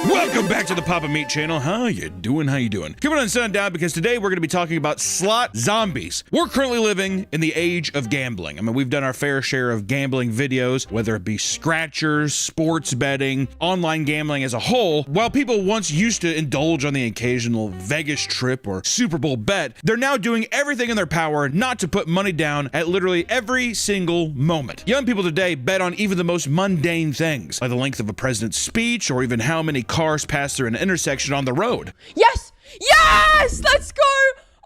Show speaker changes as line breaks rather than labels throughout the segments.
Welcome back to the Papa Meat channel. How you doing? How you doing? Coming on Sundown because today we're going to be talking about slot zombies. We're currently living in the age of gambling. I mean, we've done our fair share of gambling videos, whether it be scratchers, sports betting, online gambling as a whole. While people once used to indulge on the occasional Vegas trip or Super Bowl bet, they're now doing everything in their power not to put money down at literally every single moment. Young people today bet on even the most mundane things, like the length of a president's speech or even how many cars pass through an intersection on the road.
Yes! Yes! Let's go!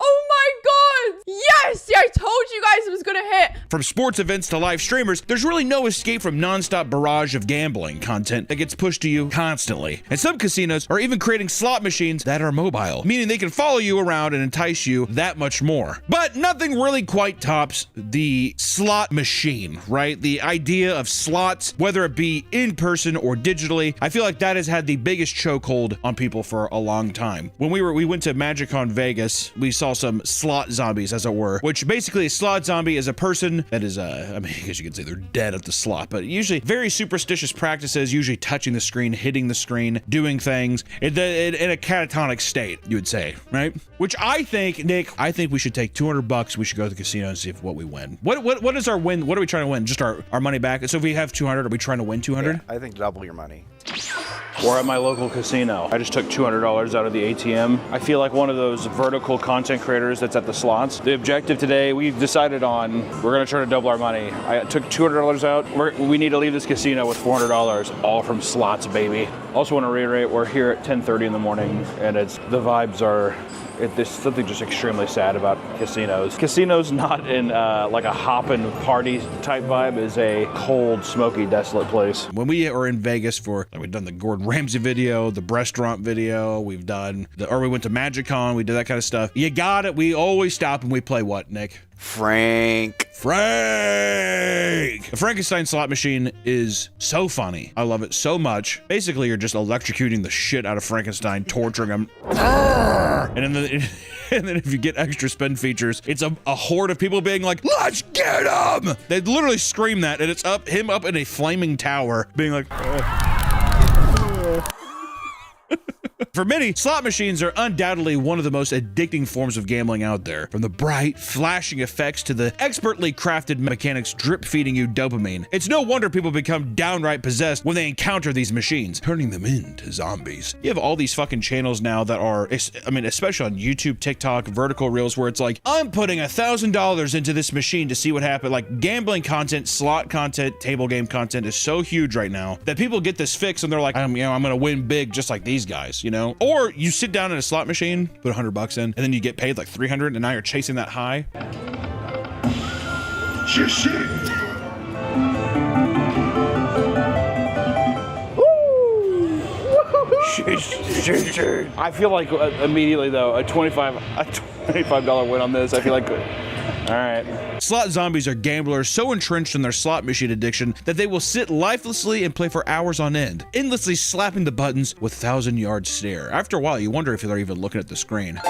Oh my god! Yes! Yeah, I told you guys it was gonna hit!
From sports events to live streamers, there's really no escape from non-stop barrage of gambling content that gets pushed to you constantly. And some casinos are even creating slot machines that are mobile, meaning they can follow you around and entice you that much more. But nothing really quite tops the slot machine, right? The idea of slots, whether it be in person or digitally, I feel like that has had the biggest chokehold on people for a long time. When we went to MagicCon Vegas, we saw some slot zombies, as it were, which basically a slot zombie is a person that is, I mean, I guess you could say they're dead at the slot, but usually very superstitious practices, usually touching the screen, hitting the screen, doing things in a catatonic state, you would say, right? Which I think, Nick, I think we should take $200. We should go to the casino and see if what we win. What is our win? What are we trying to win? Just our money back? So if we have 200, are we trying to win 200?
Yeah, I think double your money.
We're at my local casino. I just took $200 out of the ATM. I feel like one of those vertical content creators that's at the slots. The objective today, we've decided on, we're gonna try to double our money. I took $200 out. We need to leave this casino with $400, all from slots, baby. Also want to reiterate, we're here at 10:30 in the morning, and the vibes are, there's something just extremely sad about casinos. Casinos not in like a hoppin' party type vibe, is a cold, smoky, desolate place.
When we are in Vegas for, like, we've done the Gordon Ramsay video, the restaurant video, we've done, or we went to MagicCon, we did that kind of stuff. You got it. We always stop and we play what, Nick?
Frank.
The Frankenstein slot machine is so funny. I love it so much. Basically, you're just electrocuting the shit out of Frankenstein, torturing him. And then if you get extra spin features, it's a horde of people being like, let's get him! They literally scream that, and it's him up in a flaming tower being like, For many, slot machines are undoubtedly one of the most addicting forms of gambling out there. From the bright, flashing effects to the expertly crafted mechanics drip-feeding you dopamine. It's no wonder people become downright possessed when they encounter these machines, turning them into zombies. You have all these fucking channels now that are, I mean, especially on YouTube, TikTok, vertical reels, where it's like, I'm putting $1,000 into this machine to see what happens. Like, gambling content, slot content, table game content is so huge right now that people get this fix and they're like, I'm gonna win big just like these guys, you know? Or you sit down at a slot machine, put $100 in, and then you get paid like 300, and now you're chasing that high.
I feel like immediately though, a $25 win on this, I feel like, all right.
Slot zombies are gamblers so entrenched in their slot machine addiction that they will sit lifelessly and play for hours on end, endlessly slapping the buttons with 1,000-yard stare. After a while, you wonder if they're even looking at the screen.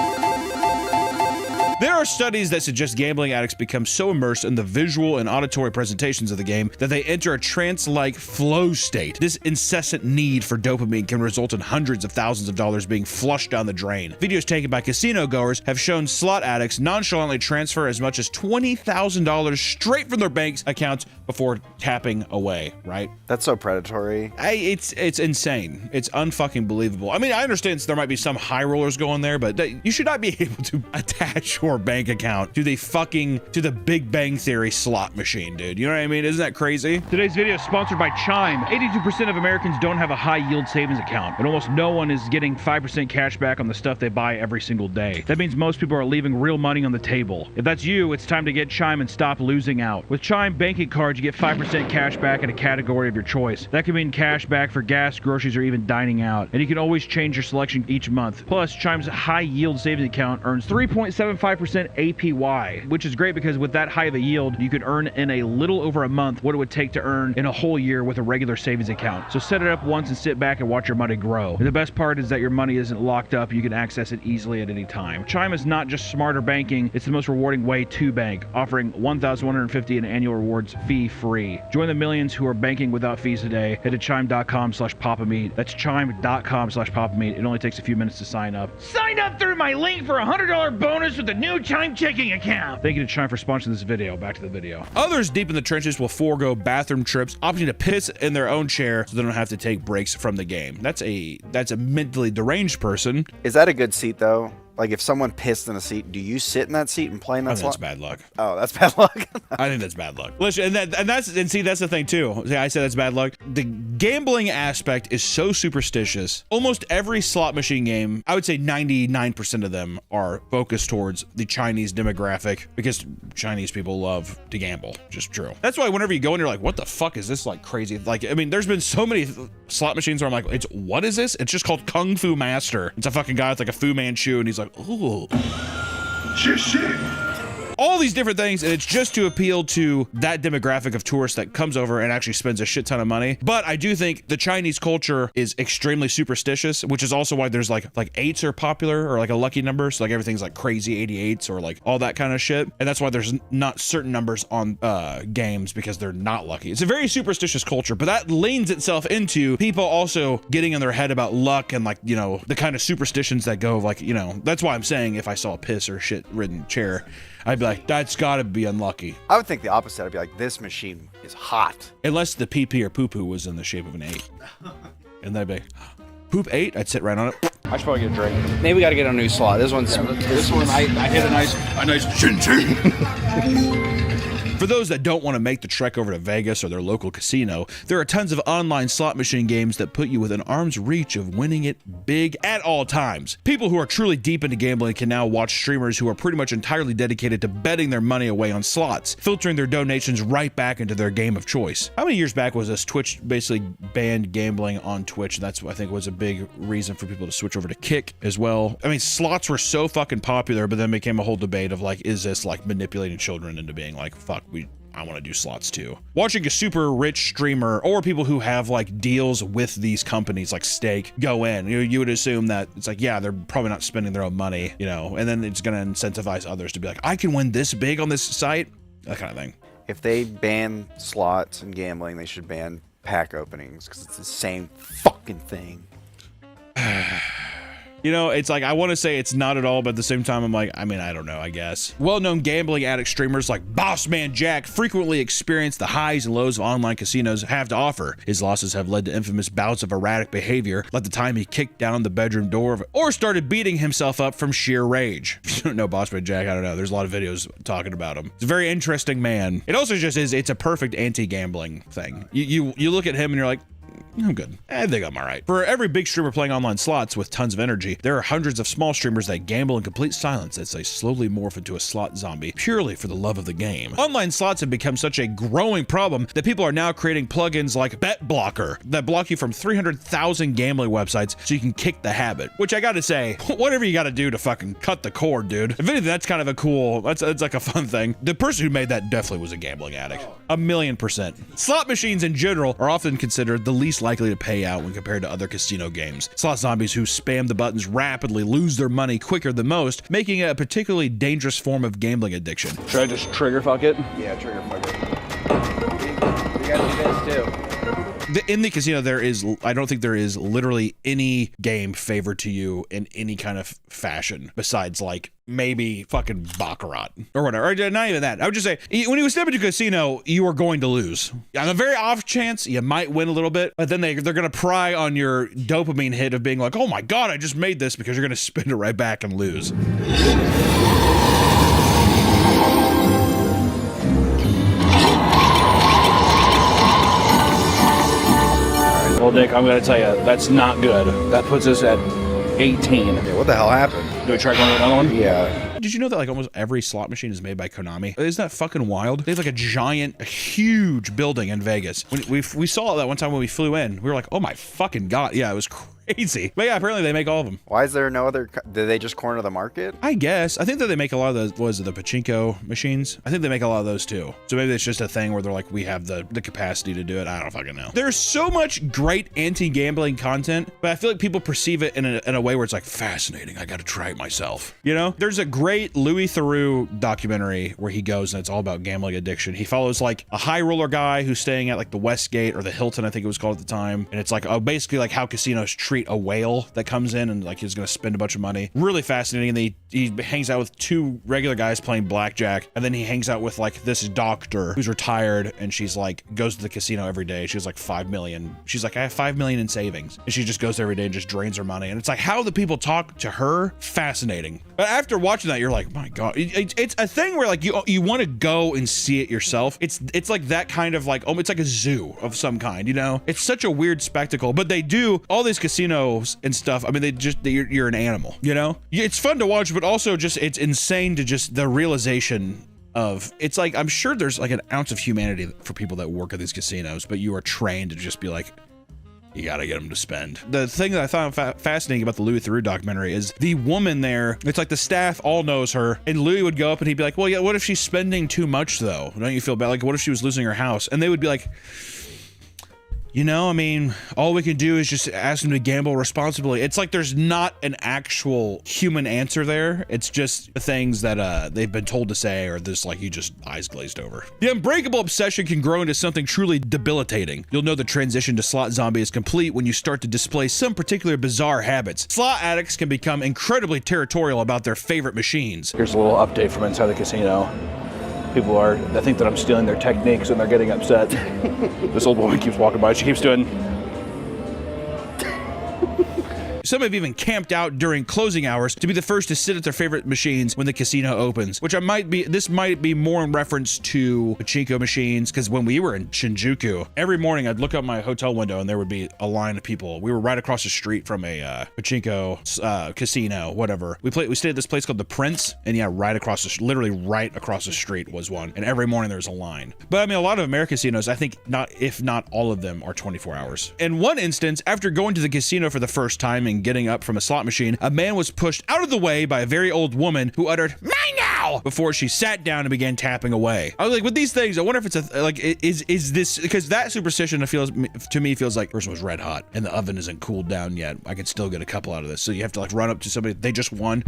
There are studies that suggest gambling addicts become so immersed in the visual and auditory presentations of the game that they enter a trance-like flow state. This incessant need for dopamine can result in hundreds of thousands of dollars being flushed down the drain. Videos taken by casino goers have shown slot addicts nonchalantly transfer as much as $20,000 straight from their bank's accounts before tapping away, right?
That's so predatory.
It's insane. It's unfucking believable. I mean, I understand there might be some high rollers going there, but you should not be able to attach your bank account to the Big Bang Theory slot machine, dude. You know what I mean? Isn't that crazy?
Today's video is sponsored by Chime. 82% of Americans don't have a high yield savings account, and almost no one is getting 5% cash back on the stuff they buy every single day. That means most people are leaving real money on the table. If that's you, it's time to get Chime and stop losing out. With Chime banking cards, you get 5% cash back in a category of your choice. That could mean cash back for gas, groceries, or even dining out. And you can always change your selection each month. Plus, Chime's high yield savings account earns 3.75% 5% APY, which is great because with that high of a yield, you could earn in a little over a month what it would take to earn in a whole year with a regular savings account. So set it up once and sit back and watch your money grow. And the best part is that your money isn't locked up. You can access it easily at any time. Chime is not just smarter banking, it's the most rewarding way to bank, offering $1,150 in annual rewards fee-free. Join the millions who are banking without fees today. Head to chime.com/papameat. That's chime.com/papameat. It only takes a few minutes to sign up. Sign up through my link for a $100 bonus with the new Chime checking account. Thank you to Chime for sponsoring this video. Back to the video.
Others deep in the trenches will forego bathroom trips, opting to piss in their own chair so they don't have to take breaks from the game. That's a mentally deranged person.
Is that a good seat though? Like if someone pissed in a seat, do you sit in that seat and play in that
I think
slot?
that's bad luck.
Oh, that's bad luck.
I think that's bad luck. Listen, and see, that's the thing too. See, I said that's bad luck. The gambling aspect is so superstitious. Almost every slot machine game, I would say 99% of them are focused towards the Chinese demographic because Chinese people love to gamble. Just true. That's why whenever you go in, you're like, what the fuck is this like crazy? Like, I mean, there's been so many slot machines where I'm like, what is this? It's just called Kung Fu Master. It's a fucking guy with like a Fu Manchu and he's like, ooh. Shit. All these different things, and it's just to appeal to that demographic of tourists that comes over and actually spends a shit ton of money. But I do think the Chinese culture is extremely superstitious, which is also why there's like eights are popular or like a lucky number. So like everything's like crazy 88s or like all that kind of shit. And that's why there's not certain numbers on games because they're not lucky. It's a very superstitious culture, but that leans itself into people also getting in their head about luck and like, you know, the kind of superstitions that go like, you know, that's why I'm saying if I saw a piss or shit ridden chair, I'd be like, that's gotta be unlucky.
I would think the opposite. I'd be like, this machine is hot.
Unless the pee or poo-poo was in the shape of an 8. And then I'd be like, poop 8? I'd sit right on it.
I should probably get a drink.
Maybe we got to get a new slot. This one's.
This one, I hit a nice chin-chin.
For those that don't want to make the trek over to Vegas or their local casino, there are tons of online slot machine games that put you within arm's reach of winning it big at all times. People who are truly deep into gambling can now watch streamers who are pretty much entirely dedicated to betting their money away on slots, filtering their donations right back into their game of choice. How many years back was this? Twitch basically banned gambling on Twitch, and that's, I think, was a big reason for people to switch over to Kick as well. I mean, slots were so fucking popular, but then became a whole debate of like, is this like manipulating children into being like, fuck, I want to do slots too. Watching a super rich streamer or people who have like deals with these companies like Stake go in, you would assume that it's like, yeah, they're probably not spending their own money, you know, and then it's going to incentivize others to be like, I can win this big on this site, that kind of thing.
If they ban slots and gambling, they should ban pack openings because it's the same fucking thing.
You know, it's like, I want to say it's not at all, but at the same time, I'm like, I mean, I don't know, I guess. Well-known gambling addict streamers like Bossman Jack frequently experience the highs and lows of online casinos have to offer. His losses have led to infamous bouts of erratic behavior, like the time he kicked down the bedroom door or started beating himself up from sheer rage. If you don't know Bossman Jack, I don't know. There's a lot of videos talking about him. He's a very interesting man. It also just is, it's a perfect anti-gambling thing. You look at him and you're like, I'm good. I think I'm all right. For every big streamer playing online slots with tons of energy, there are hundreds of small streamers that gamble in complete silence as they slowly morph into a slot zombie, purely for the love of the game. Online slots have become such a growing problem that people are now creating plugins like Bet Blocker that block you from 300,000 gambling websites so you can kick the habit. Which I gotta say, whatever you gotta do to fucking cut the cord, dude. If anything, that's kind of a cool, that's like a fun thing. The person who made that definitely was a gambling addict. 1,000,000%. Slot machines in general are often considered the least likely to pay out when compared to other casino games. Slot zombies who spam the buttons rapidly lose their money quicker than most, making it a particularly dangerous form of gambling addiction.
Should I just trigger fuck it?
Yeah, trigger fuck it. We gotta do this too.
In the casino, I don't think there is literally any game favored to you in any kind of fashion besides like maybe fucking Baccarat or whatever. Or not even that. I would just say when you step into a casino, you are going to lose. On a very off chance, you might win a little bit, but then they're going to pry on your dopamine hit of being like, oh my God, I just made this, because you're going to spin it right back and lose.
Well, Nick, I'm going to tell you, that's not good. That puts us at 18.
Yeah, what the hell happened?
Do we try going with another one?
Yeah.
Did you know that like almost every slot machine is made by Konami? Isn't that fucking wild? They have like a huge building in Vegas. We saw that one time when we flew in. We were like, oh my fucking God. Yeah, it was crazy. crazy. But yeah, apparently they make all of them.
Why is there no other? Did they just corner the market?
I guess. I think that they make a lot of those, what is it, the pachinko machines? I think they make a lot of those too. So maybe it's just a thing where they're like, we have the capacity to do it. I don't fucking know. There's so much great anti-gambling content, but I feel like people perceive it in a way where it's like, fascinating. I got to try it myself. You know? There's a great Louis Theroux documentary where he goes and it's all about gambling addiction. He follows like a high roller guy who's staying at like the Westgate or the Hilton, I think it was called at the time. And it's like, basically like how casinos treat a whale that comes in and like he's going to spend a bunch of money. Really fascinating. And he hangs out with two regular guys playing blackjack. And then he hangs out with like this doctor who's retired and she's like, goes to the casino every day. She's like 5 million. She's like, I have 5 million in savings. And she just goes there every day and just drains her money. And it's like how the people talk to her, fascinating. But after watching that, you're like, my God, it's a thing where like you want to go and see it yourself. It's like that kind of like, it's like a zoo of some kind, you know? It's such a weird spectacle, but they do all these casinos and stuff. I mean, you're an animal, you know? It's fun to watch, but also just, it's insane to just the realization of, it's like, I'm sure there's like an ounce of humanity for people that work at these casinos, but you are trained to just be like, you gotta get them to spend. The thing that I found fascinating about the Louis Theroux documentary is the woman there, it's like the staff all knows her, and Louis would go up and he'd be like, well, yeah, what if she's spending too much though? Don't you feel bad? Like, what if she was losing her house? And they would be like, you know, I mean, all we can do is just ask them to gamble responsibly. It's like there's not an actual human answer there. It's just the things that they've been told to say, or this like you just eyes glazed over. The unbreakable obsession can grow into something truly debilitating. You'll know the transition to slot zombie is complete when you start to display some particular bizarre habits. Slot addicts can become incredibly territorial about their favorite machines.
Here's a little update from inside the casino. People they think that I'm stealing their techniques and they're getting upset. This old woman keeps walking by. She keeps doing.
Some have even camped out during closing hours to be the first to sit at their favorite machines when the casino opens, which this might be more in reference to pachinko machines, because when we were in Shinjuku, every morning I'd look out my hotel window and there would be a line of people. We were right across the street from a pachinko casino, whatever. We stayed at this place called the Prince, and yeah, literally right across the street was one, and every morning there was a line. But I mean, a lot of American casinos, I think if not all of them, are 24 hours. In one instance, after going to the casino for the first time and getting up from a slot machine, a man was pushed out of the way by a very old woman who uttered, "Mine now!" before she sat down and began tapping away. I was like, with these things, I wonder if it's is this, because that superstition to me feels like the person was red hot and the oven isn't cooled down yet. I could still get a couple out of this. So you have to like run up to somebody, they just won.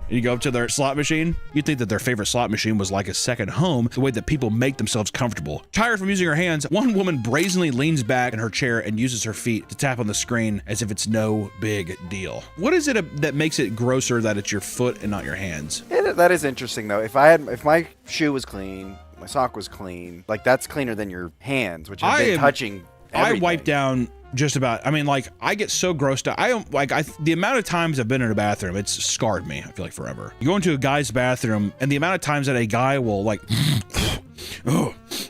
And you go up to their slot machine, you'd think that their favorite slot machine was like a second home, the way that people make themselves comfortable. Tired from using her hands, one woman brazenly leans back in her chair and uses her feet to tap on the screen as if it's no big deal. What is it that makes it grosser that it's your foot and not your hands?
Yeah, that is interesting though. If my shoe was clean, my sock was clean, like that's cleaner than your hands, which have been touching everything.
I wipe down just about, I mean, like, I get so grossed out. The amount of times I've been in a bathroom, it's scarred me, I feel like, forever. You go into a guy's bathroom, and the amount of times that a guy will, like,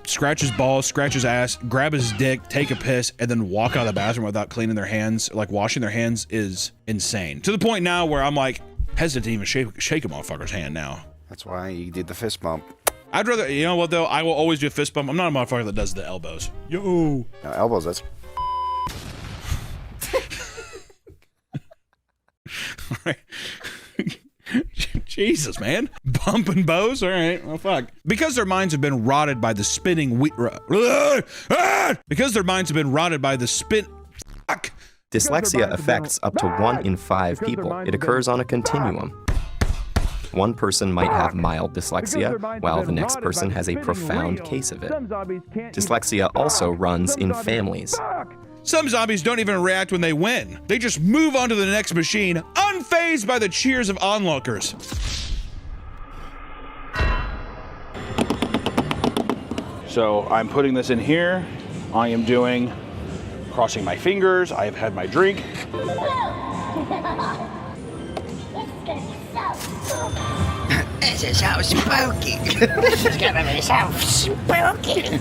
scratch his balls, scratch his ass, grab his dick, take a piss, and then walk out of the bathroom without cleaning their hands, like, washing their hands is insane. To the point now where I'm, like, hesitant to even shake a motherfucker's hand now.
That's why you did the fist bump.
I'd rather, you know what, though? I will always do a fist bump. I'm not a motherfucker that does the elbows. Yo!
No, elbows, that's...
All right. Jesus, man. Bumping bows? All right. Well, fuck. Because their minds have been rotted by the spinning because their minds have been rotted by the fuck.
Dyslexia affects up to 1 in 5 people. It occurs on a continuum. One person might have mild dyslexia, while the next person has a profound case of it. Dyslexia also runs in families.
Some zombies don't even react when they win. They just move on to the next machine, unfazed by the cheers of onlookers.
So I'm putting this in here. I am crossing my fingers. I have had my drink.
This is so spooky. This is gonna be so spooky.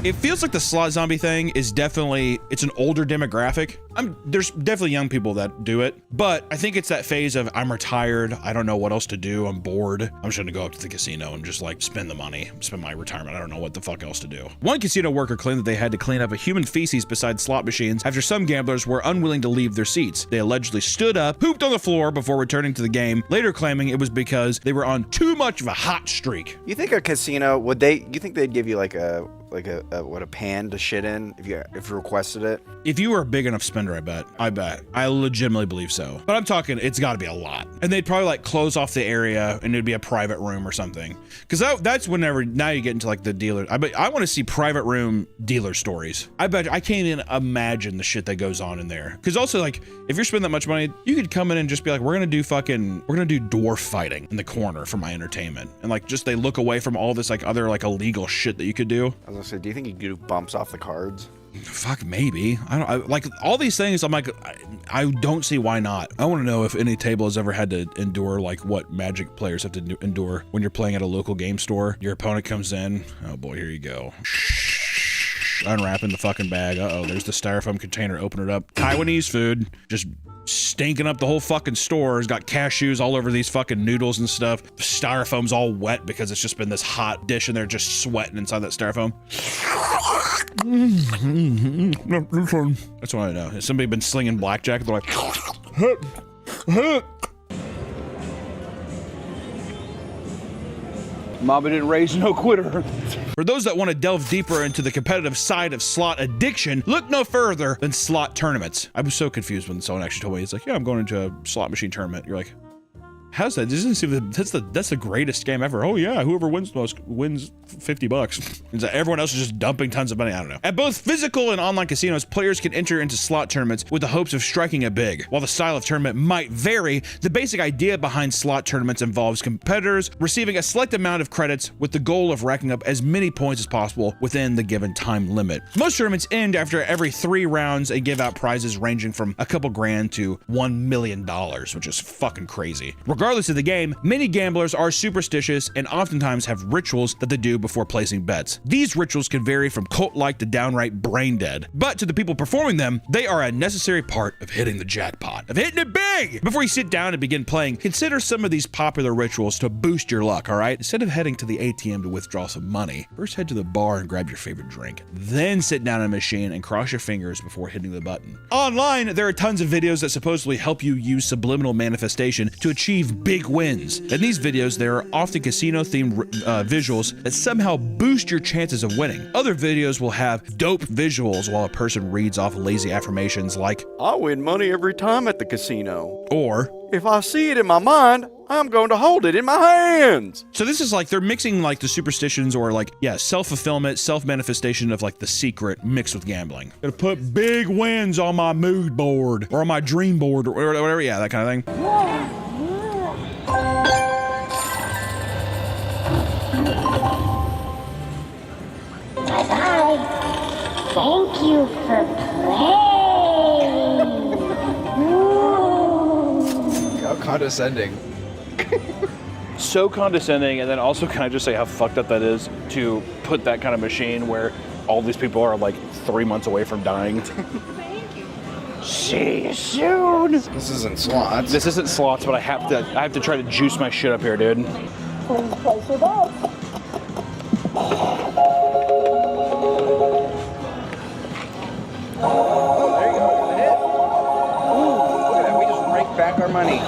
It feels like the slot zombie thing is definitely, it's an older demographic. There's definitely young people that do it, but I think it's that phase of I'm retired, I don't know what else to do, I'm bored, I'm just gonna go up to the casino and just like spend the money, spend my retirement, I don't know what the fuck else to do. One casino worker claimed that they had to clean up a human feces beside slot machines after some gamblers were unwilling to leave their seats. They allegedly stood up, pooped on the floor before returning to the game, later claiming it was because they were on too much of a hot streak.
You think a casino, you think they'd give you like a pan to shit in if you requested it?
If you were a big enough spender, I bet. I legitimately believe so. But I'm talking, it's gotta be a lot. And they'd probably like close off the area and it'd be a private room or something. Cause that's whenever, now you get into like the dealer. I wanna see private room dealer stories. I bet, I can't even imagine the shit that goes on in there. Cause also like, if you're spending that much money, you could come in and just be like, we're gonna do dwarf fighting in the corner for my entertainment. And like, just they look away from all this like other like illegal shit that you could do.
I was gonna say, do you think you could do bumps off the cards?
Fuck, maybe. Like all these things, I'm like, I don't see why not. I want to know if any table has ever had to endure like what Magic players have to endure when you're playing at a local game store. Your opponent comes in. Oh boy, here you go. Unwrapping the fucking bag. Uh-oh, there's the styrofoam container. Open it up. Taiwanese food. Just stinking up the whole fucking store. It's got cashews all over these fucking noodles and stuff. Styrofoam's all wet because it's just been this hot dish and they're just sweating inside that styrofoam. That's what I know. Has somebody been slinging blackjack? They're like,
Mama didn't raise no quitter.
For those that want to delve deeper into the competitive side of slot addiction, look no further than slot tournaments. I was so confused when someone actually told me, it's like, yeah, I'm going into a slot machine tournament. You're like, how's that? Doesn't seem that's the greatest game ever. Oh yeah, whoever wins the most wins $50. And so everyone else is just dumping tons of money. I don't know. At both physical and online casinos, players can enter into slot tournaments with the hopes of striking it big. While the style of tournament might vary, the basic idea behind slot tournaments involves competitors receiving a select amount of credits with the goal of racking up as many points as possible within the given time limit. Most tournaments end after every 3 rounds and give out prizes ranging from a couple grand to $1 million, which is fucking crazy. Regardless of the game, many gamblers are superstitious and oftentimes have rituals that they do before placing bets. These rituals can vary from cult-like to downright brain-dead, but to the people performing them, they are a necessary part of hitting the jackpot, of hitting it big! Before you sit down and begin playing, consider some of these popular rituals to boost your luck, alright? Instead of heading to the ATM to withdraw some money, first head to the bar and grab your favorite drink. Then sit down in a machine and cross your fingers before hitting the button. Online, there are tons of videos that supposedly help you use subliminal manifestation to achieve big wins. In these videos, there are often casino-themed visuals that somehow boost your chances of winning. Other videos will have dope visuals while a person reads off lazy affirmations like,
I win money every time at the casino.
Or,
if I see it in my mind, I'm going to hold it in my hands.
So this is like, they're mixing like the superstitions or like, yeah, self-fulfillment, self-manifestation of like the secret mixed with gambling. Gonna put big wins on my mood board or on my dream board or whatever, yeah, that kind of thing.
Thank you for playing.
How condescending.
So condescending, and then also can I just say how fucked up that is to put that kind of machine where all these people are like 3 months away from dying. See you soon.
This isn't slots.
This isn't slots, but I have to try to juice my shit up here, dude.
Please place your bets.
Oh, there you go. Is it? Ooh, look at that. We just raked back our money.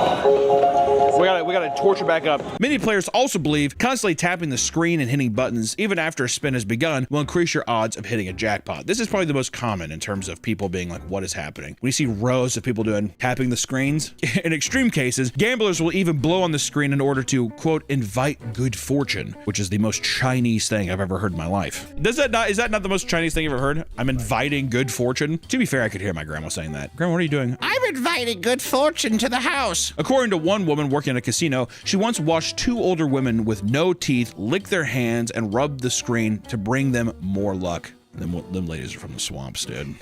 We gotta torch it back up.
Many players also believe constantly tapping the screen and hitting buttons, even after a spin has begun, will increase your odds of hitting a jackpot. This is probably the most common in terms of people being like, what is happening? When you see rows of people tapping the screens, in extreme cases, gamblers will even blow on the screen in order to, quote, invite good fortune, which is the most Chinese thing I've ever heard in my life. Is that not the most Chinese thing you've ever heard? I'm inviting good fortune? To be fair, I could hear my grandma saying that. Grandma, what are you doing? I'm inviting good fortune to the house. According to one woman working in a casino, she once watched 2 older women with no teeth lick their hands and rub the screen to bring them more luck. And them ladies are from the swamps, dude.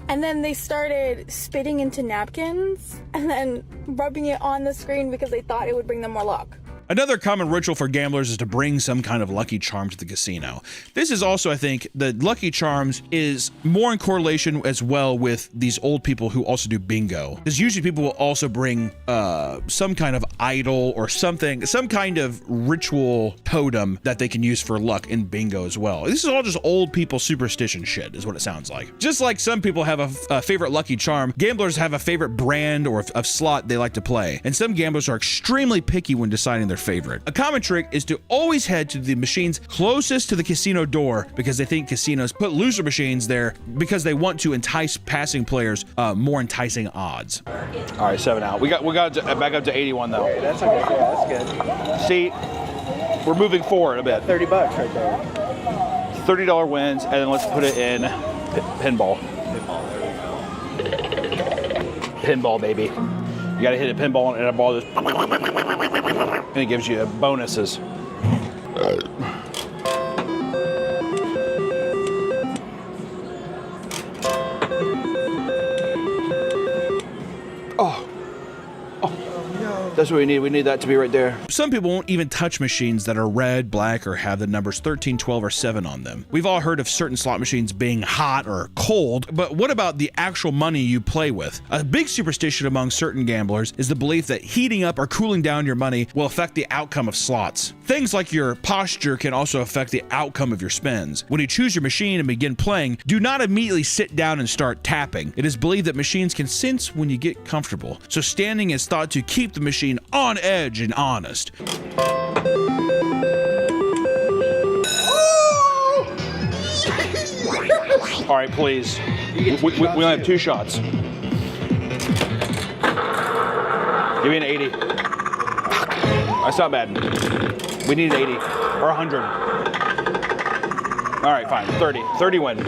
And then they started spitting into napkins and then rubbing it on the screen because they thought it would bring them more luck.
Another common ritual for gamblers is to bring some kind of lucky charm to the casino. This is also, I think, the lucky charms is more in correlation as well with these old people who also do bingo. Because usually people will also bring some kind of idol or something, some kind of ritual totem that they can use for luck in bingo as well. This is all just old people superstition shit is what it sounds like. Just like some people have a favorite lucky charm, gamblers have a favorite brand or of slot they like to play. And some gamblers are extremely picky when deciding their favorite. A common trick is to always head to the machines closest to the casino door because they think casinos put loser machines there because they want to entice passing players more enticing odds.
All right, 7 out. We got back up to 81 though.
Hey, that's okay. Yeah, that's good.
See, we're moving forward a bit.
$30 right there.
$30 wins, and then let's put it in pinball. Pinball, baby. You gotta hit a pinball and a ball just, and it gives you bonuses. That's what we need. We need that to be right there.
Some people won't even touch machines that are red, black, or have the numbers 13, 12, or 7 on them. We've all heard of certain slot machines being hot or cold, but what about the actual money you play with? A big superstition among certain gamblers is the belief that heating up or cooling down your money will affect the outcome of slots. Things like your posture can also affect the outcome of your spins. When you choose your machine and begin playing, do not immediately sit down and start tapping. It is believed that machines can sense when you get comfortable, so standing is thought to keep the machine on edge and honest.
All right, please. We only have 2 shots. Give me an 80. That's not bad. We need an 80 or 100. All right, fine. 30. 30 win.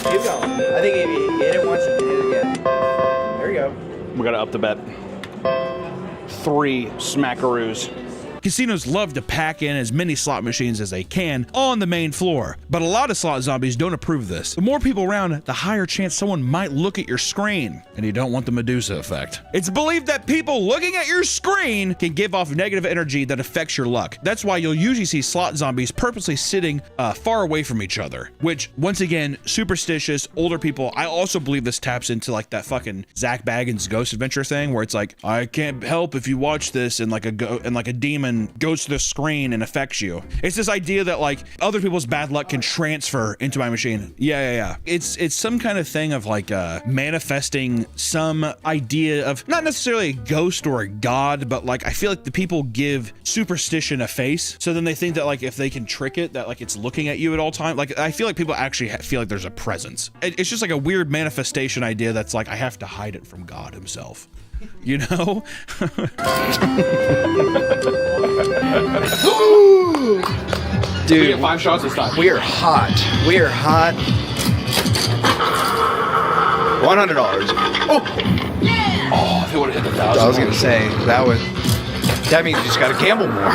Keep going. I think if you hit it once, you can hit it again. There you go.
We gotta up the bet. 3 smackaroos.
Casinos love to pack in as many slot machines as they can on the main floor, but a lot of slot zombies don't approve of this. The more people around, the higher chance someone might look at your screen, and you don't want the Medusa effect. It's believed that people looking at your screen can give off negative energy that affects your luck. That's why you'll usually see slot zombies purposely sitting far away from each other, which, once again, superstitious, older people. I also believe this taps into like that fucking Zach Baggins Ghost Adventure thing, where it's like, I can't help if you watch this, and like a demon goes to the screen and affects you. It's this idea that like other people's bad luck can transfer into my machine. Yeah. It's some kind of thing of like manifesting some idea of not necessarily a ghost or a god, but like I feel like the people give superstition a face. So then they think that like if they can trick it, that like it's looking at you at all time. Like I feel like people actually feel like there's a presence. It's just like a weird manifestation idea that's like I have to hide it from God himself. You know?
Dude,
We get 5 shots this time.
we are hot. We are hot. $100. Oh,
If it would have hit the 1,000.
I was gonna say that means you just gotta gamble more.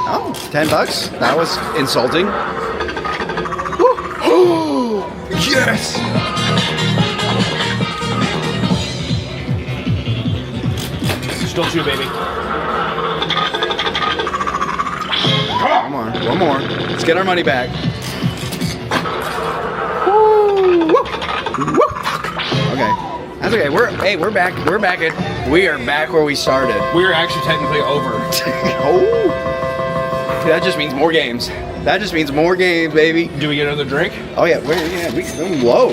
Oh, $10. That was insulting. Woo. Yes.
Still 2, baby.
Come on, one more. Let's get our money back. Woo. Woo. Okay, that's okay. We're back. We are back where we started.
We're actually technically over.
Oh, that just means more games. That just means more games, baby.
Do we get another drink?
Oh yeah, we're low.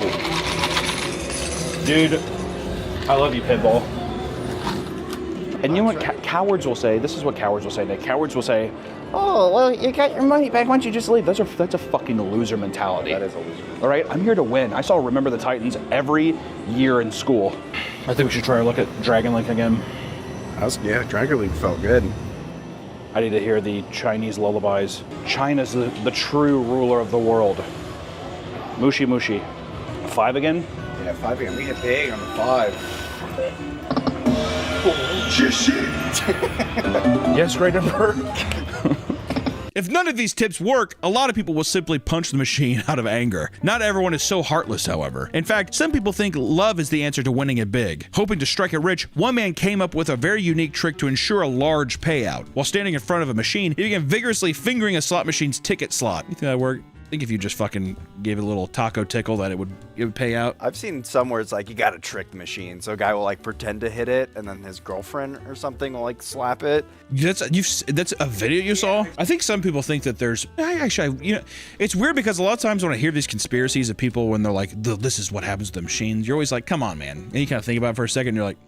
Dude, I love you, Pitbull. And you know what cowards will say? This is what cowards will say, Nick. Cowards will say, oh, well, you got your money back. Why don't you just leave? That's a fucking loser mentality. That is a loser. All right? I'm here to win. I saw Remember the Titans every year in school. I think we should try to look at Dragon Link again.
Dragon League felt good.
I need to hear the Chinese lullabies. China's the true ruler of the world. Mushi Mushi. 5 again?
Yeah, 5 again. We hit big on the 5.
Yes, great number.
If none of these tips work, a lot of people will simply punch the machine out of anger. Not everyone is so heartless, however. In fact, some people think love is the answer to winning it big. Hoping to strike it rich, one man came up with a very unique trick to ensure a large payout. While standing in front of a machine, he began vigorously fingering a slot machine's ticket slot. You think that worked? I think if you just fucking gave it a little taco tickle that it would pay out.
I've seen some where it's like you gotta trick the machine. So a guy will like pretend to hit it, and then his girlfriend or something will like slap it.
That's a video you saw? I think some people think that there's it's weird because a lot of times when I hear these conspiracies of people when they're like, this is what happens to the machines, you're always like, come on, man. And you kind of think about it for a second, and you're like,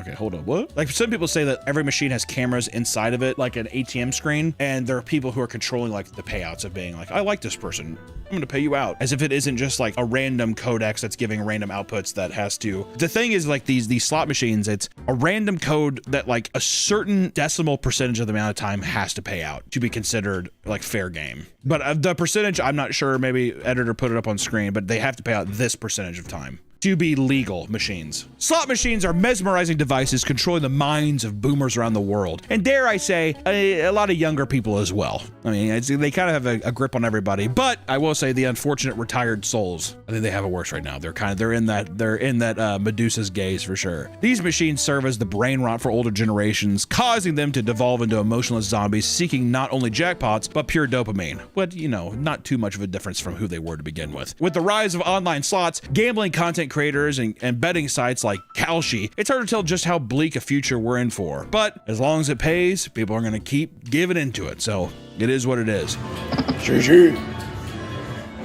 okay, hold on, what? Like some people say that every machine has cameras inside of it, like an ATM screen, and there are people who are controlling like the payouts of being like, I like this person, I'm gonna pay you out. As if it isn't just like a random codex that's giving random outputs that has to. The thing is like these slot machines, it's a random code that like a certain decimal percentage of the amount of time has to pay out to be considered like fair game. But the percentage, I'm not sure, maybe editor put it up on screen, but they have to pay out this percentage of time to be legal machines. Slot machines are mesmerizing devices controlling the minds of boomers around the world. And dare I say, a lot of younger people as well. I mean, they kind of have a grip on everybody, but I will say the unfortunate retired souls, I think they have it worse right now. They're in that Medusa's gaze for sure. These machines serve as the brain rot for older generations, causing them to devolve into emotionless zombies seeking not only jackpots, but pure dopamine. But, not too much of a difference from who they were to begin with. With the rise of online slots, gambling content creators and betting sites like Kalshi, it's hard to tell just how bleak a future we're in for. But as long as it pays, people are going to keep giving into it. So it is what it is.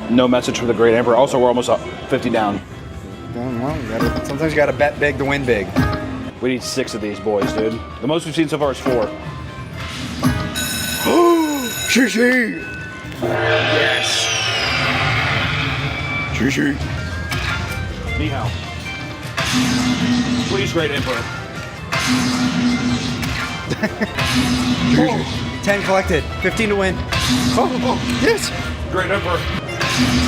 No message for the Great Emperor. Also, we're almost up 50 down.
Well, sometimes you gotta bet big to win big.
We need 6 of these boys, dude. The most we've seen so far is 4.
Shishi!
Yes.
Shishi!
Ni hao. Please, Great Emperor.
10 collected, 15 to win. Oh, yes!
Great Emperor.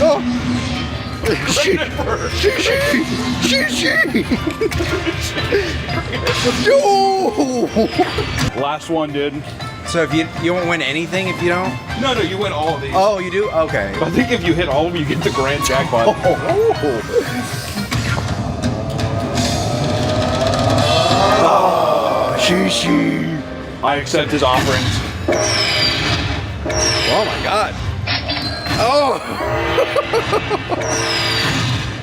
Oh!
Great Emperor.
Shishi! No!
Last one, dude.
So if you won't win anything if you don't?
No, you win all of these.
Oh, you do? Okay.
I think if you hit all of them, you get the grand jackpot.
Shishi!
I accept his offerings.
Oh my god. Oh!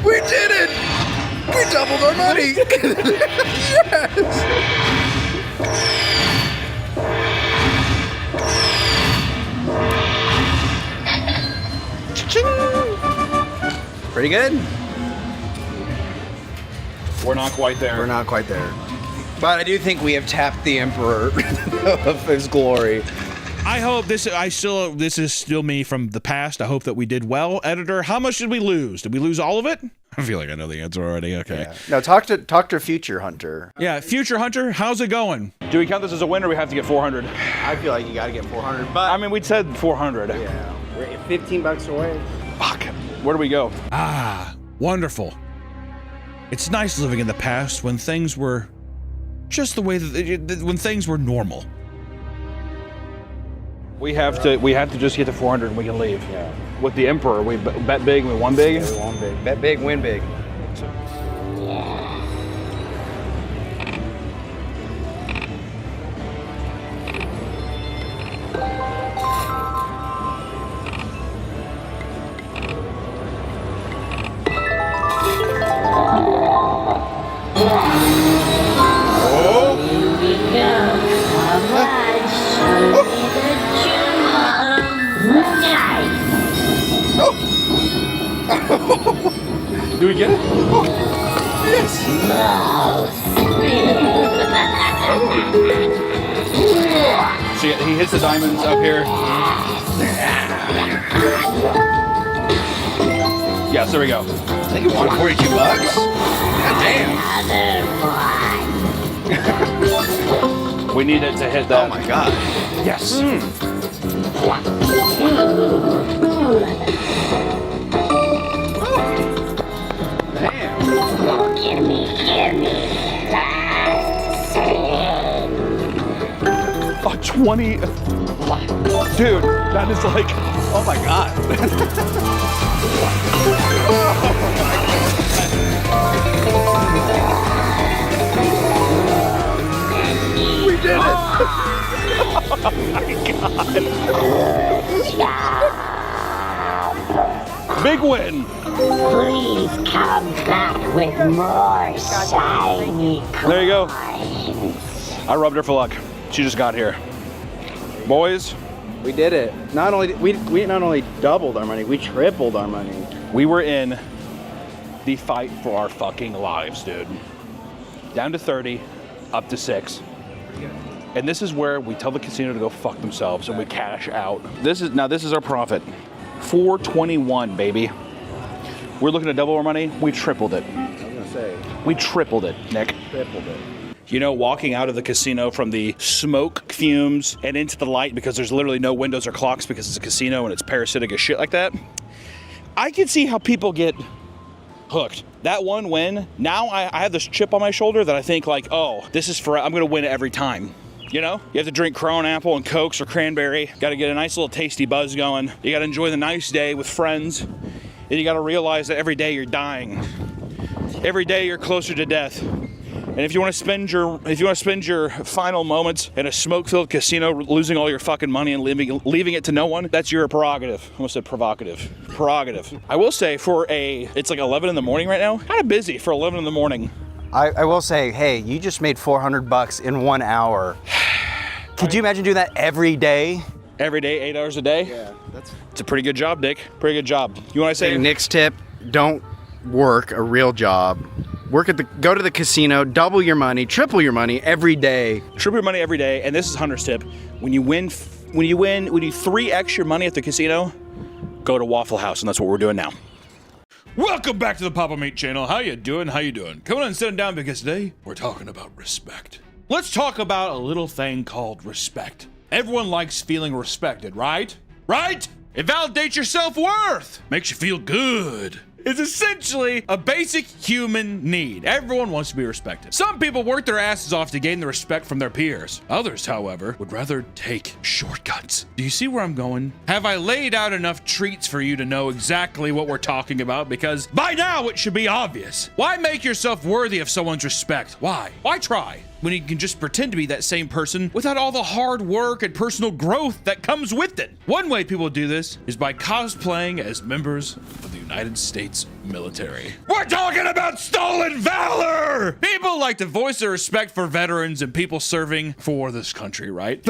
We did it! We doubled our money! Yes! Pretty good.
We're not quite there.
We're not quite there. But I do think we have tapped the Emperor of his glory.
I hope this is still me from the past. I hope that we did well. Editor, how much did we lose? Did we lose all of it? I feel like I know the answer already. Okay.
Yeah. No, talk to Future Hunter.
Yeah, Future Hunter, how's it going?
Do we count this as a win or we have to get 400?
I feel like you gotta get 400, but
I mean, we said 400.
yeah, we're $15 away.
Fuck. Where do we go?
Ah, wonderful. It's nice living in the past when things were just the way when things were normal.
We have to just get to 400 and we can leave.
Yeah.
With the Emperor, we bet big and we won big.
Yeah, we won big. Bet big, win big.
Do we get it?
Yes.
See, he hits the diamonds up here. Yes, there we go.
I think it won $42. God damn.
We need it to hit that.
Oh my god.
Yes. Oh, 20. Dude, that is like,
Oh my god.
we did it. Big win.
Please come back with more shiny
There you go.
coins.
I rubbed her for luck. She just got here. Boys,
We did it. We not only doubled our money, we tripled our money.
we were in the fight for our fucking lives, dude. Down to 30, up to 6. And this is where we tell the casino to go fuck themselves and we cash out. This is our profit. 421, baby. We're looking to double our money. We tripled it.
I was gonna say,
We tripled it, Nick.
tripled it.
You know, walking out of the casino from the smoke fumes and into the light because there's literally no windows or clocks because it's a casino and it's parasitic as shit like that. I can see how people get hooked. That one win, now I have this chip on my shoulder that I think like, oh, this is for, I'm gonna win it every time. You know, you have to drink Crown Apple and Cokes or cranberry. Got to get a nice little tasty buzz going. You got to enjoy the nice day with friends. And you got to realize that every day you're dying. Every day you're closer to death. And if you want to spend your final moments in a smoke-filled casino, losing all your fucking money and leaving it to no one, that's your prerogative. I almost said provocative. Prerogative. I will say it's like 11 in the morning right now. Kind of busy for 11 in the morning.
I will say, hey, you just made $400 in 1 hour. Could you imagine doing that every day?
Every day, 8 hours a day?
Yeah,
It's a pretty good job, Nick. Pretty good job. You want to say?
Nick's tip: don't work a real job. Go to the casino, double your money, triple your money every day.
Triple your money every day, and this is Hunter's tip. When you 3x your money at the casino, go to Waffle House, and that's what we're doing now.
Welcome back to the Papa Meat channel. How you doing? How you doing? Come on and sit down because today we're talking about respect. Let's talk about a little thing called respect. Everyone likes feeling respected, right? Right? It validates your self-worth. Makes you feel good. It's essentially a basic human need. Everyone wants to be respected. Some people work their asses off to gain the respect from their peers. Others, however, would rather take shortcuts. Do you see where I'm going? Have I laid out enough treats for you to know exactly what we're talking about? Because by now it should be obvious. Why make yourself worthy of someone's respect? Why? Why try when you can just pretend to be that same person without all the hard work and personal growth that comes with it? One way people do this is by cosplaying as members of the United States military. We're talking about stolen valor! People like to voice their respect for veterans and people serving for this country, right?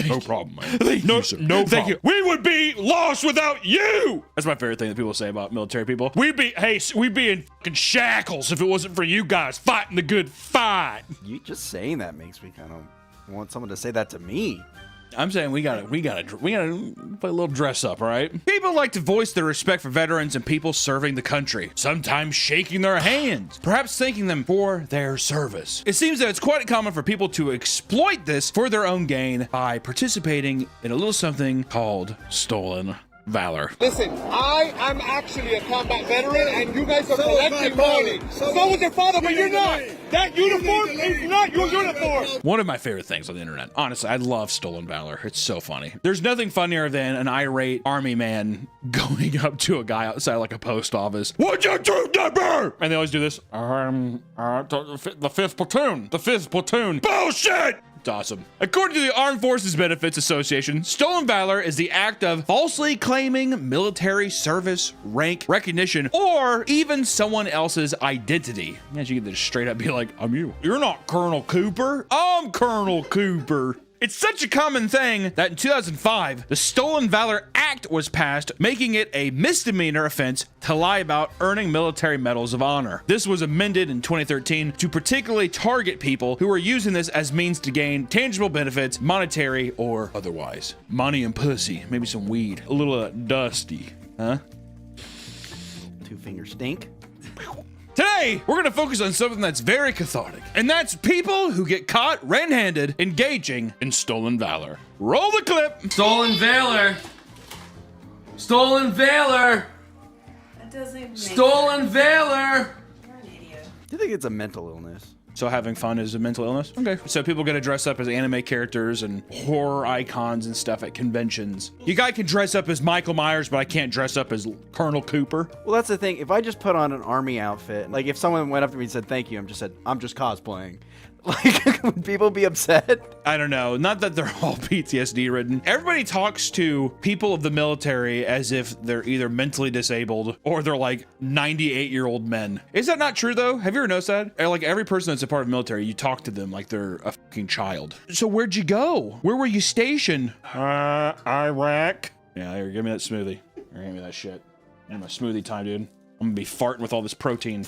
No problem, man. Thank you, sir. No problem. We would be lost without you! That's my favorite thing that people say about military people. We'd be in fucking shackles if it wasn't for you guys fighting the good fight.
You just saying that makes me kind of want someone to say that to me.
I'm saying we gotta play a little dress up, all right? People like to voice their respect for veterans and people serving the country, sometimes shaking their hands, perhaps thanking them for their service. It seems that it's quite common for people to exploit this for their own gain by participating in a little something called stolen valor.
Listen, I am actually a combat veteran, and you guys are collecting money. So was your father, but you're not. That uniform is not your uniform.
One of my favorite things on the internet. Honestly, I love stolen valor. It's so funny. There's nothing funnier than an irate army man going up to a guy outside like a post office. What's your troop number? And they always do this. The fifth platoon. The fifth platoon. Bullshit! It's awesome. According to the Armed Forces Benefits Association, stolen valor is the act of falsely claiming military service, rank, recognition, or even someone else's identity. Imagine you get to just straight up be like, I'm you. You're not Colonel Cooper. I'm Colonel Cooper. It's such a common thing that in 2005, the Stolen Valor Act was passed, making it a misdemeanor offense to lie about earning military medals of honor. This was amended in 2013 to particularly target people who were using this as means to gain tangible benefits, monetary or otherwise. Money and pussy, maybe some weed, a little dusty, huh?
2 finger stink.
Today, we're going to focus on something that's very cathartic, and that's people who get caught red-handed engaging in stolen valor. Roll the clip.
Stolen valor. Stolen valor.
That doesn't even make
Stolen valor.
You're an idiot.
Do you think it's a mental illness?
So having fun is a mental illness? Okay. So people get to dress up as anime characters and horror icons and stuff at conventions. You guy can dress up as Michael Myers, but I can't dress up as Colonel Cooper.
Well, that's the thing. If I just put on an army outfit, like if someone went up to me and said thank you, I'm just cosplaying. Like, would people be upset?
I don't know. Not that they're all PTSD ridden. Everybody talks to people of the military as if they're either mentally disabled or they're like 98-year-old men. Is that not true though? Have you ever noticed that? Like every person that's a part of the military, you talk to them like they're a fucking child. So where'd you go? Where were you stationed? Iraq. Yeah, here, give me that smoothie. Here, give me that shit. And my smoothie time, dude. I'm gonna be farting with all this protein.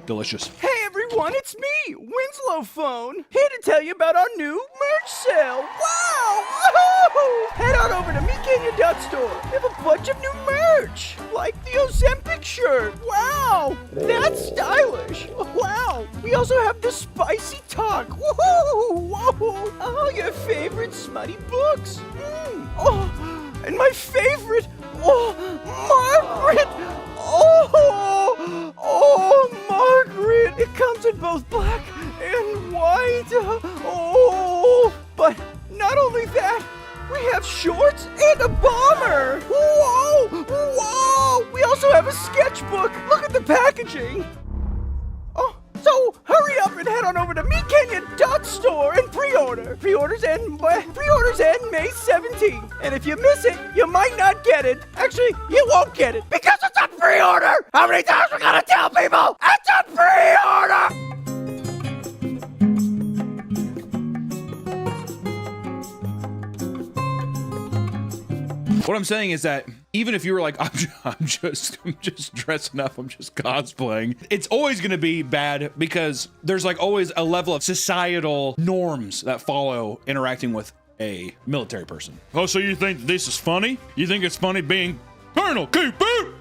Delicious.
Hey everyone, it's me, Winslow Phone, here to tell you about our new merch sale. Wow! Woohoo! Head on over to MeKenya.store. We have a bunch of new merch, like the Ozempic shirt. Wow! That's stylish. Wow! We also have the Spicy Talk. Woohoo! Whoa! All your favorite smutty books. Oh, and my favorite, Margaret! Margaret! It comes in both black and white. But not only that, we have shorts and a bomber. Whoa! We also have a sketchbook. Look at the packaging. So hurry up and head on over to MeKenya.store and pre-order. Pre-orders end May 17th. And if you miss it, you might not get it. Actually, you won't get it because it's a pre-order. How many times we gotta tell people it's a pre-order?
What I'm saying is that even if you were like, I'm just dressing up, I'm just cosplaying, it's always going to be bad because there's like always a level of societal norms that follow interacting with a military person. Oh, so you think this is funny? You think it's funny being Colonel Cooper?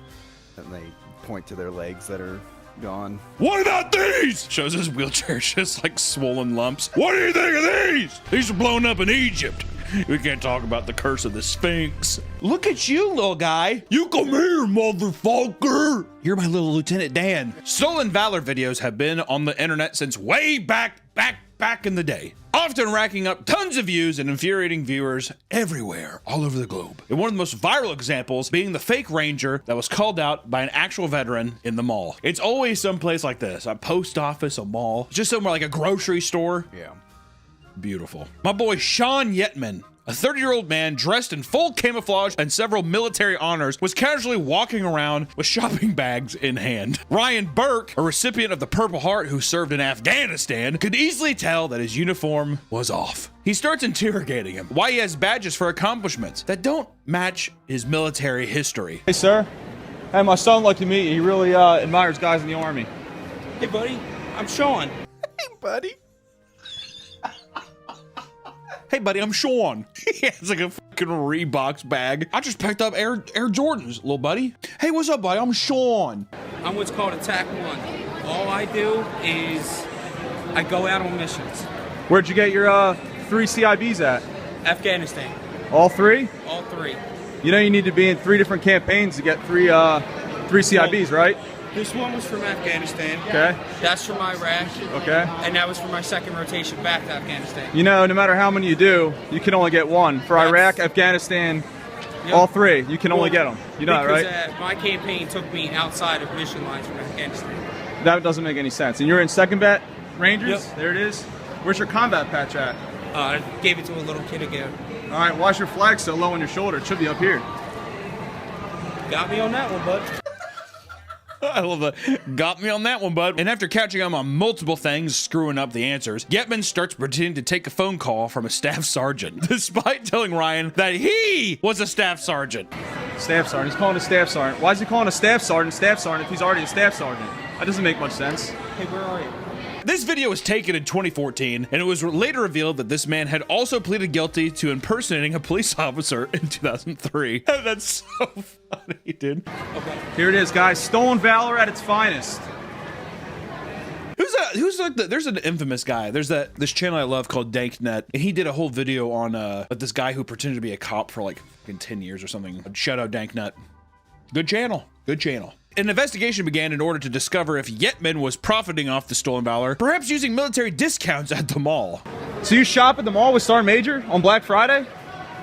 And they point to their legs that are gone.
What about these? Shows his wheelchair just like swollen lumps. What do you think of these? These were blown up in Egypt. We can't talk about the curse of the Sphinx. Look at you, little guy. You come here, motherfucker. You're my little Lieutenant Dan. Stolen Valor videos have been on the internet since way back in the day, often racking up tons of views and infuriating viewers everywhere, all over the globe. And one of the most viral examples being the fake ranger that was called out by an actual veteran in the mall. It's always someplace like this, a post office, a mall, just somewhere like a grocery store.
Yeah.
Beautiful. My boy Sean Yetman, a 30-year-old man dressed in full camouflage and several military honors, was casually walking around with shopping bags in hand. Ryan Burke, a recipient of the Purple Heart who served in Afghanistan, could easily tell that his uniform was off. He starts interrogating him why he has badges for accomplishments that don't match his military history.
Hey, sir. Hey, my son would like to meet you. He really admires guys in the Army.
Hey, buddy. I'm Sean.
Hey, buddy.
Hey, buddy, I'm Sean. He has like a fucking Reeboks bag. I just picked up Air Jordans, little buddy. Hey, what's up, buddy? I'm Sean.
I'm what's called a TAC 1. All I do is I go out on missions.
Where'd you get your 3 CIBs at?
Afghanistan.
All 3?
All 3.
You know you need to be in 3 different campaigns to get 3 CIBs, right?
This one was from Afghanistan.
Okay.
That's from Iraq.
Okay.
And that was for my second rotation back to Afghanistan.
You know, no matter how many you do, you can only get 1. For Iraq, Afghanistan, all 3, you can only get them. You know that, right?
Because my campaign took me outside of mission lines from Afghanistan.
That doesn't make any sense. And you're in 2nd Bat Rangers?
Yep.
There it is. Where's your combat patch at?
I gave it to a little kid again.
All right, why's your flag so low on your shoulder? It should be up here.
Got me on that one, bud.
I love that. Got me on that one, bud. And after catching him on multiple things, screwing up the answers, Yetman starts pretending to take a phone call from a staff sergeant, despite telling Ryan that he was a staff sergeant.
Staff sergeant. He's calling a staff sergeant. Why is he calling a staff sergeant if he's already a staff sergeant? That doesn't make much sense.
Hey, where are you?
This video was taken in 2014, and it was later revealed that this man had also pleaded guilty to impersonating a police officer in 2003. That's so funny, dude.
Okay.
Here it is, guys. Stolen Valor at its finest.
Who's like there's an infamous guy. There's this channel I love called DankNet, and he did a whole video on this guy who pretended to be a cop for like 10 years or something. Shout out DankNet. Good channel. Good channel. An investigation began in order to discover if Yetman was profiting off the stolen valor, perhaps using military discounts at the mall.
So you shop at the mall with Star Major on Black Friday?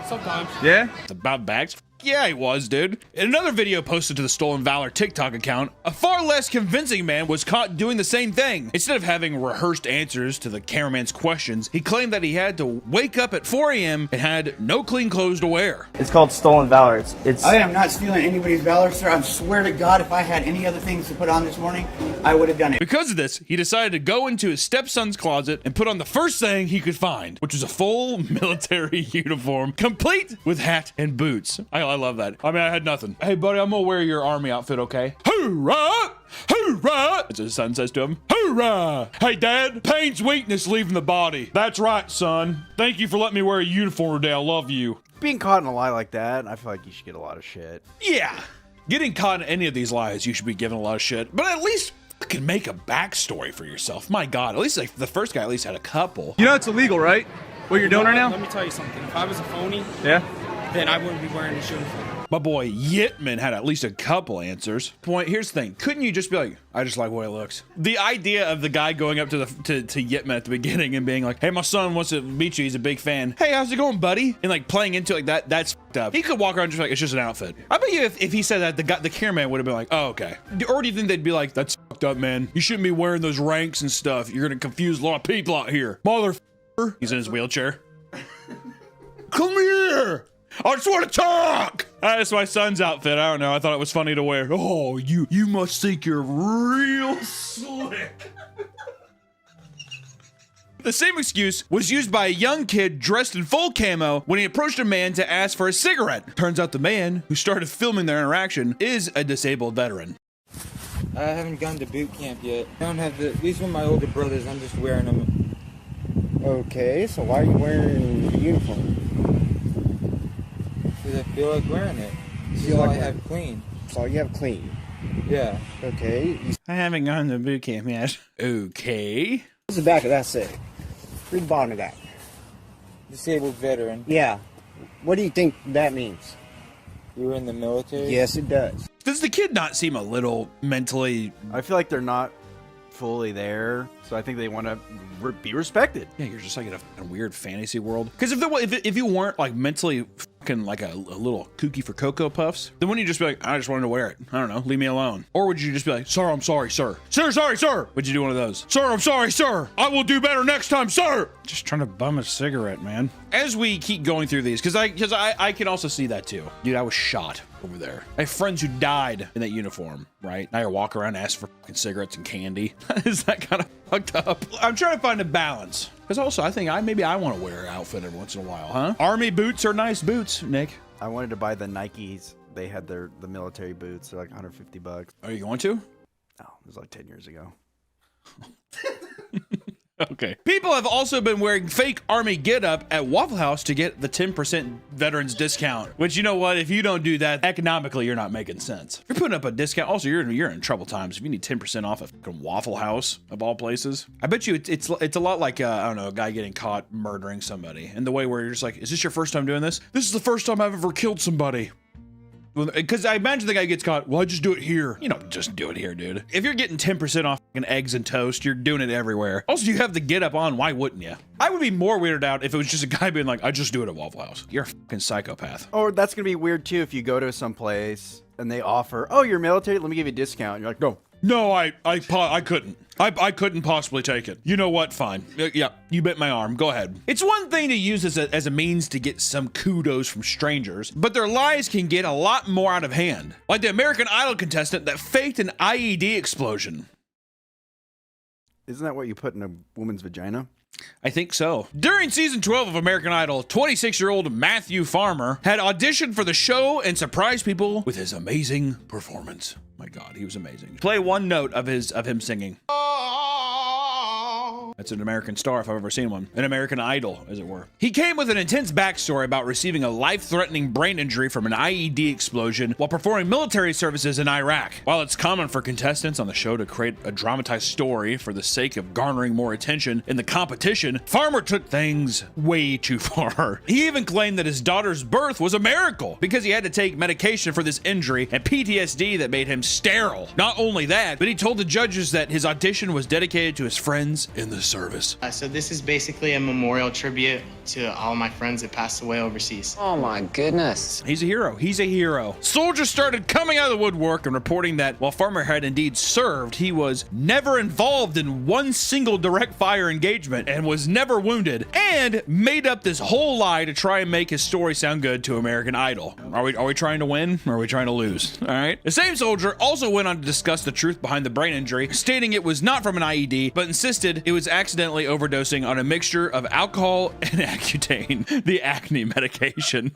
Sometimes.
Yeah?
About bags? Yeah, he was, dude. In another video posted to the Stolen Valor TikTok account, a far less convincing man was caught doing the same thing. Instead of having rehearsed answers to the cameraman's questions, he claimed that he had to wake up at 4 a.m. and had no clean clothes to wear.
It's called Stolen Valor. It's
I am not stealing anybody's valor, sir. I swear to God, if I had any other things to put on this morning, I would have done it.
Because of this, he decided to go into his stepson's closet and put on the first thing he could find, which was a full military uniform, complete with hat and boots. I love that. I mean, I had nothing. Hey, buddy, I'm gonna wear your army outfit, okay? Hoorah! Hoorah! As his son says to him, hoorah! Hey, Dad, pain's weakness leaving the body. That's right, son. Thank you for letting me wear a uniform today. I love you.
Being caught in a lie like that, I feel like you should get a lot of shit.
Yeah. Getting caught in any of these lies, you should be given a lot of shit. But at least fucking make a backstory for yourself. My God, at least like the first guy at least had a couple.
You know it's illegal, right? What you're doing right now?
Let me tell you something. If I was a phony,
Yeah?
then I wouldn't be wearing this uniform.
My boy Yitman had at least a couple answers. Point, here's the thing. Couldn't you just be like, I just like the way it looks? The idea of the guy going up to Yitman at the beginning and being like, hey, my son wants to meet you. He's a big fan. Hey, how's it going, buddy? And like playing into it like that's fucked up. He could walk around just like, it's just an outfit. I bet you if he said that, the cameraman would have been like, oh, okay. Or do you think they'd be like, that's fucked up, man. You shouldn't be wearing those ranks and stuff. You're going to confuse a lot of people out here. Motherfucker. He's in his wheelchair. Come here. I just want to talk. That's my son's outfit. I don't know. I thought it was funny to wear. Oh, you must think you're real slick. The same excuse was used by a young kid dressed in full camo when he approached a man to ask for a cigarette. Turns out the man who started filming their interaction is a disabled veteran.
I haven't gone to boot camp yet. I don't have these are my older brothers. I'm just wearing them.
Okay, so why are you wearing the uniform?
Because I feel like wearing it. This is all I have clean.
That's all you have clean?
Yeah.
Okay.
I haven't gone to boot camp yet. Okay.
What's the back of that say? Read the bottom of that.
Disabled veteran.
Yeah. What do you think that means?
You were in the military?
Yes, it does.
Does the kid not seem a little mentally...
I feel like they're not fully there, so I think they want to be respected.
Yeah, you're just like in a weird fantasy world. Because if you weren't like mentally fucking like a little kooky for Cocoa Puffs, then wouldn't you just be like, I just wanted to wear it. I don't know, leave me alone. Or would you just be like, sir, I'm sorry, sir. Sir, sorry, sir. Would you do one of those? Sir, I'm sorry, sir. I will do better next time, sir. Just trying to bum a cigarette, man. As we keep going through these, because I can also see that too. Dude, I was shot over there. I have friends who died in that uniform, right? Now I walk around and ask for fucking cigarettes and candy. Is that kind of fucked up? I'm trying to find a balance. Because also, I think maybe I want to wear an outfit every once in a while, huh? Army boots are nice boots, Nick.
I wanted to buy the Nikes. They had the military boots. They're like $150.
Are you going to?
No, it was like 10 years ago.
Okay. People have also been wearing fake army getup at Waffle House to get the 10% veterans discount. Which, you know what? If you don't do that, economically, you're not making sense. If you're putting up a discount, also, you're in trouble times. If you need 10% off a fucking Waffle House, of all places. I bet you it's a lot like, I don't know, a guy getting caught murdering somebody. And the way where you're just like, is this your first time doing this? This is the first time I've ever killed somebody. Because I imagine the guy gets caught, well, I just do it here. You don't just do it here, dude. If you're getting 10% off eggs and toast, you're doing it everywhere. Also, you have the get up on, why wouldn't you? I would be more weirded out if it was just a guy being like, I just do it at Waffle House. You're a fucking psychopath.
Or that's going to be weird too if you go to some place and they offer, oh, you're military, let me give you a discount. And you're like, no.
No, I couldn't. I couldn't possibly take it. You know what? Fine. Yeah, you bit my arm. Go ahead. It's one thing to use as a means to get some kudos from strangers, but their lies can get a lot more out of hand. Like the American Idol contestant that faked an IED explosion.
Isn't that what you put in a woman's vagina?
I think so. During season 12 of American Idol, 26-year-old Matthew Farmer had auditioned for the show and surprised people with his amazing performance. My God, he was amazing. Play one note of him singing. That's an American Star if I've ever seen one. An American Idol, as it were. He came with an intense backstory about receiving a life-threatening brain injury from an IED explosion while performing military services in Iraq. While it's common for contestants on the show to create a dramatized story for the sake of garnering more attention in the competition, Farmer took things way too far. He even claimed that his daughter's birth was a miracle because he had to take medication for this injury and PTSD that made him sterile. Not only that, but he told the judges that his audition was dedicated to his friends in the service.
So this is basically a memorial tribute to all my friends that passed away overseas.
Oh my goodness.
He's a hero. He's a hero. Soldiers started coming out of the woodwork and reporting that while Farmer had indeed served, he was never involved in one single direct fire engagement and was never wounded, and made up this whole lie to try and make his story sound good to American Idol. Are we trying to win or are we trying to lose? All right. The same soldier also went on to discuss the truth behind the brain injury, stating it was not from an IED, but insisted it was accidentally overdosing on a mixture of alcohol and Accutane, the acne medication.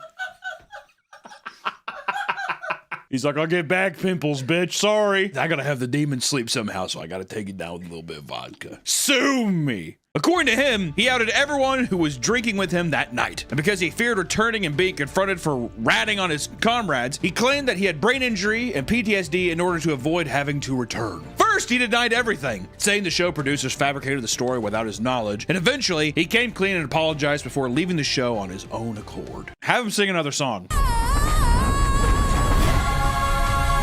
He's like, I'll get back pimples, bitch. Sorry. I gotta have the demon sleep somehow, so I gotta take it down with a little bit of vodka. Sue me. According to him, he outed everyone who was drinking with him that night. And because he feared returning and being confronted for ratting on his comrades, he claimed that he had brain injury and PTSD in order to avoid having to return. First, he denied everything, saying the show producers fabricated the story without his knowledge, and eventually, he came clean and apologized before leaving the show on his own accord. Have him sing another song.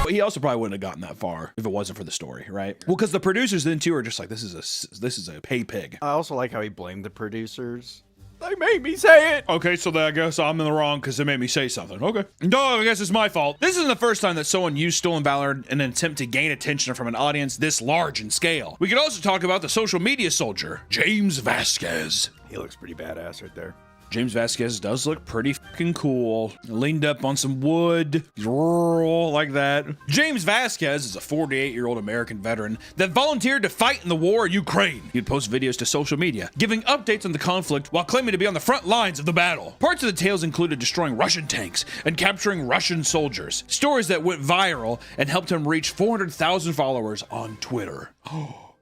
He also probably wouldn't have gotten that far if it wasn't for the story, right? Well, because the producers then too are just like, this is a pay pig.
I also like how he blamed the producers.
They made me say it.
Okay, so then I guess I'm in the wrong because they made me say something. Okay. No, I guess it's my fault. This isn't the first time that someone used stolen valor in an attempt to gain attention from an audience this large in scale. We could also talk about the social media soldier, James Vasquez.
He looks pretty badass right there.
James Vasquez does look pretty fucking cool. Leaned up on some wood. He's rural like that. James Vasquez is a 48-year-old American veteran that volunteered to fight in the war in Ukraine. He'd post videos to social media, giving updates on the conflict while claiming to be on the front lines of the battle. Parts of the tales included destroying Russian tanks and capturing Russian soldiers. Stories that went viral and helped him reach 400,000 followers on Twitter.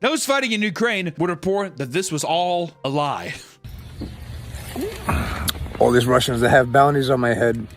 Those fighting in Ukraine would report that this was all a lie.
All these Russians that have bounties on my head.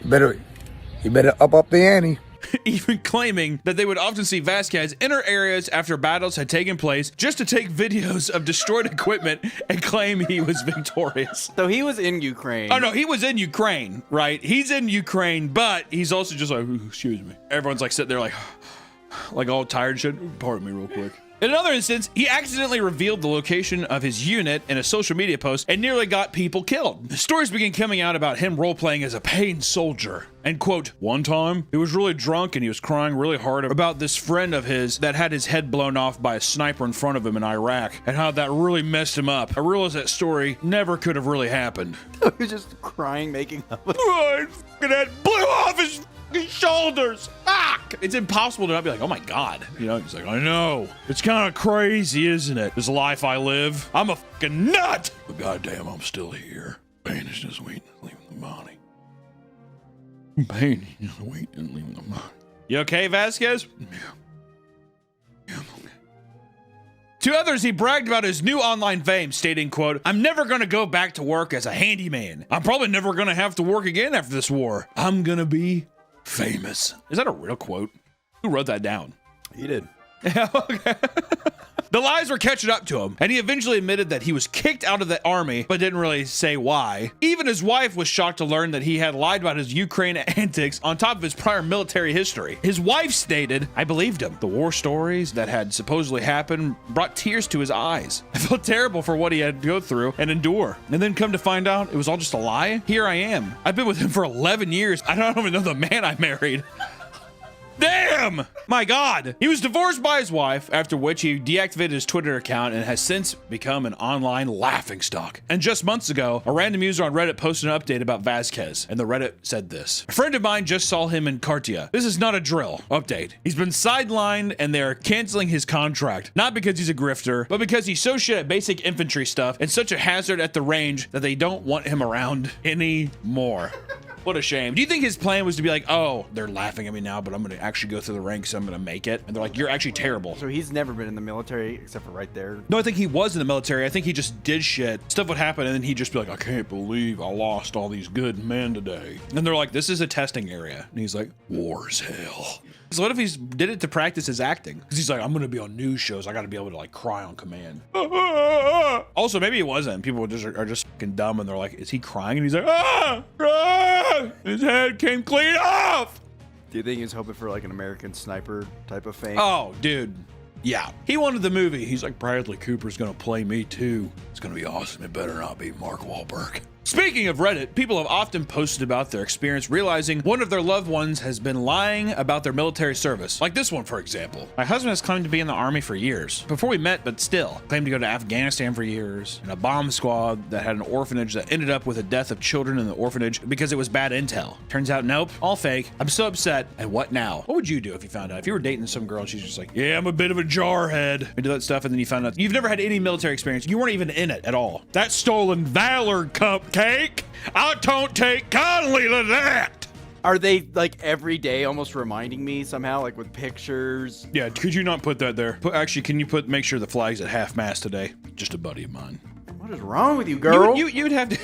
You better up the ante.
Even claiming that they would often see Vasquez enter areas after battles had taken place just to take videos of destroyed equipment and claim he was victorious.
So he was in Ukraine.
Oh no, he was in Ukraine, right? He's in Ukraine, but he's also just like, excuse me. Everyone's like sitting there like all tired and shit. Pardon me real quick. In another instance, he accidentally revealed the location of his unit in a social media post and nearly got people killed. Stories began coming out about him role-playing as a pain soldier. And quote, one time, he was really drunk and he was crying really hard about this friend of his that had his head blown off by a sniper in front of him in Iraq and how that really messed him up. I realized that story never could have really happened.
He was just crying, making up.
My fucking head blew off his shoulders. Fuck! It's impossible to not be like, oh my God. You know, he's like, I know. It's kind of crazy, isn't it? This life I live. I'm a fucking nut. But goddamn, I'm still here. Pain is just waiting, leaving the body. Pain is just waiting and leaving the body. You okay, Vasquez? Yeah. To others, he bragged about his new online fame, stating, quote, I'm never going to go back to work as a handyman. I'm probably never going to have to work again after this war. I'm going to be famous. Is that a real quote? Who wrote that down?
He did.
Okay. The lies were catching up to him, and he eventually admitted that he was kicked out of the army, but didn't really say why. Even his wife was shocked to learn that he had lied about his Ukraine antics on top of his prior military history. His wife stated, I believed him. The war stories that had supposedly happened brought tears to his eyes. I felt terrible for what he had to go through and endure. And then come to find out it was all just a lie. Here I am. I've been with him for 11 years. I don't even know the man I married. Damn! My God. He was divorced by his wife, after which he deactivated his Twitter account and has since become an online laughingstock. And just months ago, a random user on Reddit posted an update about Vasquez, and the Reddit said this. A friend of mine just saw him in Cartia. This is not a drill. Update. He's been sidelined and they're canceling his contract. Not because he's a grifter, but because he's so shit at basic infantry stuff and such a hazard at the range that they don't want him around anymore. What a shame. Do you think his plan was to be like, oh, they're laughing at me now, but I'm going to actually go through the ranks. I'm going to make it. And they're like, you're actually terrible.
So he's never been in the military except for right there.
No, I think he was in the military. I think he just did shit. Stuff would happen, and then he'd just be like, I can't believe I lost all these good men today. And they're like, this is a testing area. And he's like, war is hell. So what if he did it to practice his acting? Because he's like, I'm going to be on news shows. I got to be able to like cry on command. Also, maybe he wasn't. People are just fucking dumb, and they're like, is he crying? And he's like, his head came clean off.
Do you think he was hoping for like an American Sniper type of fame?
Oh, dude. Yeah. He wanted the movie. He's like, Bradley Cooper's going to play me too. It's going to be awesome. It better not be Mark Wahlberg. Speaking of Reddit, people have often posted about their experience realizing one of their loved ones has been lying about their military service. Like this one, for example. My husband has claimed to be in the army for years. Before we met, but still. Claimed to go to Afghanistan for years. In a bomb squad that had an orphanage that ended up with the death of children in the orphanage because it was bad intel. Turns out, nope. All fake. I'm so upset. And what now? What would you do if you found out? If you were dating some girl and she's just like, yeah, I'm a bit of a jarhead. And do that stuff, and then you found out you've never had any military experience. You weren't even in it at all. That's stolen valor, cupcake. I don't take kindly to that.
Are they like every day almost reminding me somehow, like with pictures?
Yeah, could you not put that there? Actually, can you make sure the flag's at half mast today? Just a buddy of mine.
What is wrong with you, girl?
You'd have to...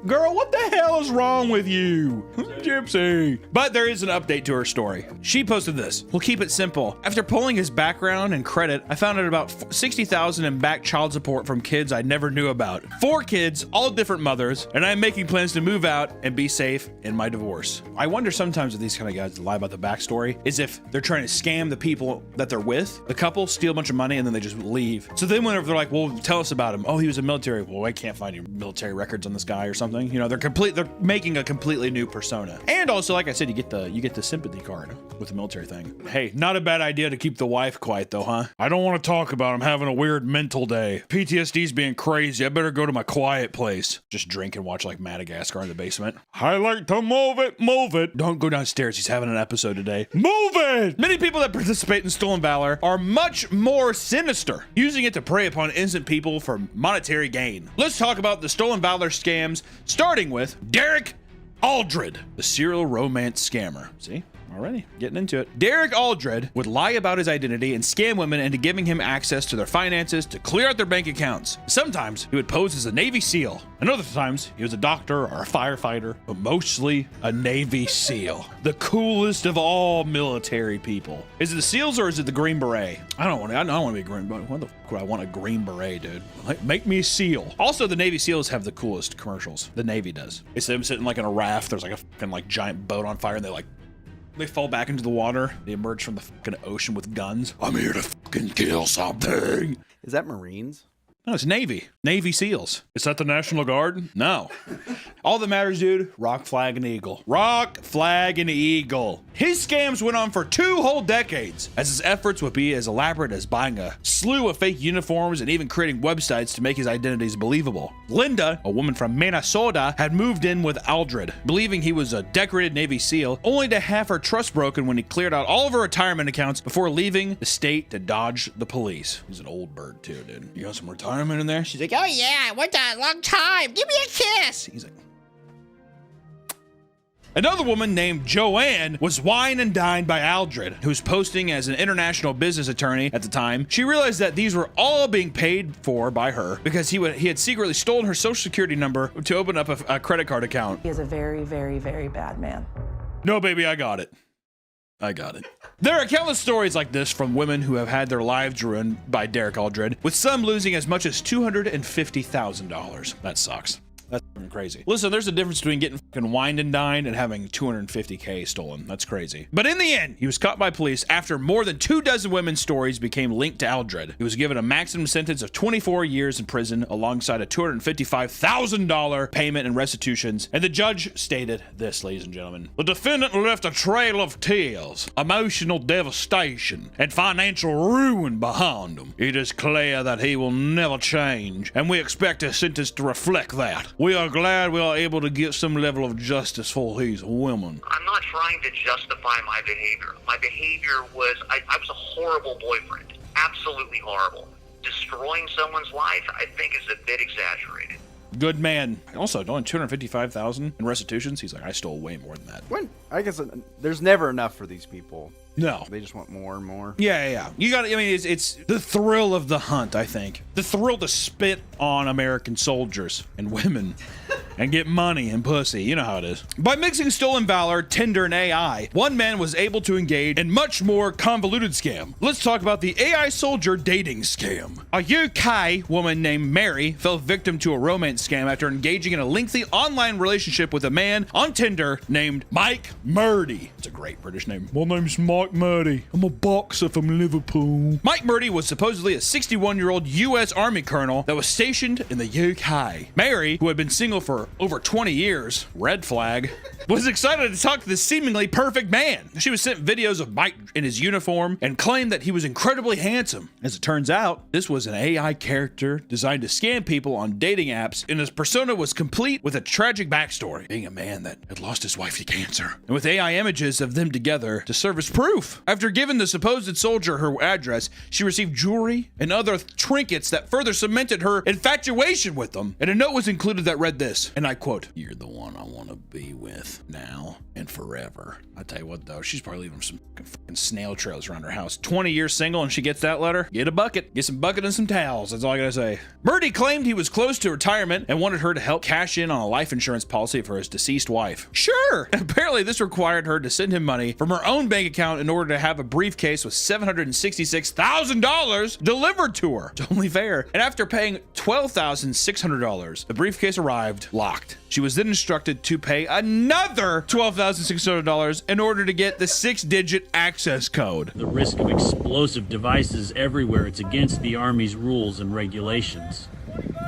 Girl, what the hell is wrong with you? Gypsy. But there is an update to her story. She posted this. We'll keep it simple. After pulling his background and credit, I found out about $60,000 in back child support from kids I never knew about. 4 kids, all different mothers, and I'm making plans to move out and be safe in my divorce. I wonder sometimes with these kind of guys that lie about the backstory is if they're trying to scam the people that they're with. The couple steal a bunch of money and then they just leave. So then whenever they're like, well, tell us about him. Oh, he was in the military. Well, I can't find any military records on this guy or something. You know, they're making a completely new persona. And also, like I said, you get the sympathy card with the military thing. Hey, not a bad idea to keep the wife quiet though, huh? I don't want to talk about him having a weird mental day. PTSD's being crazy. I better go to my quiet place. Just drink and watch like Madagascar in the basement. I like to move it, move it. Don't go downstairs. He's having an episode today. Move it! Many people that participate in stolen valor are much more sinister, using it to prey upon innocent people for monetary gain. Let's talk about the stolen valor scams, starting with Derek Aldred, the serial romance scammer. See? Already getting into it. Derek Aldred would lie about his identity and scam women into giving him access to their finances to clear out their bank accounts. Sometimes he would pose as a Navy SEAL, and other times he was a doctor or a firefighter, but mostly a Navy SEAL. The coolest of all military people. Is it the SEALs or is it the Green Beret? I don't want to be a Green Beret. Why the fuck would I want a Green Beret, dude? Like, make me a SEAL. Also, the Navy SEALs have the coolest commercials. The Navy does. It's them sitting like in a raft. There's like a fucking like giant boat on fire, and they fall back into the water. They emerge from the fucking ocean with guns. I'm here to fucking kill something.
Is that Marines?
No, it's Navy. Navy SEAls. Is that the National Guard? No. All that matters, dude, rock, flag, and eagle. Rock, flag, and eagle. His scams went on for 2 whole decades, as his efforts would be as elaborate as buying a slew of fake uniforms and even creating websites to make his identities believable. Linda, a woman from Minnesota, had moved in with Aldred, believing he was a decorated Navy SEAL, only to have her trust broken when he cleared out all of her retirement accounts before leaving the state to dodge the police. He's an old bird too, dude. You got some retirement in there? She's like, oh yeah, I went that long time. Give me a kiss. He's like, another woman named Joanne was wined and dined by Aldred, who was posting as an international business attorney at the time. She realized that these were all being paid for by her because he had secretly stolen her social security number to open up a credit card account.
He is a very, very, very bad man.
No, baby, I got it. There are countless stories like this from women who have had their lives ruined by Derek Aldred, with some losing as much as $250,000. That sucks. That's crazy. Listen, there's a difference between getting fucking wined and dined and having $250K stolen. That's crazy. But in the end, he was caught by police after more than 24 women's stories became linked to Aldred. He was given a maximum sentence of 24 years in prison alongside a $255,000 payment and restitutions. And the judge stated this, ladies and gentlemen. The defendant left a trail of tears, emotional devastation, and financial ruin behind him. It is clear that he will never change, and we expect his sentence to reflect that. We are glad we are able to get some level of justice for these women.
I'm not trying to justify my behavior. My behavior was, I was a horrible boyfriend. Absolutely horrible. Destroying someone's life, I think, is a bit exaggerated.
Good man. Also, only $255,000 in restitutions. He's like, I stole way more than that.
I guess there's never enough for these people.
No.
They just want more and more.
Yeah. You got. I mean, it's the thrill of the hunt. I think the thrill to spit on American soldiers and women. And get money and pussy. You know how it is. By mixing stolen valor, Tinder, and AI, one man was able to engage in much more convoluted scam. Let's talk about the AI soldier dating scam. A UK woman named Mary fell victim to a romance scam after engaging in a lengthy online relationship with a man on Tinder named Mike Murdy. It's a great British name. My name's Mike Murdy. I'm a boxer from Liverpool. Mike Murdy was supposedly a 61-year-old U.S. Army colonel that was stationed in the UK. Mary, who had been single for over 20 years, red flag, was excited to talk to this seemingly perfect man. She was sent videos of Mike in his uniform and claimed that he was incredibly handsome. As it turns out, this was an AI character designed to scam people on dating apps, and his persona was complete with a tragic backstory, being a man that had lost his wife to cancer, and with AI images of them together to serve as proof. After giving the supposed soldier her address, she received jewelry and other trinkets that further cemented her infatuation with them, and a note was included that read this, and I quote, "You're the one I want to be with now and forever." I tell you what though, she's probably leaving some fucking snail trails around her house. 20 years single and she gets that letter? Get a bucket. Get some bucket and some towels. That's all I gotta say. Murdy claimed he was close to retirement and wanted her to help cash in on a life insurance policy for his deceased wife. Sure! Apparently this required her to send him money from her own bank account in order to have a briefcase with $766,000 delivered to her. It's only fair. And after paying $12,600, the briefcase arrived locked. She was then instructed to pay another $12,600 in order to get the 6-digit access code.
The risk of explosive devices everywhere, it's against the Army's rules and regulations.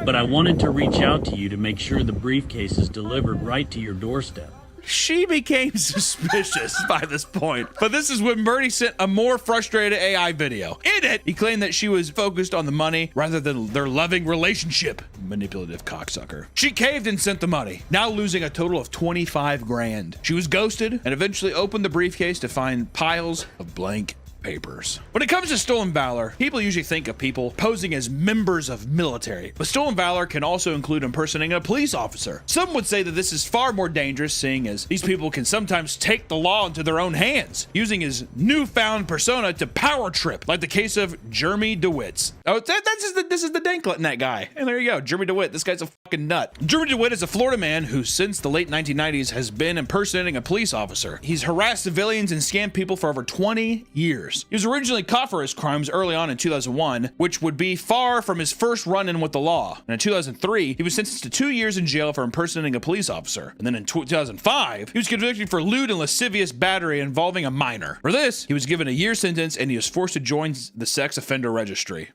But I wanted to reach out to you to make sure the briefcase is delivered right to your doorstep.
She became suspicious by this point. But this is when Murdy sent a more frustrated AI video. In it, he claimed that she was focused on the money rather than their loving relationship. Manipulative cocksucker. She caved and sent the money, now losing a total of 25 grand. She was ghosted and eventually opened the briefcase to find piles of blank papers. When it comes to stolen valor, people usually think of people posing as members of military, but stolen valor can also include impersonating a police officer. Some would say that this is far more dangerous, seeing as these people can sometimes take the law into their own hands, using his newfound persona to power trip, like the case of Jeremy DeWitt. Oh, this is the danklet in that guy. And there you go, Jeremy DeWitt. This guy's a fucking nut. Jeremy DeWitt is a Florida man who, since the late 1990s, has been impersonating a police officer. He's harassed civilians and scammed people for over 20 years. He was originally caught for his crimes early on in 2001, which would be far from his first run-in with the law. And in 2003, he was sentenced to 2 years in jail for impersonating a police officer. And then in 2005, he was convicted for lewd and lascivious battery involving a minor. For this, he was given a year sentence and he was forced to join the sex offender registry.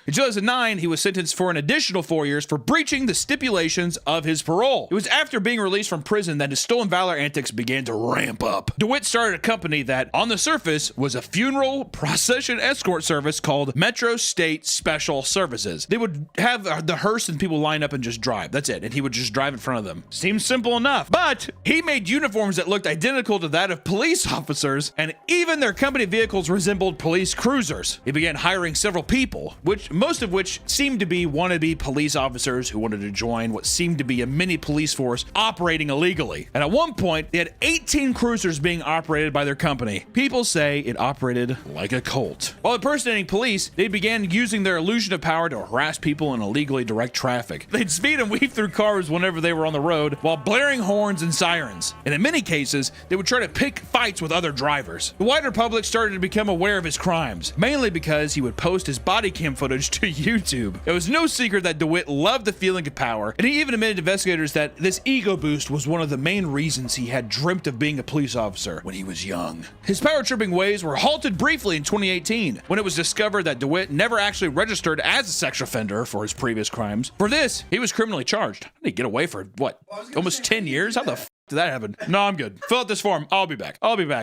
In 2009, he was sentenced for an additional 4 years for breaching the stipulations of his parole. It was after being released from prison that his stolen valor antics began to ramp up. DeWitt started a company that, on the surface, was a funeral procession escort service called Metro State Special Services. They would have the hearse and people line up and just drive. That's it. And he would just drive in front of them. Seems simple enough. But he made uniforms that looked identical to that of police officers, and even their company vehicles resembled police cruisers. He began hiring several people, most of which seemed to be wannabe police officers who wanted to join what seemed to be a mini police force operating illegally. And at one point, they had 18 cruisers being operated by their company. People say it operated like a cult. While impersonating police, they began using their illusion of power to harass people and illegally direct traffic. They'd speed and weave through cars whenever they were on the road while blaring horns and sirens. And in many cases, they would try to pick fights with other drivers. The wider public started to become aware of his crimes, mainly because he would post his body cam footage to YouTube. It was no secret that DeWitt loved the feeling of power, and he even admitted to investigators that this ego boost was one of the main reasons he had dreamt of being a police officer when he was young. His power-tripping ways were halted briefly in 2018 when it was discovered that DeWitt never actually registered as a sex offender for his previous crimes. For this, he was criminally charged. How did he get away for, what, almost 10 years? How the f did that happen? No, I'm good. Fill out this form. I'll be back.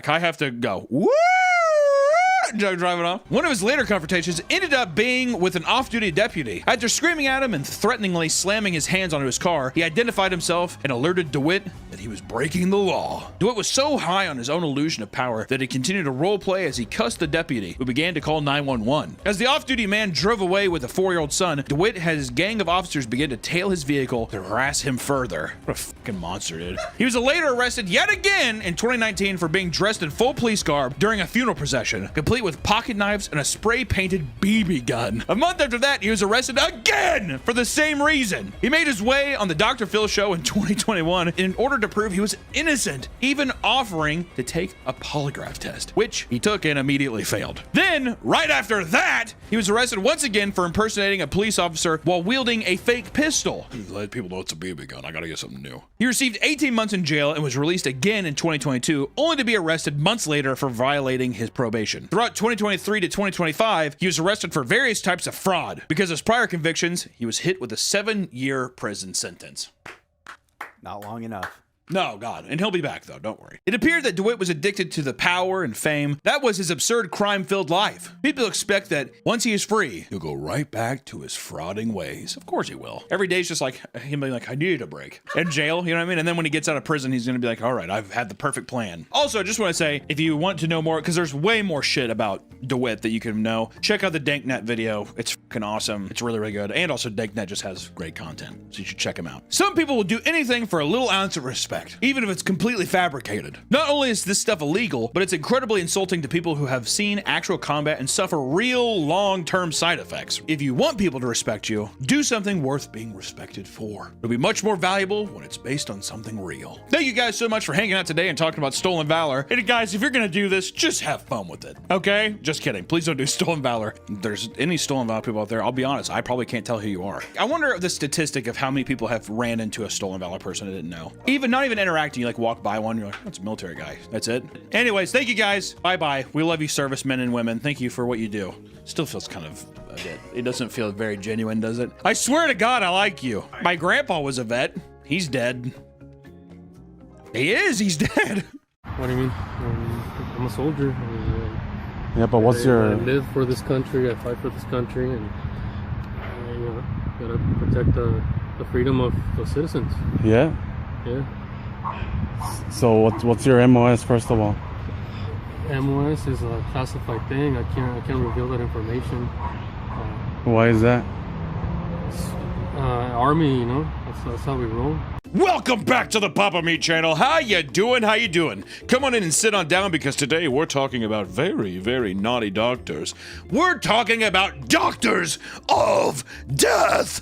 I have to go. Woo! driving off. One of his later confrontations ended up being with an off-duty deputy. After screaming at him and threateningly slamming his hands onto his car, he identified himself and alerted DeWitt that he was breaking the law. DeWitt was so high on his own illusion of power that he continued to roleplay as he cussed the deputy, who began to call 911. As the off-duty man drove away with a 4-year-old son, DeWitt had his gang of officers begin to tail his vehicle to harass him further. What a fucking monster, dude. He was later arrested yet again in 2019 for being dressed in full police garb during a funeral procession, complete with pocket knives and a spray-painted BB gun. A month after that, he was arrested again for the same reason. He made his way on the Dr. Phil show in 2021 in order to prove he was innocent, even offering to take a polygraph test, which he took and immediately failed. Then, right after that, he was arrested once again for impersonating a police officer while wielding a fake pistol. Let people know it's a BB gun. I gotta get something new. He received 18 months in jail and was released again in 2022, only to be arrested months later for violating his probation. Throughout 2023 to 2025, he was arrested for various types of fraud. Because of his prior convictions, he was hit with a 7-year prison sentence.
Not long enough.
No, God. And he'll be back, though. Don't worry. It appeared that DeWitt was addicted to the power and fame. That was his absurd crime-filled life. People expect that once he is free, he'll go right back to his frauding ways. Of course he will. Every day's just like him being like, I need a break. In jail, you know what I mean? And then when he gets out of prison, he's going to be like, all right, I've had the perfect plan. Also, I just want to say, if you want to know more, because there's way more shit about DeWitt that you can know, check out the DankNet video. It's fucking awesome. It's really, really good. And also, DankNet just has great content, so you should check him out. Some people will do anything for a little ounce of respect, even if it's completely fabricated. Not only is this stuff illegal, but it's incredibly insulting to people who have seen actual combat and suffer real long-term side effects. If you want people to respect you, do something worth being respected for. It'll be much more valuable when it's based on something real. Thank you guys so much for hanging out today and talking about stolen valor. And guys, if you're gonna do this, just have fun with it, okay? Just kidding. Please don't do stolen valor. If there's any stolen valor people out there, I'll be honest, I probably can't tell who you are. I wonder the statistic of how many people have ran into a stolen valor person I didn't know. Not even interacting, you like walk by one, you're like, that's a military guy. That's it. Anyways, thank you guys. Bye-bye. We love you, servicemen and women. Thank you for what you do. Still feels kind of a bit. It doesn't feel very genuine, does it? I swear to God, I like you. My grandpa was a vet. He's dead. He is. He's dead.
What do you mean? I'm a soldier.
Yeah, but what's
I live for this country. I fight for this country, and gotta protect the freedom of the citizens.
Yeah.
Yeah.
So what's your MOS first of all?
MOS is a classified thing. I can't reveal that information.
Why is that?
Army, you know. That's how we roll.
Welcome back to the Papa Meat channel. How you doing? How you doing? Come on in and sit on down because today we're talking about very, very naughty doctors. We're talking about doctors of death.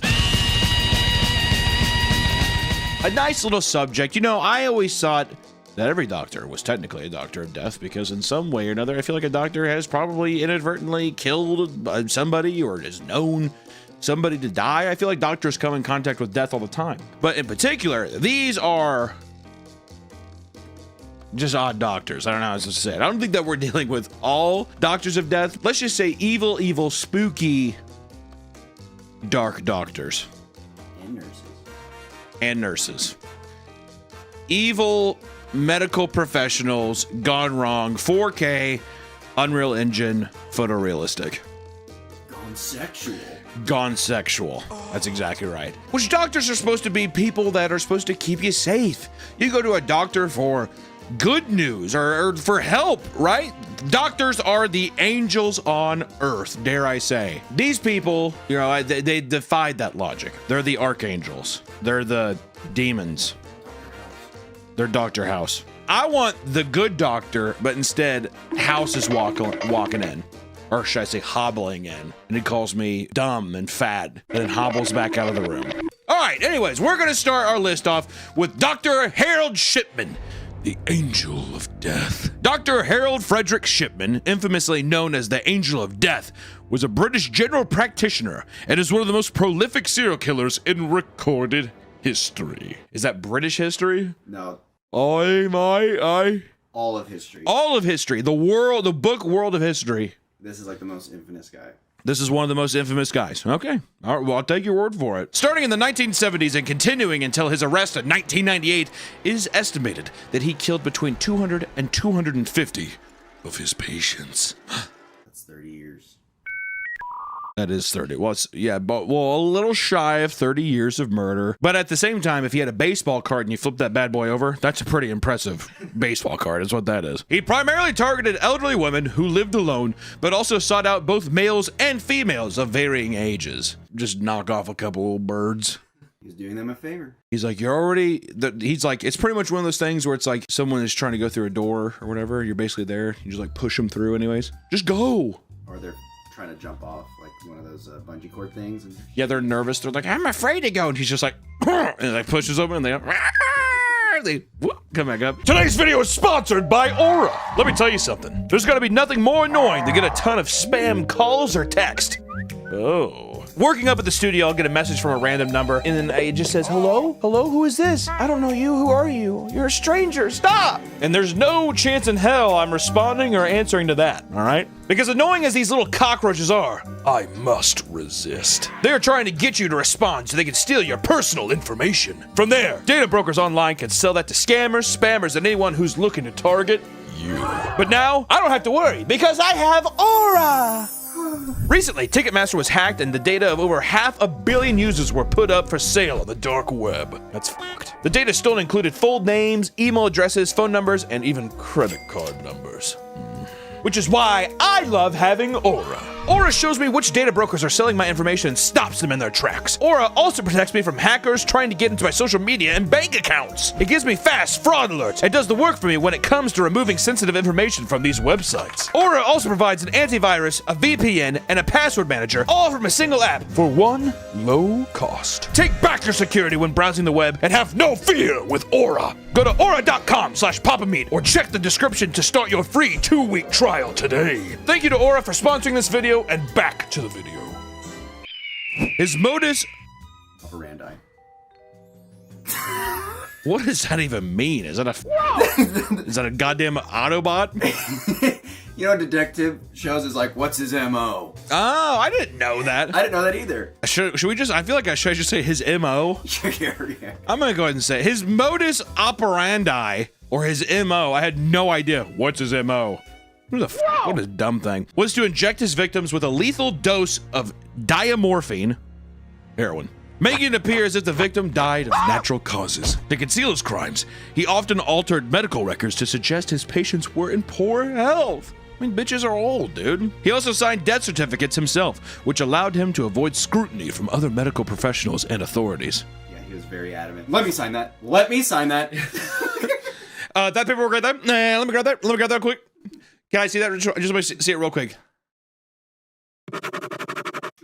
A nice little subject. You know, I always thought that every doctor was technically a doctor of death because in some way or another, I feel like a doctor has probably inadvertently killed somebody or is known somebody to die. I feel like doctors come in contact with death all the time. But in particular, these are just odd doctors. I don't know how else to say it. I don't think that we're dealing with all doctors of death. Let's just say evil, evil, spooky, dark doctors. And nurses. Evil medical professionals gone wrong. 4K, Unreal Engine, photorealistic. Gone sexual. That's exactly right. Which doctors are supposed to be people that are supposed to keep you safe. You go to a doctor for good news or for help, right? Doctors are the angels on earth, dare I say. These people, you know, they defied that logic. They're the archangels. They're the demons. They're Dr. House. I want the good doctor, but instead, House is walking in. Or should I say hobbling in. And he calls me dumb and fat, and then hobbles back out of the room. All right, anyways, we're going to start our list off with Dr. Harold Shipman, the Angel of Death. Dr. Harold Frederick Shipman, infamously known as the Angel of Death, was a British general practitioner and is one of the most prolific serial killers in recorded history. Is that British history?
No.
All
of history.
All of history. The book World of History.
This is like the most infamous guy.
This is one of the most infamous guys. Okay. All right, well, I'll take your word for it. Starting in the 1970s and continuing until his arrest in 1998, it is estimated that he killed between 200 and 250 of his patients.
30 years.
That is 30. Well, a little shy of 30 years of murder. But at the same time, if you had a baseball card and you flipped that bad boy over, that's a pretty impressive baseball card, is what that is. He primarily targeted elderly women who lived alone, but also sought out both males and females of varying ages. Just knock off a couple old birds.
He's doing them a favor.
He's like, he's like, it's pretty much one of those things where it's like someone is trying to go through a door or whatever. You're basically there. You just like push them through anyways. Just go.
Or they're trying to jump off like one of those bungee cord things. And
yeah, they're nervous. They're like, I'm afraid to go. And he's just like, and like pushes open and they whoop, come back up. Today's video is sponsored by Aura. Let me tell you something. There's gonna be nothing more annoying than get a ton of spam calls or text. Oh. Working up at the studio, I'll get a message from a random number, and then it just says, hello? Hello, who is this? I don't know you, who are you? You're a stranger, stop! And there's no chance in hell I'm responding or answering to that, all right? Because annoying as these little cockroaches are, I must resist. They're trying to get you to respond so they can steal your personal information. From there, data brokers online can sell that to scammers, spammers, and anyone who's looking to target you. But now, I don't have to worry, because I have Aura! Recently, Ticketmaster was hacked and the data of over 500 million users were put up for sale on the dark web. That's fucked. The data stolen included full names, email addresses, phone numbers, and even credit card numbers. Which is why I love having Aura. Aura shows me which data brokers are selling my information and stops them in their tracks. Aura also protects me from hackers trying to get into my social media and bank accounts. It gives me fast fraud alerts and does the work for me when it comes to removing sensitive information from these websites. Aura also provides an antivirus, a VPN, and a password manager, all from a single app for one low cost. Take back your security when browsing the web and have no fear with Aura. Go to aura.com/papameat or check the description to start your free 2-week trial today. Thank you to Aura for sponsoring this video, and back to the video. His modus
operandi.
What does that even mean? Is that a goddamn Autobot?
You know, detective shows is like, what's his MO?
Oh, I didn't know that.
I didn't know that either.
Should we just, I feel like I should just say his MO.
Yeah.
I'm gonna go ahead and say his modus operandi, or his MO. I had no idea. What's his MO? What a dumb thing. Was to inject his victims with a lethal dose of diamorphine, heroin, making it appear as if the victim died of natural causes. To conceal his crimes, he often altered medical records to suggest his patients were in poor health. I mean, bitches are old, dude. He also signed death certificates himself, which allowed him to avoid scrutiny from other medical professionals and authorities.
Yeah, he was very adamant. Let me sign that. Let me sign that.
That paperwork right there. Let me grab that. Let me grab that quick. Can I see that? I just want to see it real quick.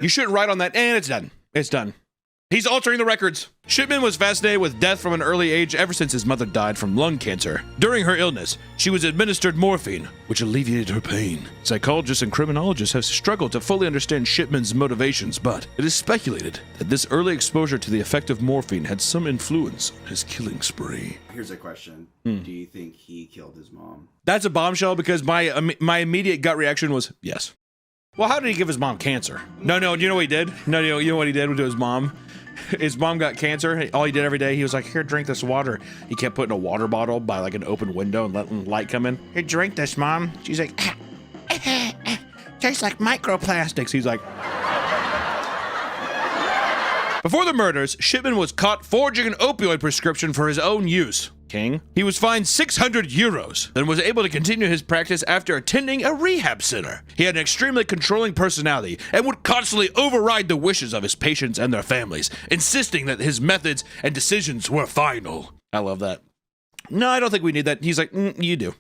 You shouldn't write on that, and it's done. It's done. He's altering the records. Shipman was fascinated with death from an early age ever since his mother died from lung cancer. During her illness, she was administered morphine, which alleviated her pain. Psychologists and criminologists have struggled to fully understand Shipman's motivations, but it is speculated that this early exposure to the effect of morphine had some influence on his killing spree.
Here's a question. Do you think he killed his mom?
That's a bombshell because my immediate gut reaction was yes. Well, how did he give his mom cancer? No, you know what he did? No, you know what he did to his mom? His mom got cancer. All he did every day, he was like, here, drink this water. He kept putting a water bottle by like an open window and letting light come in. Here, drink this, Mom. She's like, tastes like microplastics. He's like... Before the murders, Shipman was caught forging an opioid prescription for his own use. King. He was fined 600 euros, then was able to continue his practice after attending a rehab center. He had an extremely controlling personality and would constantly override the wishes of his patients and their families, insisting that his methods and decisions were final. I love that. No, I don't think we need that. He's like, you do.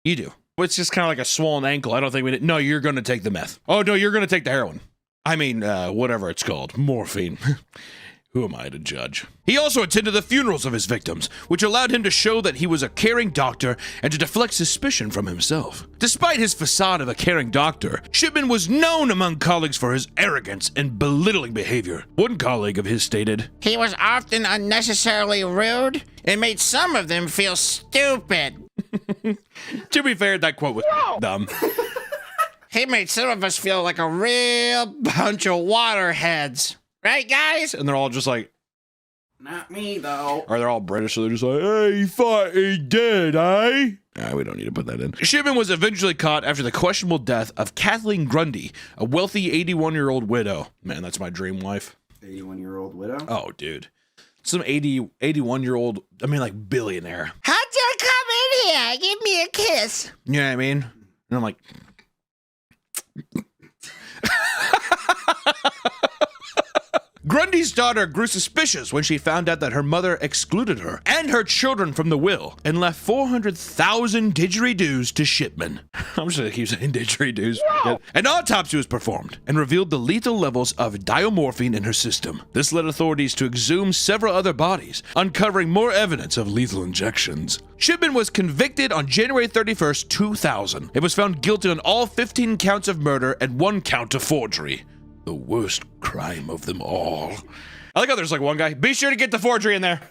You do. It's just kind of like a swollen ankle. I don't think we need... No, you're going to take the meth. Oh, no, you're going to take the heroin. I mean, whatever it's called. Morphine. Who am I to judge? He also attended the funerals of his victims, which allowed him to show that he was a caring doctor and to deflect suspicion from himself. Despite his facade of a caring doctor, Shipman was known among colleagues for his arrogance and belittling behavior. One colleague of his stated,
"He was often unnecessarily rude and made some of them feel stupid."
To be fair, that quote was dumb.
He made some of us feel like a real bunch of waterheads. Right, guys?
And they're all just like,
Not me, though.
Or they're all British, so they're just like, hey, he thought he did, eh? Nah, we don't need to put that in. Shipman was eventually caught after the questionable death of Kathleen Grundy, a wealthy 81-year-old widow. Man, that's my dream wife.
81-year-old widow?
Oh, dude. Some 81-year-old, I mean, like, billionaire.
How'd you come in here? Give me a kiss.
You know what I mean? And I'm like... Grundy's daughter grew suspicious when she found out that her mother excluded her and her children from the will and left 400,000 didgeridoos to Shipman. I'm just gonna keep saying didgeridoos. An autopsy was performed and revealed the lethal levels of diamorphine in her system. This led authorities to exhume several other bodies, uncovering more evidence of lethal injections. Shipman was convicted on January 31st, 2000. It was found guilty on all 15 counts of murder and 1 count of forgery. The worst crime of them all. I like how there's like one guy. Be sure to get the forgery in there.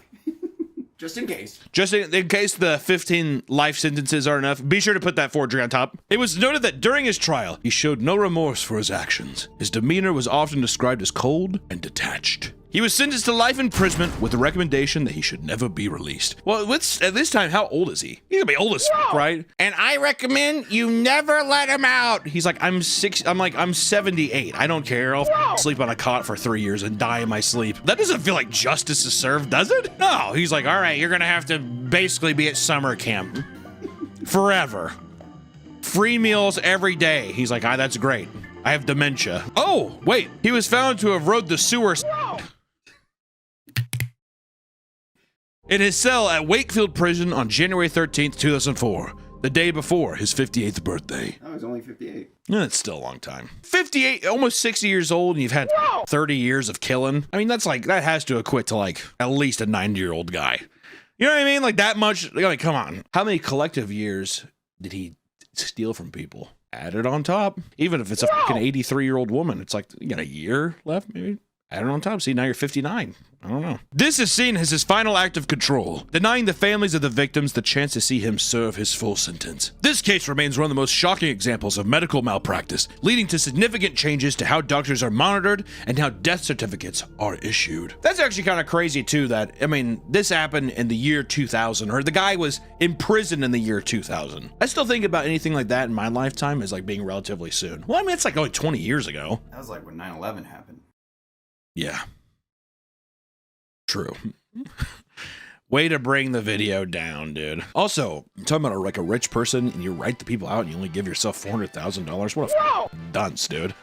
Just in case.
Just in case the 15 life sentences are enough, be sure to put that forgery on top. It was noted that during his trial, he showed no remorse for his actions. His demeanor was often described as cold and detached. He was sentenced to life imprisonment with the recommendation that he should never be released. Well, at this time, how old is he? He's gonna be old as fuck, right? And I recommend you never let him out. He's like, I'm 78. I don't care. I'll sleep on a cot for 3 years and die in my sleep. That doesn't feel like justice is served, does it? No, he's like, all right, you're gonna have to basically be at summer camp forever. Free meals every day. He's like, that's great. I have dementia. Oh, wait, he was found to have rode the sewer in his cell at Wakefield Prison on January 13th, 2004, the day before his 58th birthday.
Oh, he's only 58.
Yeah, that's still a long time. 58, almost 60 years old, and you've had 30 years of killing. I mean, that has to equate to like at least a 90-year-old guy. You know what I mean? Like that much, like come on. How many collective years did he steal from people? Add it on top. Even if it's a fucking 83-year-old woman, it's like, you got a year left, maybe? Add it on top. See, now you're 59. I don't know. This is seen as his final act of control, denying the families of the victims the chance to see him serve his full sentence. This case remains one of the most shocking examples of medical malpractice, leading to significant changes to how doctors are monitored and how death certificates are issued. That's actually kind of crazy too that, I mean, this happened in the year 2000, or the guy was imprisoned in the year 2000. I still think about anything like that in my lifetime as like being relatively soon. Well, I mean, it's like only 20 years ago.
That was like when 9/11 happened.
Yeah. True. Way to bring the video down, dude. Also, I'm talking about like a rich person and you write the people out and you only give yourself $400,000. What a dunce, dude.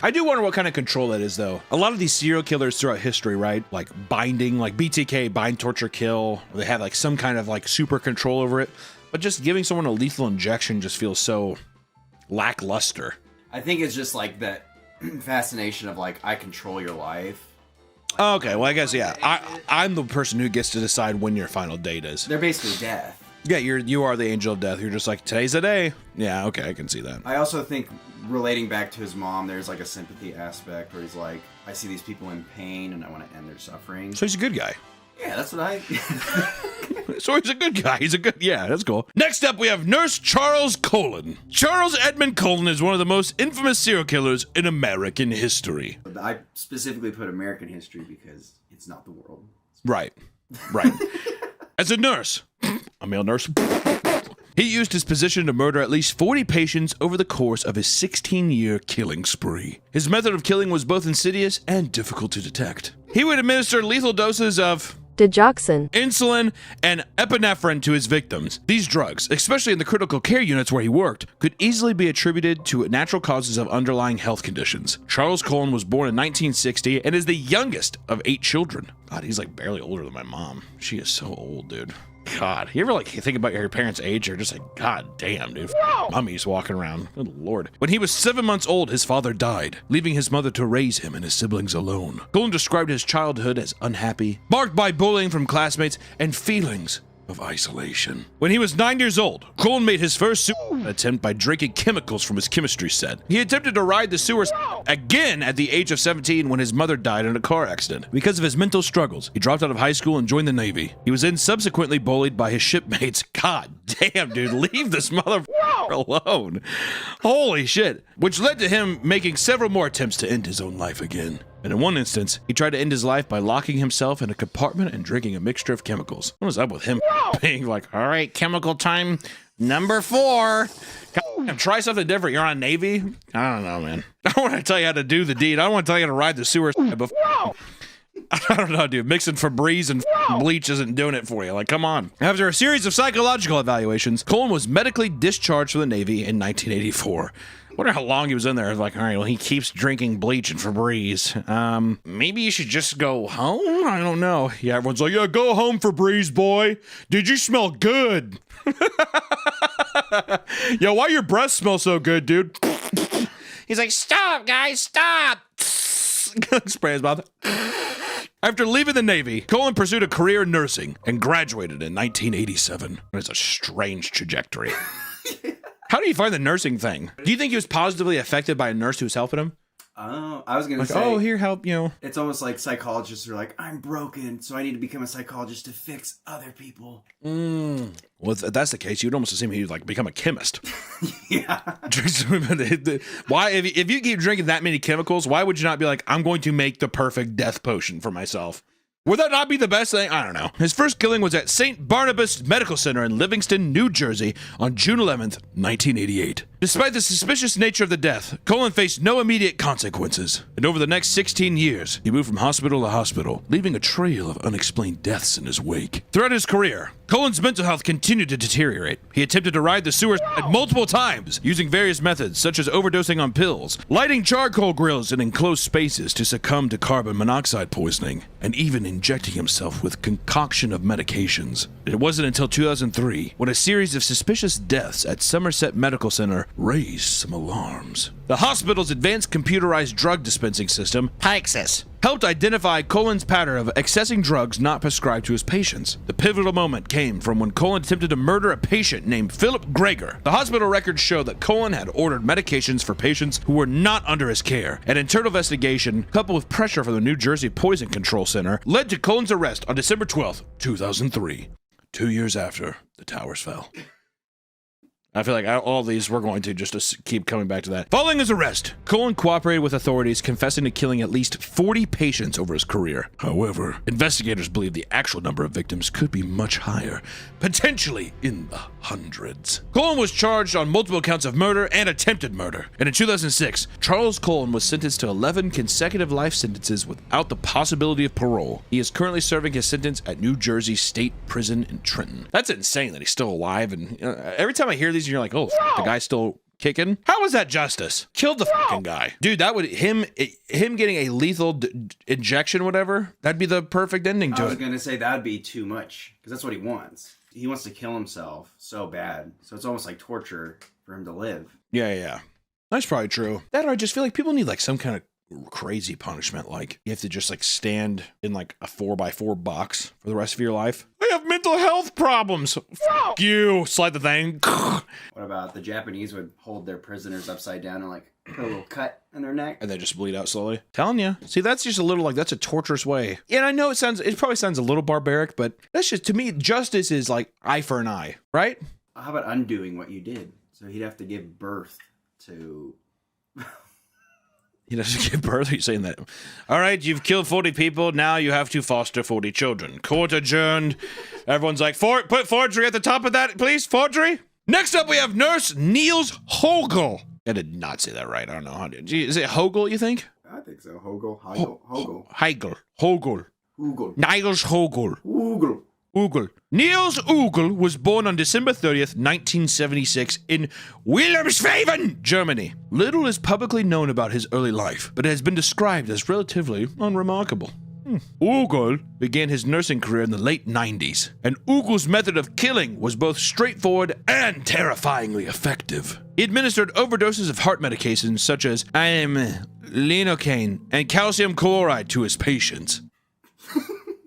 I do wonder what kind of control that is, though. A lot of these serial killers throughout history, right? Like binding, like BTK, bind, torture, kill. They have like some kind of like super control over it. But just giving someone a lethal injection just feels so lackluster.
I think it's just like that fascination of like, I control your life.
Okay, well, I guess, yeah. I'm the person who gets to decide when your final date is.
They're basically death.
Yeah, you are the angel of death. You're just like, today's the day. Yeah, okay, I can see that.
I also think, relating back to his mom, there's like a sympathy aspect where he's like, I see these people in pain and I want to end their suffering.
So he's a good guy.
Yeah, that's what I...
So he's a good guy. Yeah, that's cool. Next up, we have Nurse Charles Colon. Charles Edmund Colon is one of the most infamous serial killers in American history.
I specifically put American history because it's not the world.
Right. As a nurse, a male nurse, he used his position to murder at least 40 patients over the course of his 16-year killing spree. His method of killing was both insidious and difficult to detect. He would administer lethal doses of
digoxin,
insulin, and epinephrine to his victims. These drugs, especially in the critical care units where he worked, could easily be attributed to natural causes of underlying health conditions. Charles Colon was born in 1960 and is the youngest of 8 children. God, he's like barely older than my mom. She is so old, dude. God, you ever like think about your parents' age? You're just like, God damn, dude. Mummies walking around. Good Lord. When he was 7 months old, his father died, leaving his mother to raise him and his siblings alone. Colon described his childhood as unhappy, marked by bullying from classmates and feelings of isolation. When he was 9 years old, Colon made his first suicide attempt by drinking chemicals from his chemistry set. He attempted to ride the sewers again at the age of 17 when his mother died in a car accident. Because of his mental struggles, he dropped out of high school and joined the Navy. He was then subsequently bullied by his shipmates. God damn, dude, leave this motherfucker alone. Holy shit. Which led to him making several more attempts to end his own life again. And in one instance, he tried to end his life by locking himself in a compartment and drinking a mixture of chemicals. What was up with him being like, all right, chemical time number 4. Try something different. You're on Navy? I don't know, man. I don't want to tell you how to do the deed. I don't want to tell you how to ride the sewer before. I don't know, dude. Mixing Febreze and bleach isn't doing it for you. Like, come on. After a series of psychological evaluations, Cullen was medically discharged from the Navy in 1984. I wonder how long he was in there. I was like, all right, well, he keeps drinking bleach and Febreze. Maybe you should just go home? I don't know. Yeah, everyone's like, yeah, go home, Febreze boy. Dude, you smell good. Yo, why your breath smell so good, dude?
He's like, stop, guys, stop.
Spray his mouth. After leaving the Navy, Cullen pursued a career in nursing and graduated in 1987. It's a strange trajectory. How do you find the nursing thing? Do you think he was positively affected by a nurse who was helping him?
I was gonna
Like,
say,
oh, here, help, you know.
It's almost like psychologists are like, I'm broken, so I need to become a psychologist to fix other people.
Well, if that's the case, you'd almost assume he'd like become a chemist.
Yeah.
Why, if you keep drinking that many chemicals, why would you not be like, I'm going to make the perfect death potion for myself? Would that not be the best thing? I don't know. His first killing was at St. Barnabas Medical Center in Livingston, New Jersey on June 11th, 1988. Despite the suspicious nature of the death, Cullen faced no immediate consequences. And over the next 16 years, he moved from hospital to hospital, leaving a trail of unexplained deaths in his wake. Throughout his career, Cullen's mental health continued to deteriorate. He attempted to ride the sewer multiple times, using various methods such as overdosing on pills, lighting charcoal grills in enclosed spaces to succumb to carbon monoxide poisoning, and even injecting himself with concoction of medications. It wasn't until 2003 when a series of suspicious deaths at Somerset Medical Center raised some alarms. The hospital's advanced computerized drug dispensing system, Pyxis, helped identify Cullen's pattern of accessing drugs not prescribed to his patients. The pivotal moment came from when Cullen attempted to murder a patient named Philip Greger. The hospital records show that Cullen had ordered medications for patients who were not under his care. An internal investigation, coupled with pressure from the New Jersey Poison Control Center, led to Cullen's arrest on December 12, 2003, 2 years after the towers fell. I feel like all these, we're going to just keep coming back to that. Following his arrest, Cullen cooperated with authorities, confessing to killing at least 40 patients over his career. However, investigators believe the actual number of victims could be much higher, potentially in the hundreds. Cullen was charged on multiple counts of murder and attempted murder. And in 2006, Charles Cullen was sentenced to 11 consecutive life sentences without the possibility of parole. He is currently serving his sentence at New Jersey State Prison in Trenton. That's insane that he's still alive. And every time I hear these, you're like, oh, the guy's still kicking. How is that justice? Killed the fucking guy, dude. That would him getting a lethal injection, whatever. That'd be the perfect ending to it.
I was gonna say that'd be too much because that's what he wants. He wants to kill himself so bad, so it's almost like torture for him to live.
Yeah. That's probably true. That or I just feel like people need like some kind of crazy punishment, like you have to just like stand in like a 4x4 box for the rest of your life. I have mental health problems. Fuck you. Slide the thing.
What about the Japanese would hold their prisoners upside down and like put a little cut in their neck
and they just bleed out slowly? Telling you. See, that's just a little like, that's a torturous way. And I know it probably sounds a little barbaric, but that's just, to me, justice is like eye for an eye, right?
How about undoing what you did? So he'd have to give birth to...
He doesn't give birth? Are you saying that? All right, you've killed 40 people. Now you have to foster 40 children. Court adjourned. Everyone's like, put forgery at the top of that, please. Forgery. Next up, we have Nurse Niels Hogel. I did not say that right. I don't know how to. Is it Hogel, you think?
I think so. Hogel.
Niels Hogel. Niels Ugel was born on December 30th, 1976 in Wilhelmshaven, Germany. Little is publicly known about his early life, but it has been described as relatively unremarkable. Ugel began his nursing career in the late 90s, and Ugel's method of killing was both straightforward and terrifyingly effective. He administered overdoses of heart medications such as linocaine and calcium chloride to his patients.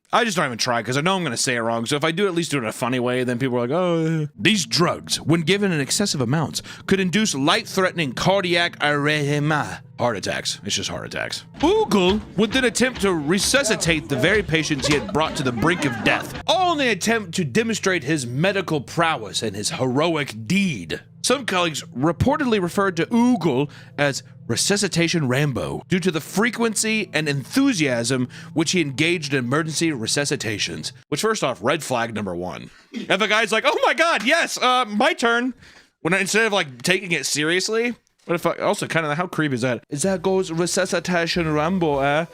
I just don't even try because I know I'm going to say it wrong. So if I do at least do it in a funny way, then people are like, oh. These drugs, when given in excessive amounts, could induce life-threatening cardiac arrhythmia. Heart attacks. It's just heart attacks. Ugel would then attempt to resuscitate the very patients he had brought to the brink of death, all in an attempt to demonstrate his medical prowess and his heroic deed. Some colleagues reportedly referred to Ugel as Resuscitation Rambo, due to the frequency and enthusiasm which he engaged in emergency resuscitations. Which, first off, red flag number one. And the guy's like, oh my god, yes, my turn. When instead of like taking it seriously, what if I, also kind of, how creepy is that? Is that goes Resuscitation Rambo, eh?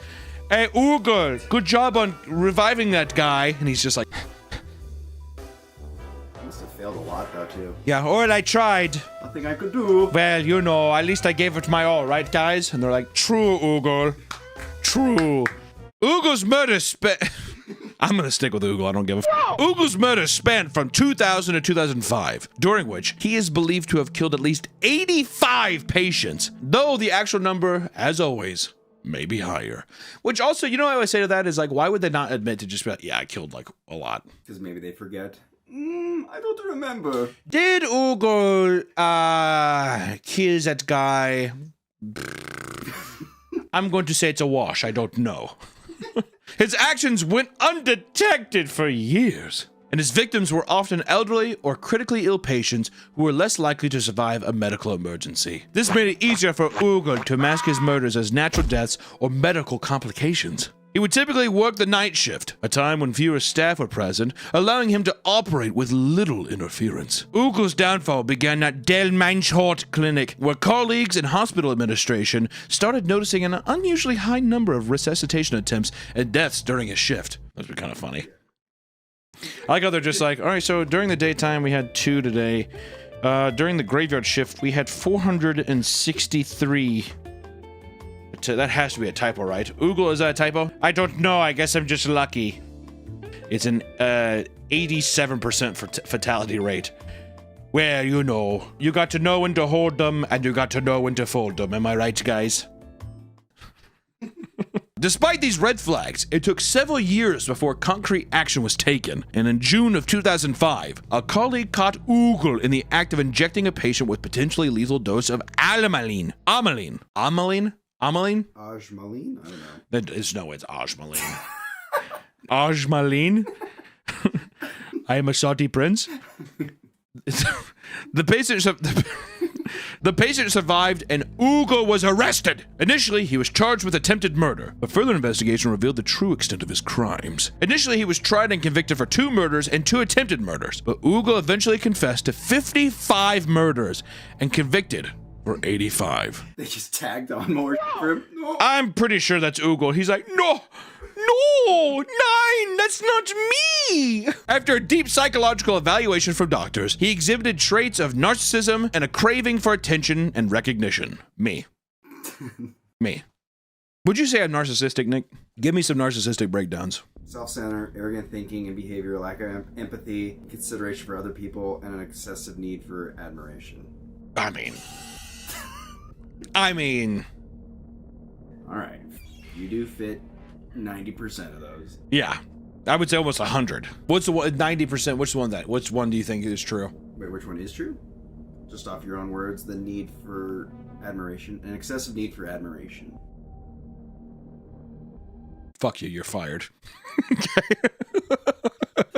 Hey, Ugo, good job on reviving that guy. And he's just like...
Must have failed a lot, though, too.
Yeah, all right, I tried.
Nothing I could do.
Well, you know, at least I gave it my all, right, guys? And they're like, true, Ugo. True. Ugo's murder I'm gonna stick with Ugo, I don't give a Ugo's murder spanned from 2000 to 2005, during which he is believed to have killed at least 85 patients, though the actual number, as always, may be higher. Which also, you know what I would say to that is like, why would they not admit to just be like, yeah, I killed like a lot?
Because maybe they forget. I don't remember.
Did Ugo, kill that guy? I'm going to say it's a wash, I don't know. His actions went undetected for years, and his victims were often elderly or critically ill patients who were less likely to survive a medical emergency. This made it easier for Ugo to mask his murders as natural deaths or medical complications. He would typically work the night shift, a time when fewer staff were present, allowing him to operate with little interference. Ugo's downfall began at Del Manchort Clinic, where colleagues in hospital administration started noticing an unusually high number of resuscitation attempts and deaths during his shift. That'd be kind of funny. I like how they're just like, all right, so during the daytime we had 2 today. During the graveyard shift we had 463. That has to be a typo, right? Ugo, is that a typo? I don't know. I guess I'm just lucky. It's an 87% fatality rate. Well, you know, you got to know when to hold them, and you got to know when to fold them. Am I right, guys? Despite these red flags, it took several years before concrete action was taken, and in June of 2005, a colleague caught Ugo in the act of injecting a patient with potentially lethal dose of Ajmaline?
Ajmaline? I don't know.
There's no way it's Ajmaline. Ajmaline? I am a salty prince. The patient survived and Ugo was arrested. Initially, he was charged with attempted murder, but further investigation revealed the true extent of his crimes. Initially, he was tried and convicted for 2 murders and 2 attempted murders, but Ugo eventually confessed to 55 murders and convicted for 85.
They just tagged on more for him. No.
I'm pretty sure that's Ugo. He's like, no, 9, that's not me. After a deep psychological evaluation from doctors, he exhibited traits of narcissism and a craving for attention and recognition. Me. Me. Would you say I'm narcissistic, Nick? Give me some narcissistic breakdowns.
Self-centered, arrogant thinking and behavior, lack of empathy, consideration for other people, and an excessive need for admiration.
I mean.
All right. You do fit 90% of those.
Yeah. I would say almost 100. What's the one? 90%? Which one do you think is true?
Wait, which one is true? Just off your own words, the need for admiration, an excessive need for admiration.
Fuck you, you're fired.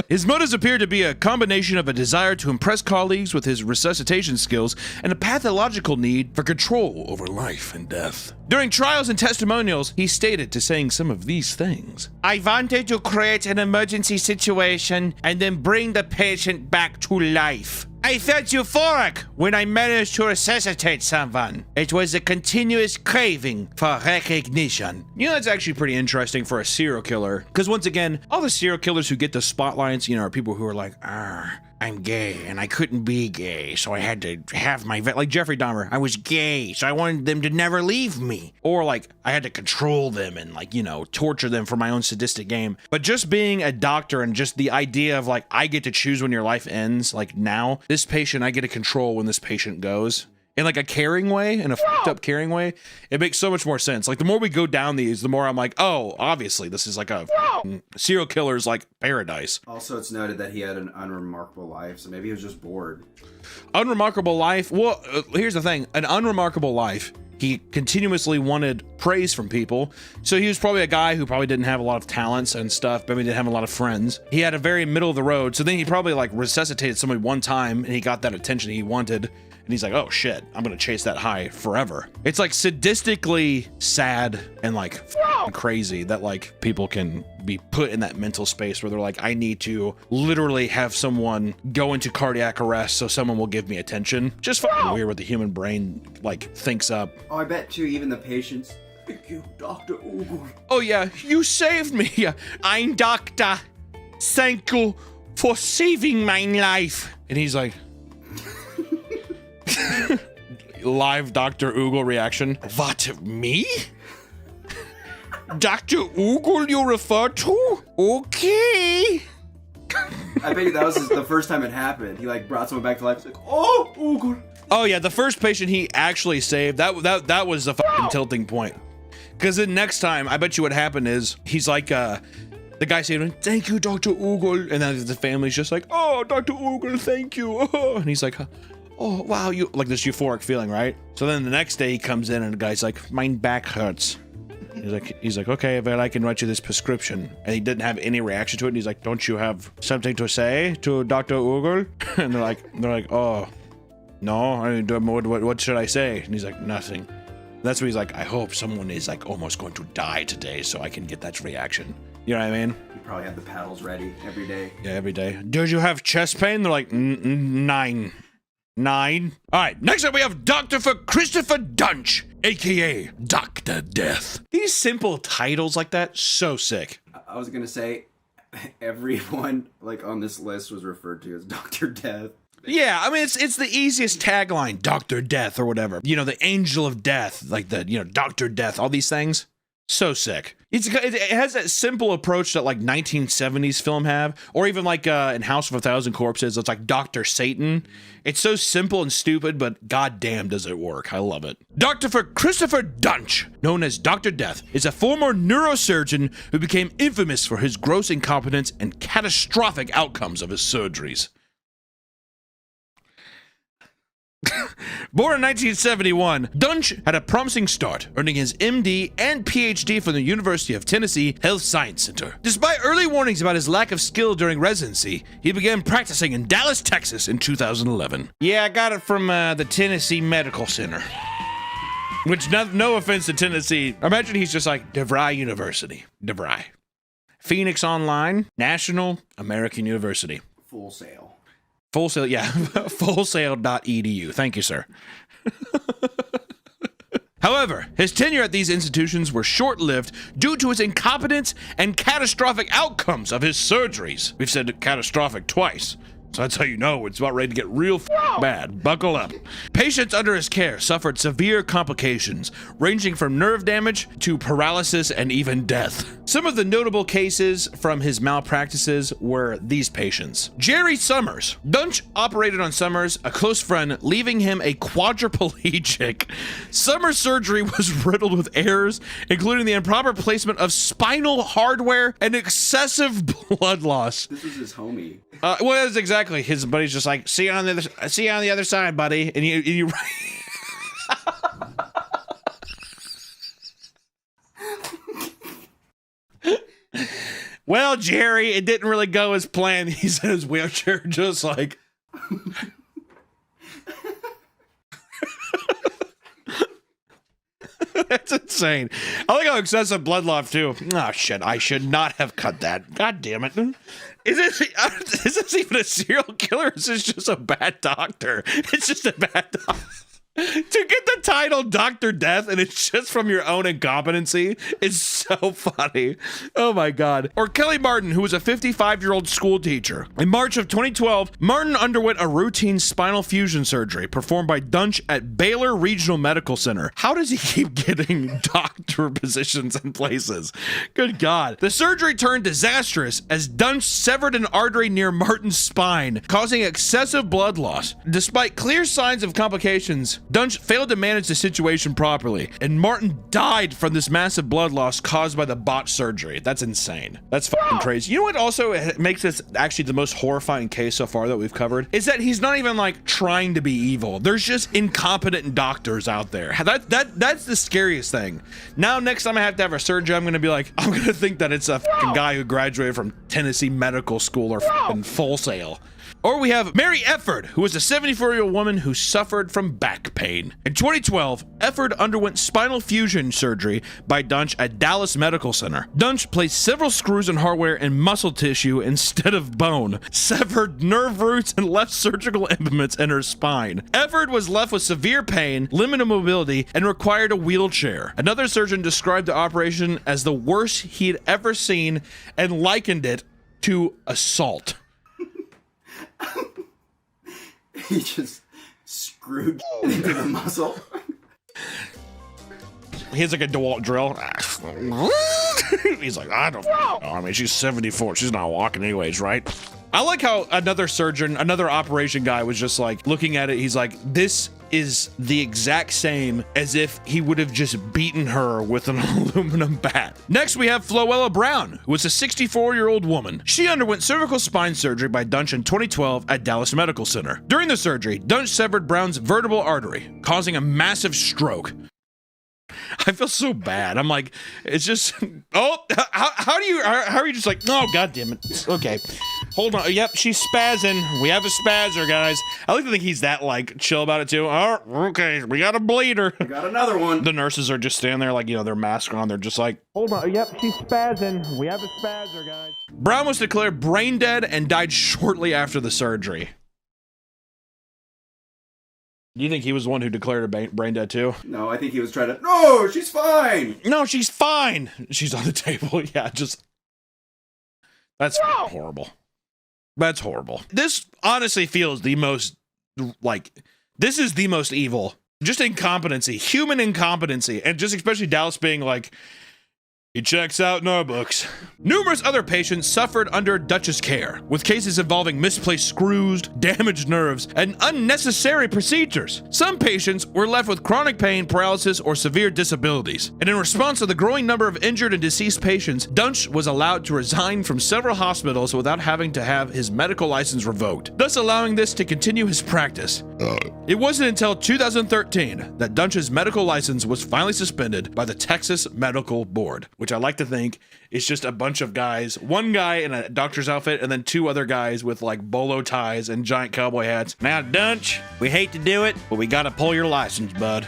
His motives appear to be a combination of a desire to impress colleagues with his resuscitation skills and a pathological need for control over life and death. During trials and testimonials, he stated to saying some of these things. I wanted to create an emergency situation and then bring the patient back to life. I felt euphoric when I managed to resuscitate someone. It was a continuous craving for recognition. You know, that's actually pretty interesting for a serial killer. Because once again, all the serial killers who get the spotlights, you know, are people who are like, I'm gay and I couldn't be gay, so I had to have my like Jeffrey Dahmer. I was gay, so I wanted them to never leave me. Or like I had to control them and like, you know, torture them for my own sadistic game. But just being a doctor and just the idea of like I get to choose when your life ends, like now, this patient I get to control when this patient goes. In like a caring way, in a fucked up caring way, it makes so much more sense. Like the more we go down these, the more I'm like, oh, obviously this is like a serial killer's like paradise.
Also, it's noted that he had an unremarkable life, so maybe he was just bored.
Unremarkable life? Well, here's the thing. An unremarkable life. He continuously wanted praise from people. So he was probably a guy who probably didn't have a lot of talents and stuff, maybe didn't have a lot of friends. He had a very middle of the road. So then he probably like resuscitated somebody one time and he got that attention he wanted. And he's like, oh shit, I'm gonna chase that high forever. It's like sadistically sad and like crazy that like people can be put in that mental space where they're like, I need to literally have someone go into cardiac arrest so someone will give me attention. Just fucking weird what the human brain like thinks up.
Oh, I bet too, even the patients. Thank you, Dr. Ugel.
Oh yeah, you saved me. I'm doctor. Thank you for saving my life. And he's like, live Dr. Ugel reaction. What, me? Dr. Ugel you refer to? Okay.
I bet you that was the first time it happened. He like brought someone back to life. He's like, oh, Ugel.
Oh yeah, the first patient he actually saved, that was the fucking tilting point. Because then next time, I bet you what happened is, he's like, the guy saying, thank you, Dr. Ugel. And then the family's just like, oh, Dr. Ugel, thank you. Oh. And he's like, oh, wow, you, like this euphoric feeling, right? So then the next day he comes in and the guy's like, my back hurts. He's like, okay, well, I can write you this prescription. And he didn't have any reaction to it. And he's like, don't you have something to say to Dr. Ugel? And they're like, oh, no, I mean, what should I say? And he's like, nothing. That's where he's like, I hope someone is like almost going to die today so I can get that reaction. You know what I mean?
You probably have the paddles ready every day.
Yeah, every day. Did you have chest pain? They're like, 9. All right, next up we have Dr. Christopher Dunch, aka Dr. Death. These simple titles like that, so sick.
I was gonna say, everyone like on this list was referred to as Dr. Death.
Yeah, I mean, it's the easiest tagline, Dr. Death or whatever. You know, the angel of death, like the, you know, Dr. Death, all these things. So sick. It has that simple approach that like 1970s film have, or even like in House of a Thousand Corpses, it's like Dr. Satan. It's so simple and stupid, but goddamn does it work. I love it. Dr. Christopher Dunch, known as Dr. Death, is a former neurosurgeon who became infamous for his gross incompetence and catastrophic outcomes of his surgeries. Born in 1971, Dunch had a promising start, earning his MD and PhD from the University of Tennessee Health Science Center. Despite early warnings about his lack of skill during residency, he began practicing in Dallas, Texas in 2011. Yeah, I got it from the Tennessee Medical Center. Which, no offense to Tennessee, imagine he's just like, DeVry University. DeVry. Phoenix Online, National American University.
Full Sail.
Full Sail, yeah. Fullsail.edu. Thank you, sir. However, his tenure at these institutions were short-lived due to his incompetence and catastrophic outcomes of his surgeries. We've said catastrophic twice. So that's how you know it's about ready to get real bad. Buckle up. Patients under his care suffered severe complications, ranging from nerve damage to paralysis and even death. Some of the notable cases from his malpractices were these patients. Jerry Summers. Dunch operated on Summers, a close friend, leaving him a quadriplegic. Summers' surgery was riddled with errors, including the improper placement of spinal hardware and excessive blood loss.
This was his homie.
Well, that's exactly. His buddy's just like, see you on the other side, buddy. And you well, Jerry, it didn't really go as planned. He's in his wheelchair, just like. That's insane. I like how excessive blood loss too. Oh shit! I should not have cut that. God damn it! Is this even a serial killer? Or is this just a bad doctor? It's just a bad doctor. To get the title Dr. Death and it's just from your own incompetency is so funny. Oh my God. Or Kelly Martin, who was a 55-year-old school teacher. In March of 2012, Martin underwent a routine spinal fusion surgery performed by Dunch at Baylor Regional Medical Center. How does he keep getting doctor positions in places? Good God. The surgery turned disastrous as Dunch severed an artery near Martin's spine, causing excessive blood loss. Despite clear signs of complications, Dunch failed to manage the situation properly, and Martin died from this massive blood loss caused by the botched surgery. That's insane. That's fucking crazy. You know what also makes this actually the most horrifying case so far that we've covered? Is that he's not even like trying to be evil. There's just incompetent doctors out there. That's the scariest thing. Now next time I have to have a surgery, I'm gonna be like, I'm gonna think that it's a fucking guy who graduated from Tennessee Medical School or fucking Full Sail. Or we have Mary Efford, who was a 74-year-old woman who suffered from back pain. In 2012, Efford underwent spinal fusion surgery by Dunch at Dallas Medical Center. Dunch placed several screws and hardware in muscle tissue instead of bone, severed nerve roots, and left surgical implements in her spine. Efford was left with severe pain, limited mobility, and required a wheelchair. Another surgeon described the operation as the worst he had ever seen and likened it to assault.
He just screwed into the muscle.
He has like a DeWalt drill. He's like, I don't know. I mean, she's 74. She's not walking anyways, right? I like how another surgeon, another operation guy was just like looking at it. He's like, this is the exact same as if he would have just beaten her with an aluminum bat. Next, we have Floella Brown, who was a 64-year-old woman. She underwent cervical spine surgery by Dunch in 2012 at Dallas Medical Center. During the surgery, Dunch severed Brown's vertebral artery, causing a massive stroke. I feel so bad. I'm like, it's just, oh, how are you just like, oh, God damn it. Okay, hold on. Yep, she's spazzing. We have a spazzer, guys. I like to think he's that, like, chill about it, too. Oh, okay, we got a bleeder.
We got another one.
The nurses are just standing there, like, you know, their mask on. They're just like, hold on. Yep, she's spazzing. We have a spazzer, guys. Brown was declared brain dead and died shortly after the surgery. Do you think he was the one who declared her brain dead too?
No, I think he was trying to, no, she's fine.
No, she's fine. She's on the table. Yeah, just, that's horrible. That's horrible. This honestly feels the most, like, this is the most evil. Just incompetency, human incompetency. And just especially Dallas being like, he checks out in our books. Numerous other patients suffered under Dutch's care, with cases involving misplaced screws, damaged nerves, and unnecessary procedures. Some patients were left with chronic pain, paralysis, or severe disabilities. And in response to the growing number of injured and deceased patients, Dunch was allowed to resign from several hospitals without having to have his medical license revoked, thus allowing this to continue his practice. It wasn't until 2013 that Dunch's medical license was finally suspended by the Texas Medical Board, which I like to think is just a bunch of guys, one guy in a doctor's outfit and then two other guys with like bolo ties and giant cowboy hats. Now, Dunch, we hate to do it, but we gotta pull your license, bud.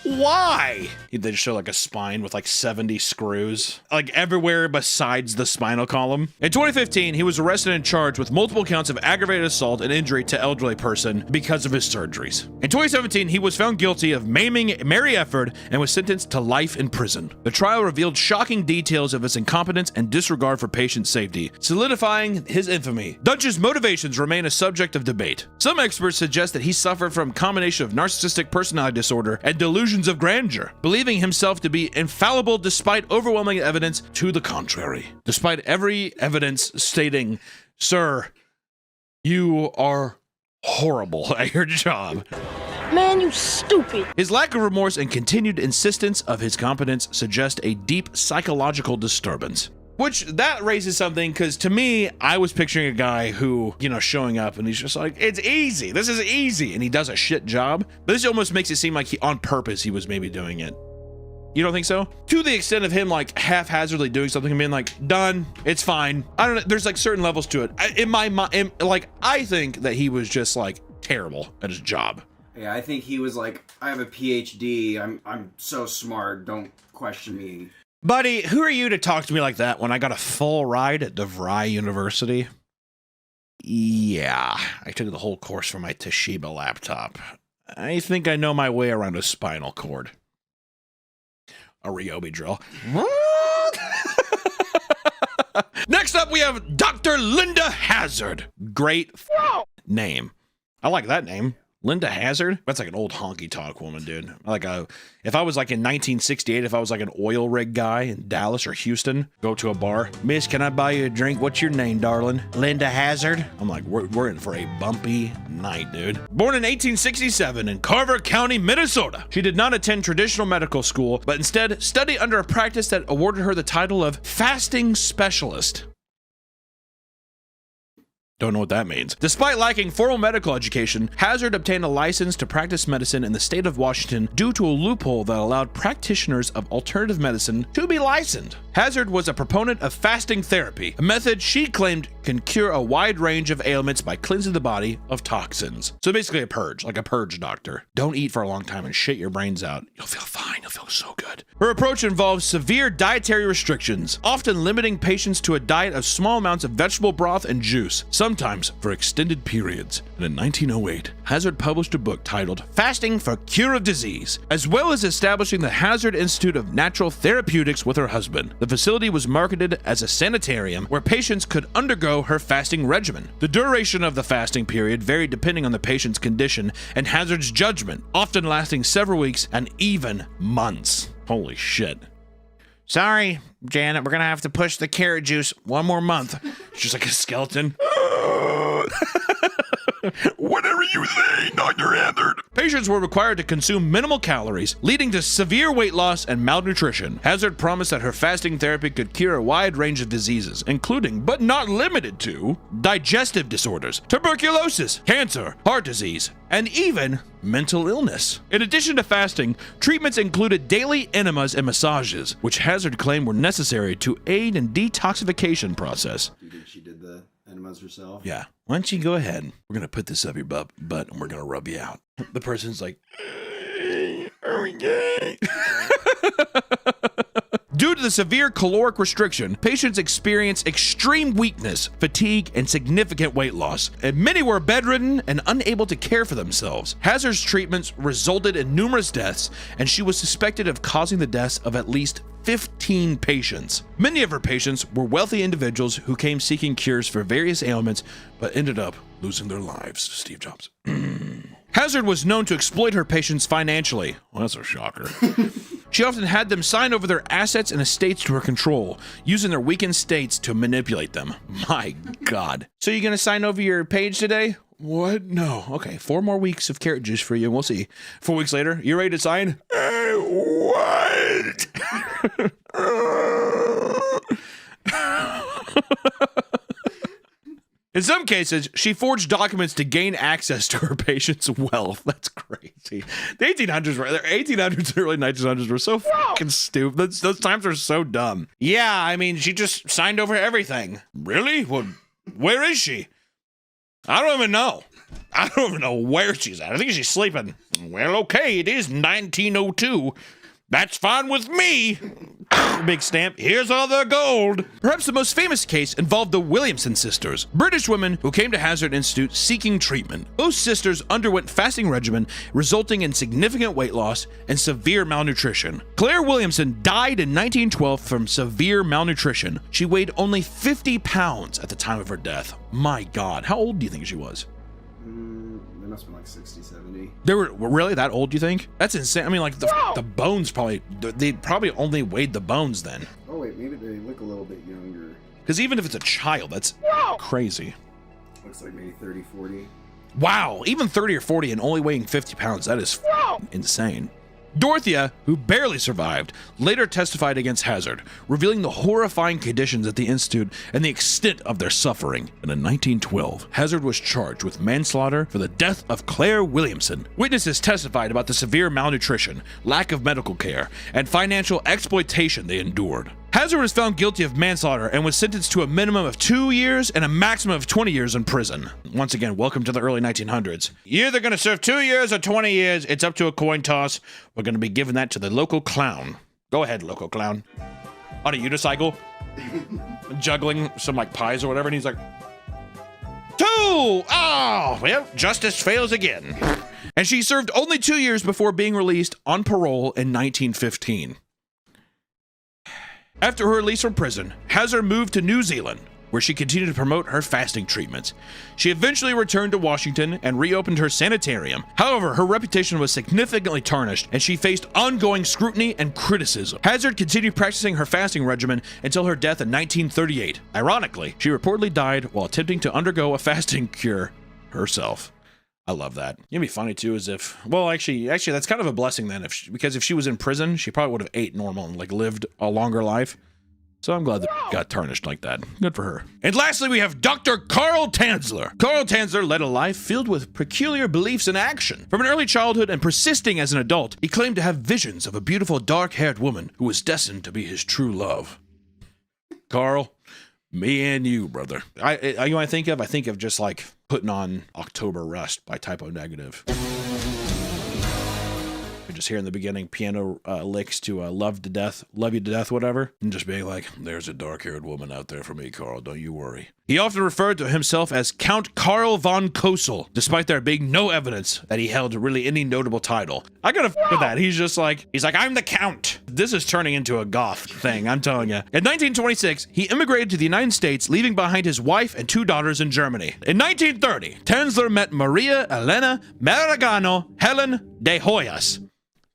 Why? They just show like a spine with like 70 screws, like everywhere besides the spinal column. In 2015, he was arrested and charged with multiple counts of aggravated assault and injury to elderly person because of his surgeries. In 2017, he was found guilty of maiming Mary Efford and was sentenced to life in prison. The trial revealed shocking details of his incompetence and disregard for patient safety, solidifying his infamy. Dunch's motivations remain a subject of debate. Some experts suggest that he suffered from a combination of narcissistic personality disorder and delusions of grandeur, believing himself to be infallible despite overwhelming evidence to the contrary. Despite every evidence stating, sir, you are horrible at your job.
Man, you stupid.
His lack of remorse and continued insistence of his competence suggest a deep psychological disturbance. Which, that raises something, because to me, I was picturing a guy who, you know, showing up and he's just like, it's easy, this is easy, and he does a shit job. But this almost makes it seem like on purpose he was maybe doing it. You don't think so? To the extent of him like haphazardly doing something and being like, done, it's fine. I don't know, there's like certain levels to it. In my mind, like, I think that he was just like terrible at his job.
Yeah, I think he was like, I have a PhD, I'm so smart, don't question me.
Buddy, who are you to talk to me like that when I got a full ride at DeVry University? Yeah, I took the whole course for my Toshiba laptop. I think I know my way around a spinal cord. A Ryobi drill. Next up, we have Dr. Linda Hazard. Great name. I like that name. Linda Hazard? That's like an old honky tonk woman, dude. Like if I was like in 1968, if I was like an oil rig guy in Dallas or Houston, go to a bar. Miss, can I buy you a drink? What's your name, darling? Linda Hazard? I'm like, we're in for a bumpy night, dude. Born in 1867 in Carver County, Minnesota. She did not attend traditional medical school, but instead studied under a practice that awarded her the title of fasting specialist. Don't know what that means. Despite lacking formal medical education, Hazard obtained a license to practice medicine in the state of Washington due to a loophole that allowed practitioners of alternative medicine to be licensed. Hazard was a proponent of fasting therapy, a method she claimed can cure a wide range of ailments by cleansing the body of toxins. So basically a purge, like a purge doctor. Don't eat for a long time and shit your brains out. You'll feel fine. You'll feel so good. Her approach involves severe dietary restrictions, often limiting patients to a diet of small amounts of vegetable broth and juice, sometimes for extended periods. And in 1908, Hazard published a book titled Fasting for Cure of Disease, as well as establishing the Hazard Institute of Natural Therapeutics with her husband. The facility was marketed as a sanitarium where patients could undergo her fasting regimen. The duration of the fasting period varied depending on the patient's condition and Hazard's judgment, often lasting several weeks and even months. Holy shit. Sorry, Janet, we're gonna have to push the carrot juice one more month. It's just like a skeleton. Whatever you say, Dr. Hazard. Patients were required to consume minimal calories, leading to severe weight loss and malnutrition. Hazard promised that her fasting therapy could cure a wide range of diseases, including, but not limited to, digestive disorders, tuberculosis, cancer, heart disease, and even mental illness. In addition to fasting, treatments included daily enemas and massages, which Hazard claimed were necessary to aid in detoxification process.
Do you think she did the enemas herself?
Yeah. Why don't you go ahead? We're going to put this up your butt and we're going to rub you out. The person's like, okay. Due to the severe caloric restriction, patients experienced extreme weakness, fatigue, and significant weight loss, and many were bedridden and unable to care for themselves. Hazard's treatments resulted in numerous deaths, and she was suspected of causing the deaths of at least 15 patients. Many of her patients were wealthy individuals who came seeking cures for various ailments, but ended up losing their lives. Steve Jobs. Hazard was known to exploit her patients financially. Well, that's a shocker. She often had them sign over their assets and estates to her control, using their weakened states to manipulate them. My God. So you gonna sign over your page today? What? No. Okay, 4 more weeks of carrot juice for you, and we'll see. 4 weeks later, you ready to sign? What? In some cases, she forged documents to gain access to her patients' wealth. That's crazy. The 1800s and early 1900s were so fucking stupid. Those times are so dumb. Yeah, I mean, she just signed over everything. Really? Well, where is she? I don't even know. I don't even know where she's at. I think she's sleeping. Well, okay, it is 1902. That's fine with me. Big stamp. Here's all the gold. Perhaps the most famous case involved the Williamson sisters, British women who came to Hazard Institute seeking treatment. Both sisters underwent fasting regimen, resulting in significant weight loss and severe malnutrition. Claire Williamson died in 1912 from severe malnutrition. She weighed only 50 pounds at the time of her death. My God, how old do you think she was?
They must have been like 60, 70.
They were really that old, you think? That's insane. I mean, like, the bones they probably only weighed the bones then.
Oh, wait, maybe they look a little bit younger.
Because even if it's a child, that's crazy.
Looks like maybe 30, 40.
Wow, even 30 or 40 and only weighing 50 pounds. That is insane. Dorothea, who barely survived, later testified against Hazard, revealing the horrifying conditions at the institute and the extent of their suffering. And in 1912, Hazard was charged with manslaughter for the death of Claire Williamson. Witnesses testified about the severe malnutrition, lack of medical care, and financial exploitation they endured. Hazard was found guilty of manslaughter and was sentenced to a minimum of 2 years and a maximum of 20 years in prison. Once again, welcome to the early 1900s. You're either going to serve 2 years or 20 years. It's up to a coin toss. We're going to be giving that to the local clown. Go ahead, local clown. On a unicycle, juggling some like pies or whatever, and he's like, 2! Oh, well, justice fails again. And she served only 2 years before being released on parole in 1915. After her release from prison, Hazard moved to New Zealand. where she continued to promote her fasting treatments. She eventually returned to Washington and reopened her sanitarium. However, her reputation was significantly tarnished, and she faced ongoing scrutiny and criticism. Hazard continued practicing her fasting regimen until her death in 1938. Ironically, she reportedly died while attempting to undergo a fasting cure herself. I love that. It'd be funny too, as if, well, actually, that's kind of a blessing then, because if she was in prison, she probably would have ate normal and like lived a longer life. So I'm glad that it got tarnished like that. Good for her. And lastly, we have Dr. Carl Tanzler. Carl Tanzler led a life filled with peculiar beliefs and action. From an early childhood and persisting as an adult, he claimed to have visions of a beautiful dark-haired woman who was destined to be his true love. Carl, me and you, brother. You know what I think of? I think of just like putting on October Rust by Typo Negative. Just hearing the beginning piano licks to love you to death, whatever, and just being like, there's a dark-haired woman out there for me, Carl, don't you worry. He often referred to himself as Count Karl von Kosel, despite there being no evidence that he held really any notable title. I gotta with that. He's like, I'm the Count. This is turning into a goth thing, I'm telling you. In 1926, he immigrated to the United States, leaving behind his wife and 2 daughters in Germany. In 1930, Tanzler met Maria Elena Maragano Helen de Hoyos.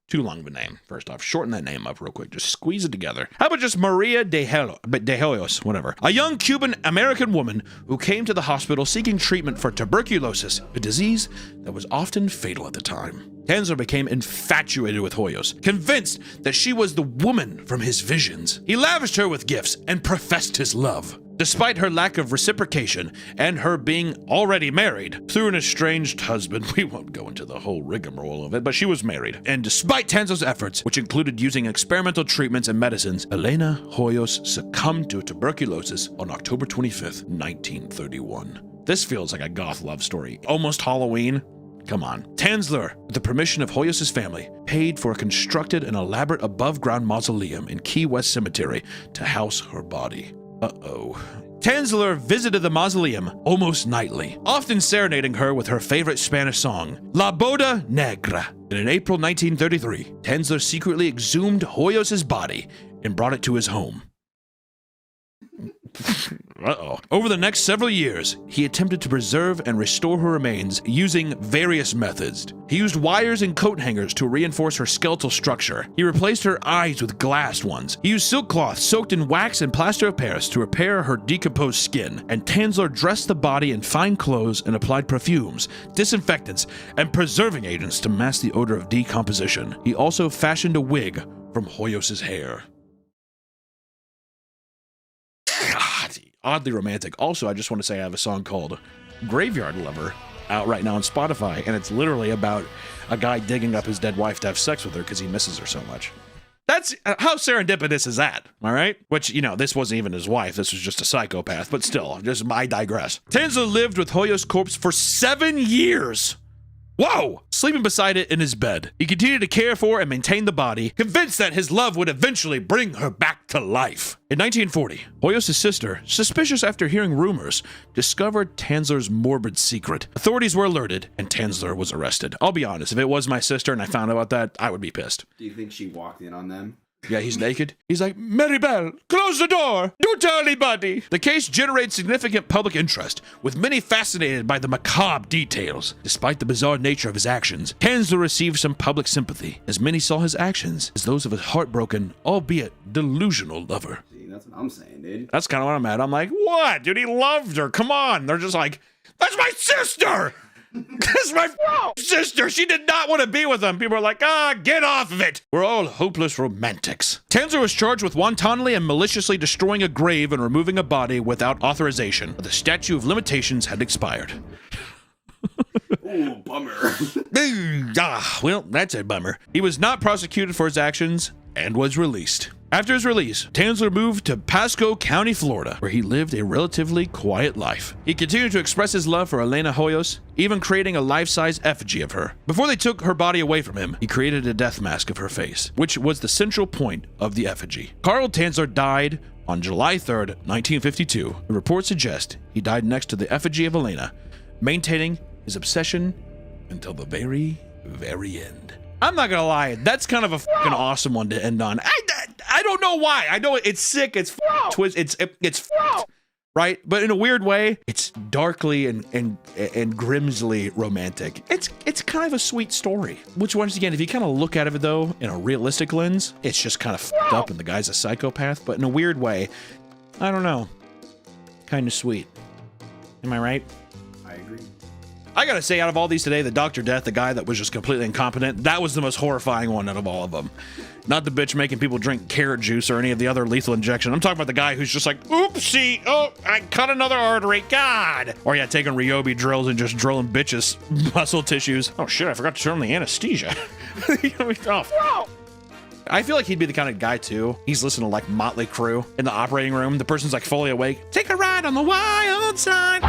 Too long of a name. First off, shorten that name up real quick. Just squeeze it together. How about just Maria de Hoyos, whatever. A young Cuban-American woman who came to the hospital seeking treatment for tuberculosis, a disease that was often fatal at the time. Tanzler became infatuated with Hoyos, convinced that she was the woman from his visions. He lavished her with gifts and professed his love. Despite her lack of reciprocation and her being already married through an estranged husband, we won't go into the whole rigmarole of it, but she was married. And despite Tanzler's efforts, which included using experimental treatments and medicines, Elena Hoyos succumbed to tuberculosis on October 25th, 1931. This feels like a goth love story. Almost Halloween. Come on. Tanzler, with the permission of Hoyos' family, paid for constructed an elaborate above-ground mausoleum in Key West Cemetery to house her body. Uh-oh. Tanzler visited the mausoleum almost nightly, often serenading her with her favorite Spanish song, La Boda Negra. And in April 1933, Tanzler secretly exhumed Hoyos' body and brought it to his home. Uh-oh. Over the next several years, he attempted to preserve and restore her remains using various methods. He used wires and coat hangers to reinforce her skeletal structure. He replaced her eyes with glassed ones. He used silk cloth soaked in wax and plaster of Paris to repair her decomposed skin. And Tanzler dressed the body in fine clothes and applied perfumes, disinfectants, and preserving agents to mask the odor of decomposition. He also fashioned a wig from Hoyos' hair. Oddly romantic. Also, I just want to say I have a song called Graveyard Lover out right now on Spotify, and it's literally about a guy digging up his dead wife to have sex with her because he misses her so much. That's how serendipitous is that, all right? Which, you know, this wasn't even his wife. This was just a psychopath, but still, I digress. Tanzler lived with Hoyos' corpse for 7 years. Whoa! Sleeping beside it in his bed. He continued to care for and maintain the body, convinced that his love would eventually bring her back to life. In 1940, Hoyos' sister, suspicious after hearing rumors, discovered Tanzler's morbid secret. Authorities were alerted, and Tanzler was arrested. I'll be honest, if it was my sister and I found out about that, I would be pissed.
Do you think she walked in on them?
Yeah, he's naked. He's like, Maribel, close the door. Don't tell anybody. The case generated significant public interest, with many fascinated by the macabre details. Despite the bizarre nature of his actions, Tanzler received some public sympathy, as many saw his actions as those of a heartbroken, albeit delusional lover.
See, that's what I'm saying, dude.
That's kind of what I'm at. I'm like, what? Dude, he loved her. Come on. They're just like, that's my sister. That's my sister. She did not want to be with him. People are like, get off of it. We're all hopeless romantics. Tanzler was charged with wantonly and maliciously destroying a grave and removing a body without authorization. The statute of limitations had expired.
Ooh, bummer.
Well, that's a bummer. He was not prosecuted for his actions and was released. After his release, Tanzler moved to Pasco County, Florida, where he lived a relatively quiet life. He continued to express his love for Elena Hoyos, even creating a life-size effigy of her. Before they took her body away from him, he created a death mask of her face, which was the central point of the effigy. Carl Tanzler died on July 3rd, 1952. The reports suggest he died next to the effigy of Elena, maintaining his obsession until the very, very end. I'm not gonna lie, that's kind of a fucking awesome one to end on. I don't know why. I know it's sick, it's twisted, it's right? But in a weird way, it's darkly and grimsly romantic. It's kind of a sweet story. Which, once again, if you kind of look at it though in a realistic lens, it's just kind of fucked up and the guy's a psychopath. But in a weird way, I don't know, kind of sweet. Am I right?
I agree.
I gotta say, out of all these today, the Dr. Death, the guy that was just completely incompetent, that was the most horrifying one out of all of them. Not the bitch making people drink carrot juice or any of the other lethal injection. I'm talking about the guy who's just like, oopsie, oh, I cut another artery, God. Or yeah, taking Ryobi drills and just drilling bitches' muscle tissues. Oh shit, I forgot to turn on the anesthesia. Oh. I feel like he'd be the kind of guy too. He's listening to like Motley Crue in the operating room. The person's like fully awake. Take a ride on the wild side.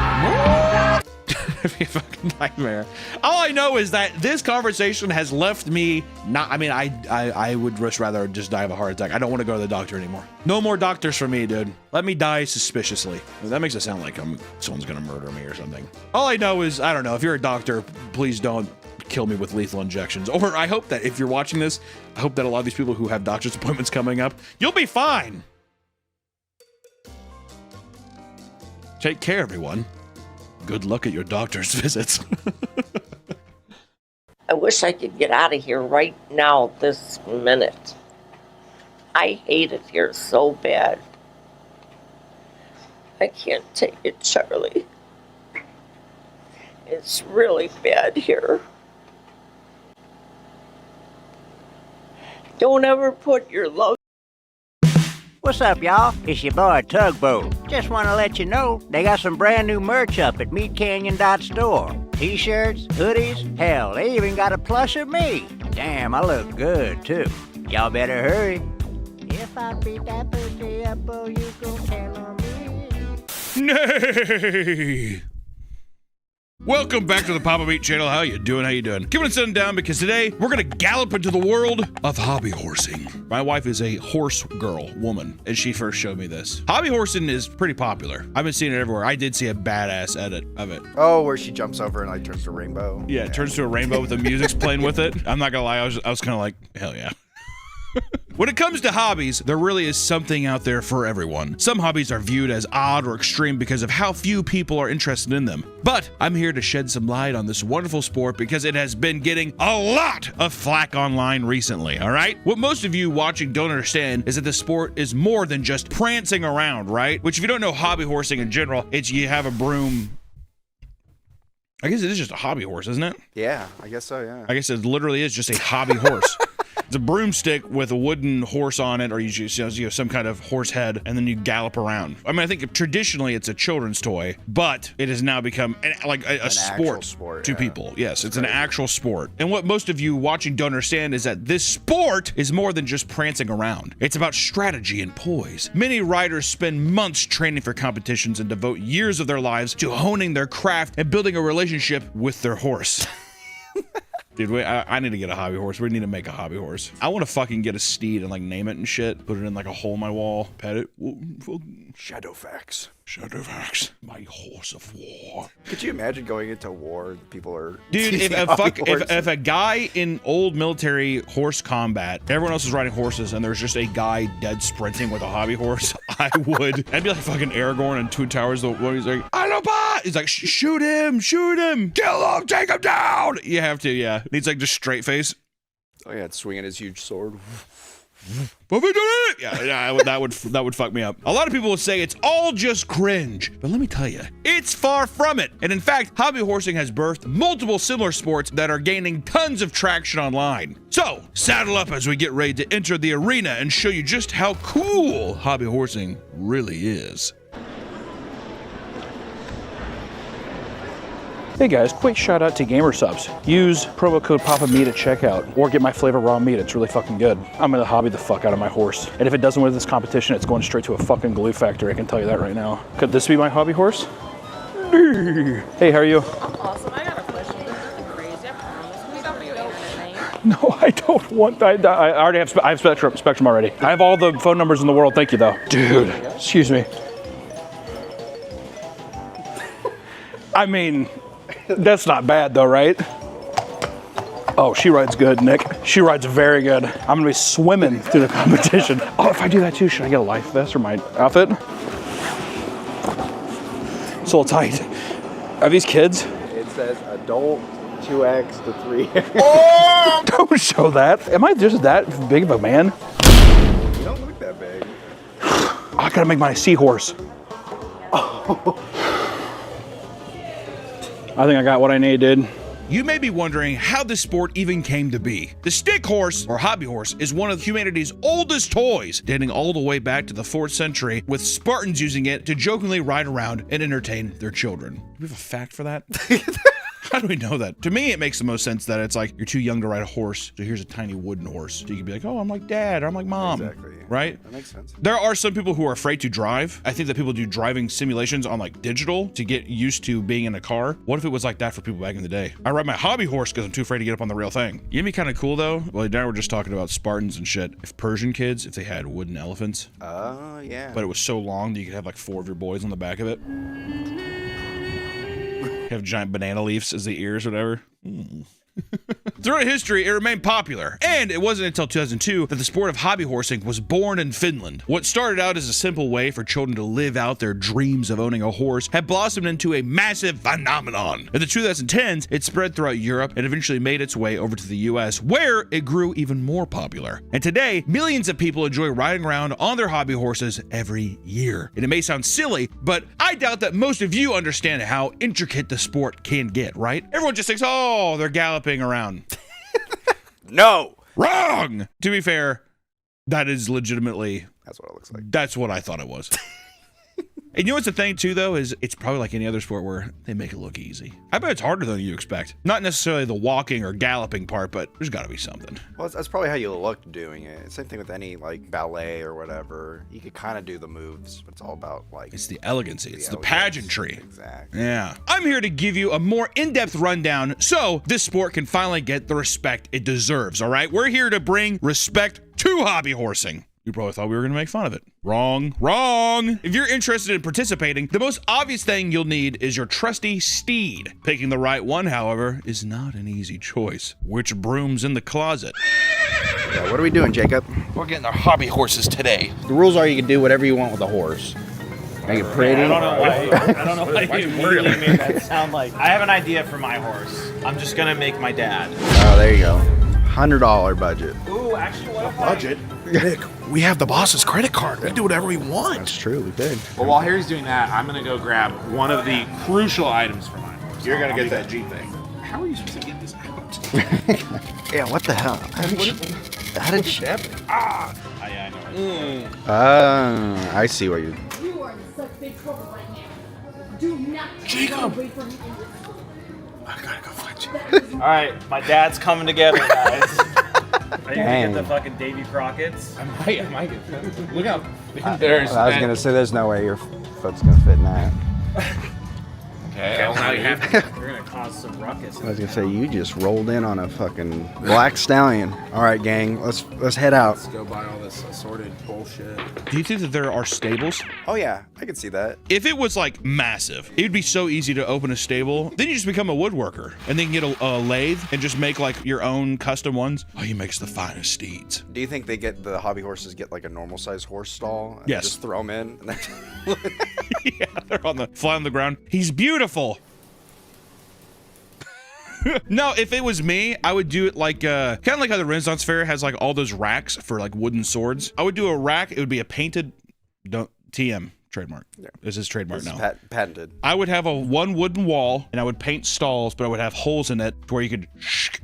It'd be a fucking nightmare. All I know is that this conversation has left me not, I mean, I would just rather just die of a heart attack. I don't want to go to the doctor anymore. No more doctors for me, dude. Let me die suspiciously. That makes it sound like someone's gonna murder me or something. All I know is, I don't know, if you're a doctor, please don't kill me with lethal injections. Or I hope that if you're watching this, I hope that a lot of these people who have doctor's appointments coming up, you'll be fine. Take care, everyone. Good luck at your doctor's visits.
I wish I could get out of here right now, this minute. I hate it here so bad. I can't take it, Charlie. It's really bad here. Don't ever put your love.
What's up, y'all? It's your boy Tugboat. Just want to let you know they got some brand new merch up at meatcanyon.store. T-shirts, hoodies, hell, they even got a plush of me. Damn, I look good, too. Y'all better hurry. If I beat that pussy up, oh, you gon' tell on me.
Nay! Welcome back to the Papa Meat channel. How you doing? How you doing? Keeping it sitting down because today we're gonna gallop into the world of hobby horsing. My wife is a horse girl, woman, and she first showed me this. Hobby horsing is pretty popular. I've been seeing it everywhere. I did see a badass edit of it.
Oh, where she jumps over and like turns to a rainbow.
Yeah, it turns to a rainbow with the music's playing with it. I'm not gonna lie, I was kind of like, hell yeah. When it comes to hobbies, there really is something out there for everyone. Some hobbies are viewed as odd or extreme because of how few people are interested in them. But I'm here to shed some light on this wonderful sport because it has been getting a lot of flack online recently, all right? What most of you watching don't understand is that the sport is more than just prancing around, right? Which, if you don't know hobby horsing in general, it's you have a broom. I guess it is just a hobby horse, isn't it?
Yeah, I guess so, yeah.
I guess it literally is just a hobby horse. It's a broomstick with a wooden horse on it, or you just some kind of horse head, and then you gallop around. I mean, I think traditionally it's a children's toy, but it has now become like a sport to people. Yes, it's an actual sport. And what most of you watching don't understand is that this sport is more than just prancing around. It's about strategy and poise. Many riders spend months training for competitions and devote years of their lives to honing their craft and building a relationship with their horse. Dude, I need to get a hobby horse. We need to make a hobby horse. I want to fucking get a steed and like name it and shit. Put it in like a hole in my wall. Pet it.
Shadowfax.
Shadowfax. My horse of war.
Could you imagine going into war? People are.
Dude, if a guy in old military horse combat, everyone else is riding horses, and there's just a guy dead sprinting with a hobby horse, I would. I'd be like fucking Aragorn in Two Towers. The one he's like, Autobot! He's like, shoot him, kill him, take him down. You have to, yeah. Needs like just straight face.
Oh yeah, it's swinging his huge sword.
Yeah, that would fuck me up. A lot of people will say it's all just cringe, but let me tell you, it's far from it. And in fact, hobby horsing has birthed multiple similar sports that are gaining tons of traction online. So, saddle up as we get ready to enter the arena and show you just how cool hobby horsing really is.
Hey guys, quick shout out to Gamer Subs. Use promo code PAPAMeat at checkout or get my flavor raw meat. It's really fucking good. I'm gonna hobby the fuck out of my horse. And if it doesn't win this competition, it's going straight to a fucking glue factory. I can tell you that right now. Could this be my hobby horse? Hey, how are you?
I'm awesome. I got a question. Nothing crazy, I promise. Can you stop your internet name?
No, I don't want that. I already have Spectrum already. I have all the phone numbers in the world. Thank you though. Dude, excuse me. I mean, that's not bad though, right? Oh, she rides good, Nick. She rides very good. I'm gonna be swimming through the competition. Oh, if I do that too, should I get a life vest or my outfit? so tight. Are these kids?
It says adult 2X to 3X.
Oh! Don't show that. Am I just that big of a man?
You don't look that big.
I gotta make mine a seahorse. Oh. I think I got what I need, dude.
You may be wondering how this sport even came to be. The stick horse, or hobby horse, is one of humanity's oldest toys, dating all the way back to the 4th century, with Spartans using it to jokingly ride around and entertain their children. Do we have a fact for that? How do we know that? To me, it makes the most sense that it's like you're too young to ride a horse, so here's a tiny wooden horse. So you can be like, oh, I'm like dad, or I'm like mom.
Exactly.
Right?
That makes sense.
There are some people who are afraid to drive. I think that people do driving simulations on like digital to get used to being in a car. What if it was like that for people back in the day? I ride my hobby horse because I'm too afraid to get up on the real thing. It'd be kind of cool though. Well, now we're just talking about Spartans and shit. If Persian kids, if they had wooden elephants.
Oh, yeah.
But it was so long that you could have like 4 of your boys on the back of it. Have giant banana leaves as the ears or whatever. Throughout history, it remained popular, and it wasn't until 2002 that the sport of hobby horsing was born in Finland. What started out as a simple way for children to live out their dreams of owning a horse had blossomed into a massive phenomenon. In the 2010s, it spread throughout Europe and eventually made its way over to the US, where it grew even more popular. And today, millions of people enjoy riding around on their hobby horses every year. And it may sound silly, but I doubt that most of you understand how intricate the sport can get, right? Everyone just thinks, oh, they're galloping around.
No!
Wrong! To be fair, that is legitimately...
That's what it looks like.
That's what I thought it was. And you know what's the thing too, though, is it's probably like any other sport where they make it look easy. I bet it's harder than you expect. Not necessarily the walking or galloping part, but there's got to be something.
Well, that's probably how you look doing it. Same thing with any like ballet or whatever. You could kind of do the moves, but it's all about like...
It's the elegancy. It's the pageantry.
Exactly.
Yeah. I'm here to give you a more in-depth rundown so this sport can finally get the respect it deserves, all right? We're here to bring respect to hobby horsing. You probably thought we were going to make fun of it. Wrong. Wrong. If you're interested in participating, the most obvious thing you'll need is your trusty steed. Picking the right one, however, is not an easy choice. Which broom's in the closet?
Yeah, what are we doing, Jacob?
We're getting our hobby horses today.
The rules are you can do whatever you want with a horse. Make it pretty.
I don't know why you immediately made that sound like... I have an idea for my horse. I'm just going to make my dad.
Oh, there you go. $100 budget.
Ooh, actually, what if
budget? Nick, we have the boss's credit card. We can do whatever we want.
That's true, we did.
Well, while Harry's doing that, I'm going to go grab one of the crucial items for my horse. You're going to get that G thing. How are you supposed to get this out?
Yeah, what the hell? How did she...
Ah! Yeah, I know.
I see what you...
You are in such big trouble right now. Do not
Jacob!
away from me.
I gotta go find you.
All right, my dad's coming together, guys. Are you
Dang.
gonna get the fucking Davy Crockett's?
I might get... Look out.
I was gonna say there's no way your foot's gonna fit in that.
Okay, well, now you have to.
You're gonna cause some ruckus.
I was gonna say you just rolled in on a fucking black stallion. All right, gang, let's head out.
Let's go buy all this assorted bullshit.
Do you think that there are stables?
Oh yeah, I can see that.
If it was like massive, it would be so easy to open a stable. Then you just become a woodworker and then get a lathe and just make like your own custom ones. Oh, he makes the finest steeds.
Do you think the hobby horses get like a normal sized horse stall? And
Yes.
Just throw them in. And
Yeah, they're fly on the ground. He's beautiful. No, if it was me, I would do it like kind of like how the Renaissance Fair has like all those racks for like wooden swords. I would do a rack. It would be a painted TM trademark.
Yeah.
This is trademark
This is
now.
patented.
I would have one wooden wall and I would paint stalls, but I would have holes in it to where you could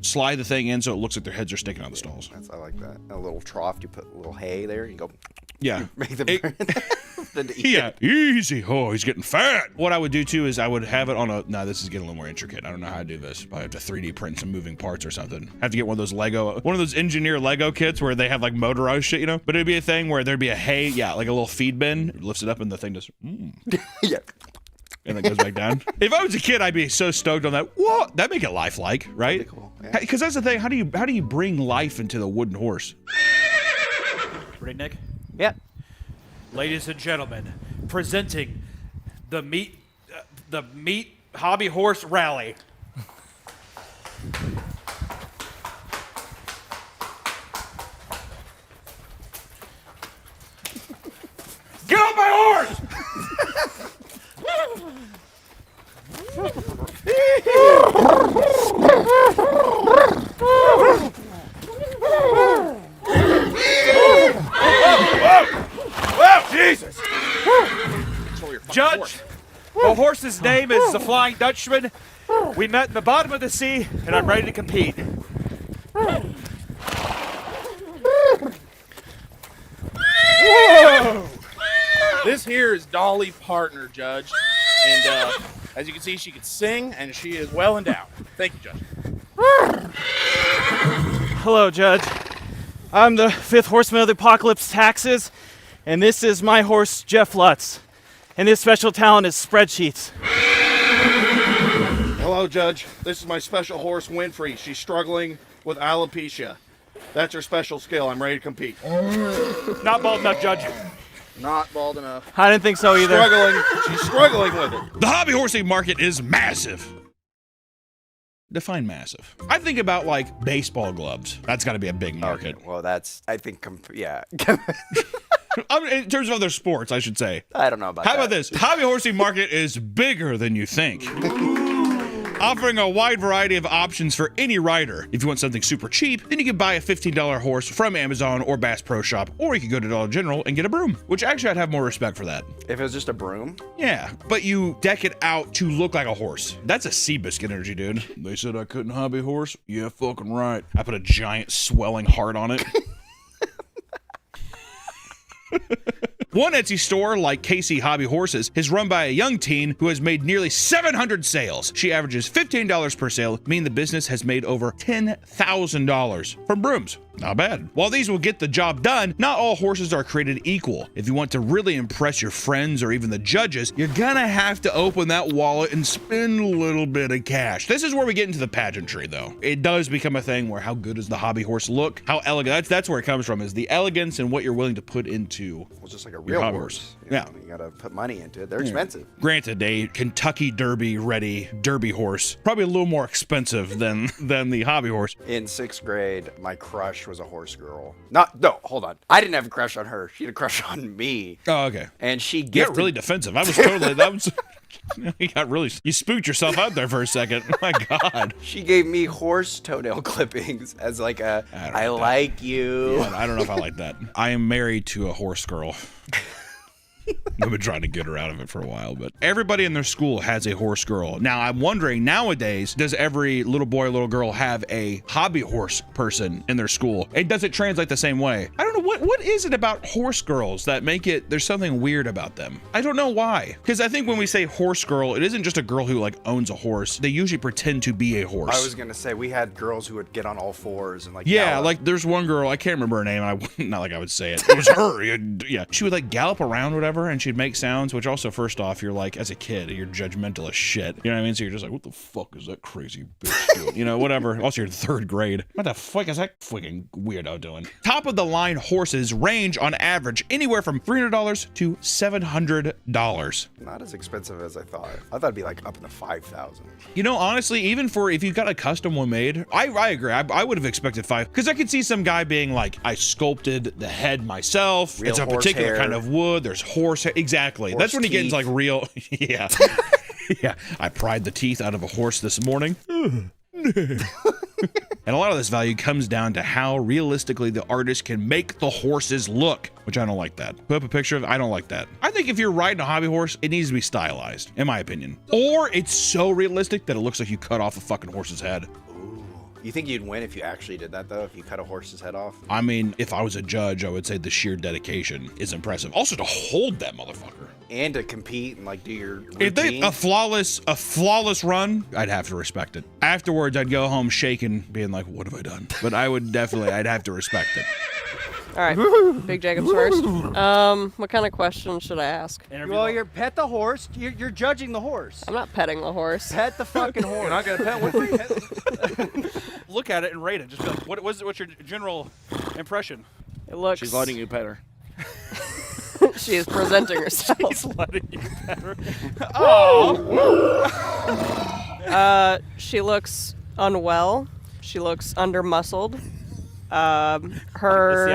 slide the thing in so it looks like their heads are sticking out of the stalls.
I like that. A little trough. You put a little hay there. You go.
Yeah.
Make them.
Yeah, easy. Oh, he's getting fat. What I would do too is I would have it on a. Now this is getting a little more intricate. I don't know how to do this. I have to 3D print some moving parts or something. I have to get one of those engineer Lego kits where they have like motorized shit, you know. But it'd be a thing where there'd be a hay, like a little feed bin. It lifts it up and the thing just.
Yeah.
And it goes back down. If I was a kid, I'd be so stoked on that. What? That'd make it lifelike, right?
Cool.
Because that's the thing. How do you bring life into the wooden horse?
Ready, Nick?
Yep.
Ladies and gentlemen, presenting the meat hobby horse rally.
Get off my horse!
His name is the Flying Dutchman. We met in the bottom of the sea, and I'm ready to compete.
Whoa! This here is Dolly Partner, Judge. And as you can see, she can sing, and she is well endowed. Thank you, Judge.
Hello, Judge. I'm the fifth horseman of the apocalypse, Taxes, and this is my horse, Jeff Lutz. And his special talent is spreadsheets.
Hello, Judge. This is my special horse, Winfrey. She's struggling with alopecia. That's her special skill. I'm ready to compete.
Not bald enough, Judge.
Not bald enough.
I didn't think so either.
She's struggling with it.
The hobby horsing market is massive. Define massive. I think about like baseball gloves. That's got to be a big market.
Okay, well, that's, I think, yeah.
In terms of other sports, I should say.
I don't know about that.
How about this? Hobby horsing market is bigger than you think. Offering a wide variety of options for any rider. If you want something super cheap, then you can buy a $15 horse from Amazon or Bass Pro Shop, or you can go to Dollar General and get a broom, which actually I'd have more respect for that.
If it was just a broom?
Yeah, but you deck it out to look like a horse. That's a Seabiscuit energy, dude. They said I couldn't hobby horse? Yeah, fucking right. I put a giant swelling heart on it. One Etsy store, like Casey Hobby Horses, is run by a young teen who has made nearly 700 sales. She averages $15 per sale, meaning the business has made over $10,000 from brooms. Not bad. While these will get the job done, not all horses are created equal. If you want to really impress your friends or even the judges, you're gonna have to open that wallet and spend a little bit of cash. This is where we get into the pageantry, though. It does become a thing where how good does the hobby horse look? How elegant? That's where it comes from, is the elegance and what you're willing to put into.
Well, just like a real horse.
Yeah.
You gotta put money into it. They're expensive.
Granted, a Kentucky Derby ready Derby horse, probably a little more expensive than the hobby horse.
In 6th grade, my crush was a horse girl. Hold on. I didn't have a crush on her. She had a crush on me.
Oh, okay.
And she
You
gifted...
got really defensive. You spooked yourself out there for a second. Oh my God.
She gave me horse toenail clippings as like a, I like you.
Yeah, I don't know if I like that. I am married to a horse girl. I've been trying to get her out of it for a while, but everybody in their school has a horse girl. Now, I'm wondering, nowadays, does every little boy or little girl have a hobby horse person in their school? And does it translate the same way? I don't know. What is it about horse girls that make it, there's something weird about them? I don't know why. Because I think when we say horse girl, it isn't just a girl who like owns a horse. They usually pretend to be a horse.
I was going to say, we had girls who would get on all fours and like...
Yeah,
gallop.
like there's one girl, I can't remember her name. Not like I would say it. It was her. Yeah. She would like gallop around, whatever, and she'd make sounds, which also, first off, you're like, as a kid, you're judgmental as shit. You know what I mean? So you're just like, what the fuck is that crazy bitch doing? You know, whatever. Also, you're in 3rd grade. What the fuck is that fucking weirdo doing? Top of the line horses range on average anywhere from $300 to $700.
Not as expensive as I thought. I thought it'd be like up in the 5,000.
You know, honestly, even for if you got a custom one made, I agree. I would have expected 5, because I could see some guy being like, I sculpted the head myself.
Real
it's a
horse
particular
hair.
kind of wood. There's horse hair. Exactly.
Horse
That's when you get into
teeth.
like real. Yeah. Yeah. I pried the teeth out of a horse this morning. And a lot of this value comes down to how realistically the artist can make the horses look, which I don't like that. Put up a picture of it, I don't like that. I think if you're riding a hobby horse, it needs to be stylized, in my opinion. Or it's so realistic that it looks like you cut off a fucking horse's head.
You think you'd win if you actually did that, though? If you cut a horse's head off?
I mean, if I was a judge, I would say the sheer dedication is impressive. Also, to hold that motherfucker.
And to compete and, like, do your routine.
If they a flawless run, I'd have to respect it. Afterwards, I'd go home shaking, being like, what have I done? But I would definitely, I'd have to respect it.
All right, Big Jacobs first. What kind of questions should I ask?
Well, you're pet the horse. You're judging the horse.
I'm not petting the horse.
Pet the fucking horse.
You're not gonna pet one. Look at it and rate it. Just be like, what's your general impression?
It looks.
She's letting you pet her.
She is presenting herself.
She's letting you pet her.
She looks unwell. She looks under-muscled.
It's the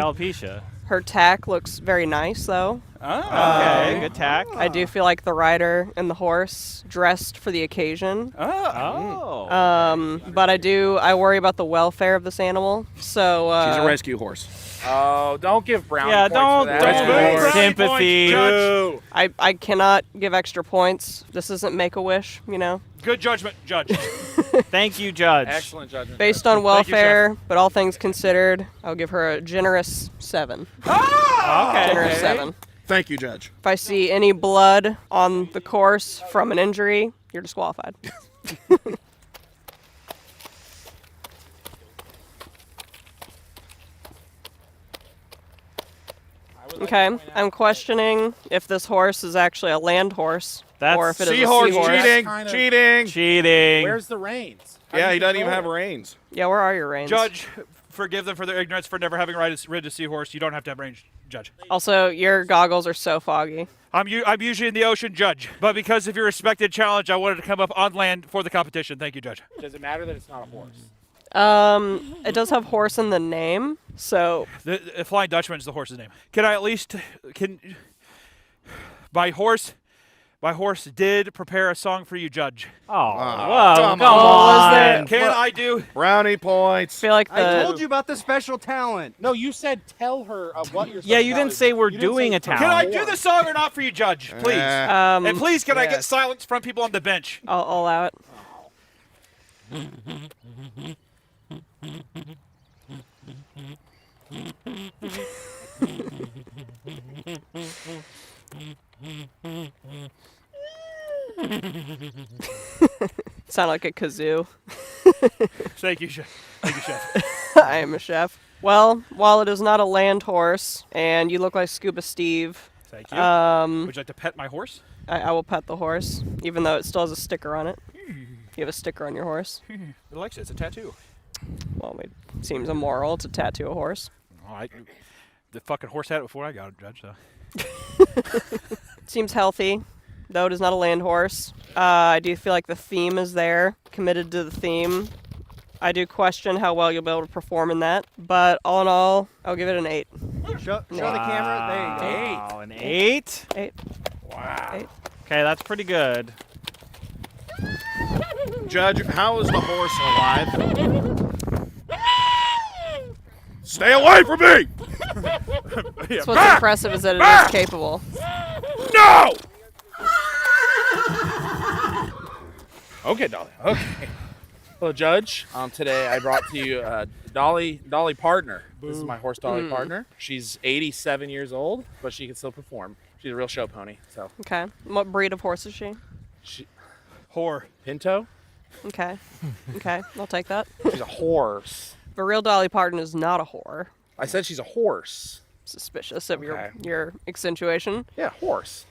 alopecia.
Her tack looks very nice, though.
Oh, okay, good tack.
I do feel like the rider and the horse dressed for the occasion.
Oh.
But I worry about the welfare of this animal. So
she's a rescue horse. Oh, don't give brownie
Yeah,
points
don't-
for that.
don't
That's
boo. Sympathy.
Boo.
I cannot give extra points. This isn't Make-A-Wish, you know.
Good judgment, Judge.
Thank you, Judge.
Excellent judgment.
Based on
Thank you,
welfare, but all things considered, I'll give her a generous 7.
Okay.
Generous 7.
Thank you, Judge.
If I see any blood on the course from an injury, you're disqualified. Okay, I'm questioning if this horse is actually a land horse
That's
or if it is
Seahorse,
a seahorse.
cheating, cheating.
Cheating.
Where's the reins?
Yeah, he doesn't even have reins.
Yeah, where are your reins?
Judge, forgive them for their ignorance for never having ridden a seahorse. You don't have to have range, Judge.
Also, your goggles are so foggy.
I'm usually in the ocean, Judge, but because of your respected challenge, I wanted to come up on land for the competition. Thank you, Judge.
Does it matter that it's not a horse?
It does have horse in the name, so
The Flying Dutchman is the horse's name. Can I at least my horse did prepare a song for you, Judge.
Oh, whoa, come on.
Can I do
brownie points?
I feel like
I told you about the special talent.
No, you said tell her what you're.
Yeah, you didn't say we're doing a talent.
Can I do the song or not for you, Judge? Please. And please, can I
yeah.
get silence from people on the bench?
I'll allow it. Sound like a kazoo.
Thank you, Chef. Thank you, Chef.
I am a chef. Well, while it is not a land horse, and you look like Scuba Steve.
Thank you. Would you like to pet my horse?
I will pet the horse, even though it still has a sticker on it. You have a sticker on your horse?
It likes it. It's a tattoo.
Well, it seems immoral to tattoo a horse.
Oh, the fucking horse had it before I got it, Judge. So.
Seems healthy, though it is not a land horse. I do feel like the theme is there, committed to the theme. I do question how well you'll be able to perform in that, but all in all, I'll give it an 8.
Show the camera. There you go.
Wow, an 8?
8.
Wow. 8. Okay, that's pretty good.
Judge, how is the horse alive? Stay away from me!
That's what's impressive is that it is capable.
No!
Okay, Dolly. Okay. Hello, Judge. Today I brought to you Dolly Partner. This is my horse, Dolly Partner. She's 87 years old, but she can still perform. She's a real show pony. So.
Okay. What breed of horse is she?
Whore.
Pinto.
Okay. Okay, I'll take that.
She's a horse.
But real Dolly Parton is not a whore.
I said she's a horse.
Suspicious of your accentuation.
Yeah, horse.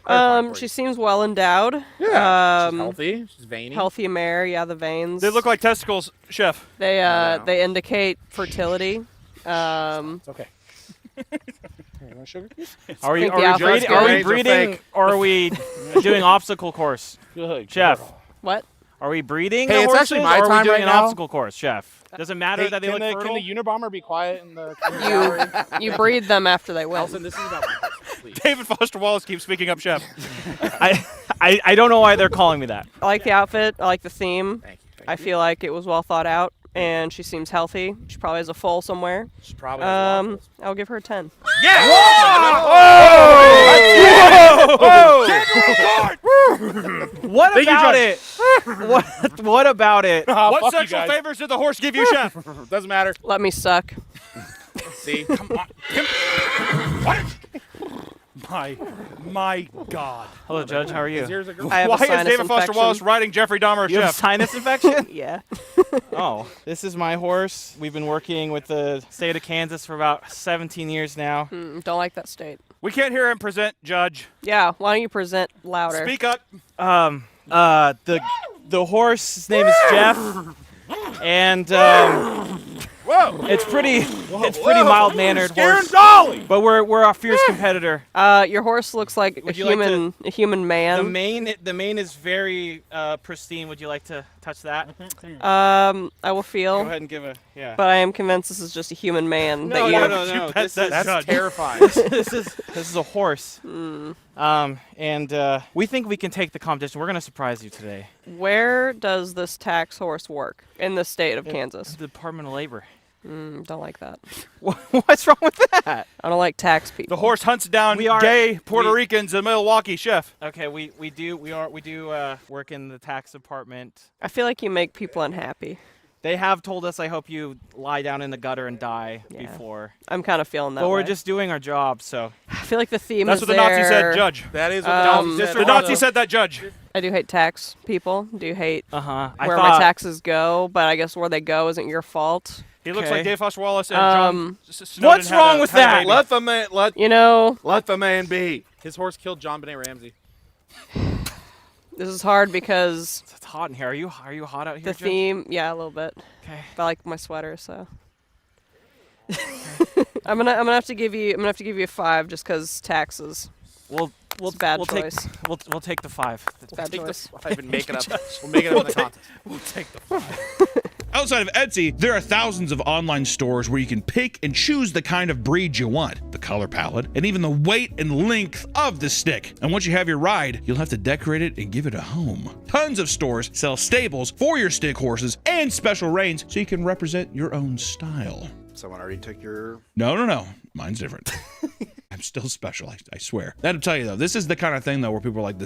She seems well endowed.
Yeah, she's healthy. She's veiny.
Healthy mare. Yeah, the veins.
They look like testicles, Chef.
They indicate fertility.
It's okay. You want sugar?
Are we breeding or are we doing obstacle course?
Good
Chef.
girl.
What?
Are we breeding
Hey,
the
it's
horses
actually my
or are we
time
doing
right
an
now.
obstacle course, Chef? Does it matter that they look fertile?
Can the Unabomber be quiet in the
You breed them after they win.
Allison, this is about my horse, please.
David Foster Wallace keeps speaking up, Chef.
I don't know why they're calling me that.
I like the outfit. I like the theme.
Thank you.
I feel like it was well thought out, and she seems healthy. She probably has a foal somewhere.
She probably has waffles.
I'll give her a 10.
Yeah!
What about it? What about it?
What sexual favors did the horse give you, Chef?
Doesn't matter.
Let me suck.
See?
Come on. My God.
Hello, Judge. How are you?
I have
Why
a sinus
is David Foster
infection.
Wallace riding Jeffrey Dahmer,
You have
Chef?
sinus infection?
Yeah.
Oh, this is my horse. We've been working with the state of Kansas for about 17 years now.
Don't like that state.
We can't hear him present, Judge.
Yeah, why don't you present louder?
Speak up.
The horse's name is Jeff, and it's pretty mild mannered horse.
Dolly!
But we're a fierce competitor.
Your horse looks like
Would
a
you like
human man.
The mane is very pristine. Would you like to touch that?
I will feel.
Go ahead and give a
But I am convinced this is just a human man.
No.
That's
terrifying.
This is a horse. And we think we can take the competition. We're gonna surprise you today.
Where does this tax horse work in the state of Kansas?
Department of Labor.
Department of Labor. Okay. Don't like that.
What's wrong with that?
I don't like tax people.
The horse hunts down gay Puerto Ricans in Milwaukee, chef.
Okay, we do work in the tax department.
I feel like you make people unhappy.
They have told us, I hope you lie down in the gutter and die before.
I'm kind of feeling that
But
way.
we're just doing our job, so.
I feel like the theme
That's
is
what the Nazi said, Judge.
That is what the Nazi said.
The Nazi said that, Judge.
I do hate tax people. Do hate
I
where my taxes go, but I guess where they go isn't your fault.
He looks like Dave Foster Wallace and John Snowden.
What's wrong with that?
Let the man, let the man be.
His horse killed John Benet Ramsey.
This is hard because
it's hot in here. Are you hot out here?
The
Judge?
theme, yeah, a little bit.
Okay.
But I like my sweater, so. I'm gonna have to give you a 5 just because taxes.
We'll
bad
we'll
choice.
We'll take the 5.
Bad
Take
choice.
the 5 and make it up. We'll make it up in the contest.
We'll take the 5.
Outside of Etsy, there are thousands of online stores where you can pick and choose the kind of breed you want, the color palette, and even the weight and length of the stick. And once you have your ride, you'll have to decorate it and give it a home. Tons of stores sell stables for your stick horses and special reins so you can represent your own style.
Someone already took your...
No. Mine's different. I'm still special, I swear. That'll tell you though, this is the kind of thing though where people are like,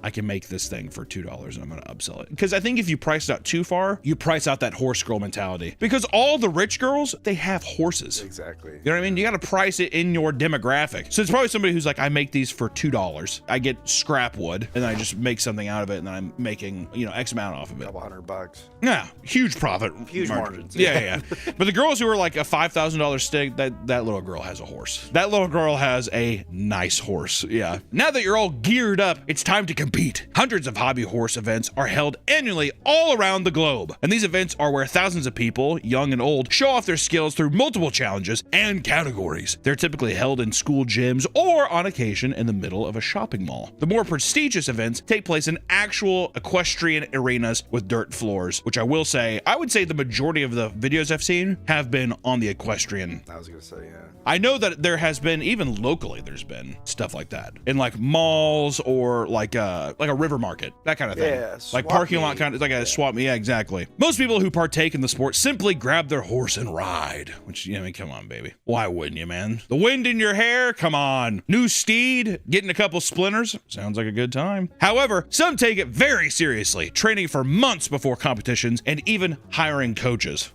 I can make this thing for $2 and I'm gonna upsell it. Because I think if you price it out too far, you price out that horse girl mentality. Because all the rich girls, they have horses.
Exactly.
You know what I mean? You gotta price it in your demographic. So it's probably somebody who's like, I make these for $2. I get scrap wood and then I just make something out of it and then I'm making, X amount off of it.
$200.
Yeah, huge profit.
Huge margins.
Yeah. But the girls who are like a $5,000 stick, that little girl has a horse. That little girl has a nice horse. Yeah. Now that you're all geared up, it's time to compete. Hundreds of hobby horse events are held annually all around the globe. And these events are where thousands of people, young and old, show off their skills through multiple challenges and categories. They're typically held in school gyms or on occasion in the middle of a shopping mall. The more prestigious events take place in actual equestrian arenas with dirt floors, which I would say the majority of the videos I've seen have been on the equestrian.
I was gonna say, yeah.
I know that there has been, even locally, there's been stuff like that in like malls or like a river market, that kind of thing.
Yeah,
like parking lot kind of, like a swap meet. Yeah, exactly. Most people who partake in the sport simply grab their horse and ride, which, come on, baby. Why wouldn't you, man? The wind in your hair? Come on. New steed? Getting a couple splinters? Sounds like a good time. However, some take it very seriously, training for months before competitions and even hiring coaches.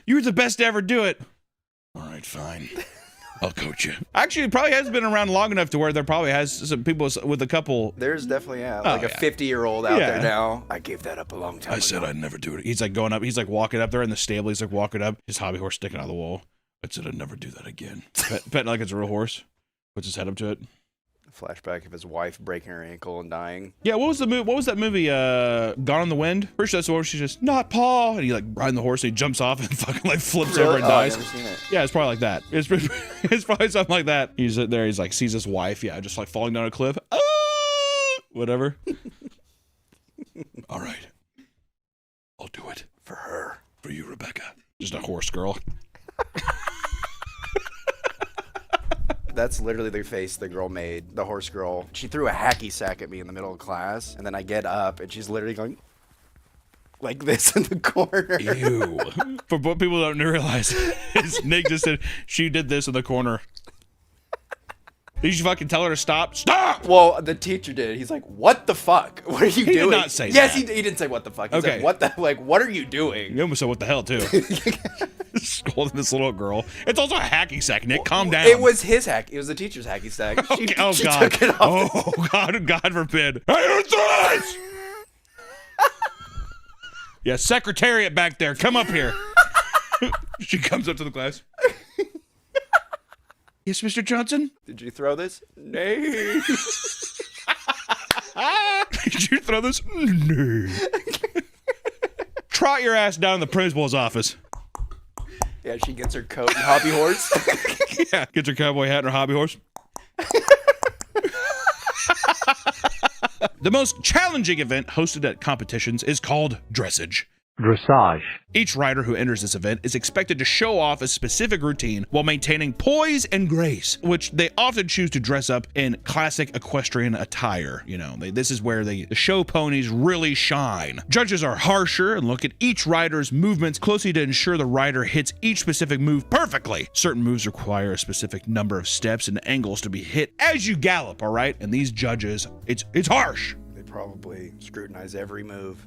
You're the best to ever do it. All right, fine. I'll coach you. Actually, it probably has been around long enough to where there probably has some people with a couple.
There's definitely, a 50-year-old out there now. I gave that up a long time ago.
I said I'd never do it. He's like going up. He's like walking up there in the stable. He's like walking up. His hobby horse sticking out of the wall. I said I'd never do that again. Petting like it's a real horse. Puts his head up to it.
Flashback of his wife breaking her ankle and dying.
Yeah, what was that movie? Gone in the Wind? Pretty sure that's the one where she's just, not Paul. And he like riding the horse and he jumps off and fucking like flips over and dies.
I've never seen it.
Yeah, it's probably like that. It's probably something like that. He's there, he's like sees his wife, just like falling down a cliff. Whatever. All right. I'll do it. For her. For you, Rebecca. Just a horse girl.
That's literally the face the girl made, the horse girl. She threw a hacky sack at me in the middle of class, and then I get up, and she's literally going like this in the corner.
Ew. For what people don't realize is Nick just said she did this in the corner. Did you fucking tell her to stop? Stop!
Well, the teacher did. He's like, what the fuck? What are you doing?
He did not say that.
Yes, he did say what the fuck. He's like, what are you doing?
You almost said what the hell, too. Scolding this little girl. It's also a hacky sack, Nick. Calm down.
It was his hack. It was the teacher's hacky sack.
Okay. She took it off. God forbid. I do this! Yeah, secretariat back there. Come up here. She comes up to the class. Yes, Mr. Johnson?
Did you throw this?
Nay. Did you throw this? No. Trot your ass down in the principal's office.
Yeah, she gets her coat and hobby horse.
Yeah, gets her cowboy hat and her hobby horse. The most challenging event hosted at competitions is called dressage.
Dressage.
Each rider who enters this event is expected to show off a specific routine while maintaining poise and grace, which they often choose to dress up in classic equestrian attire. You know, this is where the show ponies really shine. Judges are harsher and look at each rider's movements closely to ensure the rider hits each specific move perfectly. Certain moves require a specific number of steps and angles to be hit as you gallop, all right? And these judges, it's harsh.
They probably scrutinize every move.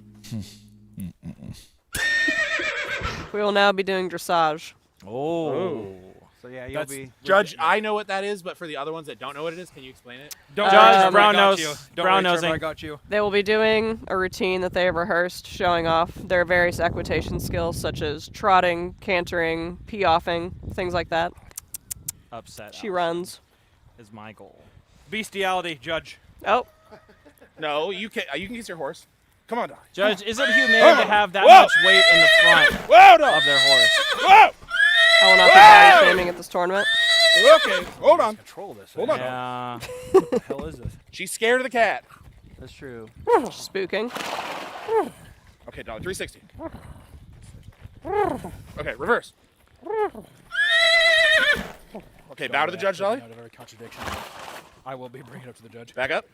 We will now be doing dressage.
Oh.
So yeah, you'll be
Judge. I know what that is, but for the other ones that don't know what it is, can you explain it?
Judge, brown nose.
brown
nosing.
I got you.
They will be doing a routine that they have rehearsed, showing off their various equitation skills, such as trotting, cantering, pee-offing, things like that.
Upset.
She runs.
Is my goal. Bestiality, Judge.
Oh.
No, you can use your horse. Come on, Doc.
Judge, is it humane to have that much weight in the front of their horse?
Whoa!
I will not be body shaming at this tournament.
Okay, hold on.
Control this.
Hold on.
Yeah.
What the hell is this?
She's scared of the cat.
That's true.
Spooking.
Okay, Dolly, 360. Okay, reverse. Okay, bow to the judge, Dolly.
Not a very contradiction. I will be bringing it up to the judge.
Back up.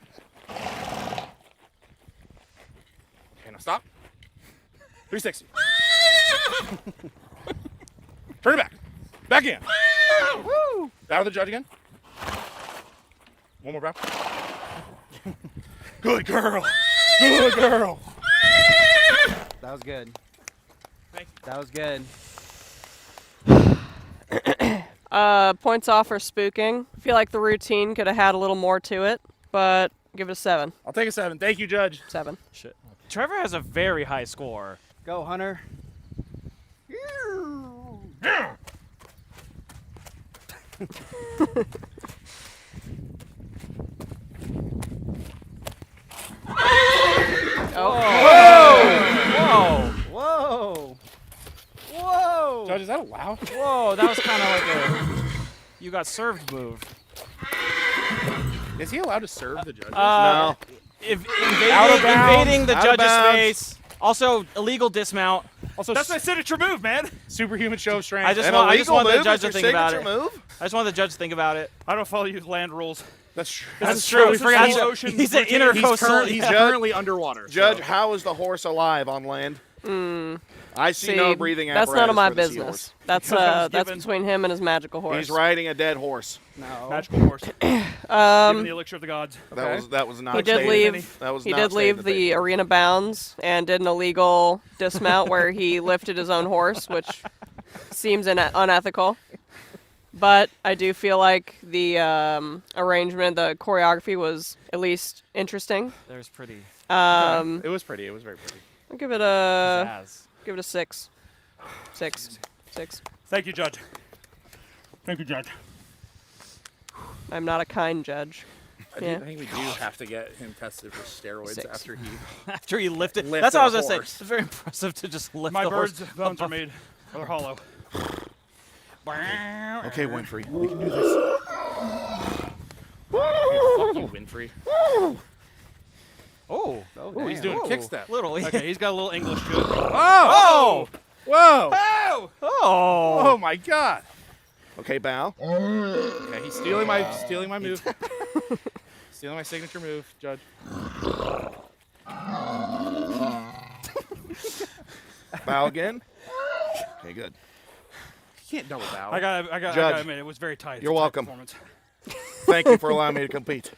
Okay, now stop. 360. Turn it back. Back in. Woo! Bow to the judge again. One more bow. Good girl. Good girl.
That was good. That was good.
Points off for spooking. I feel like the routine could have had a little more to it, but give it a 7.
I'll take a 7. Thank you, Judge.
7.
Shit. Trevor has a very high score.
Go, Hunter.
Oh.
Whoa! Whoa! Whoa!
Judge, is that allowed?
Whoa, that was kind of like a you got served move.
Is he allowed to serve the judges?
No. Invading the judge's space. Also, illegal dismount.
Also,
that's my signature move, man.
Superhuman show of strength.
I just want the judge to think about it. I just want the judge to think about it.
I don't follow you land rules.
That's true.
That's true.
He's an
intercoastal.
He's currently underwater.
Judge, how is the horse alive on land? I see no breathing apparatus.
That's none of my
for the
business. That's between him and his magical horse.
He's riding a dead horse.
No. Magical horse. Given the elixir of the gods.
That was not.
He did leave the arena bounds and did an illegal dismount where he lifted his own horse, which seems unethical. But I do feel like the arrangement, the choreography was at least interesting.
That was pretty.
It was pretty. It was very pretty.
I'll give it a 6. 6.
Thank you, Judge. Thank you, Judge.
I'm not a kind judge.
I think we do have to get him tested for steroids
6.
after he
lifted. That's what I was gonna say. It's very impressive to just lift.
My
the
bird's
horse
bones are made. They're hollow.
Okay, Winfrey, we can do this.
Fuck you, Winfrey.
Oh,
he's doing a kick step.
Literally.
Okay, he's got a little English to it.
Oh! Whoa!
Oh!
Oh my God!
Okay, bow.
Okay, he's stealing my move. Stealing my signature move, Judge.
Bow again. Okay, good.
You can't double bow.
I gotta admit, it was very tight.
You're welcome.
Performance.
Thank you for allowing me to compete.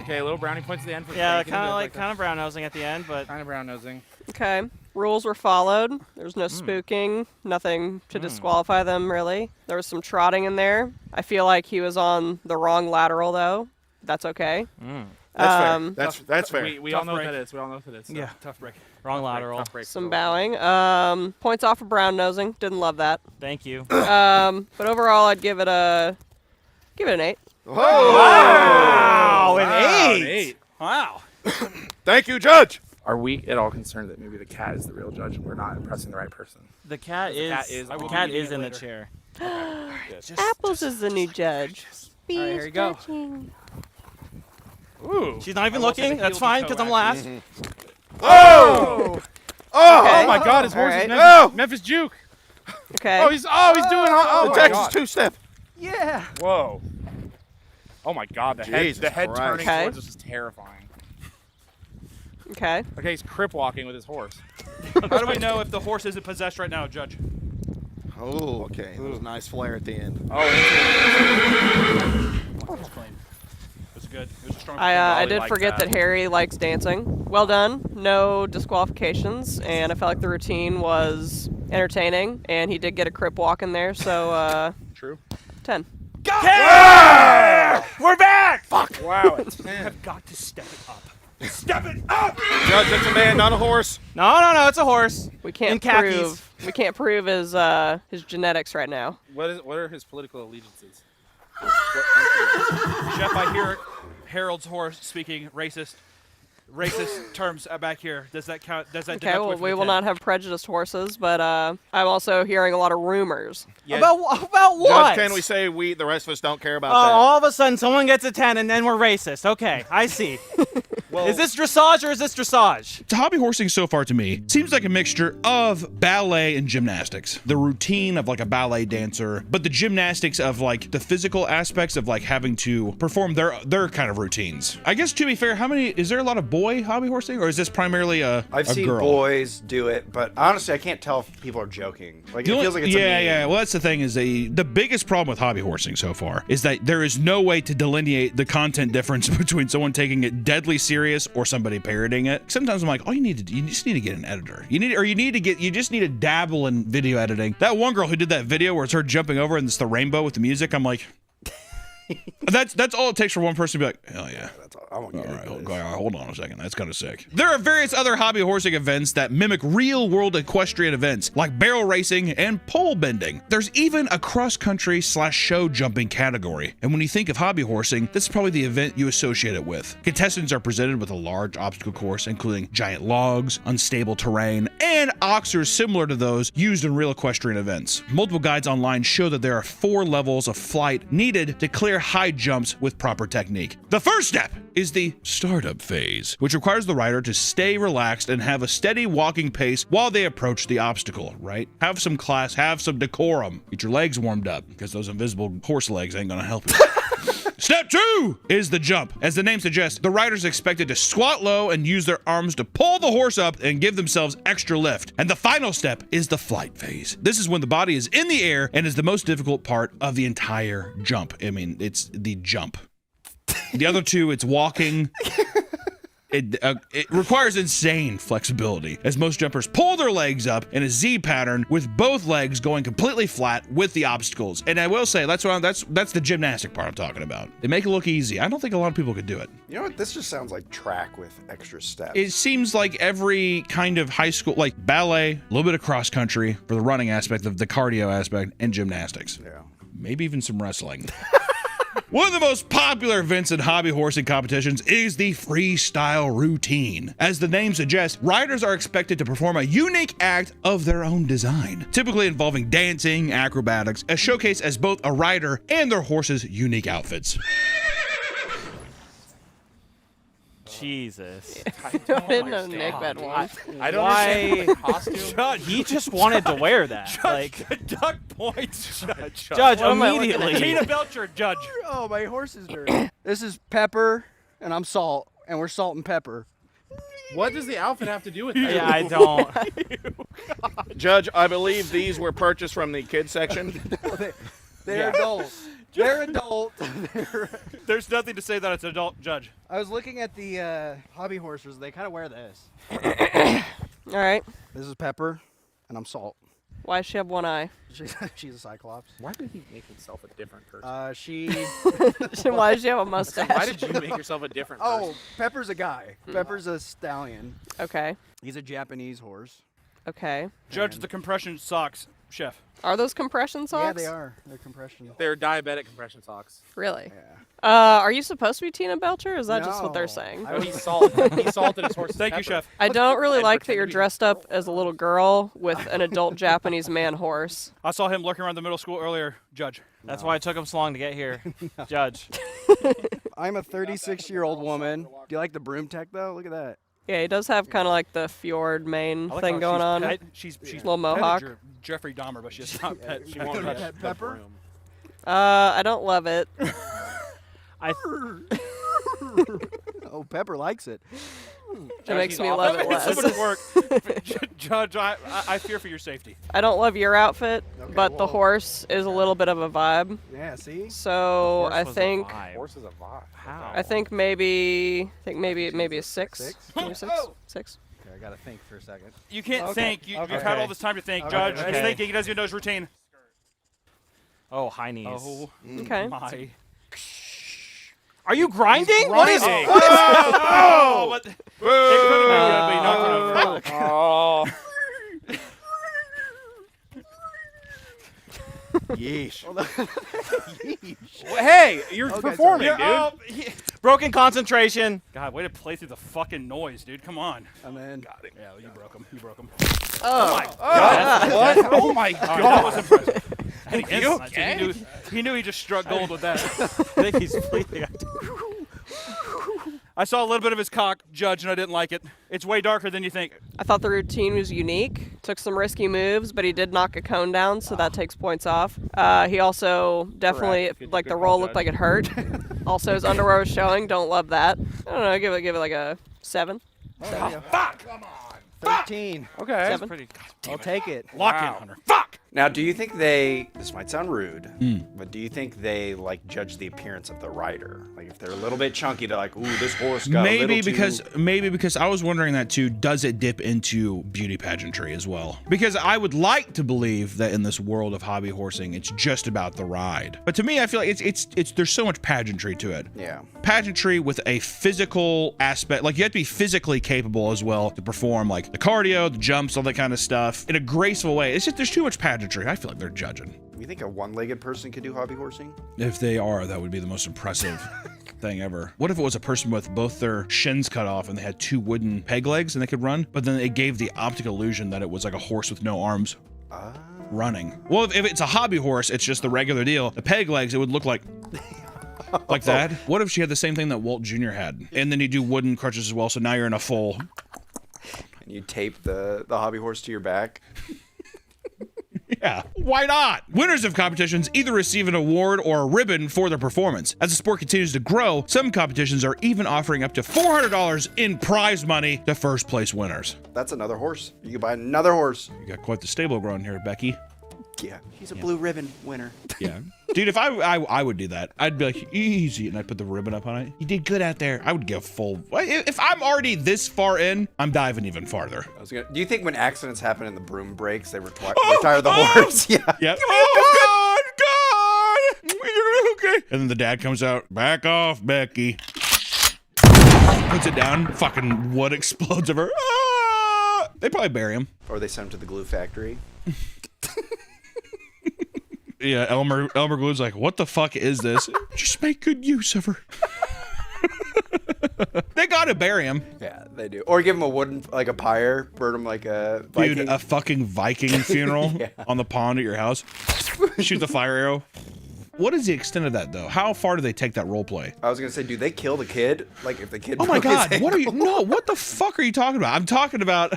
Okay, a little brownie points at the end for
Yeah,
faking,
kind of brown nosing at the end, but
kind of brown nosing.
Okay. Rules were followed. There's no spooking, nothing to disqualify them, really. There was some trotting in there. I feel like he was on the wrong lateral, though. That's okay.
That's fair. That's fair.
We all know what that is. We all know what that is. So.
Yeah, tough break.
wrong lateral.
Some bowing. Points off for brown nosing. Didn't love that.
Thank you.
But overall, I'd give it an 8.
Oh!
Wow,
Wow,
an 8.
Wow.
Thank you, Judge.
Are we at all concerned that maybe the cat is the real judge and we're not impressing the right person?
The cat is in the chair.
Apples is the new judge.
All right, here you go.
Ooh. She's not even looking. That's fine because I'm last.
Oh!
Oh,
Okay.
oh my God, his horse
All
is
right.
Memphis, Memphis Juke.
Okay.
Oh, he's doing. Oh,
The
my
Texas
God.
two-step.
Yeah.
Whoa. Oh my God, the
Jesus
head
Christ.
turning
Okay.
towards us is terrifying.
Okay.
Okay, he's crip walking with his horse.
How do we know if the horse isn't possessed right now, Judge?
Oh, okay. That was a nice flare at the end.
Oh,
It was clean. It was good. It was a strong.
I did forget that Harry likes dancing. Well done. No disqualifications, and I felt like the routine was entertaining, and he did get a crip walk in there, so
True.
10.
Yeah! We're back! Fuck!
Wow.
You have got to step it up. Step it up!
Judge, that's a man, not a horse.
No, it's a horse.
We can't
In khakis.
prove his genetics right now.
What are his political allegiances?
Chef, I hear Harold's horse speaking racist terms back here. Does that count? Does that
Okay,
deduct
well,
away from
we
the
will
10?
not have prejudiced horses, but I'm also hearing a lot of rumors.
About what?
Judge, can we say the rest of us don't care about
Oh,
that?
all of a sudden someone gets a 10 and then we're racist. Okay, I see. Is this dressage or is this dressage?
Hobby horsing so far to me seems like a mixture of ballet and gymnastics. The routine of like a ballet dancer, but the gymnastics of like the physical aspects of like having to perform their kind of routines. I guess to be fair, is there a lot of boy hobby horsing, or is this primarily a
I've seen
girl?
boys do it, but honestly, I can't tell if people are joking. Like it feels like it's a meme.
yeah. Well, that's the thing is the biggest problem with hobby horsing so far is that there is no way to delineate the content difference between someone taking it deadly serious or somebody parroting it. Sometimes I'm like, you just need to get an editor. You just need to dabble in video editing. That one girl who did that video where it's her jumping over and it's the rainbow with the music. I'm like, that's all it takes for one person to be like, hell yeah. All right, hold on a second. That's kind of sick. There are various other hobby horsing events that mimic real-world equestrian events, like barrel racing and pole bending. There's even a cross-country / show jumping category. And when you think of hobby horsing, this is probably the event you associate it with. Contestants are presented with a large obstacle course, including giant logs, unstable terrain, and oxers similar to those used in real equestrian events. Multiple guides online show that there are 4 levels of flight needed to clear high jumps with proper technique. The first step is the startup phase, which requires the rider to stay relaxed and have a steady walking pace while they approach the obstacle, right? Have some class, have some decorum. Get your legs warmed up, because those invisible horse legs ain't gonna help you. Step 2 is the jump. As the name suggests, the rider's expected to squat low and use their arms to pull the horse up and give themselves extra lift. And the final step is the flight phase. This is when the body is in the air and is the most difficult part of the entire jump. I mean, it's the jump. The other two, it's walking. It requires insane flexibility, as most jumpers pull their legs up in a Z pattern with both legs going completely flat with the obstacles. And I will say, that's the gymnastic part I'm talking about. They make it look easy. I don't think a lot of people could do it.
You know what? This just sounds like track with extra steps.
It seems like every kind of high school, like ballet, a little bit of cross country for the running aspect, of the cardio aspect, and gymnastics.
Yeah.
Maybe even some wrestling. One of the most popular events in hobby horsing competitions is the freestyle routine. As the name suggests, riders are expected to perform a unique act of their own design, typically involving dancing, acrobatics, a showcase as both a rider and their horse's unique outfits.
Jesus.
I didn't know Nick had one.
I don't understand the costume.
Judge, he just wanted to wear that.
Judge, duck points.
Judge,
What am I looking
immediately.
at?
Tina Belcher, Judge.
Oh, my horse is dirty. This is Pepper, and I'm Salt, and we're Salt and Pepper.
What does the outfit have to do with that?
Yeah, I don't.
Judge, I believe these were purchased from the kids section.
They're adults. They're adult.
There's nothing to say that it's adult, Judge.
I was looking at the hobby horses. They kind of wear this.
All right.
This is Pepper, and I'm Salt.
Why does she have one eye?
She's a Cyclops.
Why did he make himself a different person?
Why does she have a mustache?
Why did you make yourself a different person?
Oh, Pepper's a guy. Pepper's a stallion.
Okay.
He's a Japanese horse.
Okay.
Judge, the compression socks, Chef.
Are those compression socks?
Yeah, they are. They're compression.
They're diabetic compression socks.
Really?
Yeah.
Are you supposed to be Tina Belcher, or is that just what they're
No.
saying?
He salted his horse's
Thank you,
pepper.
Chef.
I don't really
And
like that
pretend
you're
to be-
dressed up as a little girl with an adult Japanese man horse.
I saw him lurking around the middle school earlier, Judge. That's why it took him so long to get here, Judge.
I'm a 36-year-old woman. Do you like the broom tech, though? Look at that.
Yeah, he does have kind of like the fjord mane
I like
thing
how
going on.
she's
little mohawk.
Jeffrey Dahmer, but she's not pet.
She won't touch
pet
the
pepper.
broom.
I don't love it.
Oh, Pepper likes it.
It makes me love it less.
This would work. Judge, I fear for your safety.
I don't love your outfit,
Okay,
but the
well-
horse is a little bit of a vibe.
Yeah, see?
So I think
Horse is a vibe.
How?
I think maybe a 6. Maybe 6. 6.
Okay, I gotta think for a second.
You can't think. You've
Okay.
had all this time to think.
Okay.
Judge,
Okay.
he's thinking. He doesn't even know his routine.
Oh, high knees.
Oh,
Okay.
my. Are you grinding? What is
grinding.
it? Oh, but it could have been good, but you knocked it over.
Yeesh.
Well, hey, you're
Okay,
performing,
sorry.
dude.
Broken concentration. God, way to play through the fucking noise, dude. Come on.
I'm in.
Yeah, you broke him. You broke him.
Oh,
my
God. What? Oh my
All right,
God.
that was impressive. And
Are you okay?
He knew he just struck gold with that. I think he's bleeding. I saw a little bit of his cock, Judge, and I didn't like it. It's way darker than you think.
I thought the routine was unique. Took some risky moves, but he did knock a cone down, so that takes points off. He also definitely,
Correct.
like
Good
the
call,
roll looked
Judge.
like it hurt. Also, his underwear was showing. Don't love that. I don't know. Give it like a 7.
Fuck! Come on. 13.
Okay.
7.
Pretty.
I'll take it.
Lock in,
Wow.
Hunter. Fuck!
Now, do you think this might sound rude, but do you think they like judge the appearance of the rider? Like if they're a little bit chunky, they're like, ooh, this horse got a little
maybe because I was wondering that too. Does it dip into beauty pageantry as well? Because I would like to believe that in this world of hobby horsing, it's just about the ride. But to me, I feel like it's there's so much pageantry to it.
Yeah.
Pageantry with a physical aspect, like you have to be physically capable as well to perform like the cardio, the jumps, all that kind of stuff in a graceful way. It's just there's too much pageantry. I feel like they're judging.
You think a one-legged person could do hobby horsing?
If they are, that would be the most impressive thing ever. What if it was a person with both their shins cut off and they had 2 wooden peg legs and they could run, but then it gave the optic illusion that it was like a horse with no arms running? Well, if it's a hobby horse, it's just the regular deal. The peg legs, it would look like like that. What if she had the same thing that Walt Jr. had? And then you do wooden crutches as well, so now you're in a full...
And you tape the hobby horse to your back?
Yeah, why not? Winners of competitions either receive an award or a ribbon for their performance. As the sport continues to grow, some competitions are even offering up to $400 in prize money to first place winners.
That's another horse. You can buy another horse.
You got quite the stable growing here, Becky.
Yeah, he's a blue ribbon winner.
Yeah. Dude, if I would do that, I'd be like, easy, and I'd put the ribbon up on it. You did good out there. I would give full. If I'm already this far in, I'm diving even farther.
Do you think when accidents happen and the broom breaks, they retire the horse? Yeah.
Yeah. Oh, God! Okay. And then the dad comes out, back off, Becky. Puts it down, fucking wood explodes over. Ah! They probably bury him.
Or they send him to the glue factory.
Yeah, Elmer Glue's like, what the fuck is this? Just make good use of her. They gotta bury him.
Yeah, they do. Or give him a wooden, like a pyre, burn him like a Viking.
Dude, a fucking Viking funeral
Yeah.
on the pond at your house. Shoot the fire arrow. What is the extent of that, though? How far do they take that role play?
I was gonna say, do they kill the kid? Like if the kid
Oh my
broke his
God, what are you?
ankle?
No, what the fuck are you talking about? I'm talking about.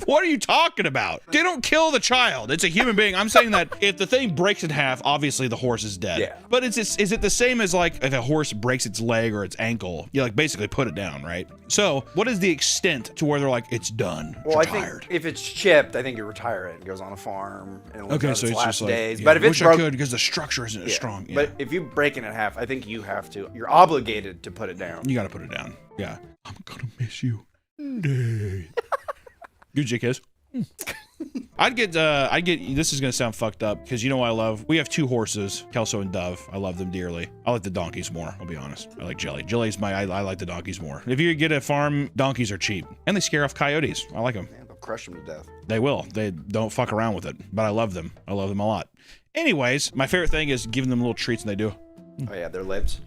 What are you talking about? They don't kill the child. It's a human being. I'm saying that if the thing breaks in half, obviously the horse is dead.
Yeah.
But is it the same as like if a horse breaks its leg or its ankle? You like basically put it down, right? So what is the extent to where they're like, it's done? It's
Well, I
retired.
think if it's chipped, I think you retire it. It goes on a farm and it lives
Okay,
out
so
its
it's
last
just like,
days.
yeah,
But if it's
wish I
broke,
could because the structure isn't as strong. Yeah.
But if you break it in half, I think you have to. You're obligated to put it down.
You got to put it down. Yeah. I'm gonna miss you. Give you a kiss. I'd get, this is gonna sound fucked up because you know what I love? We have 2 horses, Kelso and Dove. I love them dearly. I like the donkeys more, I'll be honest. I like Jelly. Jelly's I like the donkeys more. If you get a farm, donkeys are cheap. And they scare off coyotes. I like them.
Man, they'll crush them to death.
They will. They don't fuck around with it. But I love them. I love them a lot. Anyways, my favorite thing is giving them little treats and they do.
Oh yeah, their lips.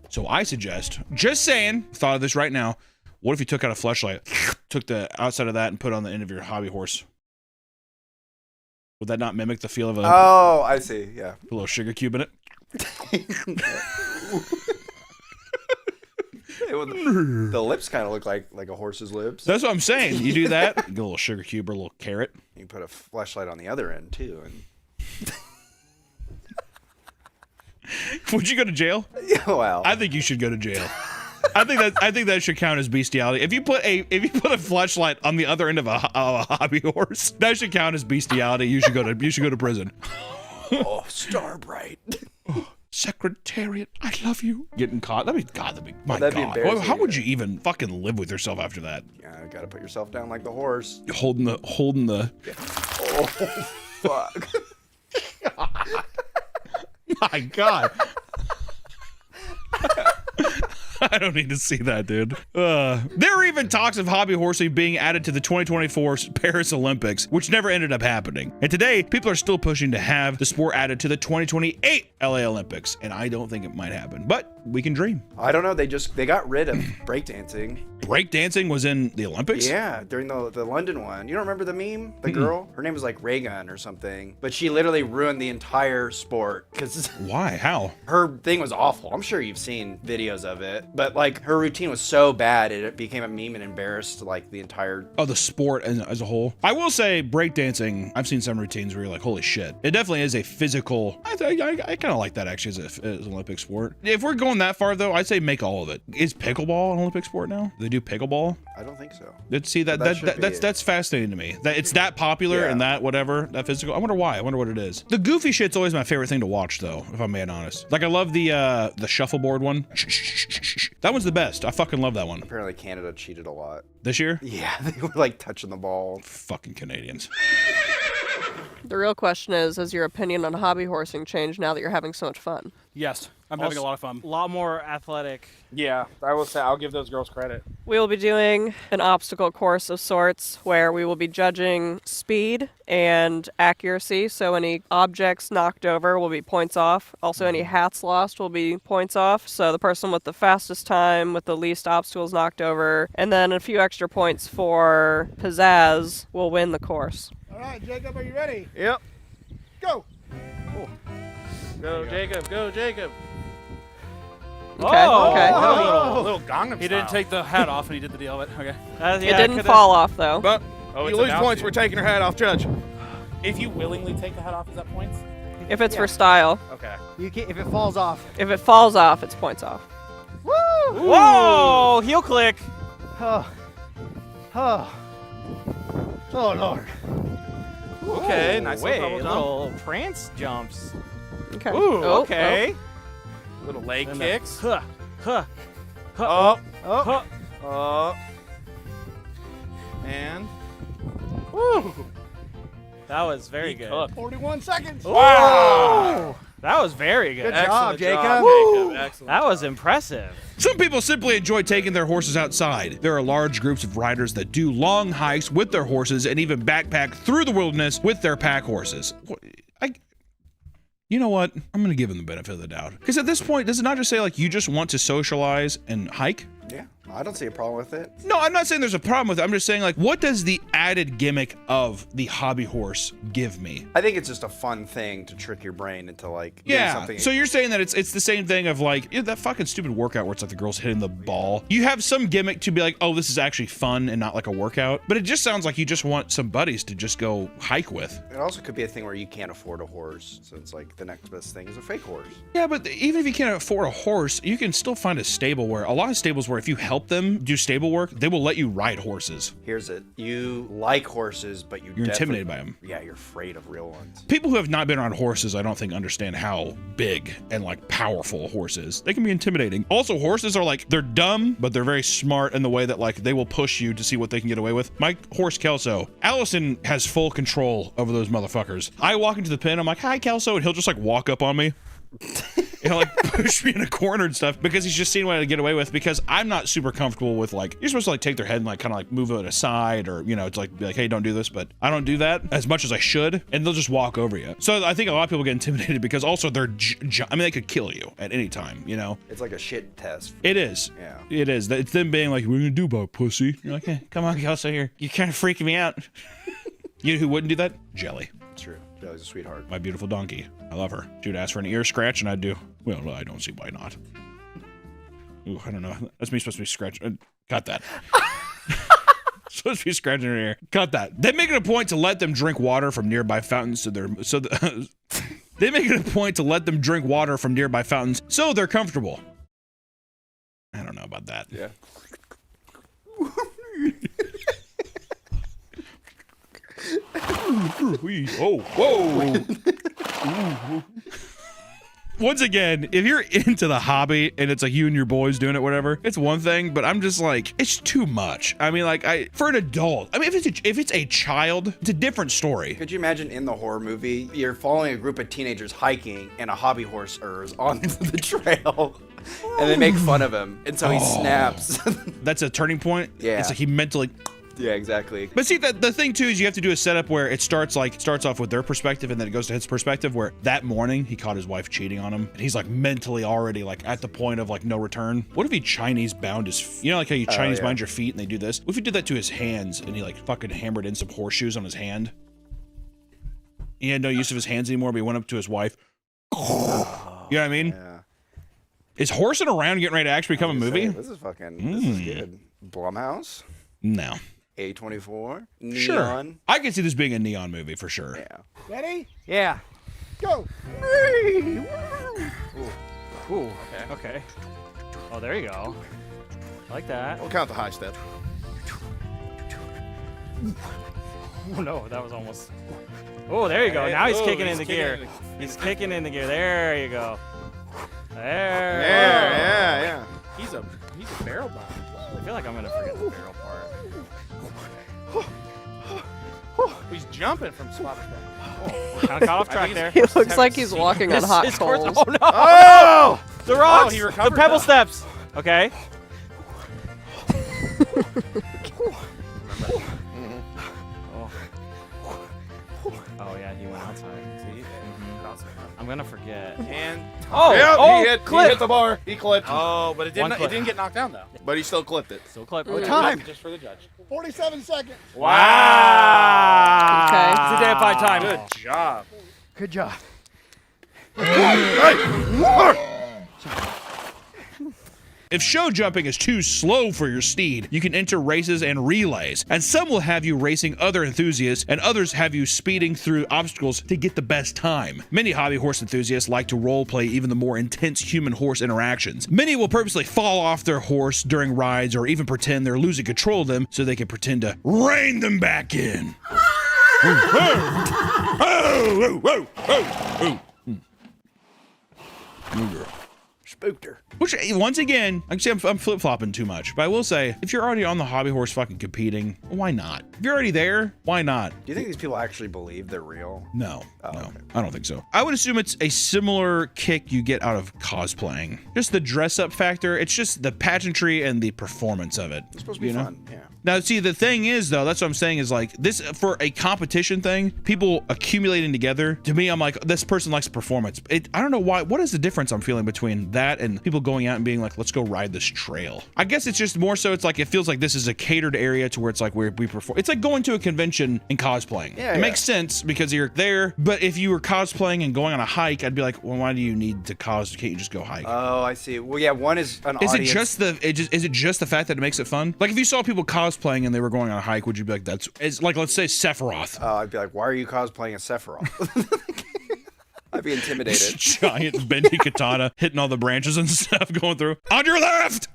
So I suggest, just saying, thought of this right now. What if you took out a fleshlight, took the outside of that and put it on the end of your hobby horse? Would that not mimic the feel of a,
Oh, I see. Yeah.
a little sugar cube in it?
The lips kind of look like a horse's lips.
That's what I'm saying. You do that, get a little sugar cube or a little carrot.
You put a flashlight on the other end too, and
would you go to jail?
Well,
I think you should go to jail. I think that should count as bestiality. If you put a flashlight on the other end of a hobby horse, that should count as bestiality. You should go to prison.
Oh, Starbright.
Secretariat, I love you. Getting caught. That'd be my
That'd be
God.
embarrassing,
How would you even fucking live with yourself after that?
Yeah, gotta put yourself down like the horse.
Holding the.
Oh, fuck.
My God. I don't need to see that, dude. There are even talks of hobby horsing being added to the 2024 Paris Olympics, which never ended up happening. And today, people are still pushing to have the sport added to the 2028 LA Olympics, and I don't think it might happen, but we can dream.
I don't know. They got rid of breakdancing.
Breakdancing was in the Olympics?
Yeah, during the London one. You don't remember the meme? The girl? Her name was like Reagan or something. But she literally ruined the entire sport.
Why? How?
Her thing was awful. I'm sure you've seen videos of it. But like her routine was so bad, it became a meme and embarrassed like the entire...
Oh, the sport as a whole. I will say breakdancing, I've seen some routines where you're like, holy shit. It definitely is a physical... I kind of like that actually as an Olympic sport. If we're going that far though, I'd say make all of it. Is pickleball an Olympic sport now? They do pickleball?
I don't think so.
See, that's fascinating to me. That it's that popular and that whatever, that physical. I wonder why. I wonder what it is. The goofy shit's always my favorite thing to watch though, if I'm being honest. Like I love the shuffleboard one. That one's the best. I fucking love that one.
Apparently Canada cheated a lot.
This year?
Yeah, they were like touching the ball.
Fucking Canadians.
The real question is, has your opinion on hobby horsing changed now that you're having so much fun?
Yes, I'm having a lot of fun. A lot more athletic.
Yeah, I will say I'll give those girls credit.
We will be doing an obstacle course of sorts where we will be judging speed and accuracy. So any objects knocked over will be points off. Also any hats lost will be points off. So the person with the fastest time, with the least obstacles knocked over, and then a few extra points for pizzazz will win the course.
All right, Jacob, are you ready?
Yep.
Go.
Go, Jacob. Go, Jacob.
Okay. Okay.
A little Gangnam
He didn't take the hat off and he did the deal, but okay.
It didn't fall off though.
But
You lose points for taking her hat off, Judge.
If you willingly take the hat off, is that points?
If it's for style.
Okay.
You can't, if it falls off.
If it falls off, it's points off.
Woo!
Whoa! Heel click.
Oh. Oh. Oh, Lord.
Okay, nice
little prance jumps.
Okay.
Ooh, okay.
Little leg
And
kicks.
Huh.
Up.
Oh.
Up. And.
Woo! That was very good.
cooked.
41 seconds.
Wow! That was very good.
Good job,
Excellent
Jacob.
job,
Woo!
Jacob. Excellent.
That was impressive.
Some people simply enjoy taking their horses outside. There are large groups of riders that do long hikes with their horses and even backpack through the wilderness with their pack horses. You know what? I'm gonna give them the benefit of the doubt. Because at this point, does it not just say like you just want to socialize and hike?
Yeah, I don't see a problem with it.
No, I'm not saying there's a problem with it. I'm just saying like, what does the added gimmick of the hobby horse give me?
I think it's just a fun thing to trick your brain into like doing
Yeah.
something.
So you're saying that it's the same thing of like that fucking stupid workout where it's like the girl's hitting the ball. You have some gimmick to be like, oh, this is actually fun and not like a workout. But it just sounds like you just want some buddies to just go hike with.
It also could be a thing where you can't afford a horse, so it's like the next best thing is a fake horse.
Yeah, but even if you can't afford a horse, you can still find a stable where a lot of stables where if you help them do stable work, they will let you ride horses.
Here's it. You like horses, but
You're intimidated by them.
Yeah, you're afraid of real ones.
People who have not been around horses, I don't think understand how big and like powerful a horse is. They can be intimidating. Also, horses are like, they're dumb, but they're very smart in the way that like they will push you to see what they can get away with. My horse Kelso, Allison has full control over those motherfuckers. I walk into the pen, I'm like, hi Kelso, and he'll just like walk up on me. You know, like push me in a corner and stuff because he's just seen what I get away with, because I'm not super comfortable with like, you're supposed to like take their head and like kind of like move it aside, or you know, it's like be like, hey, don't do this, but I don't do that as much as I should, and they'll just walk over you. So I think a lot of people get intimidated because also they're I mean, they could kill you at any time, you know.
It's like a shit test.
It is.
Yeah.
It is. It's them being like, what are you gonna do about pussy? You're like, hey, come on, Kelso here. You're kind of freaking me out. You know who wouldn't do that? Jelly.
It's true. Jelly's a sweetheart.
My beautiful donkey. I love her. She would ask for an ear scratch and I'd do, well, I don't see why not. Ooh, I don't know. That's me supposed to be scratching. Cut that. Supposed to be scratching her ear. Cut that. They make it a point to let them drink water from nearby fountains, they make it a point to let them drink water from nearby fountains so they're comfortable. I don't know about that.
Yeah.
Oh, whoa. Once again, if you're into the hobby and it's like you and your boys doing it, whatever, it's one thing, but I'm just like, it's too much. I mean, like, for an adult, I mean, if it's a child, it's a different story.
Could you imagine in the horror movie, you're following a group of teenagers hiking and a hobby horse is on the trail and they make fun of him. And so he snaps.
That's a turning point?
Yeah.
It's like he mentally...
Yeah, exactly.
But see, the thing too is you have to do a setup where it starts off with their perspective and then it goes to his perspective, where that morning he caught his wife cheating on him and he's like mentally already like at the point of like no return. What if he Chinese bound his, you know, like how you Chinese bind your feet and they do this? What if he did that to his hands and he like fucking hammered in some horseshoes on his hand? He had no use of his hands anymore, but he went up to his wife. You know what I mean?
Yeah.
Is Horsing Around getting ready to actually become a movie?
This is fucking, this is good. Blumhouse?
No.
A24? Neon?
Sure. I can see this being a neon movie for sure.
Yeah.
Ready?
Yeah.
Go.
Ooh. Okay. Oh, there you go. I like that.
We'll count the high step.
Oh no, that was almost. Oh, there you go. Now he's kicking in the gear. He's kicking in the gear. There you go. There.
Yeah.
He's a barrel bomb.
I feel like I'm gonna forget the barrel part.
He's jumping from spot to spot.
Kind of caught off track there.
He looks like he's walking on hot coals.
Oh no!
Oh!
The rocks!
he
The
recovered
pebble
that.
steps! Okay. Oh yeah, he went outside. See? I'm gonna forget.
And
Yep,
clip.
he hit the bar. He clipped.
oh, but it
One
didn't.
clip.
It didn't get knocked down though.
But he still clipped it.
Still clip.
Time.
Just for the judge.
47 seconds.
Wow.
Okay.
It's identified time.
Good job.
Good job.
If show jumping is too slow for your steed, you can enter races and relays, and some will have you racing other enthusiasts, and others have you speeding through obstacles to get the best time. Many hobby horse enthusiasts like to roleplay even the more intense human-horse interactions. Many will purposely fall off their horse during rides or even pretend they're losing control of them so they can pretend to rein them back in.
Spooked her.
Which, once again, I can say I'm flip-flopping too much, but I will say, if you're already on the hobby horse fucking competing, why not? If you're already there, why not?
Do you think these people actually believe they're real?
No,
Oh,
no,
okay.
I don't think so. I would assume it's a similar kick you get out of cosplaying. Just the dress-up factor, it's just the pageantry and the performance of it.
It's supposed to be fun, yeah.
Now, see, the thing is, though, that's what I'm saying is like this for a competition thing, people accumulating together. To me, I'm like, this person likes performance. I don't know why. What is the difference I'm feeling between that and people going out and being like, let's go ride this trail? I guess it's just more so. It's like it feels like this is a catered area to where it's like where we perform. It's like going to a convention and cosplaying.
Yeah,
it makes sense because you're there. But if you were cosplaying and going on a hike, I'd be like, well, why do you need to cos? Can't you just go hike?
Oh, I see. Well, yeah, one is an
Is
audience.
is it just the fact that it makes it fun? Like if you saw people cosplaying and they were going on a hike, would you be like, it's like, let's say Sephiroth.
I'd be like, why are you cosplaying as Sephiroth? I'd be intimidated.
Giant bendy katana hitting all the branches and stuff going through. On your left!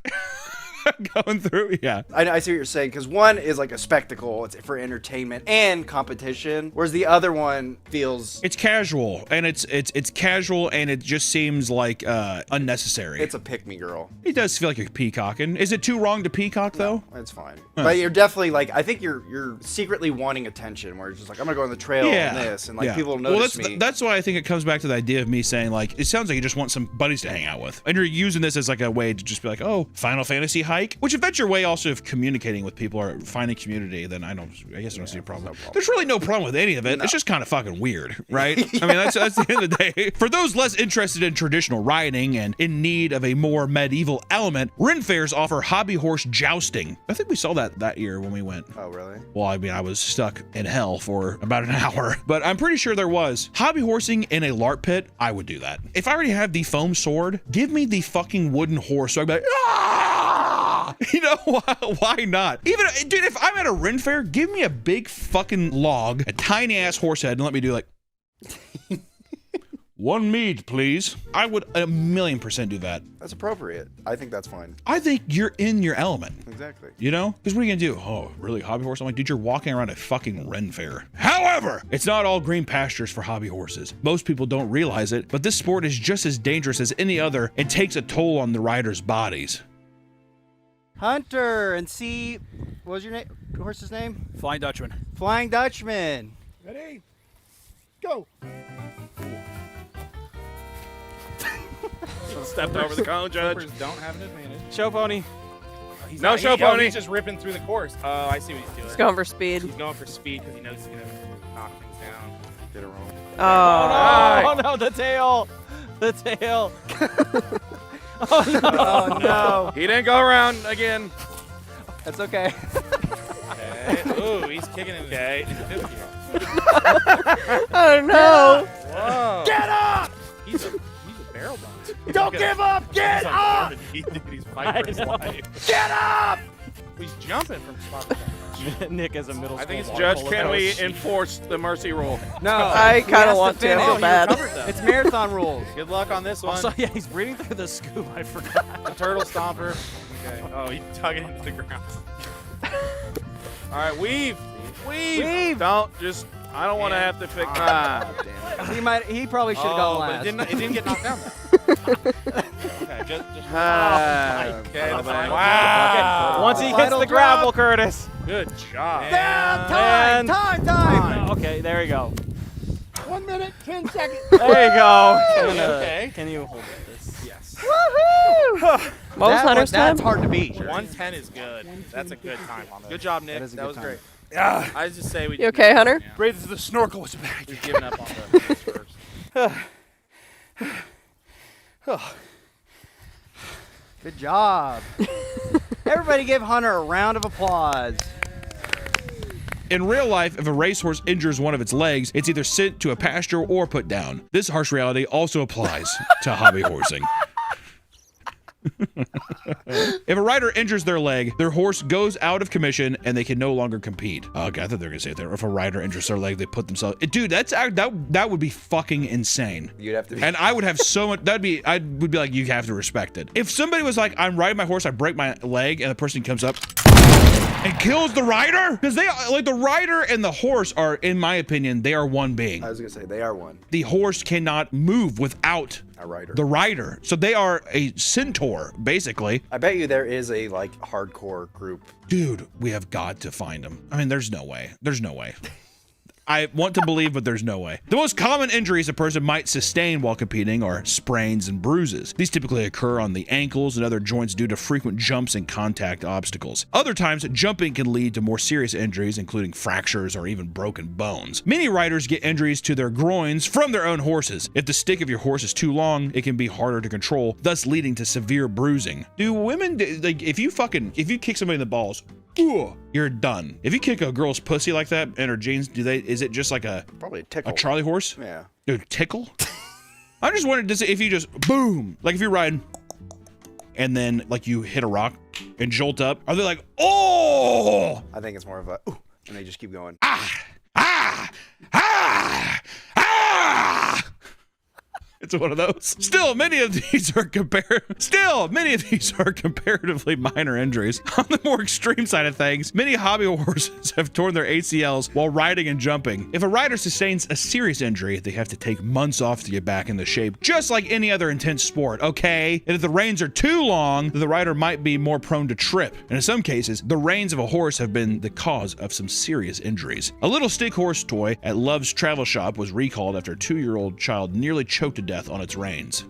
Going through, yeah.
I see what you're saying, because one is like a spectacle, it's for entertainment and competition, whereas the other one feels...
It's casual, and it's casual, and it just seems like unnecessary.
It's a pick-me girl.
It does feel like you're peacocking. Is it too wrong to peacock, though?
It's fine.
Huh.
But you're definitely like, I think you're secretly wanting attention, where you're just like, I'm gonna go on the trail and this, and like people notice me.
That's why I think it comes back to the idea of me saying like, it sounds like you just want some buddies to hang out with. And you're using this as like a way to just be like, oh, Final Fantasy hike, which if that's your way also of communicating with people or finding community, then I guess I don't see a problem. There's really no problem with any of it. It's just kind of fucking weird, right? I mean, that's the end of the day. For those less interested in traditional riding and in need of a more medieval element, Ren fairs offer hobby horse jousting. I think we saw that year when we went.
Oh, really?
Well, I mean, I was stuck in hell for about an hour, but I'm pretty sure there was. Hobby horsing in a LARP pit, I would do that. If I already have the foam sword, give me the fucking wooden horse so I'd be like, ah! You know, why not? Even, dude, if I'm at a Ren fair, give me a big fucking log, a tiny ass horse head, and let me do like, one mead, please. I would 1,000,000% do that.
That's appropriate. I think that's fine.
I think you're in your element.
Exactly.
You know? Because what are you gonna do? Oh, really? Hobby horse? I'm like, dude, you're walking around a fucking Ren fair. However, it's not all green pastures for hobby horses. Most people don't realize it, but this sport is just as dangerous as any other and takes a toll on the riders' bodies.
Hunter and see, what was your name? Horse's name?
Flying Dutchman.
Flying Dutchman.
Ready? Go.
Stepped over the cone, Judge.
Slippers don't have an advantage.
Show pony.
He's
No
not-
show
oh,
pony.
He's just ripping through the course. Oh, I see what he's doing.
He's going for speed.
He's going for speed because he knows he's gonna knock things down.
Get it wrong.
Oh no, the tail. The tail. Oh no.
Oh no.
He didn't go around again.
That's okay.
Okay. Ooh, he's kicking it. Okay.
Oh no.
Whoa.
Get up!
He's a barrel dog.
Don't give up! Get up!
He's fighting for his life.
Get up!
He's jumping from spot to spot.
Nick as a middle school.
I think it's
boy
Judge.
full of
Can we
those.
enforce the mercy rule?
No.
I
he
kind
has
of want to. I
finish.
feel bad.
It's marathon rules.
Good luck on this one.
Also, yeah, he's breathing through the scoop. I forgot.
The turtle stomper. Okay. Oh, he dug it into the ground.
All right, weave.
Weave.
Don't just. I don't want to have to fix. Ah, damn it.
He probably should have gone
But
last.
it didn't get knocked down though. Okay, just okay.
Wow.
Once he hits
Final
the
drop.
gravel, Curtis.
Good job.
Down, time.
Okay, there you go.
1 minute, 10 seconds.
There you go.
Okay.
Can you hold this?
Yes.
What was Hunter's time?
That's hard to beat.
110 is good. That's a good time on that. Good job, Nick.
That is a
That
good
was
time.
great. Yeah. I just say we.
You okay, Hunter?
Yeah.
Breathe through the snorkel was back.
We've given up on the first.
Good job. Everybody give Hunter a round of applause.
In real life, if a racehorse injures one of its legs, it's either sent to a pasture or put down. This harsh reality also applies to hobby horsing. If a rider injures their leg, their horse goes out of commission and they can no longer compete. Okay, I thought they were gonna say it there. If a rider injures their leg, they put themselves. Dude, that would be fucking insane.
You'd have to be.
And I would have so much. I would be like, you have to respect it. If somebody was like, I'm riding my horse, I break my leg, and the person comes up and kills the rider, because they like the rider and the horse are, in my opinion, they are one being.
I was gonna say they are one.
The horse cannot move without
A rider.
the rider, so they are a centaur, basically.
I bet you there is a like hardcore group.
Dude, we have got to find them. I mean, there's no way. There's no way. I want to believe, but there's no way. The most common injuries a person might sustain while competing are sprains and bruises. These typically occur on the ankles and other joints due to frequent jumps and contact obstacles. Other times, jumping can lead to more serious injuries, including fractures or even broken bones. Many riders get injuries to their groins from their own horses. If the stick of your horse is too long, it can be harder to control, thus leading to severe bruising. Do women, like, if you kick somebody in the balls, you're done. If you kick a girl's pussy like that in her jeans, is it just like
probably a tickle?
A Charlie horse?
Yeah.
Dude, tickle? I just wondered if you just boom, like if you're riding and then like you hit a rock and jolt up, are they like, oh?
I think it's more of a ooh, and they just keep going.
It's one of those. Still, many of these are comparatively minor injuries. On the more extreme side of things, many hobby horses have torn their ACLs while riding and jumping. If a rider sustains a serious injury, they have to take months off to get back into shape, just like any other intense sport, okay? And if the reins are too long, the rider might be more prone to trip. And in some cases, the reins of a horse have been the cause of some serious injuries. A little stick horse toy at Love's Travel Shop was recalled after a 2-year-old child nearly choked to death on its reins.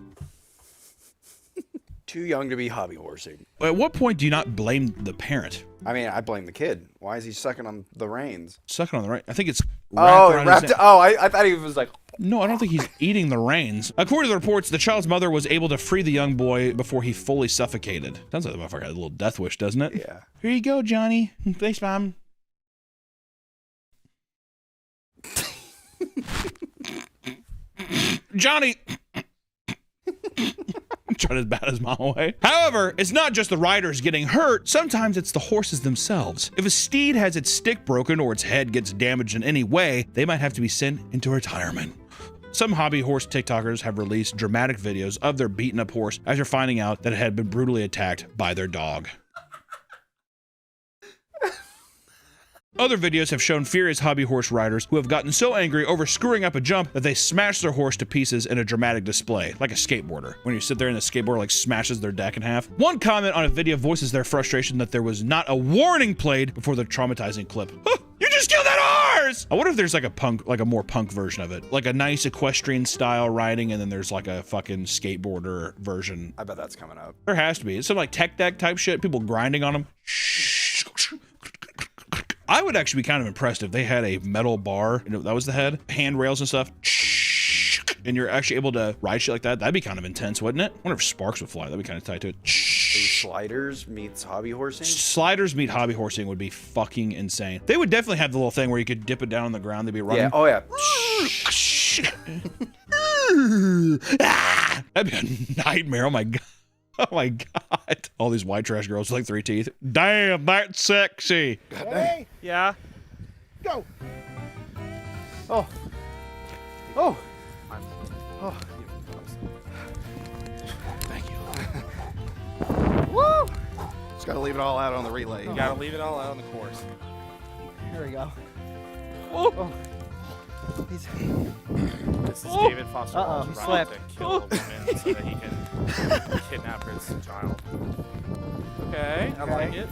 Too young to be hobby horsing.
At what point do you not blame the parent?
I mean, I blame the kid. Why is he sucking on the reins?
Sucking on the rein. I think it's
wrapped. Oh, I thought he was like.
No, I don't think he's eating the reins. According to the reports, the child's mother was able to free the young boy before he fully suffocated. Sounds like the motherfucker had a little death wish, doesn't it?
Yeah.
Here you go, Johnny. Thanks, Mom. Johnny. Trying to bat his mom away. However, it's not just the riders getting hurt. Sometimes it's the horses themselves. If a steed has its stick broken or its head gets damaged in any way, they might have to be sent into retirement. Some hobby horse TikTokers have released dramatic videos of their beaten up horse after finding out that it had been brutally attacked by their dog. Other videos have shown furious hobby horse riders who have gotten so angry over screwing up a jump that they smash their horse to pieces in a dramatic display, like a skateboarder. When you sit there and the skateboarder like smashes their deck in half. One comment on a video voices their frustration that there was not a warning played before the traumatizing clip. Huh, you just killed that horse! I wonder if there's like a more punk version of it. Like a nice equestrian style riding, and then there's like a fucking skateboarder version.
I bet that's coming up.
There has to be. It's some like tech deck type shit, people grinding on them. I would actually be kind of impressed if they had a metal bar, you know, that was the head, handrails and stuff, and you're actually able to ride shit like that. That'd be kind of intense, wouldn't it? I wonder if sparks would fly. That'd be kind of tight to it.
Sliders meets hobby horsing?
Sliders meet hobby horsing would be fucking insane. They would definitely have the little thing where you could dip it down on the ground. They'd be running.
Yeah, oh yeah.
That'd be a nightmare. Oh my God. Oh my God. All these white trash girls with like 3 teeth. Damn, that's sexy.
Hey. Yeah.
Go. Oh. Oh. Oh.
Thank you.
Woo!
Just gotta leave it all out on the relay.
You gotta leave it all out on the course.
Here we go.
Oh. This is David Foster Wallace
he
running
slipped.
to kill a woman so that he can kidnap his child. Okay, I like it.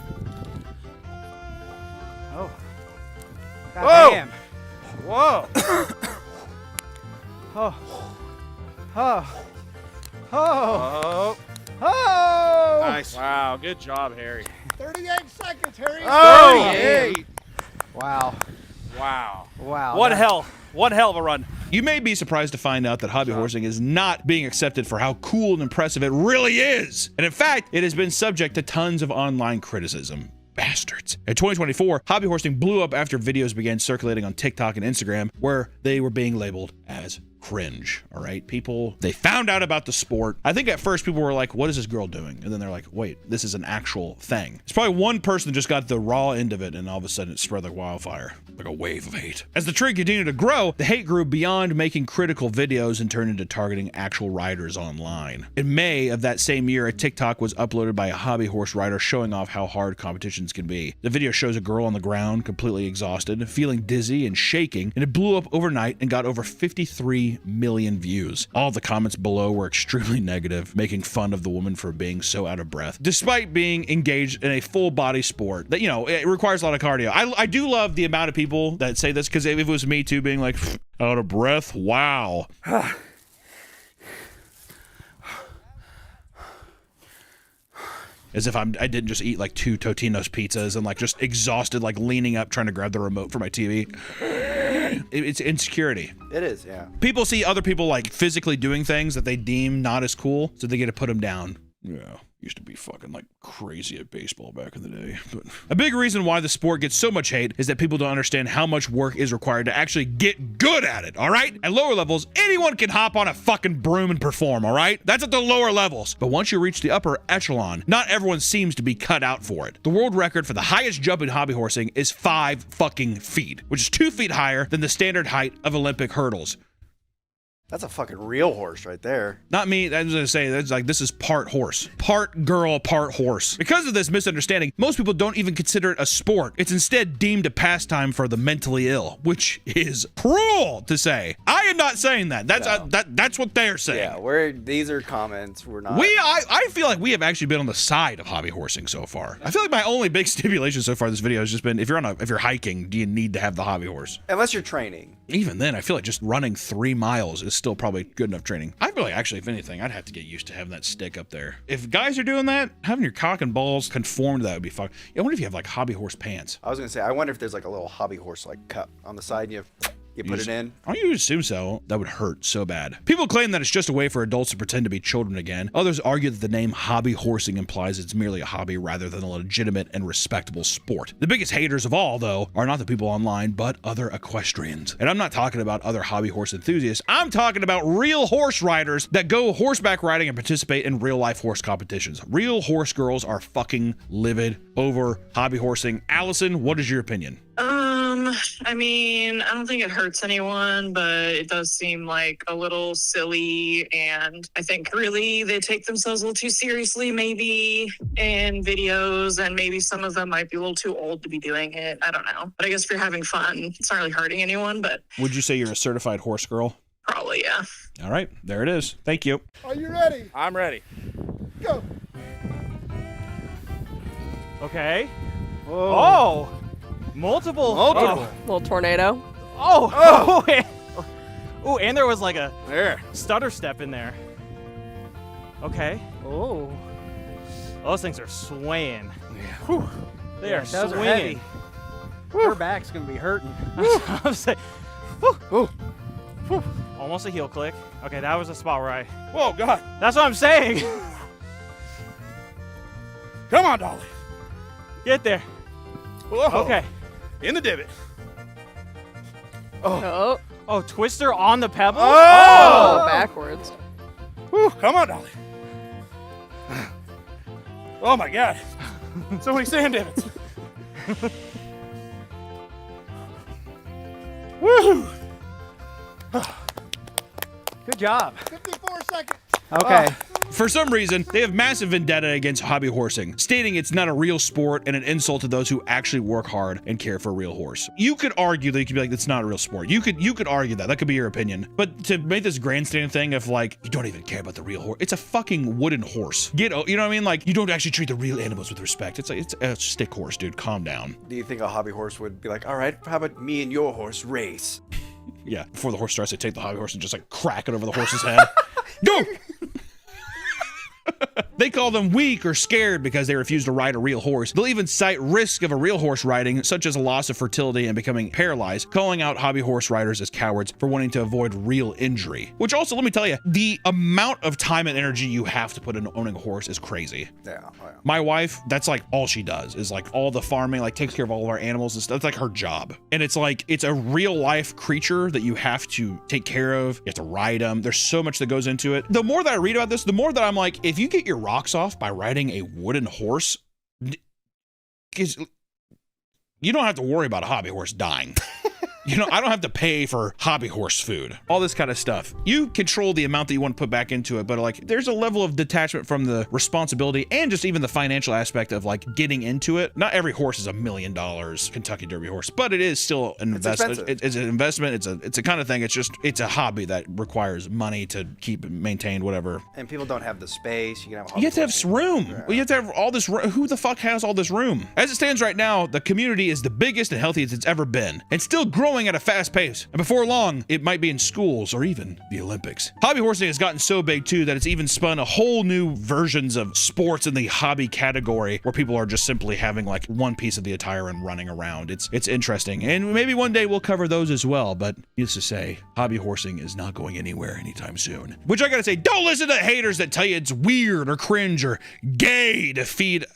Oh.
Whoa!
Damn.
Whoa!
Oh. Oh. Oh.
Oh.
Oh.
Nice. Wow, good job, Harry.
38 seconds, Harry.
Oh, 38.
Wow.
Wow.
Wow.
One hell of a run.
You may be surprised to find out that hobby horsing is not being accepted for how cool and impressive it really is. And in fact, it has been subject to tons of online criticism. Bastards. In 2024, hobby horsing blew up after videos began circulating on TikTok and Instagram where they were being labeled as cringe. All right, people, they found out about the sport. I think at first people were like, what is this girl doing? And then they're like, wait, this is an actual thing. It's probably one person just got the raw end of it, and all of a sudden it spread like wildfire, like a wave of hate. As the trend continued to grow, the hate grew beyond making critical videos and turned into targeting actual riders online. In May of that same year, a TikTok was uploaded by a hobby horse rider showing off how hard competitions can be. The video shows a girl on the ground, completely exhausted, feeling dizzy and shaking, and it blew up overnight and got over 53 million views. All the comments below were extremely negative, making fun of the woman for being so out of breath, despite being engaged in a full body sport that, you know, it requires a lot of cardio. I do love the amount of people that say this, because if it was me too being like, out of breath, wow. As if I didn't just eat like 2 Totino's pizzas and like just exhausted, like leaning up trying to grab the remote for my TV. It's insecurity.
It is, yeah.
People see other people like physically doing things that they deem not as cool, so they get to put them down. Yeah, used to be fucking like crazy at baseball back in the day. But a big reason why the sport gets so much hate is that people don't understand how much work is required to actually get good at it, all right? At lower levels, anyone can hop on a fucking broom and perform, all right? That's at the lower levels. But once you reach the upper echelon, not everyone seems to be cut out for it. The world record for the highest jump in hobby horsing is 5 fucking feet, which is 2 feet higher than the standard height of Olympic hurdles.
That's a fucking real horse right there.
Not me. I was gonna say, that's like, this is part horse, part girl, part horse. Because of this misunderstanding, most people don't even consider it a sport. It's instead deemed a pastime for the mentally ill, which is cruel to say. I am not saying that. That's that's what they're saying.
Yeah, these are comments. We're not.
I feel like we have actually been on the side of hobby horsing so far. I feel like my only big stipulation so far in this video has just been, if you're hiking, do you need to have the hobby horse?
Unless you're training.
Even then, I feel like just running 3 miles is is still probably good enough training. I feel like, actually, if anything, I'd have to get used to having that stick up there. If guys are doing that, having your cock and balls conform to that would be fun. I wonder if you have like hobby horse pants.
I was gonna say, I wonder if there's like a little hobby horse like cup on the side. You put it in.
I would assume so. That would hurt so bad. People claim that it's just a way for adults to pretend to be children again. Others argue that the name hobby horsing implies it's merely a hobby rather than a legitimate and respectable sport. The biggest haters of all, though, are not the people online, but other equestrians. And I'm not talking about other hobby horse enthusiasts. I'm talking about real horse riders that go horseback riding and participate in real-life horse competitions. Real horse girls are fucking livid over hobby horsing. Allison, what is your opinion?
I mean, I don't think it hurts anyone, but it does seem like a little silly, and I think really they take themselves a little too seriously maybe in videos, and maybe some of them might be a little too old to be doing it. I don't know. But I guess if you're having fun, it's not really hurting anyone, but...
Would you say you're a certified horse girl?
Probably, yeah.
All right, there it is. Thank you.
Are you ready? I'm ready. Go.
Okay. Whoa. Oh! Multiple.
Little tornado.
Oh! Oh, and there was like a stutter step in there. Okay. Oh. Those things are swaying. Whew. They are
those
swinging.
are heavy. Her back's going to be hurting.
I'm saying, whew. Whew. Almost a heel click. Okay, that was a spot where I...
Whoa, God.
That's what I'm saying.
Come on, Dolly.
Get there.
Whoa.
Okay.
In the divot.
Oh, twister on the pebble?
Oh, backwards.
Whew, come on, Dolly. Oh, my God. So many sand divots. Woo!
Good job.
54 seconds.
Okay.
For some reason, they have massive vendetta against hobby horsing, stating it's not a real sport and an insult to those who actually work hard and care for a real horse. You could argue that you could be like, it's not a real sport. You could argue that. That could be your opinion. But to make this grandstand thing of like, you don't even care about the real horse. It's a fucking wooden horse. You know what I mean? Like, you don't actually treat the real animals with respect. It's like, it's a stick horse, dude. Calm down.
Do you think a hobby horse would be like, all right, how about me and your horse race?
Yeah, before the horse starts, they take the hobby horse and just like crack it over the horse's head. Go! They call them weak or scared because they refuse to ride a real horse. They'll even cite risk of a real horse riding, such as a loss of fertility and becoming paralyzed, calling out hobby horse riders as cowards for wanting to avoid real injury. Which also, let me tell you, the amount of time and energy you have to put into owning a horse is crazy.
Yeah.
My wife, that's like all she does is like all the farming, like takes care of all of our animals and stuff. That's like her job. And it's like, it's a real life creature that you have to take care of. You have to ride them. There's so much that goes into it. The more that I read about this, the more that I'm like, if you get your rocks off by riding a wooden horse, because you don't have to worry about a hobby horse dying. You know, I don't have to pay for hobby horse food, all this kind of stuff. You control the amount that you want to put back into it, but like there's a level of detachment from the responsibility and just even the financial aspect of like getting into it. Not every horse is $1 million Kentucky Derby horse, but it is still an investment. It's an investment. It's a kind of thing. It's a hobby that requires money to keep maintained, whatever.
And people don't have the space. You can have a hobby
You have to have room. Well, you have to have all this room. Who the fuck has all this room? As it stands right now, the community is the biggest and healthiest it's ever been, and still growing at a fast pace. And before long, it might be in schools or even the Olympics. Hobby horsing has gotten so big too that it's even spun a whole new versions of sports in the hobby category where people are just simply having like one piece of the attire and running around. It's interesting. And maybe one day we'll cover those as well, but needless to say, hobby horsing is not going anywhere anytime soon. Which I gotta say, don't listen to the haters that tell you it's weird or cringe or gay to feed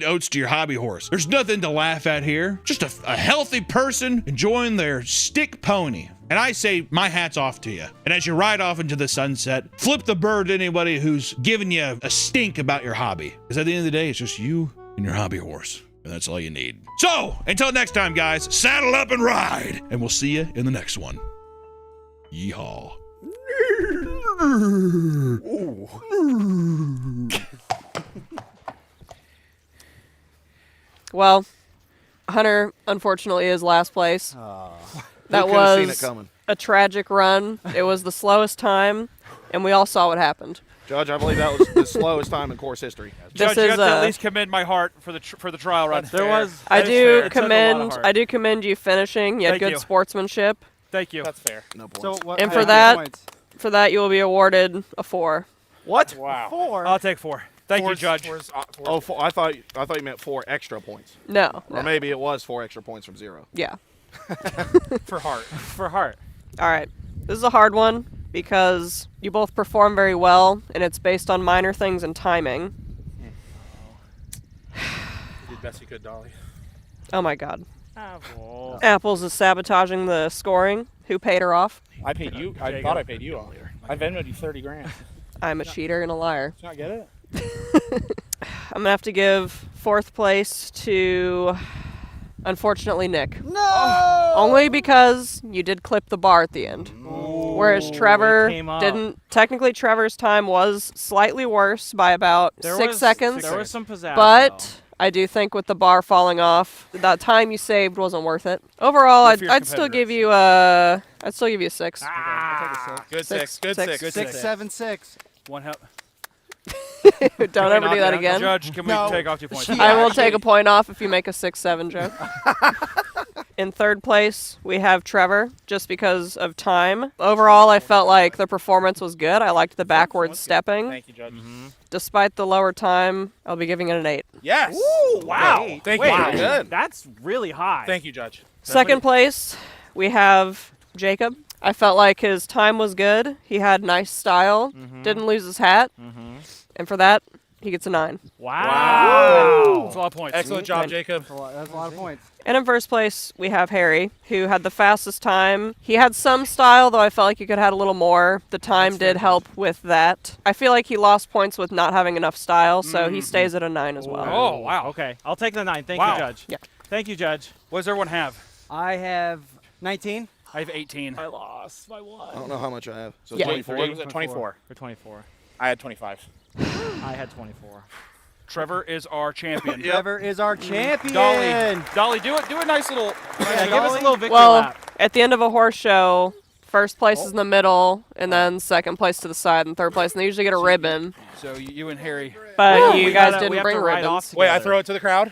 oats to your hobby horse. There's nothing to laugh at here. Just a healthy person enjoying their stick pony. And I say my hat's off to you. And as you ride off into the sunset, flip the bird to anybody who's giving you a stink about your hobby. Because at the end of the day, it's just you and your hobby horse. And that's all you need. So, until next time, guys, saddle up and ride. And we'll see you in the next one. Yeehaw.
Well, Hunter, unfortunately, is last place. That
Who could've seen
was
it coming?
a tragic run. It was the slowest time, and we all saw what happened.
Judge, I believe that was the slowest time in course history.
Judge, you have to at least commend my heart for the trial run.
I do commend you finishing. You had
Thank
good
you.
sportsmanship.
Thank you.
That's fair.
No points.
So what,
And for that, For that, you will be awarded a 4.
What?
Wow.
4?
I'll take 4. Thank you,
Four's-
Judge.
Oh, 4. I thought you meant 4 extra points.
No.
Or maybe it was 4 extra points from 0.
Yeah.
For heart. For heart.
All right. This is a hard one because you both perform very well, and it's based on minor things and timing.
You did best you could, Dolly.
Oh my God.
Apple.
Apples is sabotaging the scoring. Who paid her off?
I paid you. I thought I paid you off. I Venmoed you 30 grand.
I'm a cheater and a liar.
Did you not get it?
I'm gonna have to give 4th place to, unfortunately, Nick.
No!
Only because you did clip the bar at the end. Whereas Trevor didn't. Technically, Trevor's time was slightly worse by about 6 seconds.
There was some pizzazz.
But I do think with the bar falling off, that time you saved wasn't worth it. Overall, I'd still give you a. I'd still give you a 6.
Good 6. Good 6. Good
6, 7, 6.
One help.
Don't ever do that again.
Judge, can we take off 2 points?
I will take a point off if you make a 6-7 joke. In 3rd place, we have Trevor, just because of time. Overall, I felt like the performance was good. I liked the backwards stepping.
Thank you, Judge.
Despite the lower time, I'll be giving it an 8.
Yes.
Ooh, wow.
Thank you.
Wait,
Good.
That's really high.
Thank you, Judge.
2nd place, we have Jacob. I felt like his time was good. He had nice style. Didn't lose his hat. And for that, he gets a 9.
Wow. That's a lot of points.
Excellent job, Jacob.
That's a lot of points.
And in 1st place, we have Harry, who had the fastest time. He had some style, though I felt like he could have had a little more. The time did help with that. I feel like he lost points with not having enough style, so he stays at a 9 as well.
Oh, wow. Okay. I'll take the 9. Thank you, Judge.
Yeah.
Thank you, Judge. What does everyone have?
I have 19.
I have 18. I lost by 1.
I don't know how much I have.
So
Yeah.
24. Was it 24?
Or 24.
I had 25.
I had 24. Trevor is our champion.
Trevor is our champion.
Dolly, do a nice little.
Yeah,
give us a little victory
Well,
lap.
at the end of a horse show, 1st place is in the middle, and then 2nd place to the side, and 3rd place, and they usually get a ribbon.
So you and Harry.
But you
We
guys
gotta- we
didn't
have
bring
to ride
ribbons.
off
Wait, I
together.
throw it to the crowd?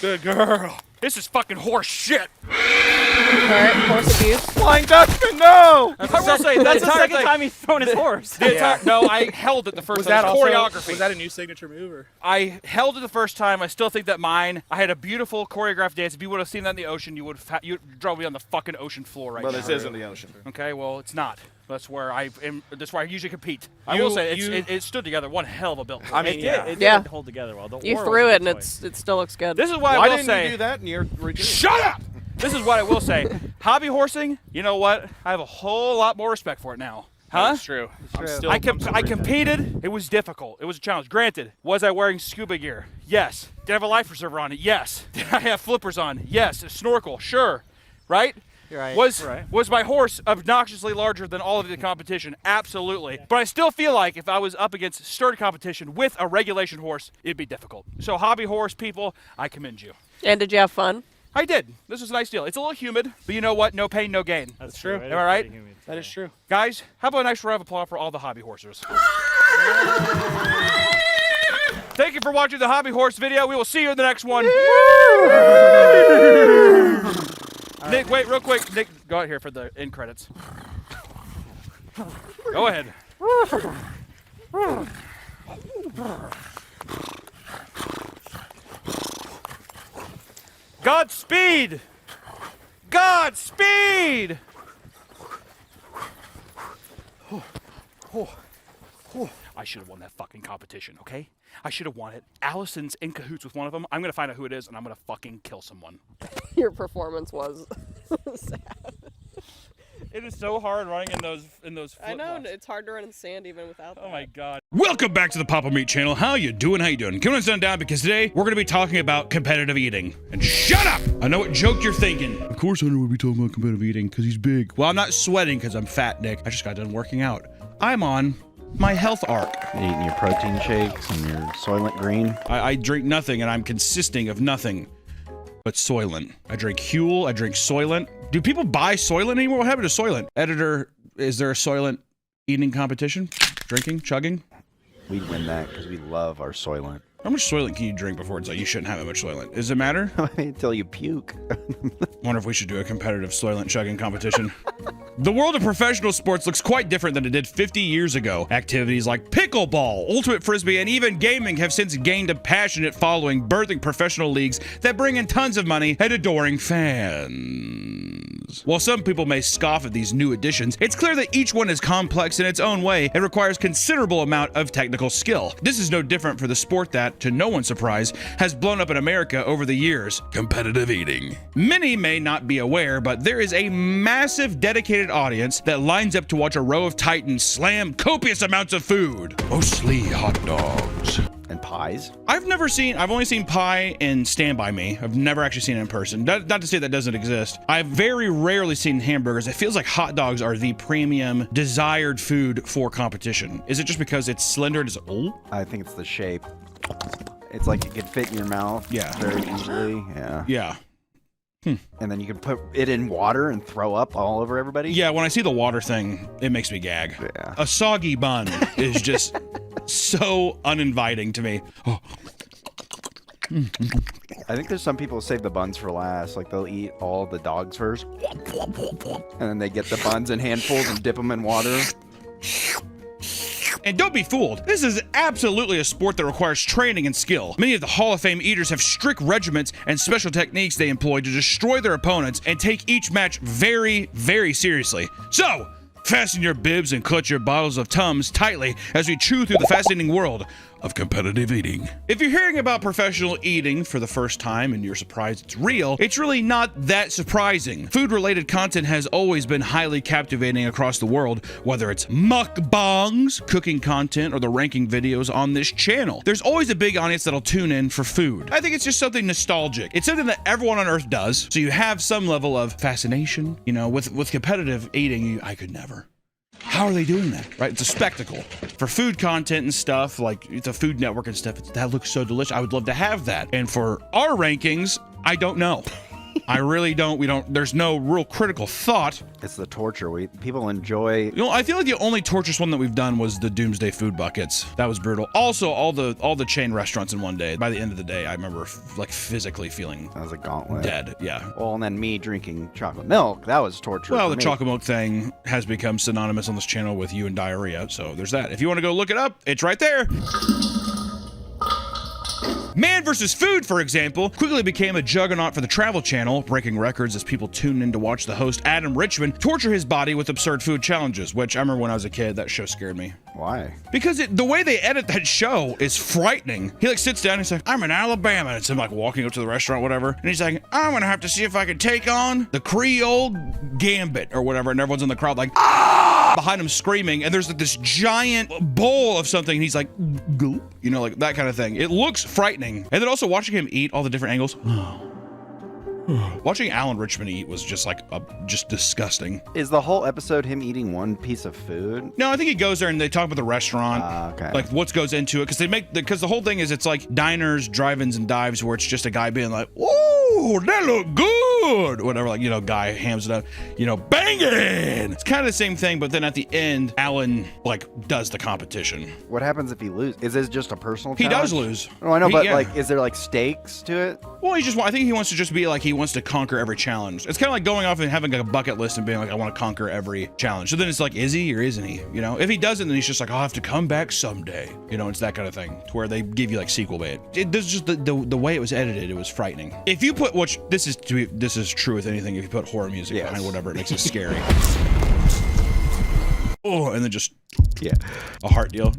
Good girl.
This is fucking horse shit.
Alright, horse abuse.
Flying Dutchman, no!
I will say that's the second time he's thrown his horse. No, I held it the first
Was
time.
that
It's
also,
choreography.
was that a new signature move? Or?
I held it the first time. I still think that mine. I had a beautiful choreographed dance. If you would have seen that in the ocean, you would have you'd drove me on the fucking ocean floor right
But
now.
this isn't the ocean.
Okay, well, it's not. That's where I am. That's where I usually compete. I will say it stood together. One hell of a build.
I mean,
it
Yeah.
did hold together well.
You threw it, and it still looks good.
This is why
Why
I will
didn't
say.
you do that in your routine?
Shut up! This is what I will say. Hobby horsing. You know what? I have a whole lot more respect for it now. Huh?
That's true.
I competed. It was difficult. It was a challenge. Granted, was I wearing scuba gear? Yes. Did I have a life preserver on it? Yes. Did I have flippers on? Yes. A snorkel? Sure. Right?
Right.
Was my horse obnoxiously larger than all of the competition? Absolutely. But I still feel like if I was up against sturdy competition with a regulation horse, it'd be difficult. So hobby horse people, I commend you.
And did you have fun?
I did. This was a nice deal. It's a little humid, but you know what? No pain, no gain.
That's true.
Am I right?
That is true.
Guys, how about a nice round of applause for all the hobby horsers? Thank you for watching the hobby horse video. We will see you in the next one. Nick, wait, real quick. Nick, go out here for the end credits. Go ahead. Godspeed! Godspeed! I should have won that fucking competition, okay? I should have won it. Allison's in cahoots with one of them. I'm gonna find out who it is, and I'm gonna fucking kill someone.
Your performance was sad.
It is so hard running in those.
I know, it's hard to run in sand even without that.
Oh my god.
Welcome back to the Papa Meat channel. How you doing? How you doing? Come on, sit down because today we're going to be talking about competitive eating. And shut up! I know what joke you're thinking. Of course Hunter would be talking about competitive eating because he's big. Well, I'm not sweating because I'm fat, Nick. I just got done working out. I'm on my health arc.
Eating your protein shakes and your Soylent Green.
I drink nothing, and I'm consisting of nothing but Soylent. I drink Huel. I drink Soylent. Do people buy Soylent anymore? What happened to Soylent? Editor, is there a Soylent eating competition? Drinking? Chugging?
We'd win that because we love our Soylent.
How much Soylent can you drink before it's like you shouldn't have that much Soylent? Does it matter?
Until you puke.
Wonder if we should do a competitive Soylent chugging competition. The world of professional sports looks quite different than it did 50 years ago. Activities like pickleball, ultimate frisbee, and even gaming have since gained a passionate following, birthing professional leagues that bring in tons of money and adoring fans. While some people may scoff at these new additions, it's clear that each one is complex in its own way and requires considerable amount of technical skill. This is no different for the sport that, to no one's surprise, has blown up in America over the years: competitive eating. Many may not be aware, but there is a massive dedicated audience that lines up to watch a row of titans slam copious amounts of food. Mostly hot dogs.
And pies?
I've only seen pie in Stand By Me. I've never actually seen it in person. Not to say that doesn't exist. I've very rarely seen hamburgers. It feels like hot dogs are the premium desired food for competition. Is it just because it's slender and it's old?
I think it's the shape. It's like it could fit in your mouth very easily. Yeah.
Yeah.
And then you can put it in water and throw up all over everybody.
Yeah, when I see the water thing, it makes me gag.
Yeah.
A soggy bun is just so uninviting to me. Oh.
I think there's some people who save the buns for last. Like they'll eat all the dogs first, and then they get the buns in handfuls and dip them in water.
And don't be fooled, this is absolutely a sport that requires training and skill. Many of the Hall of Fame eaters have strict regiments and special techniques they employ to destroy their opponents and take each match very, very seriously. So, fasten your bibs and clutch your bottles of Tums tightly as we chew through the fascinating world of competitive eating. If you're hearing about professional eating for the first time and you're surprised it's real, it's really not that surprising. Food-related content has always been highly captivating across the world, whether it's mukbangs, cooking content, or the ranking videos on this channel. There's always a big audience that'll tune in for food. I think it's just something nostalgic. It's something that everyone on Earth does, so you have some level of fascination. You know, with competitive eating, I could never. How are they doing that, right? It's a spectacle. For food content and stuff, like the Food Network and stuff, that looks so delicious. I would love to have that. And for our rankings, I don't know. I really don't. There's no real critical thought.
It's the torture. People enjoy.
You know, I feel like the only torturous one that we've done was the Doomsday Food Buckets. That was brutal. Also, all the chain restaurants in one day. By the end of the day, I remember like physically feeling
that was a gauntlet.
Dead. Yeah.
Well, and then me drinking chocolate milk. That was torture.
Well, the chocolate milk thing has become synonymous on this channel with you and diarrhea. So there's that. If you want to go look it up, it's right there. Man vs. Food, for example, quickly became a juggernaut for the Travel Channel, breaking records as people tuned in to watch the host, Adam Richman, torture his body with absurd food challenges, which I remember when I was a kid, that show scared me.
Why?
Because the way they edit that show is frightening. He like sits down and he's like, I'm in Alabama. And it's him like walking up to the restaurant, whatever. And he's like, I'm gonna have to see if I can take on the Creole Gambit or whatever. And everyone's in the crowd like, ah! Behind him screaming. And there's like this giant bowl of something. And he's like, gulp, you know, like that kind of thing. It looks frightening. And then also watching him eat all the different angles. Watching Alan Richman eat was just like just disgusting.
Is the whole episode him eating one piece of food?
No, I think he goes there and they talk about the restaurant,
okay.
like what goes into it, because the whole thing is it's like diners, drive-ins, and dives where it's just a guy being like, "Ooh, that look good," whatever, like, you know, guy hams it up, you know, banging. It's kind of the same thing, but then at the end, Alan like does the competition.
What happens if he loses? Is this just a personal
He
challenge?
does lose.
Oh, I know, but like, is there like stakes to it?
Well, I think he wants to just be like, he wants to conquer every challenge. It's kind of like going off and having like a bucket list and being like, I want to conquer every challenge. So then it's like, is he or isn't he? You know, if he doesn't, then he's just like, I'll have to come back someday. You know, it's that kind of thing to where they give you like sequel bait. This is just the way it was edited. It was frightening. If you put this is true with anything. If you put horror music behind whatever, it makes it scary. Oh, and then just a heart deal.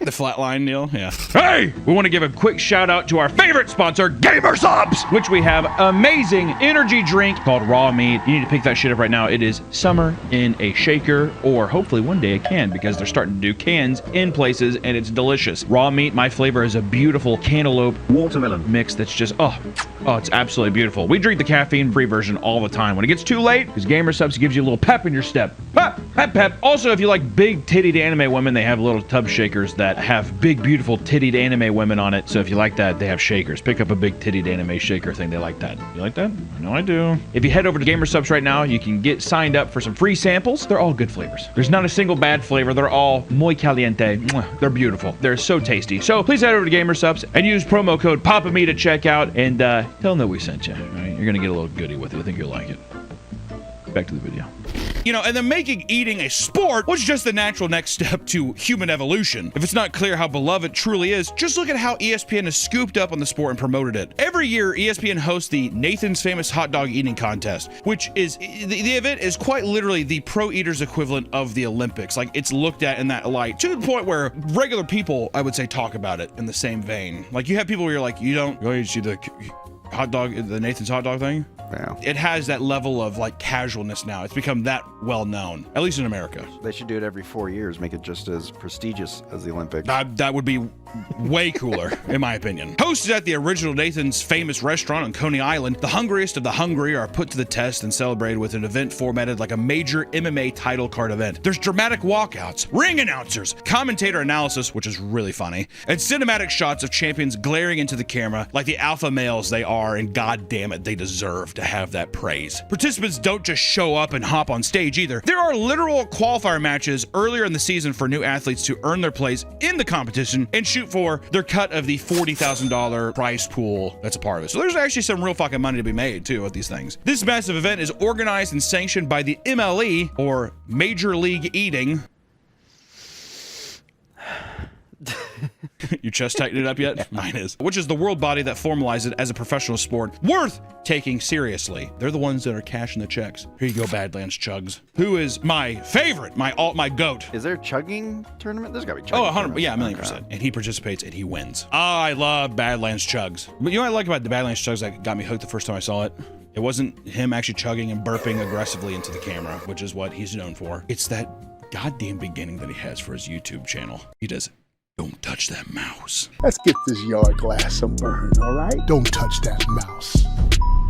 The flatline deal, yeah. Hey, we want to give a quick shout out to our favorite sponsor, Gamer Subs, which we have amazing energy drink called Raw Meat. You need to pick that shit up right now. It is summer in a shaker, or hopefully one day a can, because they're starting to do cans in places, and it's delicious. Raw Meat, my flavor is a beautiful cantaloupe watermelon mix that's just, oh, it's absolutely beautiful. We drink the caffeine-free version all the time. When it gets too late, because Gamer Subs gives you a little pep in your step. Pep, pep, pep. Also, if you like big tittied anime women, they have little tub shakers that that have big, beautiful tittied anime women on it. So if you like that, they have shakers. Pick up a big tittied anime shaker thing. They like that. You like that? I know I do. If you head over to Gamer Subs right now, you can get signed up for some free samples. They're all good flavors. There's not a single bad flavor. They're all muy caliente. Mwah. They're beautiful. They're so tasty. So please head over to Gamer Subs and use promo code PAPAMeat at checkout and tell them that we sent you. All right? You're going to get a little goodie with it. I think you'll like it. Back to the video. You know, and then making eating a sport was just the natural next step to human evolution. If it's not clear how beloved it truly is, just look at how ESPN has scooped up on the sport and promoted it. Every year, ESPN hosts the Nathan's Famous Hot Dog Eating Contest, which is, the event is quite literally the pro eaters equivalent of the Olympics. Like, it's looked at in that light, to the point where regular people, I would say, talk about it in the same vein. Like, you have people where you're like, you see the hot dog, the Nathan's hot dog thing?
Yeah.
It has that level of like casualness now. It's become that well known, at least in America.
They should do it every 4 years, make it just as prestigious as the Olympics.
That would be way cooler, in my opinion. Hosted at the original Nathan's Famous restaurant on Coney Island, the hungriest of the hungry are put to the test and celebrated with an event formatted like a major MMA title card event. There's dramatic walkouts, ring announcers, commentator analysis, which is really funny, and cinematic shots of champions glaring into the camera like the alpha males they are, and god damn it, they deserve to have that praise. Participants don't just show up and hop on stage either. There are literal qualifier matches earlier in the season for new athletes to earn their place in the competition and shoot for their cut of the $40,000 prize pool that's a part of it. So there's actually some real fucking money to be made too with these things. This massive event is organized and sanctioned by the MLE, or Major League Eating. Your chest tightened it up yet? Yeah. Mine is. Which is the world body that formalizes it as a professional sport worth taking seriously. They're the ones that are cashing the checks. Here you go, Badlands Chugs. Who is my favorite, my goat.
Is there a chugging tournament? There's gotta be chugging.
Oh, 100, yeah, 1,000,000%. And he participates and he wins. I love Badlands Chugs. But you know what I like about the Badlands Chugs that got me hooked the first time I saw it? It wasn't him actually chugging and burping aggressively into the camera, which is what he's known for. It's that goddamn beginning that he has for his YouTube channel. He does, "Don't touch that mouse."
Let's get this yard glass some burn, all right? Don't touch that mouse.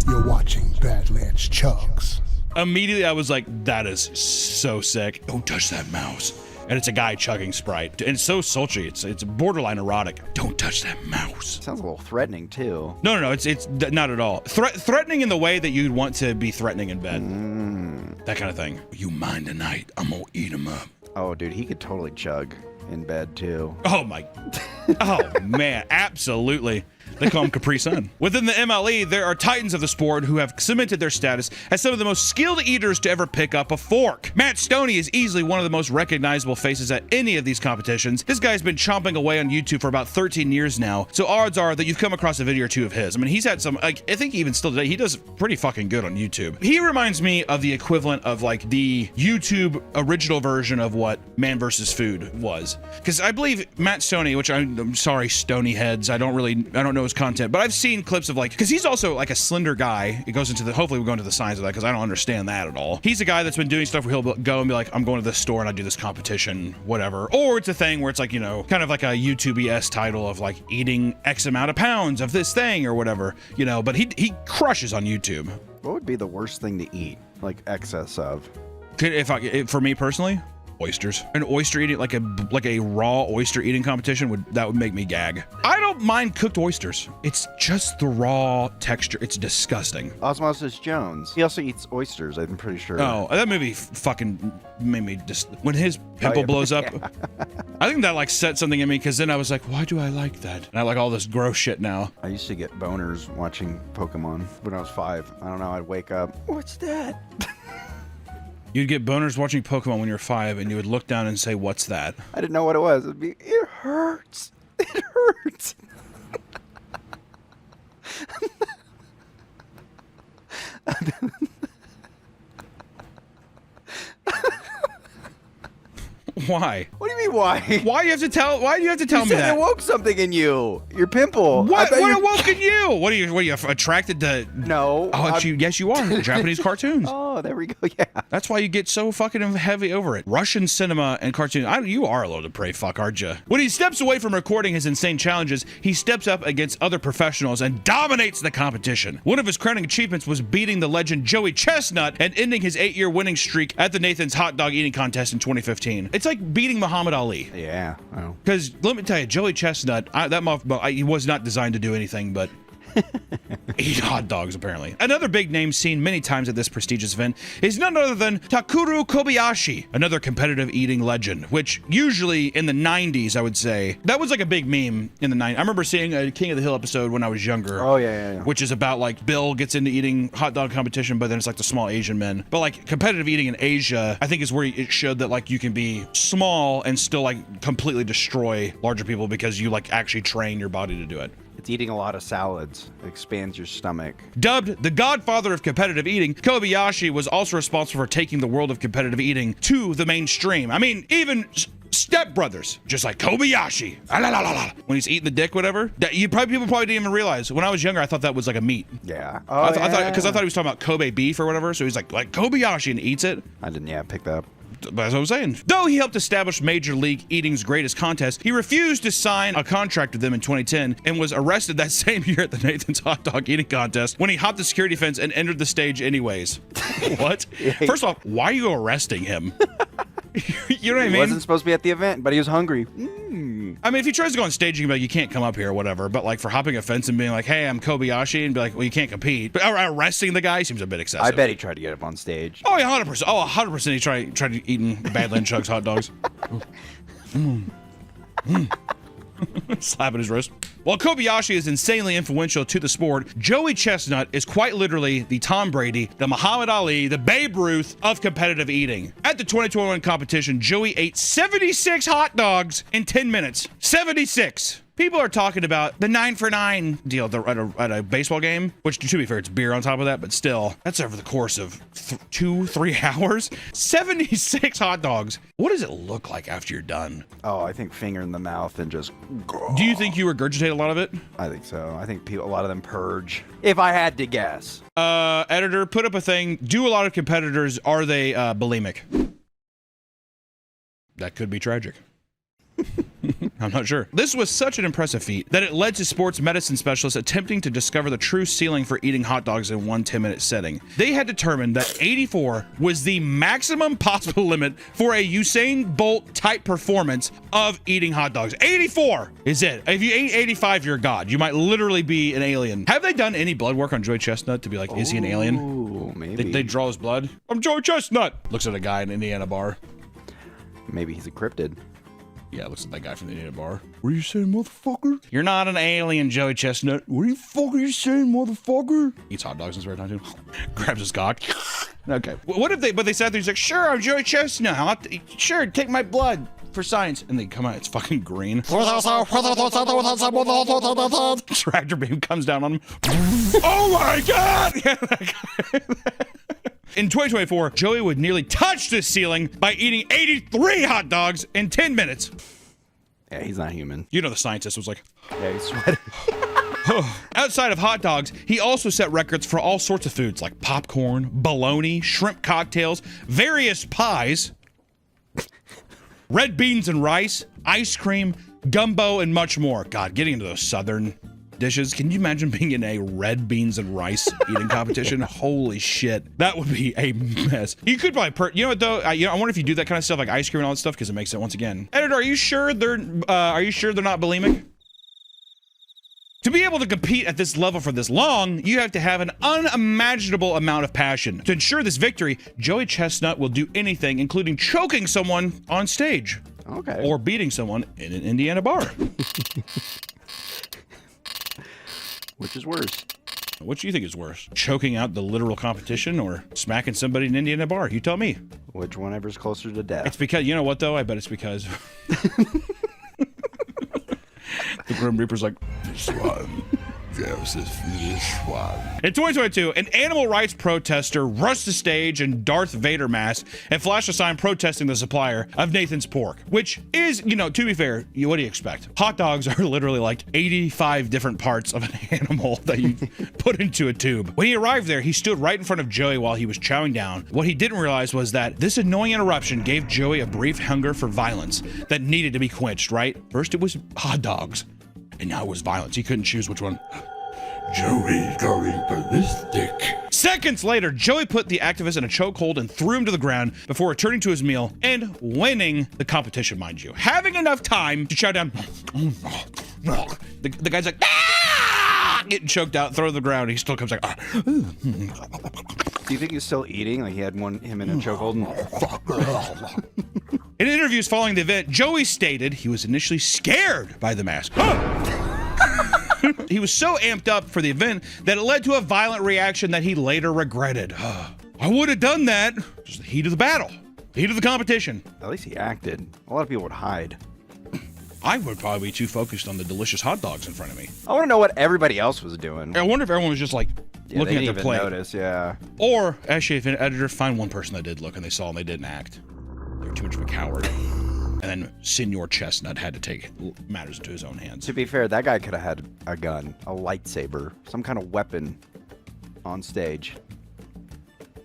You're watching Badlands Chugs.
Immediately I was like, that is so sick. Don't touch that mouse. And it's a guy chugging Sprite. And it's so sultry. It's borderline erotic. Don't touch that mouse.
Sounds a little threatening too.
No, it's not at all. Threatening in the way that you'd want to be threatening in bed. That kind of thing. You mind tonight, I'm gonna eat him up.
Oh, dude, he could totally chug in bed too.
Oh man, absolutely. They call him Capri Sun. Within the MLE, there are titans of the sport who have cemented their status as some of the most skilled eaters to ever pick up a fork. Matt Stoney is easily one of the most recognizable faces at any of these competitions. This guy's been chomping away on YouTube for about 13 years now, so odds are that you've come across a video or two of his. I mean, he's had some, like, I think even still today, he does pretty fucking good on YouTube. He reminds me of the equivalent of like the YouTube original version of what Man vs. Food was. Because I believe Matt Stoney, which I'm sorry, Stoney heads, I don't know his content, but I've seen clips of like, because he's also like a slender guy. It goes into the, hopefully we'll go into the science of that because I don't understand that at all. He's a guy that's been doing stuff where he'll go and be like, I'm going to this store and I do this competition, whatever. Or it's a thing where it's like, you know, kind of like a YouTube-esque title of like eating X amount of pounds of this thing or whatever, you know, but he crushes on YouTube.
What would be the worst thing to eat? Like excess of?
For me personally? Oysters. An oyster eating, like a raw oyster eating competition would make me gag. I don't mind cooked oysters. It's just the raw texture. It's disgusting.
Osmosis Jones. He also eats oysters, I'm pretty sure.
Oh, that movie fucking made me just, when his pimple blows up, I think that like set something in me because then I was like, why do I like that? And I like all this gross shit now.
I used to get boners watching Pokemon when I was 5. I don't know, I'd wake up. What's that?
You'd get boners watching Pokemon when you're 5, and you would look down and say, what's that?
I didn't know what it was. It'd be, it hurts. It hurts.
Why?
What do you mean why?
Why do you have to tell me that?
It awoke something in you. Your pimple.
What awoke in you? What are you attracted to?
No.
Oh, yes, you are. Japanese cartoons.
Oh, there we go. Yeah.
That's why you get so fucking heavy over it. Russian cinema and cartoons. You are a little depraved fuck, aren't you? When he steps away from recording his insane challenges, he steps up against other professionals and dominates the competition. One of his crowning achievements was beating the legend Joey Chestnut and ending his 8-year winning streak at the Nathan's Hot Dog Eating Contest in 2015. It's like like beating Muhammad Ali.
Yeah.
Because let me tell you, Joey Chestnut, he was not designed to do anything but eat hot dogs, apparently. Another big name seen many times at this prestigious event is none other than Takeru Kobayashi, another competitive eating legend, which usually in the 90s, I would say, that was like a big meme in the 90s. I remember seeing a King of the Hill episode when I was younger.
Oh, yeah.
Which is about like Bill gets into eating hot dog competition, but then it's like the small Asian men. But like competitive eating in Asia, I think is where it showed that like you can be small and still like completely destroy larger people because you like actually train your body to do it.
It's eating a lot of salads. It expands your stomach.
Dubbed the godfather of competitive eating, Kobayashi was also responsible for taking the world of competitive eating to the mainstream. I mean, even Step Brothers, just like Kobayashi, when he's eating the dick, whatever. That people probably didn't even realize. When I was younger, I thought that was like a meat.
Yeah.
I thought because I thought he was talking about Kobe beef or whatever. So he's like Kobayashi and eats it.
I didn't pick that up.
That's what I'm saying. Though he helped establish Major League Eating's greatest contest, he refused to sign a contract with them in 2010 and was arrested that same year at the Nathan's Hot Dog Eating Contest when he hopped the security fence and entered the stage anyways. What? First of all, why are you arresting him? You know what I mean?
He wasn't supposed to be at the event, but he was hungry.
I mean, if he tries to go on stage, you can be like, you can't come up here or whatever. But like for hopping a fence and being like, hey, I'm Kobayashi, and be like, well, you can't compete. But arresting the guy seems a bit excessive.
I bet he tried to get up on stage.
Oh, yeah, 100%. Oh, 100% he tried eating Badland Chuck's hot dogs. Slapping his wrist. While Kobayashi is insanely influential to the sport, Joey Chestnut is quite literally the Tom Brady, the Muhammad Ali, the Babe Ruth of competitive eating. At the 2021 competition, Joey ate 76 hot dogs in 10 minutes. 76! People are talking about the 9 for 9 deal at a baseball game, which, to be fair, it's beer on top of that, but still, that's over the course of 2-3 hours. 76 hot dogs. What does it look like after you're done?
Oh, I think finger in the mouth and just...
Do you think you regurgitate a lot of it?
I think so. I think a lot of them purge. If I had to guess.
Editor, put up a thing. Do a lot of competitors, are they bulimic? That could be tragic. I'm not sure. This was such an impressive feat that it led to sports medicine specialists attempting to discover the true ceiling for eating hot dogs in one 10-minute setting. They had determined that 84 was the maximum possible limit for a Usain Bolt type performance of eating hot dogs. 84 is it. If you ate 85, you're a god. You might literally be an alien. Have they done any blood work on Joey Chestnut to be like, is he an alien?
Ooh, maybe.
They draw his blood. I'm Joey Chestnut. Looks at a guy in Indiana bar.
Maybe he's a cryptid.
Yeah, looks like that guy from the Indiana bar. What are you saying, motherfucker? You're not an alien, Joey Chestnut. What are you fucking saying, motherfucker? Eats hot dogs in his spare time, too. Grabs his cock. Okay. What if they sat there, he's like, sure, I'm Joey Chestnut. Sure, take my blood for science. And they come out, it's fucking green. Tractor beam comes down on him. Oh my God! In 2024, Joey would nearly touch the ceiling by eating 83 hot dogs in 10 minutes.
Yeah, he's not human.
You know the scientist was like...
Yeah, he's sweating.
Outside of hot dogs, he also set records for all sorts of foods like popcorn, bologna, shrimp cocktails, various pies, red beans and rice, ice cream, gumbo, and much more. God, getting into those southern dishes. Can you imagine being in a red beans and rice eating competition? Holy shit. That would be a mess. You could probably, you know what though? I wonder if you do that kind of stuff like ice cream and all that stuff because it makes it once again. Editor, are you sure they're not bulimic? To be able to compete at this level for this long, you have to have an unimaginable amount of passion. To ensure this victory, Joey Chestnut will do anything, including choking someone on stage.
Okay.
Or beating someone in an Indiana bar.
Which is worse?
What do you think is worse? Choking out the literal competition or smacking somebody in an Indiana bar? You tell me.
Which one ever's closer to death?
It's because, you know what though? I bet it's because... The Grim Reaper's like, this one. This one. In 2022, an animal rights protester rushed the stage in Darth Vader mask and flashed a sign protesting the supplier of Nathan's pork, which is, to be fair, what do you expect? Hot dogs are literally like 85 different parts of an animal that you put into a tube. When he arrived there, he stood right in front of Joey while he was chowing down. What he didn't realize was that this annoying interruption gave Joey a brief hunger for violence that needed to be quenched, right? First it was hot dogs, and now it was violence. He couldn't choose which one. Joey's going ballistic. Seconds later, Joey put the activist in a chokehold and threw him to the ground before returning to his meal and winning the competition, mind you. Having enough time to shout down, the guy's like, ah! Getting choked out, throw to the ground. He still comes like, ah.
Do you think he's still eating? Like he had him in a chokehold?
In interviews following the event, Joey stated he was initially scared by the mask. He was so amped up for the event that it led to a violent reaction that he later regretted. I would have done that. Just the heat of the battle, the heat of the competition.
At least he acted. A lot of people would hide.
I would probably be too focused on the delicious hot dogs in front of me.
I want to know what everybody else was doing.
I wonder if everyone was just like looking at their plate.
Notice, yeah.
Or actually, if an editor find one person that did look and they saw and they didn't act, they were too much of a coward. And then Senor Chestnut had to take matters into his own hands.
To be fair, that guy could have had a gun, a lightsaber, some kind of weapon on stage.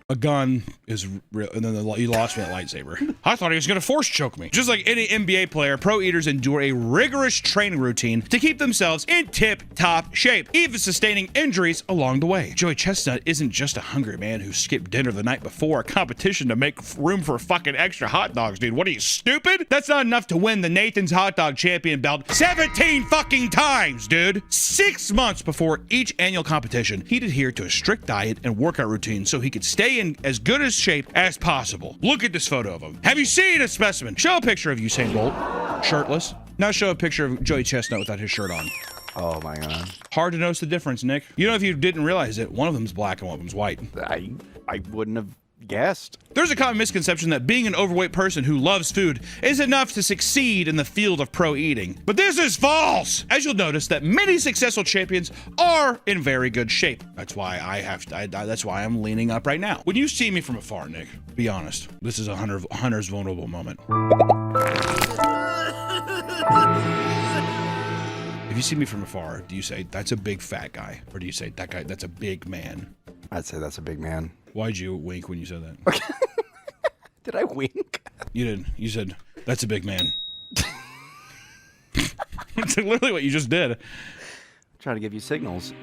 A gun is real, and then you lost me at lightsaber. I thought he was gonna force choke me. Just like any NBA player, pro eaters endure a rigorous training routine to keep themselves in tip-top shape, even sustaining injuries along the way. Joey Chestnut isn't just a hungry man who skipped dinner the night before a competition to make room for fucking extra hot dogs, dude. What are you, stupid? That's not enough to win the Nathan's Hot Dog Champion belt 17 fucking times, dude. 6 months before each annual competition, he'd adhere to a strict diet and workout routine so he could stay in as good a shape as possible. Look at this photo of him. Have you seen a specimen? Show a picture of Usain Bolt, shirtless. Now show a picture of Joey Chestnut without his shirt on.
Oh my god.
Hard to notice the difference, Nick. You know, if you didn't realize it, one of them's black and one of them's white.
I wouldn't have guessed.
There's a common misconception that being an overweight person who loves food is enough to succeed in the field of pro eating. But this is false! As you'll notice that many successful champions are in very good shape. That's why that's why I'm leaning up right now. When you see me from afar, Nick, be honest. This is a hunter's vulnerable moment. If you see me from afar, do you say, that's a big fat guy? Or do you say, that guy, that's a big man?
I'd say that's a big man.
Why'd you wink when you said that?
Did I wink?
You did. You said, that's a big man. That's literally what you just did.
Trying to give you signals.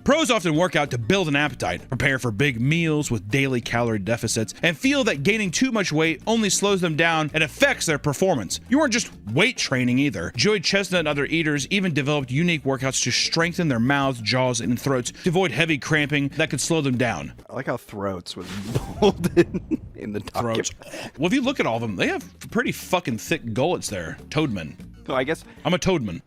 Pros often work out to build an appetite, prepare for big meals with daily calorie deficits, and feel that gaining too much weight only slows them down and affects their performance. You aren't just weight training either. Joey Chestnut and other eaters even developed unique workouts to strengthen their mouths, jaws, and throats to avoid heavy cramping that could slow them down.
I like how throats was bolded in the document.
Throats. Well, if you look at all of them, they have pretty fucking thick gullets there. Toadmen.
So I guess
I'm a toadman.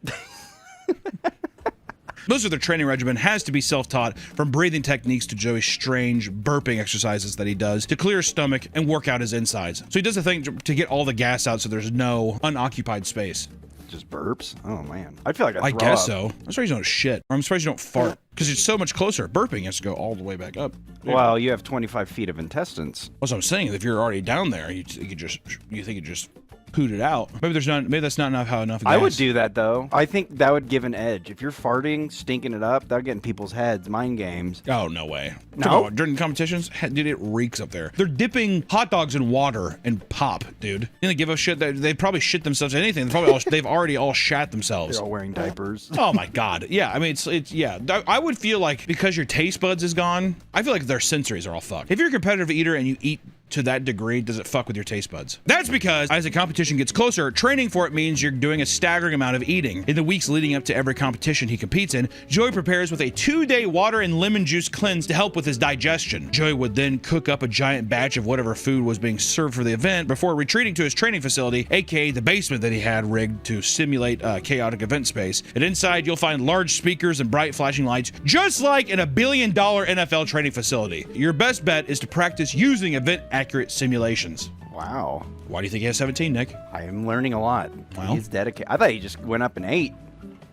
Most of their training regimen has to be self-taught, from breathing techniques to Joey's strange burping exercises that he does to clear his stomach and work out his insides. So he does the thing to get all the gas out so there's no unoccupied space.
Just burps? Oh man. I feel like
I guess so. I'm surprised you don't shit. Or I'm surprised you don't fart. Because it's so much closer. Burping has to go all the way back up.
Well, you have 25 feet of intestines.
That's what I'm saying. If you're already down there, you think it just poot it out. Maybe that's not enough gas.
I would do that though. I think that would give an edge. If you're farting, stinking it up, that'll get in people's heads. Mind games.
Oh, no way.
No?
During competitions, dude, it reeks up there. They're dipping hot dogs in water and pop, dude. You know, they give a shit that they probably shit themselves anything. They've already all shat themselves.
They're all wearing diapers.
Oh my god. Yeah, I mean it's yeah. I would feel like because your taste buds is gone, I feel like their sensories are all fucked. If you're a competitive eater and you eat to that degree, does it fuck with your taste buds? That's because as the competition gets closer, training for it means you're doing a staggering amount of eating. In the weeks leading up to every competition he competes in, Joey prepares with a 2-day water and lemon juice cleanse to help with his digestion. Joey would then cook up a giant batch of whatever food was being served for the event before retreating to his training facility, aka the basement that he had rigged to simulate a chaotic event space. And inside you'll find large speakers and bright flashing lights, just like in a $1 billion NFL training facility. Your best bet is to practice using event accurate simulations.
Wow.
Why do you think he has 17, Nick?
I am learning a lot.
Well,
he's dedicated. I thought he just went up and ate.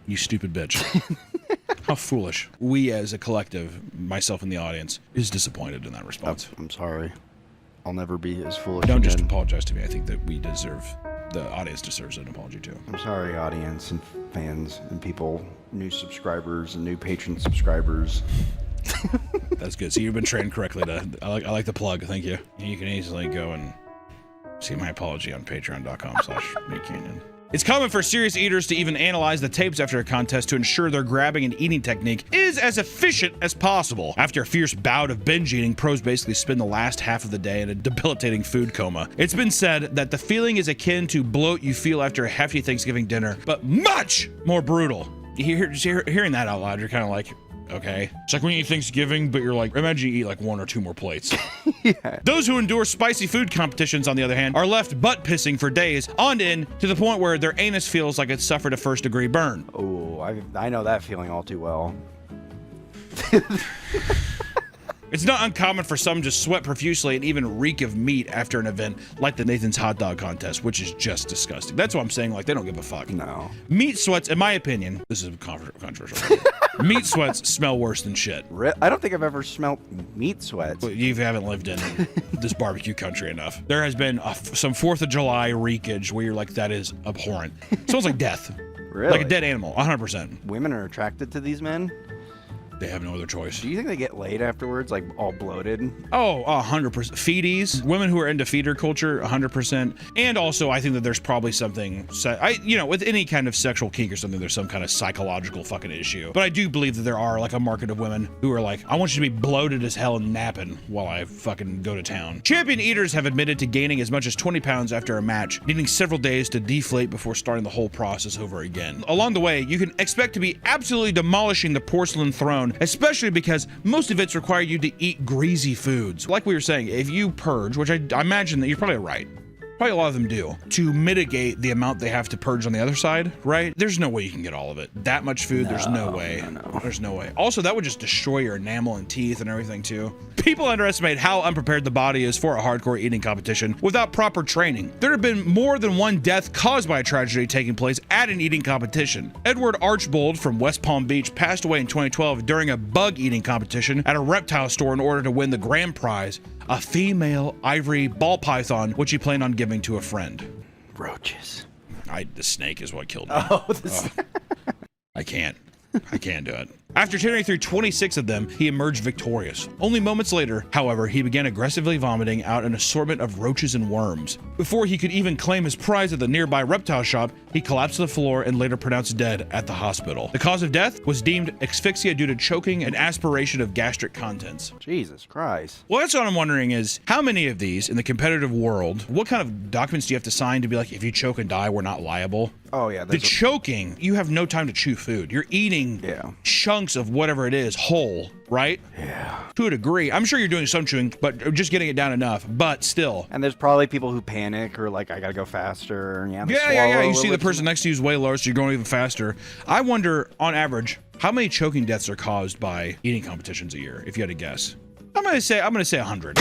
You stupid bitch. How foolish. We as a collective, myself and the audience, is disappointed in that response.
I'm sorry. I'll never be as foolish
Don't
again.
just apologize to me. I think that the audience deserves an apology too.
I'm sorry, audience and fans and people, new subscribers and new patron subscribers.
That's good. So you've been trained correctly I like the plug. Thank you. You can easily go and see my apology on patreon.com/meatcanyon. It's common for serious eaters to even analyze the tapes after a contest to ensure their grabbing and eating technique is as efficient as possible. After a fierce bout of binge eating, pros basically spend the last half of the day in a debilitating food coma. It's been said that the feeling is akin to bloat you feel after a hefty Thanksgiving dinner, but much more brutal. Hearing that out loud, you're kind of like, okay. It's like when you eat Thanksgiving, but you're like, imagine you eat like 1 or 2 more plates. Yeah. Those who endure spicy food competitions, on the other hand, are left butt pissing for days on end to the point where their anus feels like it's suffered a first-degree burn.
Oh, I know that feeling all too well.
It's not uncommon for some to sweat profusely and even reek of meat after an event like the Nathan's Hot Dog Contest, which is just disgusting. That's what I'm saying, like, they don't give a fuck.
No.
Meat sweats, in my opinion, this is controversial. Meat sweats smell worse than shit.
I don't think I've ever smelled meat sweats.
Well, you haven't lived in this barbecue country enough. There has been some 4th of July reekage where you're like, that is abhorrent. It smells like death.
Really?
Like a dead animal, 100%.
Women are attracted to these men?
They have no other choice.
Do you think they get laid afterwards, like all bloated?
Oh, 100%. Feedies, women who are into feeder culture, 100%. And also, I think that there's probably something, with any kind of sexual kink or something, there's some kind of psychological fucking issue. But I do believe that there are like a market of women who are like, I want you to be bloated as hell and napping while I fucking go to town. Champion eaters have admitted to gaining as much as 20 pounds after a match, needing several days to deflate before starting the whole process over again. Along the way, you can expect to be absolutely demolishing the porcelain throne, especially because most events require you to eat greasy foods. Like we were saying, if you purge, which I imagine that you're probably right, probably a lot of them do, to mitigate the amount they have to purge on the other side, right? There's no way you can get all of it. That much food, there's no way. No. There's no way. Also, that would just destroy your enamel and teeth and everything too. People underestimate how unprepared the body is for a hardcore eating competition without proper training. There have been more than one death caused by a tragedy taking place at an eating competition. Edward Archbold from West Palm Beach passed away in 2012 during a bug eating competition at a reptile store in order to win the grand prize, a female ivory ball python, which he planned on giving to a friend.
Roaches.
The snake is what killed me. I can't do it. After tearing through 26 of them, he emerged victorious. Only moments later, however, he began aggressively vomiting out an assortment of roaches and worms. Before he could even claim his prize at the nearby reptile shop, he collapsed to the floor and later pronounced dead at the hospital. The cause of death was deemed asphyxia due to choking and aspiration of gastric contents.
Jesus Christ.
Well, that's what I'm wondering is, how many of these in the competitive world, what kind of documents do you have to sign to be like, if you choke and die, we're not liable?
Oh, yeah.
The choking, you have no time to chew food. You're eating chunks of whatever it is whole, right?
Yeah.
To a degree. I'm sure you're doing some chewing, but just getting it down enough, but still.
And there's probably people who panic or like, I gotta go faster.
Yeah. You see the person next to you is way lower, so you're going even faster. I wonder, on average, how many choking deaths are caused by eating competitions a year, if you had to guess? I'm gonna say 100.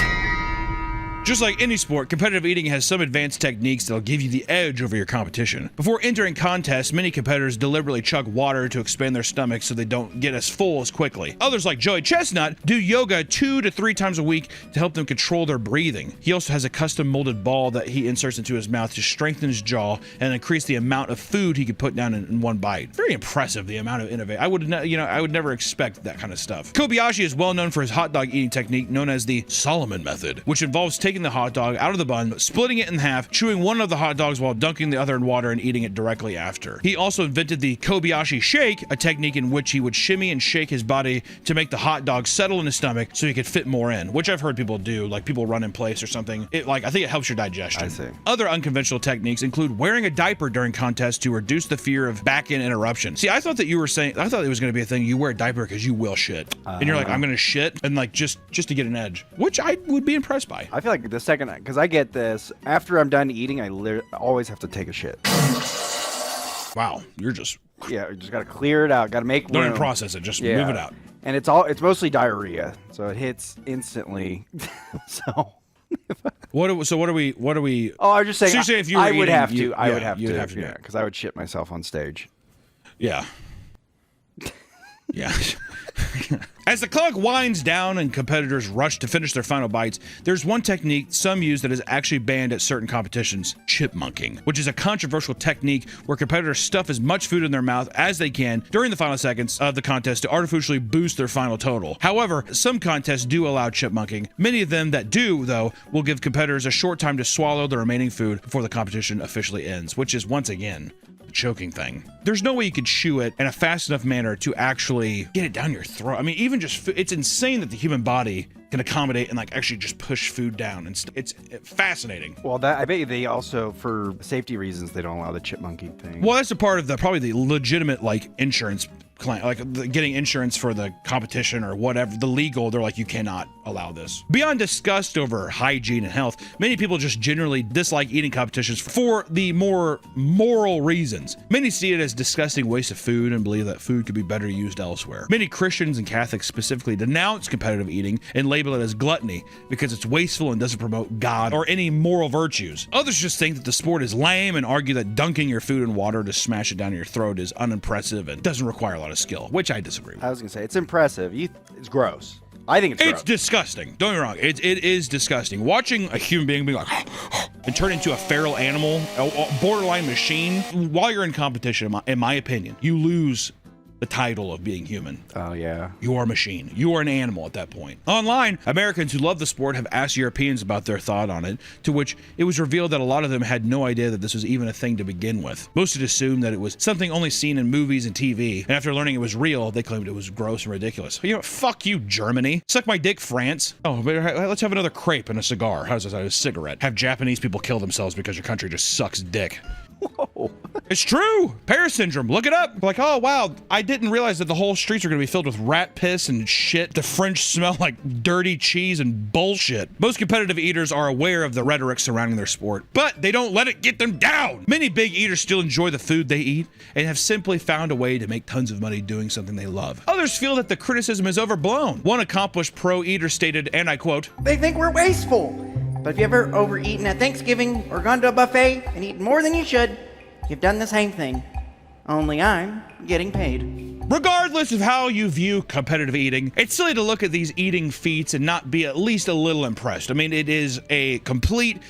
Just like any sport, competitive eating has some advanced techniques that'll give you the edge over your competition. Before entering contests, many competitors deliberately chug water to expand their stomachs so they don't get as full as quickly. Others, like Joey Chestnut, do yoga 2 to 3 times a week to help them control their breathing. He also has a custom molded ball that he inserts into his mouth to strengthen his jaw and increase the amount of food he could put down in one bite. Very impressive, the amount of innovation. I would never expect that kind of stuff. Kobayashi is well known for his hot dog eating technique known as the Solomon method, which involves taking the hot dog out of the bun, splitting it in half, chewing one of the hot dogs while dunking the other in water and eating it directly after. He also invented the Kobayashi shake, a technique in which he would shimmy and shake his body to make the hot dog settle in his stomach so he could fit more in, which I've heard people do, like people run in place or something. I think it helps your digestion.
I see.
Other unconventional techniques include wearing a diaper during contests to reduce the fear of back-end interruption. See, I thought it was going to be a thing, you wear a diaper because you will shit. And you're like, I'm going to shit, and like just to get an edge, which I would be impressed by.
I feel like the second, because I get this, after I'm done eating, I always have to take a shit.
Wow, you're just...
Yeah, you just got to clear it out, got to make room.
Don't even process it, just move it out.
And it's mostly diarrhea, so it hits instantly. So...
What are we?
Oh, I was just saying.
So you're saying if you were eating,
I would have to, because I would shit myself on stage.
Yeah. Yeah. As the clock winds down and competitors rush to finish their final bites, there's one technique some use that is actually banned at certain competitions: chipmunking, which is a controversial technique where competitors stuff as much food in their mouth as they can during the final seconds of the contest to artificially boost their final total. However, some contests do allow chipmunking. Many of them that do, though, will give competitors a short time to swallow the remaining food before the competition officially ends, which is, once again, choking thing. There's no way you could chew it in a fast enough manner to actually get it down your throat. I mean, even just it's insane that the human body can accommodate and like actually just push food down, and it's fascinating.
Well, that I bet you they also, for safety reasons, they don't allow the chipmunking thing.
Well, that's a part of the probably the legitimate like insurance claim, like getting insurance for the competition or whatever. The legal, they're like, you cannot allow this. Beyond disgust over hygiene and health, many people just generally dislike eating competitions for the more moral reasons. Many see it as disgusting waste of food and believe that food could be better used elsewhere. Many Christians and Catholics specifically denounce competitive eating and label it as gluttony because it's wasteful and doesn't promote God or any moral virtues. Others just think that the sport is lame and argue that dunking your food in water to smash it down your throat is unimpressive and doesn't require a lot of skill, which I disagree with.
I was gonna say, it's impressive. It's gross. I think it's gross.
It's disgusting. Don't get me wrong. It is disgusting. Watching a human being be like and turn into a feral animal, a borderline machine, while you're in competition, in my opinion, you lose the title of being human.
Oh, yeah.
You are a machine. You are an animal at that point. Online, Americans who love the sport have asked Europeans about their thought on it, to which it was revealed that a lot of them had no idea that this was even a thing to begin with. Most had assumed that it was something only seen in movies and TV, and after learning it was real, they claimed it was gross and ridiculous. You know what? Fuck you, Germany. Suck my dick, France. Oh, but let's have another crepe and a cigar. How's this? A cigarette. Have Japanese people kill themselves because your country just sucks dick. Whoa. It's true. Paris syndrome. Look it up. Like, oh, wow. I didn't realize that the whole streets are going to be filled with rat piss and shit. The French smell like dirty cheese and bullshit. Most competitive eaters are aware of the rhetoric surrounding their sport, but they don't let it get them down. Many big eaters still enjoy the food they eat and have simply found a way to make tons of money doing something they love. Others feel that the criticism is overblown. One accomplished pro eater stated, and I quote,
They think we're wasteful. But if you ever overeaten at Thanksgiving or gone to a buffet and eaten more than you should, you've done the same thing. Only I'm getting paid.
Regardless of how you view competitive eating, it's silly to look at these eating feats and not be at least a little impressed. I mean, it is a complete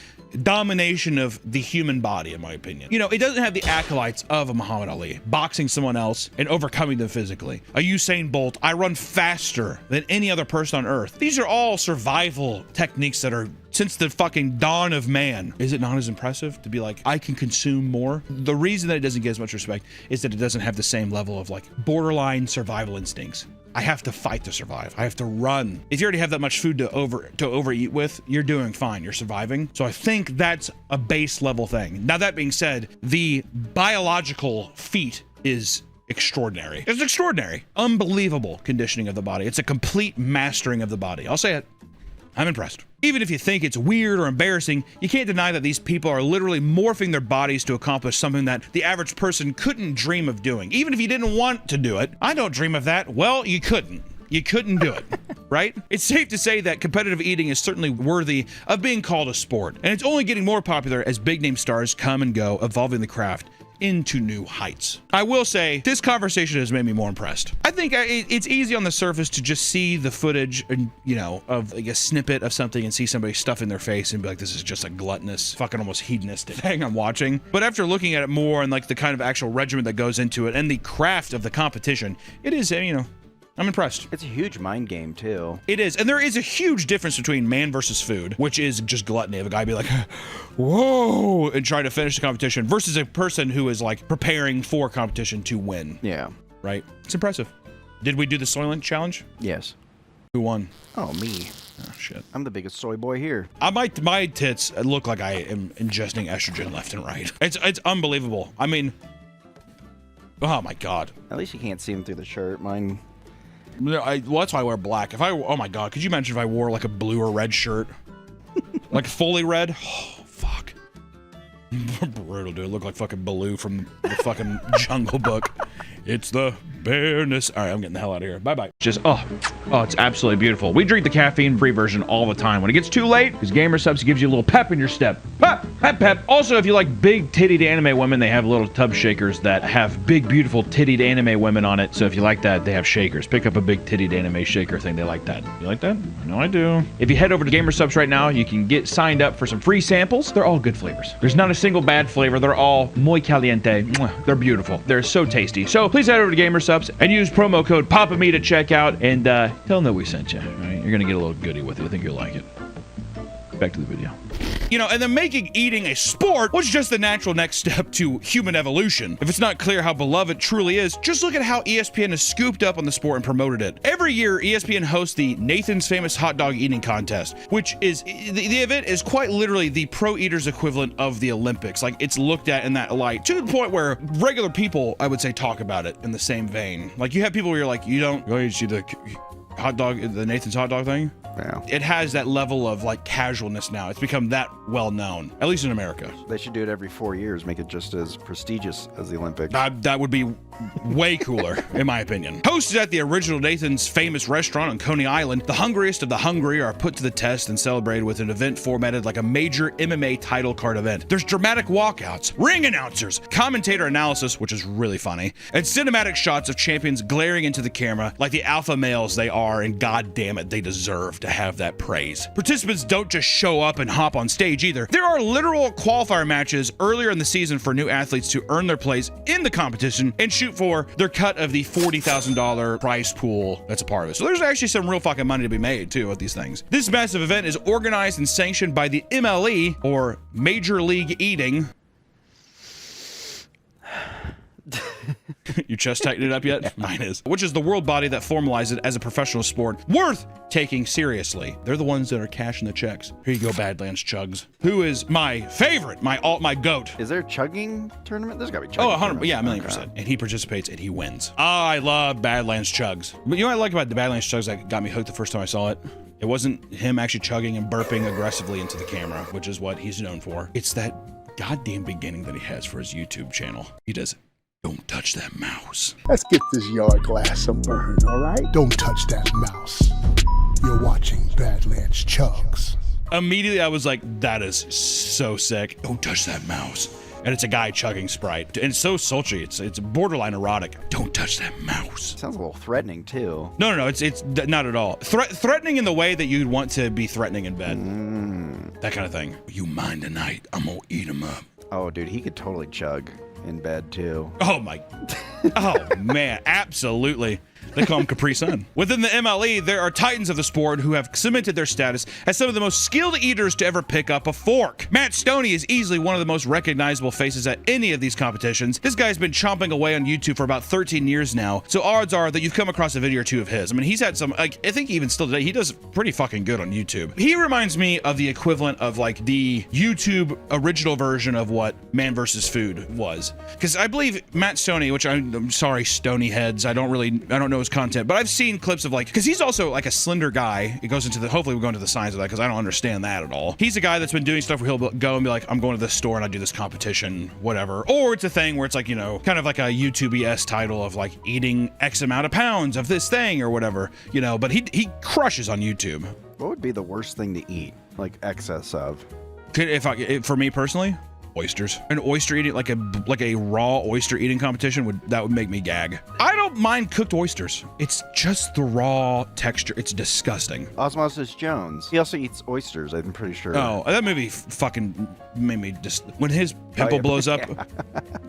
domination of the human body, in my opinion. You know, it doesn't have the acolytes of a Muhammad Ali, boxing someone else and overcoming them physically. A Usain Bolt, I run faster than any other person on earth. These are all survival techniques that are since the fucking dawn of man. Is it not as impressive to be like, I can consume more? The reason that it doesn't get as much respect is that it doesn't have the same level of like borderline survival instincts. I have to fight to survive. I have to run. If you already have that much food to overeat with, you're doing fine. You're surviving. So I think that's a base level thing. Now, that being said, the biological feat is extraordinary. It's extraordinary. Unbelievable conditioning of the body. It's a complete mastering of the body. I'll say it. I'm impressed. Even if you think it's weird or embarrassing, you can't deny that these people are literally morphing their bodies to accomplish something that the average person couldn't dream of doing. Even if you didn't want to do it. I don't dream of that. Well, you couldn't. You couldn't do it, right? It's safe to say that competitive eating is certainly worthy of being called a sport, and it's only getting more popular as big name stars come and go, evolving the craft into new heights. I will say, this conversation has made me more impressed. I think it's easy on the surface to just see the footage and, you know, of like a snippet of something and see somebody stuffing their face and be like, this is just a gluttonous, fucking almost hedonistic thing I'm watching. But after looking at it more and like the kind of actual regimen that goes into it and the craft of the competition, it is, you know, I'm impressed.
It's a huge mind game, too.
It is. And there is a huge difference between man versus food, which is just gluttony of a guy be like, whoa, and try to finish the competition versus a person who is like preparing for competition to win.
Yeah.
Right? It's impressive. Did we do the Soylent challenge?
Yes.
Who won?
Oh, me.
Oh, shit.
I'm the biggest soy boy here.
My tits look like I am ingesting estrogen left and right. It's unbelievable. I mean, oh my God.
At least you can't see them through the shirt. Mine...
Well, that's why I wear black. Oh my God, could you imagine if I wore like a blue or red shirt? Like fully red? Oh, fuck. Brutal, dude. Look like fucking Baloo from the fucking Jungle Book. It's the bareness. All right, I'm getting the hell out of here. Bye-bye. Just, oh, it's absolutely beautiful. We drink the caffeine-free version all the time. When it gets too late, because Gamer Subs gives you a little pep in your step. Pep, pep, pep. Also, if you like big tittied anime women, they have little tub shakers that have big, beautiful tittied anime women on it. So if you like that, they have shakers. Pick up a big tittied anime shaker thing. They like that. You like that? I know I do. If you head over to Gamer Subs right now, you can get signed up for some free samples. They're all good flavors. There's not a single bad flavor. They're all muy caliente. Mwah. They're beautiful. They're so tasty. So please head over to Gamer Subs and use promo code PAPAMEAT at checkout and tell them that we sent you. All right? You're gonna get a little goodie with it. I think you'll like it. Back to the video. You know, and then making eating a sport was just the natural next step to human evolution. If it's not clear how beloved it truly is, just look at how ESPN has scooped up on the sport and promoted it. Every year, ESPN hosts the Nathan's Famous Hot Dog Eating Contest, which is, the event is quite literally the pro eaters equivalent of the Olympics. Like, it's looked at in that light, to the point where regular people, I would say, talk about it in the same vein. Like, you have people where you're like, you see the hot dog, the Nathan's hot dog thing?
Yeah.
It has that level of like casualness now. It's become that well known, at least in America.
They should do it every 4 years, make it just as prestigious as the Olympics.
That would be way cooler, in my opinion. Hosted at the original Nathan's Famous restaurant on Coney Island, the hungriest of the hungry are put to the test and celebrated with an event formatted like a major MMA title card event. There's dramatic walkouts, ring announcers, commentator analysis, which is really funny, and cinematic shots of champions glaring into the camera like the alpha males they are, and god damn it, they deserve to have that praise. Participants don't just show up and hop on stage either. There are literal qualifier matches earlier in the season for new athletes to earn their place in the competition and shoot for their cut of the $40,000 prize pool that's a part of it. So there's actually some real fucking money to be made too with these things. This massive event is organized and sanctioned by the MLE, or Major League Eating. Your chest tightened it up yet? Mine is. Which is the world body that formalizes it as a professional sport worth taking seriously. They're the ones that are cashing the checks. Here you go, Badlands Chugs. Who is my favorite, my goat.
Is there a chugging tournament? There's gotta be chugging.
Oh, 100, yeah, 1,000,000%. And he participates and he wins. I love Badlands Chugs. But you know what I like about the Badlands Chugs that got me hooked the first time I saw it? It wasn't him actually chugging and burping aggressively into the camera, which is what he's known for. It's that goddamn beginning that he has for his YouTube channel. He does, "Don't touch that mouse."
Let's get this yard glass some burn, all right? Don't touch that mouse. You're watching Badlands Chugs.
Immediately I was like, that is so sick. Don't touch that mouse. And it's a guy chugging Sprite. And it's so sultry. It's borderline erotic. Don't touch that mouse.
Sounds a little threatening too.
No, it's not at all. Threatening in the way that you'd want to be threatening in bed. That kind of thing. You mind tonight, I'm gonna eat him up.
Oh, dude, he could totally chug in bed too.
Oh my, oh man, absolutely. They call him Capri Sun. Within the MLE, there are titans of the sport who have cemented their status as some of the most skilled eaters to ever pick up a fork. Matt Stoney is easily one of the most recognizable faces at any of these competitions. This guy's been chomping away on YouTube for about 13 years now, so odds are that you've come across a video or two of his. I mean, he's had some, like, I think even still today, he does pretty fucking good on YouTube. He reminds me of the equivalent of like the YouTube original version of what Man vs. Food was. Because I believe Matt Stoney, which I'm sorry, Stoney heads, I don't know his content, but I've seen clips of like, because he's also like a slender guy. It goes into the, hopefully we'll go into the science of that because I don't understand that at all. He's a guy that's been doing stuff where he'll go and be like, I'm going to this store and I do this competition, whatever. Or it's a thing where it's like, you know, kind of like a YouTube-esque title of like eating X amount of pounds of this thing or whatever, you know, but he crushes on YouTube.
What would be the worst thing to eat? Like excess of?
For me personally, oysters. An oyster eating, like a raw oyster eating competition would make me gag. I don't mind cooked oysters. It's just the raw texture. It's disgusting.
Osmosis Jones. He also eats oysters, I'm pretty sure.
Oh, that movie fucking made me just, when his pimple blows up,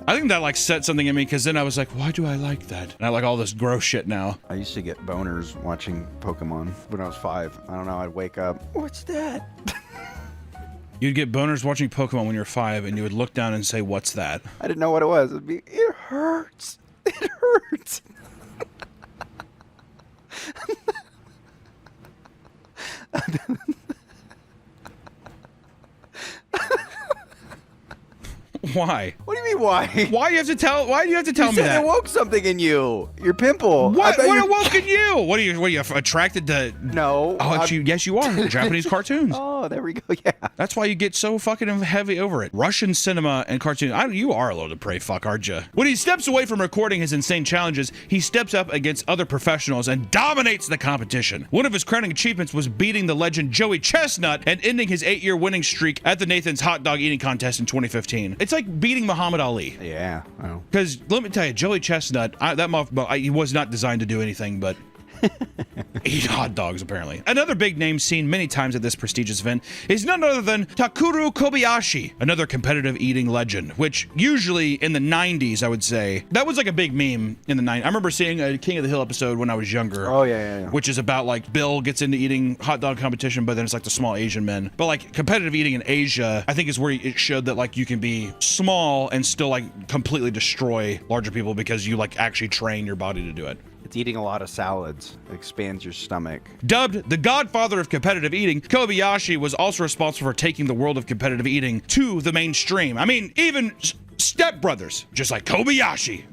I think that like set something in me because then I was like, why do I like that? And I like all this gross shit now.
I used to get boners watching Pokemon when I was 5. I don't know, I'd wake up. What's that?
You'd get boners watching Pokemon when you're 5 and you would look down and say, what's that?
I didn't know what it was. It'd be, it hurts. It hurts.
Why?
What do you mean why?
Why do you have to tell me
said
that?
it woke something in you. Your pimple.
What awoke in you? What are you attracted to?
No.
Oh, yes, you are. Japanese cartoons.
Oh, there we go. Yeah.
That's why you get so fucking heavy over it. Russian cinema and cartoons. You are a little depraved fuck, aren't you? When he steps away from recording his insane challenges, he steps up against other professionals and dominates the competition. One of his crowning achievements was beating the legend Joey Chestnut and ending his 8-year winning streak at the Nathan's hot dog eating contest in 2015. It's like beating Muhammad Ali.
Yeah.
Because let me tell you, Joey Chestnut, he was not designed to do anything but eat hot dogs, apparently. Another big name seen many times at this prestigious event is none other than Takeru Kobayashi, another competitive eating legend, which usually in the 90s, I would say, that was like a big meme in the 90s. I remember seeing a King of the Hill episode when I was younger.
Oh, yeah.
Which is about like Bill gets into eating hot dog competition, but then it's like the small Asian men. But like competitive eating in Asia, I think is where it showed that like you can be small and still like completely destroy larger people because you like actually train your body to do it.
It's eating a lot of salads. It expands your stomach.
Dubbed the godfather of competitive eating, Kobayashi was also responsible for taking the world of competitive eating to the mainstream. I mean, even Step Brothers, just like Kobayashi.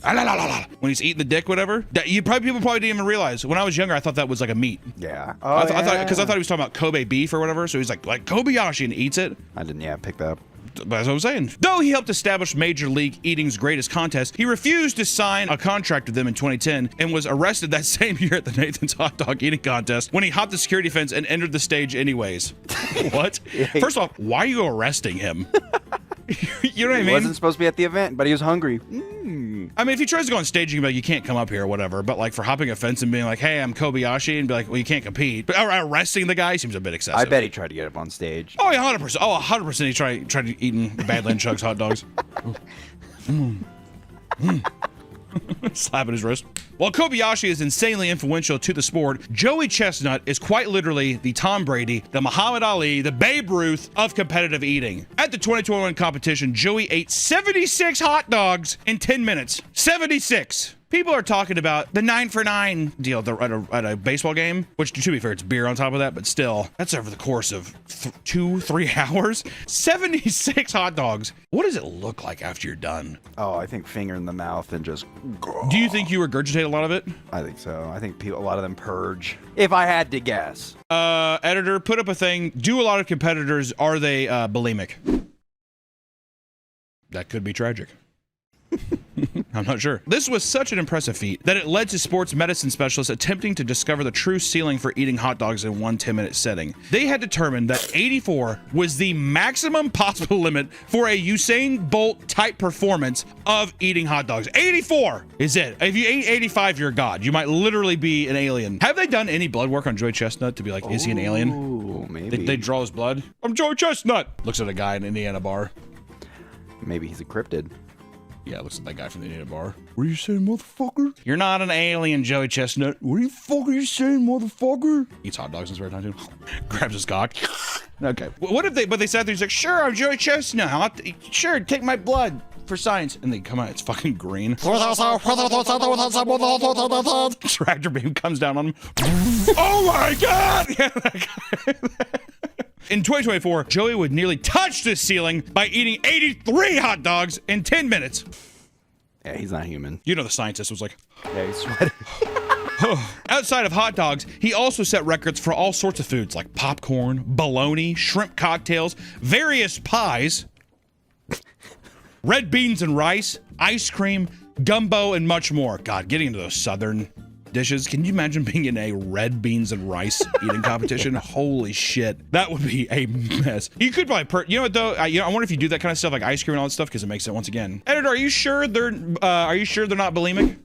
When he's eating the dick, whatever. People probably didn't even realize. When I was younger, I thought that was like a meat.
Yeah.
I thought he was talking about Kobe beef or whatever. So he's like Kobayashi and eats it.
I didn't pick that up.
That's what I'm saying. Though he helped establish Major League Eating's greatest contest, he refused to sign a contract with them in 2010 and was arrested that same year at the Nathan's hot dog eating contest when he hopped the security fence and entered the stage anyways. What? First off, why are you arresting him? You know what I mean?
He wasn't supposed to be at the event, but he was hungry.
I mean, if he tries to go on stage, you can be like, you can't come up here or whatever. But like for hopping a fence and being like, hey, I'm Kobayashi, and be like, well, you can't compete. But arresting the guy seems a bit excessive.
I bet he tried to get up on stage.
Oh, yeah, 100%. Oh, 100% he tried eating Badland Chuck's hot dogs. Slapping his wrist. While Kobayashi is insanely influential to the sport, Joey Chestnut is quite literally the Tom Brady, the Muhammad Ali, the Babe Ruth of competitive eating. At the 2021 competition, Joey ate 76 hot dogs in 10 minutes. 76. People are talking about the 9 for 9 deal at a baseball game, which to be fair, it's beer on top of that, but still, that's over the course of 2-3 hours. 76 hot dogs. What does it look like after you're done?
Oh, I think finger in the mouth and just...
Do you think you regurgitate a lot of it?
I think so. I think a lot of them purge. If I had to guess.
Editor, put up a thing. Do a lot of competitors, are they bulimic? That could be tragic. I'm not sure. This was such an impressive feat that it led to sports medicine specialists attempting to discover the true ceiling for eating hot dogs in one 10-minute setting. They had determined that 84 was the maximum possible limit for a Usain Bolt type performance of eating hot dogs. 84 is it. If you ate 85, you're a god. You might literally be an alien. Have they done any blood work on Joey Chestnut to be like, is he an alien?
Ooh, maybe.
They draw his blood. I'm Joey Chestnut. Looks at a guy in Indiana bar.
Maybe he's a cryptid.
Yeah, it looks like that guy from the Indiana bar. What are you saying, motherfucker? You're not an alien, Joey Chestnut. What are you fucking saying, motherfucker? Eats hot dogs in spare time, too. Grabs his cock. Okay. What if they sat there, he's like, sure, I'm Joey Chestnut. Sure, take my blood for science. And they come out, it's fucking green. Tractor beam comes down on him. Oh my God! Yeah, that guy. In 2024, Joey would nearly touch the ceiling by eating 83 hot dogs in 10 minutes.
Yeah, he's not human.
You know, the scientist was like,
yeah, he's sweating.
Outside of hot dogs, he also set records for all sorts of foods like popcorn, bologna, shrimp cocktails, various pies, red beans and rice, ice cream, gumbo, and much more. God, getting into those southern dishes. Can you imagine being in a red beans and rice eating competition? Holy shit. That would be a mess. You could probably, you know what though? I wonder if you do that kind of stuff like ice cream and all that stuff because it makes it once again. Editor, are you sure they're not bulimic?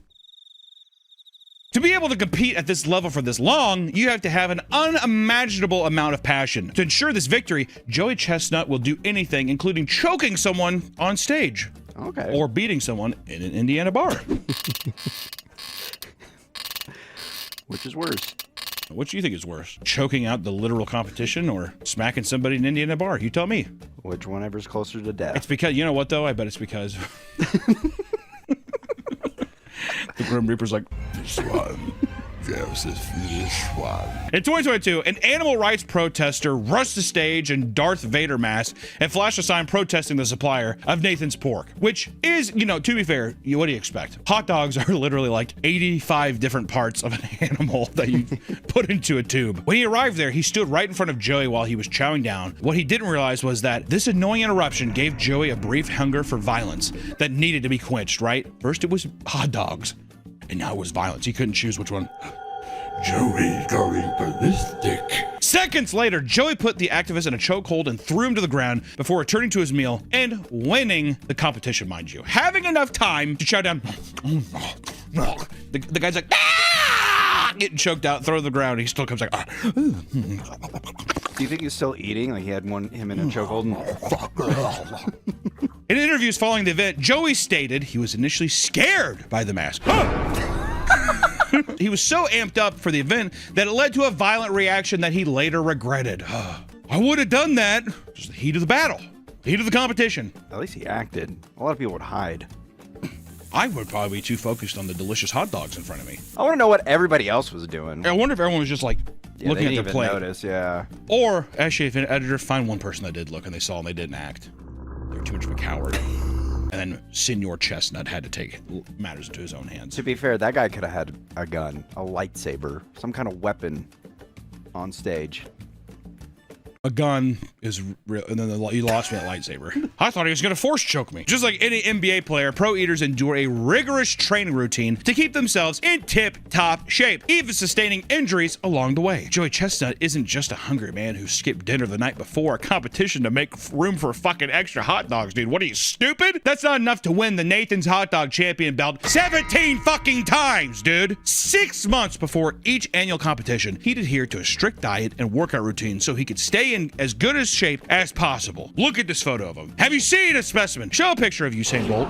To be able to compete at this level for this long, you have to have an unimaginable amount of passion. To ensure this victory, Joey Chestnut will do anything, including choking someone on stage.
Okay.
Or beating someone in an Indiana bar.
Which is worse?
What do you think is worse? Choking out the literal competition or smacking somebody in an Indiana bar? You tell me.
Which whenever's closer to death.
It's because, you know what though? I bet it's because the Grim Reaper's like, this one this one. In 2022, an animal rights protester rushed the stage in Darth Vader mask and flashed a sign protesting the supplier of Nathan's pork, which is, you know, to be fair, what do you expect? Hot dogs are literally like 85 different parts of an animal that you put into a tube. When he arrived there, he stood right in front of Joey while he was chowing down. What he didn't realize was that this annoying interruption gave Joey a brief hunger for violence that needed to be quenched, right? First it was hot dogs, and now it was violence. He couldn't choose which one. Joey's going ballistic. Seconds later, Joey put the activist in a chokehold and threw him to the ground before returning to his meal and winning the competition, mind you. Having enough time to chow down. The guy's like, ah! Getting choked out, throw to the ground. He still comes like, ah.
Do you think he's still eating? Like he had him in a chokehold?
In interviews following the event, Joey stated he was initially scared by the mask. He was so amped up for the event that it led to a violent reaction that he later regretted. I would have done that. Just the heat of the battle, the heat of the competition.
At least he acted. A lot of people would hide.
I would probably be too focused on the delicious hot dogs in front of me.
I want to know what everybody else was doing.
I wonder if everyone was just like looking
they
at their plate.
Notice, yeah.
Or actually, if an editor find one person that did look and they saw and they didn't act, they were too much of a coward. And then Senor Chestnut had to take matters into his own hands.
To be fair, that guy could have had a gun, a lightsaber, some kind of weapon on stage.
A gun is real, and then you lost me at lightsaber. I thought he was gonna force choke me. Just like any NBA player, pro eaters endure a rigorous training routine to keep themselves in tip-top shape, even sustaining injuries along the way. Joey Chestnut isn't just a hungry man who skipped dinner the night before a competition to make room for fucking extra hot dogs, dude. What are you, stupid? That's not enough to win the Nathan's Hot Dog Champion belt 17 fucking times, dude. 6 months before each annual competition, he'd adhere to a strict diet and workout routine so he could stay in as good a shape as possible. Look at this photo of him. Have you seen a specimen? Show a picture of Usain Bolt,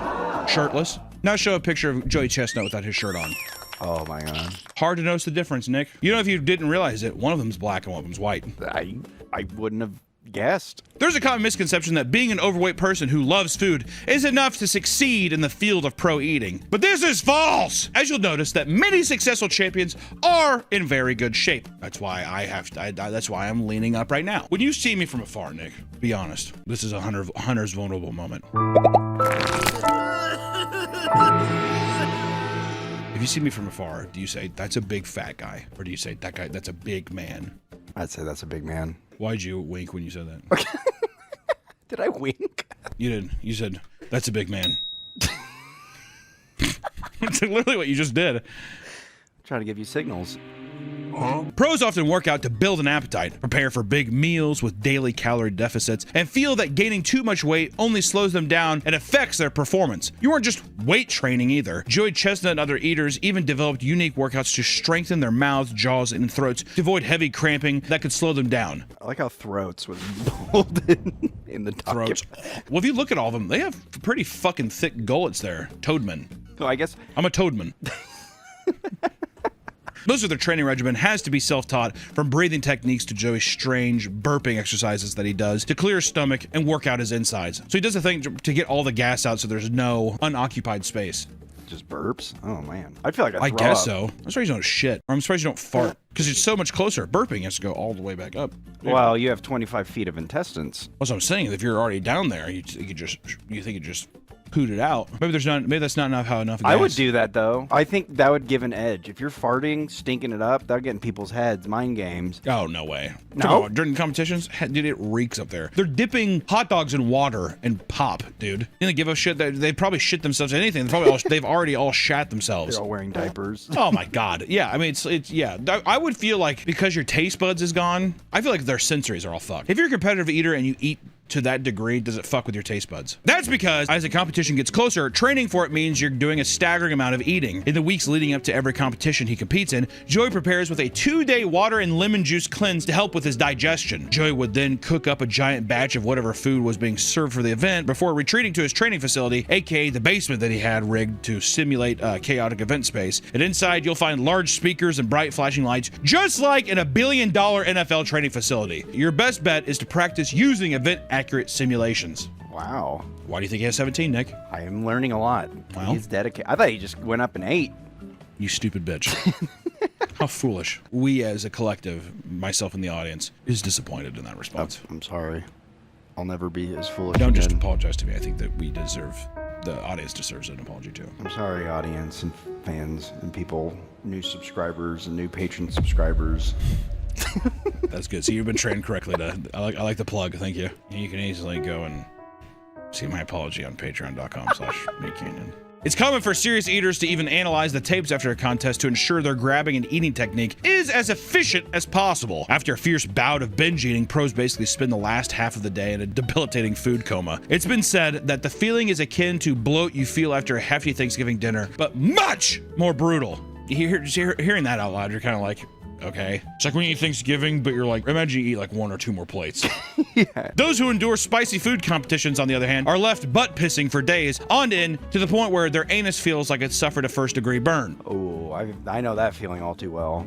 shirtless. Now show a picture of Joey Chestnut without his shirt on.
Oh my god.
Hard to notice the difference, Nick. You know, if you didn't realize it, one of them's black and one of them's white.
I wouldn't have guessed.
There's a common misconception that being an overweight person who loves food is enough to succeed in the field of pro eating. But this is false! As you'll notice that many successful champions are in very good shape. That's why that's why I'm leaning up right now. When you see me from afar, Nick, be honest. This is a hunter's vulnerable moment. If you see me from afar, do you say, that's a big fat guy? Or do you say, that guy, that's a big man?
I'd say that's a big man.
Why'd you wink when you said that?
Did I wink?
You did. You said, that's a big man. That's literally what you just did.
I'm trying to give you signals.
Pros often work out to build an appetite, prepare for big meals with daily calorie deficits, and feel that gaining too much weight only slows them down and affects their performance. You aren't just weight training either. Joey Chestnut and other eaters even developed unique workouts to strengthen their mouths, jaws, and throats to avoid heavy cramping that could slow them down.
I like how throats was bolded in the document.
Throats. Well, if you look at all of them, they have pretty fucking thick gullets there. Toadmen.
So I guess
I'm a toadman. Most of their training regimen has to be self-taught, from breathing techniques to Joey's strange burping exercises that he does to clear his stomach and work out his insides. So he does a thing to get all the gas out so there's no unoccupied space.
Just burps? Oh man. I feel like
I guess so. I'm surprised you don't shit. Or I'm surprised you don't fart. Because it's so much closer. Burping has to go all the way back up.
Well, you have 25 feet of intestines.
That's what I'm saying. If you're already down there, you think it just poot it out. Maybe that's not enough enough gas.
I would do that though. I think that would give an edge. If you're farting, stinking it up, that'll get in people's heads. Mind games.
Oh, no way.
No?
During competitions, dude, it reeks up there. They're dipping hot dogs in water and pop, dude. You don't give a shit that they probably shit themselves anything. They've already all shat themselves.
They're all wearing diapers.
Oh my god. Yeah, I mean it's yeah. I would feel like because your taste buds is gone, I feel like their sensories are all fucked. If you're a competitive eater and you eat to that degree, does it fuck with your taste buds? That's because as the competition gets closer, training for it means you're doing a staggering amount of eating. In the weeks leading up to every competition he competes in, Joey prepares with a 2-day water and lemon juice cleanse to help with his digestion. Joey would then cook up a giant batch of whatever food was being served for the event before retreating to his training facility, aka the basement that he had rigged to simulate a chaotic event space. And inside, you'll find large speakers and bright flashing lights, just like in a $1 billion NFL training facility. Your best bet is to practice using event-accurate simulations.
Wow.
Why do you think he has 17, Nick?
I am learning a lot.
Well,
he's dedicated. I thought he just went up and ate.
You stupid bitch. How foolish. We as a collective, myself and the audience, is disappointed in that response.
I'm sorry. I'll never be as foolish
Don't
again.
just apologize to me. I think that the audience deserves an apology too.
I'm sorry, audience and fans and people, new subscribers and new patron subscribers.
That's good. So you've been trained correctly I like the plug. Thank you. You can easily go and see my apology on patreon.com/meatcanyon. It's common for serious eaters to even analyze the tapes after a contest to ensure their grabbing and eating technique is as efficient as possible. After a fierce bout of binge eating, pros basically spend the last half of the day in a debilitating food coma. It's been said that the feeling is akin to bloat you feel after a hefty Thanksgiving dinner, but much more brutal. Hearing that out loud, you're kind of like, okay. It's like when you eat Thanksgiving, but you're like, imagine you eat like 1 or 2 more plates. Yeah. Those who endure spicy food competitions, on the other hand, are left butt pissing for days on end to the point where their anus feels like it suffered a first-degree burn.
Oh, I know that feeling all too well.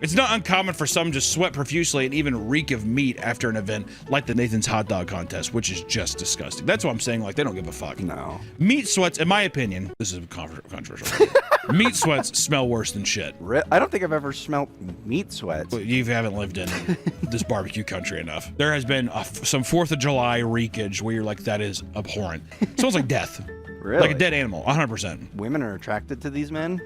It's not uncommon for some to sweat profusely and even reek of meat after an event like the Nathan's Hot Dog Contest, which is just disgusting. That's what I'm saying, like, they don't give a fuck.
No.
Meat sweats, in my opinion, this is controversial. Meat sweats smell worse than shit.
I don't think I've ever smelled meat sweats.
Well, you haven't lived in this barbecue country enough. There has been some 4th of July reekage where you're like, that is abhorrent. It smells like death.
Really?
Like a dead animal, 100%.
Women are attracted to these men?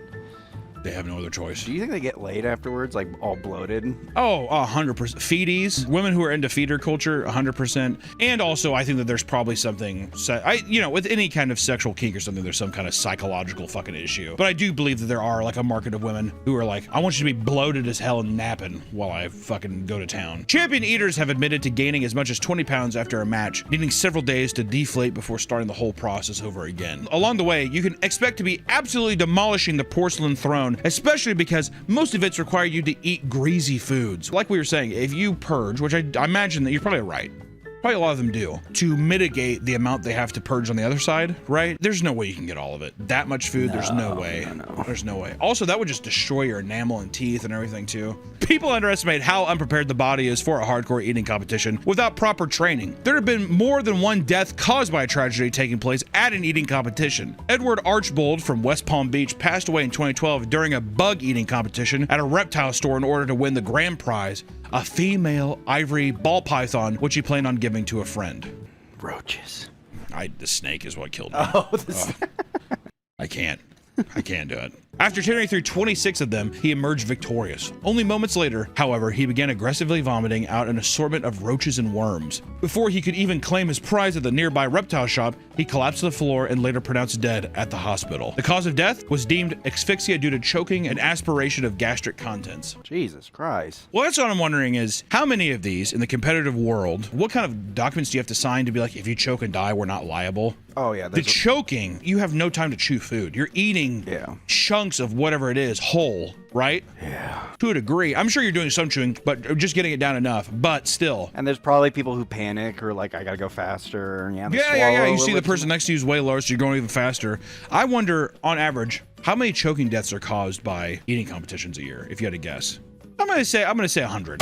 They have no other choice.
Do you think they get laid afterwards, like all bloated?
Oh, 100%. Feedies, women who are into feeder culture, 100%. And also, I think that there's probably something, with any kind of sexual kink or something, there's some kind of psychological fucking issue. But I do believe that there are like a market of women who are like, I want you to be bloated as hell and napping while I fucking go to town. Champion eaters have admitted to gaining as much as 20 pounds after a match, needing several days to deflate before starting the whole process over again. Along the way, you can expect to be absolutely demolishing the porcelain throne, especially because most events require you to eat greasy foods. Like we were saying, if you purge, which I imagine that you're probably right, probably a lot of them do, to mitigate the amount they have to purge on the other side, right? There's no way you can get all of it. That much food, there's no way. No. There's no way. Also, that would just destroy your enamel and teeth and everything too. People underestimate how unprepared the body is for a hardcore eating competition without proper training. There have been more than one death caused by a tragedy taking place at an eating competition. Edward Archbold from West Palm Beach passed away in 2012 during a bug eating competition at a reptile store in order to win the grand prize, a female ivory ball python, which he planned on giving to a friend.
Roaches.
The snake is what killed me. I can't do it. After tearing through 26 of them, he emerged victorious. Only moments later, however, he began aggressively vomiting out an assortment of roaches and worms. Before he could even claim his prize at the nearby reptile shop, he collapsed to the floor and later pronounced dead at the hospital. The cause of death was deemed asphyxia due to choking and aspiration of gastric contents.
Jesus Christ.
Well, that's what I'm wondering is, how many of these in the competitive world, what kind of documents do you have to sign to be like, if you choke and die, we're not liable?
Oh, yeah.
The choking, you have no time to chew food. You're eating chunks of whatever it is whole, right?
Yeah.
To a degree. I'm sure you're doing some chewing, but just getting it down enough, but still.
And there's probably people who panic or like, I gotta go faster.
Yeah. You see the person next to you is way lower, so you're going even faster. I wonder, on average, how many choking deaths are caused by eating competitions a year, if you had to guess? I'm gonna say 100.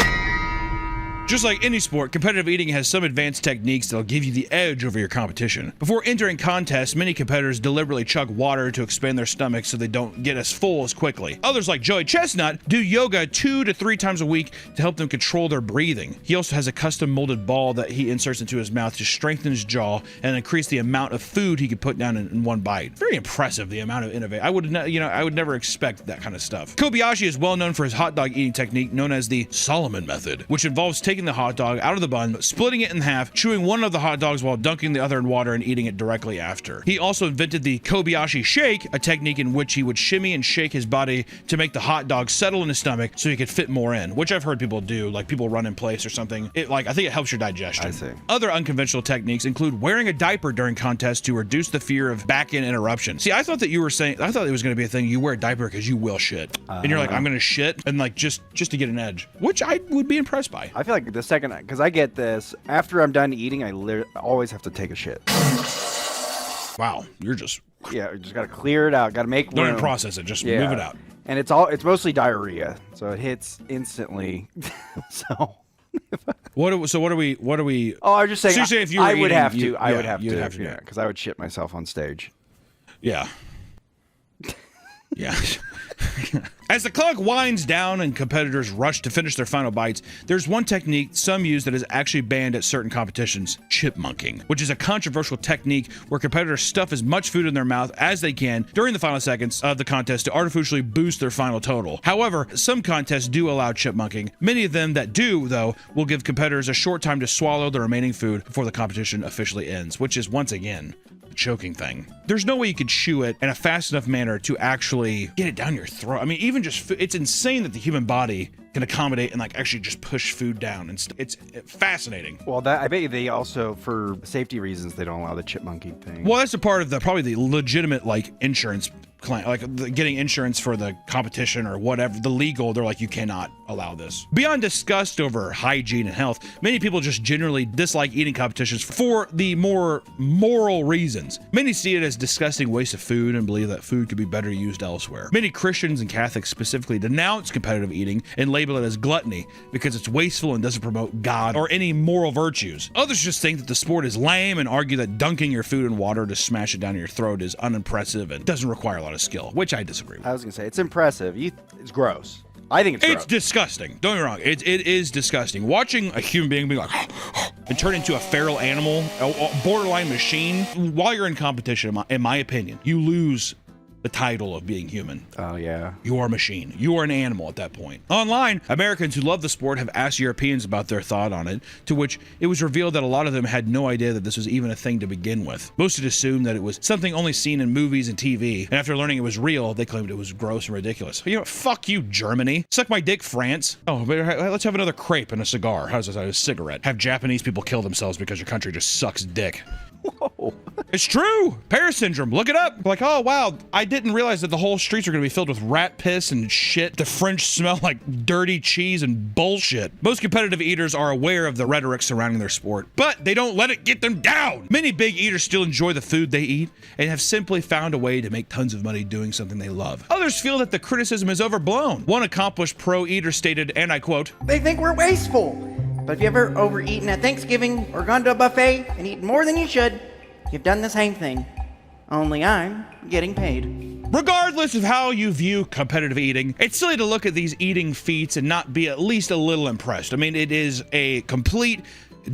Just like any sport, competitive eating has some advanced techniques that'll give you the edge over your competition. Before entering contests, many competitors deliberately chug water to expand their stomachs so they don't get as full as quickly. Others, like Joey Chestnut, do yoga 2 to 3 times a week to help them control their breathing. He also has a custom molded ball that he inserts into his mouth to strengthen his jaw and increase the amount of food he could put down in one bite. Very impressive, the amount of innovation. I would never expect that kind of stuff. Kobayashi is well known for his hot dog eating technique known as the Solomon method, which involves taking the hot dog out of the bun, splitting it in half, chewing one of the hot dogs while dunking the other in water and eating it directly after. He also invented the Kobayashi shake, a technique in which he would shimmy and shake his body to make the hot dog settle in his stomach so he could fit more in, which I've heard people do, like people run in place or something. I think it helps your digestion.
I see.
Other unconventional techniques include wearing a diaper during contests to reduce the fear of back-end interruption. See, I thought it was going to be a thing, you wear a diaper because you will shit. And you're like, I'm going to shit, and like just to get an edge, which I would be impressed by.
I feel like the second, because I get this, after I'm done eating, I always have to take a shit.
Wow, you're just...
Yeah, you just got to clear it out, got to make room.
Don't even process it, just move it out.
And it's mostly diarrhea, so it hits instantly.
What are we?
Oh, I was just saying.
So you're saying if you were
I would
eating,
have to.
you-
I would
yeah,
have
you'd
to.
have to,
Yeah, because I would shit myself on stage.
Yeah. Yeah. As the clock winds down and competitors rush to finish their final bites, there's one technique some use that is actually banned at certain competitions: chipmunking, which is a controversial technique where competitors stuff as much food in their mouth as they can during the final seconds of the contest to artificially boost their final total. However, some contests do allow chipmunking. Many of them that do, though, will give competitors a short time to swallow the remaining food before the competition officially ends, which is, once again, choking thing. There's no way you could chew it in a fast enough manner to actually get it down your throat. I mean, even just it's insane that the human body can accommodate and like actually just push food down, and it's fascinating.
Well, that I bet you they also, for safety reasons, they don't allow the chipmunking thing.
Well, that's a part of the probably the legitimate like insurance claim, like getting insurance for the competition or whatever. The legal, they're like, you cannot allow this. Beyond disgust over hygiene and health, many people just generally dislike eating competitions for the more moral reasons. Many see it as disgusting waste of food and believe that food could be better used elsewhere. Many Christians and Catholics specifically denounce competitive eating and label it as gluttony because it's wasteful and doesn't promote God or any moral virtues. Others just think that the sport is lame and argue that dunking your food in water to smash it down your throat is unimpressive and doesn't require a lot of skill, which I disagree with.
I was gonna say, it's impressive. It's gross. I think it's gross.
It's disgusting. Don't get me wrong. It is disgusting. Watching a human being be like and turn into a feral animal, a borderline machine, while you're in competition, in my opinion, you lose the title of being human.
Oh, yeah.
You are a machine. You are an animal at that point. Online, Americans who love the sport have asked Europeans about their thought on it, to which it was revealed that a lot of them had no idea that this was even a thing to begin with. Most had assumed that it was something only seen in movies and TV, and after learning it was real, they claimed it was gross and ridiculous. You know what? Fuck you, Germany. Suck my dick, France. Oh, but let's have another crepe and a cigar. How's this? A cigarette. Have Japanese people kill themselves because your country just sucks dick. Whoa. It's true. Paris syndrome. Look it up. Like, oh, wow. I didn't realize that the whole streets are going to be filled with rat piss and shit. The French smell like dirty cheese and bullshit. Most competitive eaters are aware of the rhetoric surrounding their sport, but they don't let it get them down. Many big eaters still enjoy the food they eat and have simply found a way to make tons of money doing something they love. Others feel that the criticism is overblown. One accomplished pro eater stated, and I quote,
"They think we're wasteful. But if you ever overeaten at Thanksgiving or gone to a buffet and eaten more than you should, you've done the same thing. Only I'm getting paid."
Regardless of how you view competitive eating, it's silly to look at these eating feats and not be at least a little impressed. I mean, it is a complete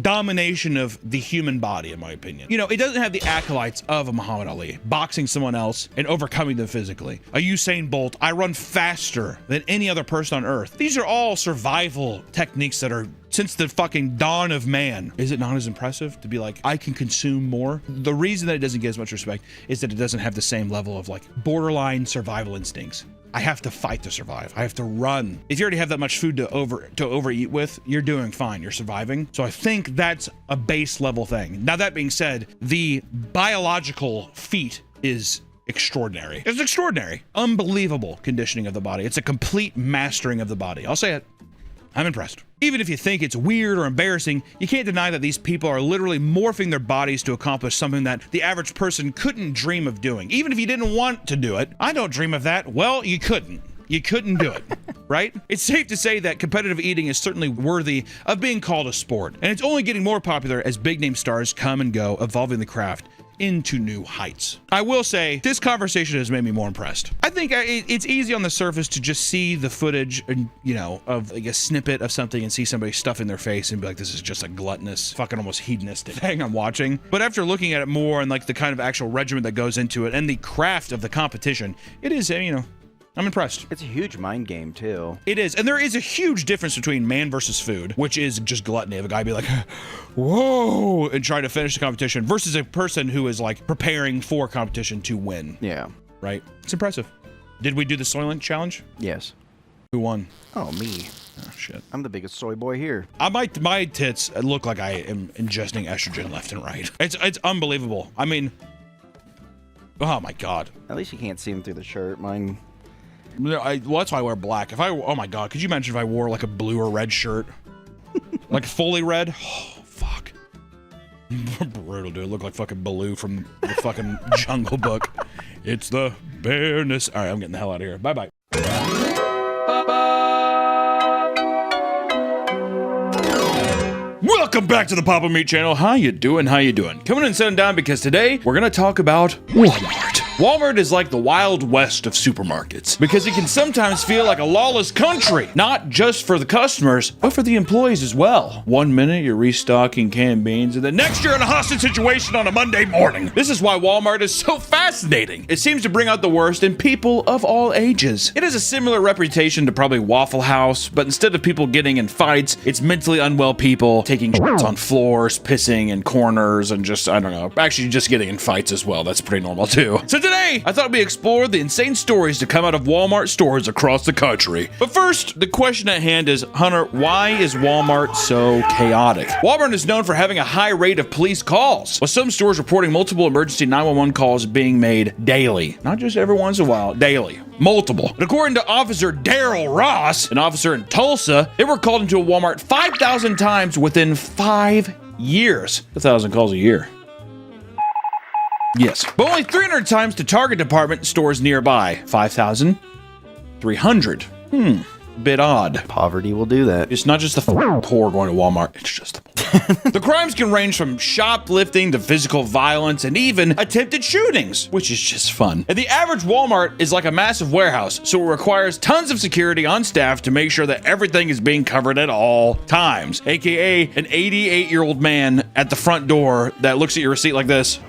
domination of the human body, in my opinion. You know, it doesn't have the acolytes of a Muhammad Ali, boxing someone else and overcoming them physically. A Usain Bolt, I run faster than any other person on earth. These are all survival techniques that are since the fucking dawn of man. Is it not as impressive to be like, I can consume more? The reason that it doesn't get as much respect is that it doesn't have the same level of like borderline survival instincts. I have to fight to survive. I have to run. If you already have that much food to overeat with, you're doing fine. You're surviving. So I think that's a base level thing. Now, that being said, the biological feat is extraordinary. It's extraordinary. Unbelievable conditioning of the body. It's a complete mastering of the body. I'll say it. I'm impressed. Even if you think it's weird or embarrassing, you can't deny that these people are literally morphing their bodies to accomplish something that the average person couldn't dream of doing. Even if you didn't want to do it. I don't dream of that. Well, you couldn't. You couldn't do it, right? It's safe to say that competitive eating is certainly worthy of being called a sport, and it's only getting more popular as big name stars come and go, evolving the craft into new heights. I will say, this conversation has made me more impressed. I think it's easy on the surface to just see the footage and, you know, of like a snippet of something and see somebody stuffing their face and be like, this is just a gluttonous, fucking almost hedonistic thing I'm watching. But after looking at it more and like the kind of actual regimen that goes into it and the craft of the competition, it is, you know, I'm impressed.
It's a huge mind game, too.
It is. And there is a huge difference between man versus food, which is just gluttony of a guy be like, whoa, and try to finish the competition versus a person who is like preparing for competition to win.
Yeah.
Right? It's impressive. Did we do the Soylent challenge?
Yes.
Who won?
Oh, me.
Oh, shit.
I'm the biggest soy boy here.
My tits look like I am ingesting estrogen left and right. It's unbelievable. I mean, oh my God.
At least you can't see them through the shirt. Mine...
Well, that's why I wear black. Oh my God, could you imagine if I wore like a blue or red shirt? Like fully red? Oh, fuck. Brutal, dude. Look like fucking Baloo from the fucking Jungle Book. It's the bareness. All right, I'm getting the hell out of here. Bye-bye. Welcome Welcome back to the Papa Meat channel. How you doing? How you doing? Coming and sitting down because today we're gonna talk about Walmart. Walmart is like the Wild West of supermarkets because it can sometimes feel like a lawless country, not just for the customers, but for the employees as well. One minute you're restocking canned beans, and the next you're in a hostage situation on a Monday morning. This is why Walmart is so fascinating. It seems to bring out the worst in people of all ages. It has a similar reputation to probably Waffle House, but instead of people getting in fights, it's mentally unwell people taking shits on floors, pissing in corners, and just, I don't know, actually just getting in fights as well. That's pretty normal too. So today, I thought we explored the insane stories to come out of Walmart stores across the country. But first, the question at hand is, Hunter, why is Walmart so chaotic? Walmart is known for having a high rate of police calls, with some stores reporting multiple emergency 911 calls being made daily. Not just every once in a while, daily. Multiple. And according to Officer Daryl Ross, an officer in Tulsa, they were called into a Walmart 5,000 times within 5 years. 1,000 calls a year. Yes, but only 300 times to Target department stores nearby. 5,300. Bit odd.
Poverty will do that.
It's not just the poor going to Walmart, it's just the poor. The crimes can range from shoplifting to physical violence and even attempted shootings, which is just fun. And the average Walmart is like a massive warehouse, so it requires tons of security on staff to make sure that everything is being covered at all times. AKA an 88-year-old man at the front door that looks at your receipt like this.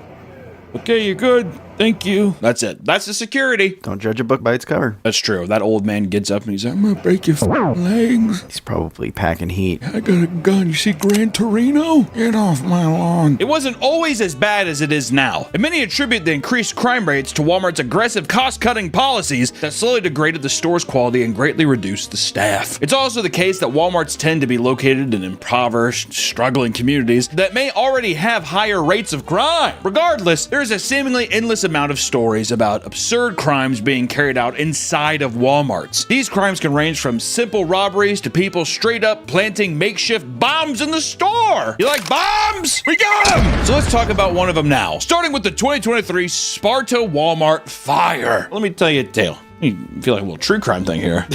Okay, you're good. Thank you. That's it. That's the security.
Don't judge a book by its cover.
That's true. That old man gets up and he's like, I'm gonna break your legs.
He's probably packing heat.
I got a gun. You see Gran Torino? Get off my lawn. It wasn't always as bad as it is now, and many attribute the increased crime rates to Walmart's aggressive cost-cutting policies that slowly degraded the store's quality and greatly reduced the staff. It's also the case that Walmarts tend to be located in impoverished, struggling communities that may already have higher rates of crime. Regardless, there is a seemingly endless amount of stories about absurd crimes being carried out inside of Walmarts. These crimes can range from simple robberies to people straight up planting makeshift bombs in the store. You like bombs? We got them! So let's talk about one of them now, starting with the 2023 Sparta Walmart fire. Let me tell you a tale. You feel like a little true crime thing here.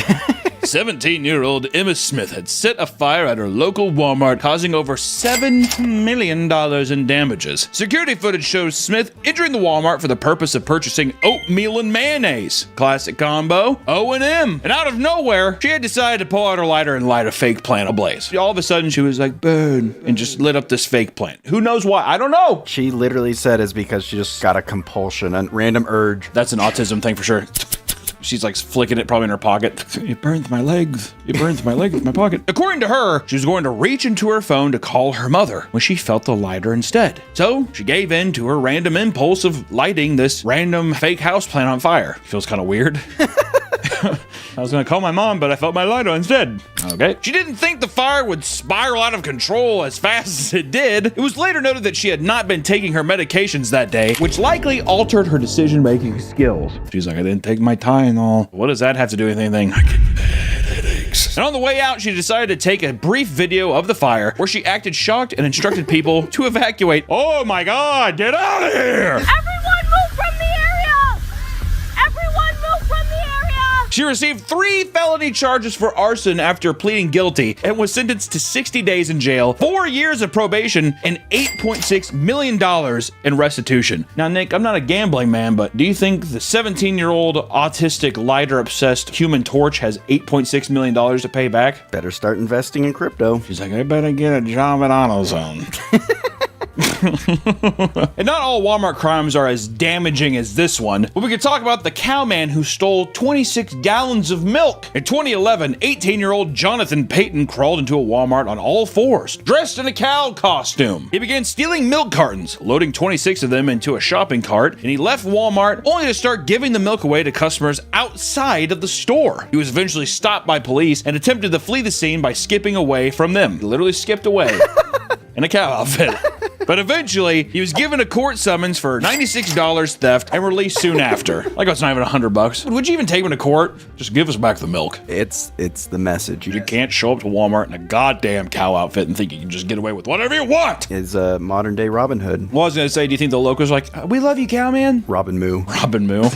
17-year-old Emma Smith had set a fire at her local Walmart, causing over $7 million in damages. Security footage shows Smith entering the Walmart for the purpose of purchasing oatmeal and mayonnaise. Classic combo, O&M. And out of nowhere, she had decided to pull out her lighter and light a fake plant ablaze. All of a sudden, she was like, burn, and just lit up this fake plant. Who knows why? I don't know.
She literally said it's because she just got a compulsion, a random urge.
That's an autism thing for sure. She's like flicking it probably in her pocket. It burns my legs. It burns my legs in my pocket. According to her, she was going to reach into her phone to call her mother when she felt the lighter instead. So she gave in to her random impulse of lighting this random fake houseplant on fire. Feels kind of weird. I was gonna call my mom, but I felt my lighter instead. Okay. She didn't think the fire would spiral out of control as fast as it did. It was later noted that she had not been taking her medications that day, which likely altered her decision-making skills. She's like, I didn't take my Tylenol. What does that have to do with anything? I get headaches. And on the way out, she decided to take a brief video of the fire where she acted shocked and instructed people to evacuate. Oh my God, get out of here!
Everyone move from the area! Everyone move from the area!
She received 3 felony charges for arson after pleading guilty and was sentenced to 60 days in jail, 4 years of probation, and $8.6 million in restitution. Now, Nick, I'm not a gambling man, but do you think the 17-year-old autistic lighter-obsessed Human Torch has $8.6 million to pay back?
Better start investing in crypto.
She's like, I better get a job at AutoZone. And not all Walmart crimes are as damaging as this one, but we could talk about the cowman who stole 26 gallons of milk. In 2011, 18-year-old Jonathan Payton crawled into a Walmart on all fours, dressed in a cow costume. He began stealing milk cartons, loading 26 of them into a shopping cart, and he left Walmart only to start giving the milk away to customers outside of the store. He was eventually stopped by police and attempted to flee the scene by skipping away from them. He literally skipped away in a cow outfit. But eventually, he was given a court summons for $96 theft and released soon after. Like, it's not even $100. Would you even take him to court? Just give us back the milk.
It's the message.
You can't show up to Walmart in a goddamn cow outfit and think you can just get away with whatever you want.
Is modern day Robin Hood.
Well, I was gonna say, do you think the locals are like, we love you, cowman?
Robin Moo.
Robin Moo.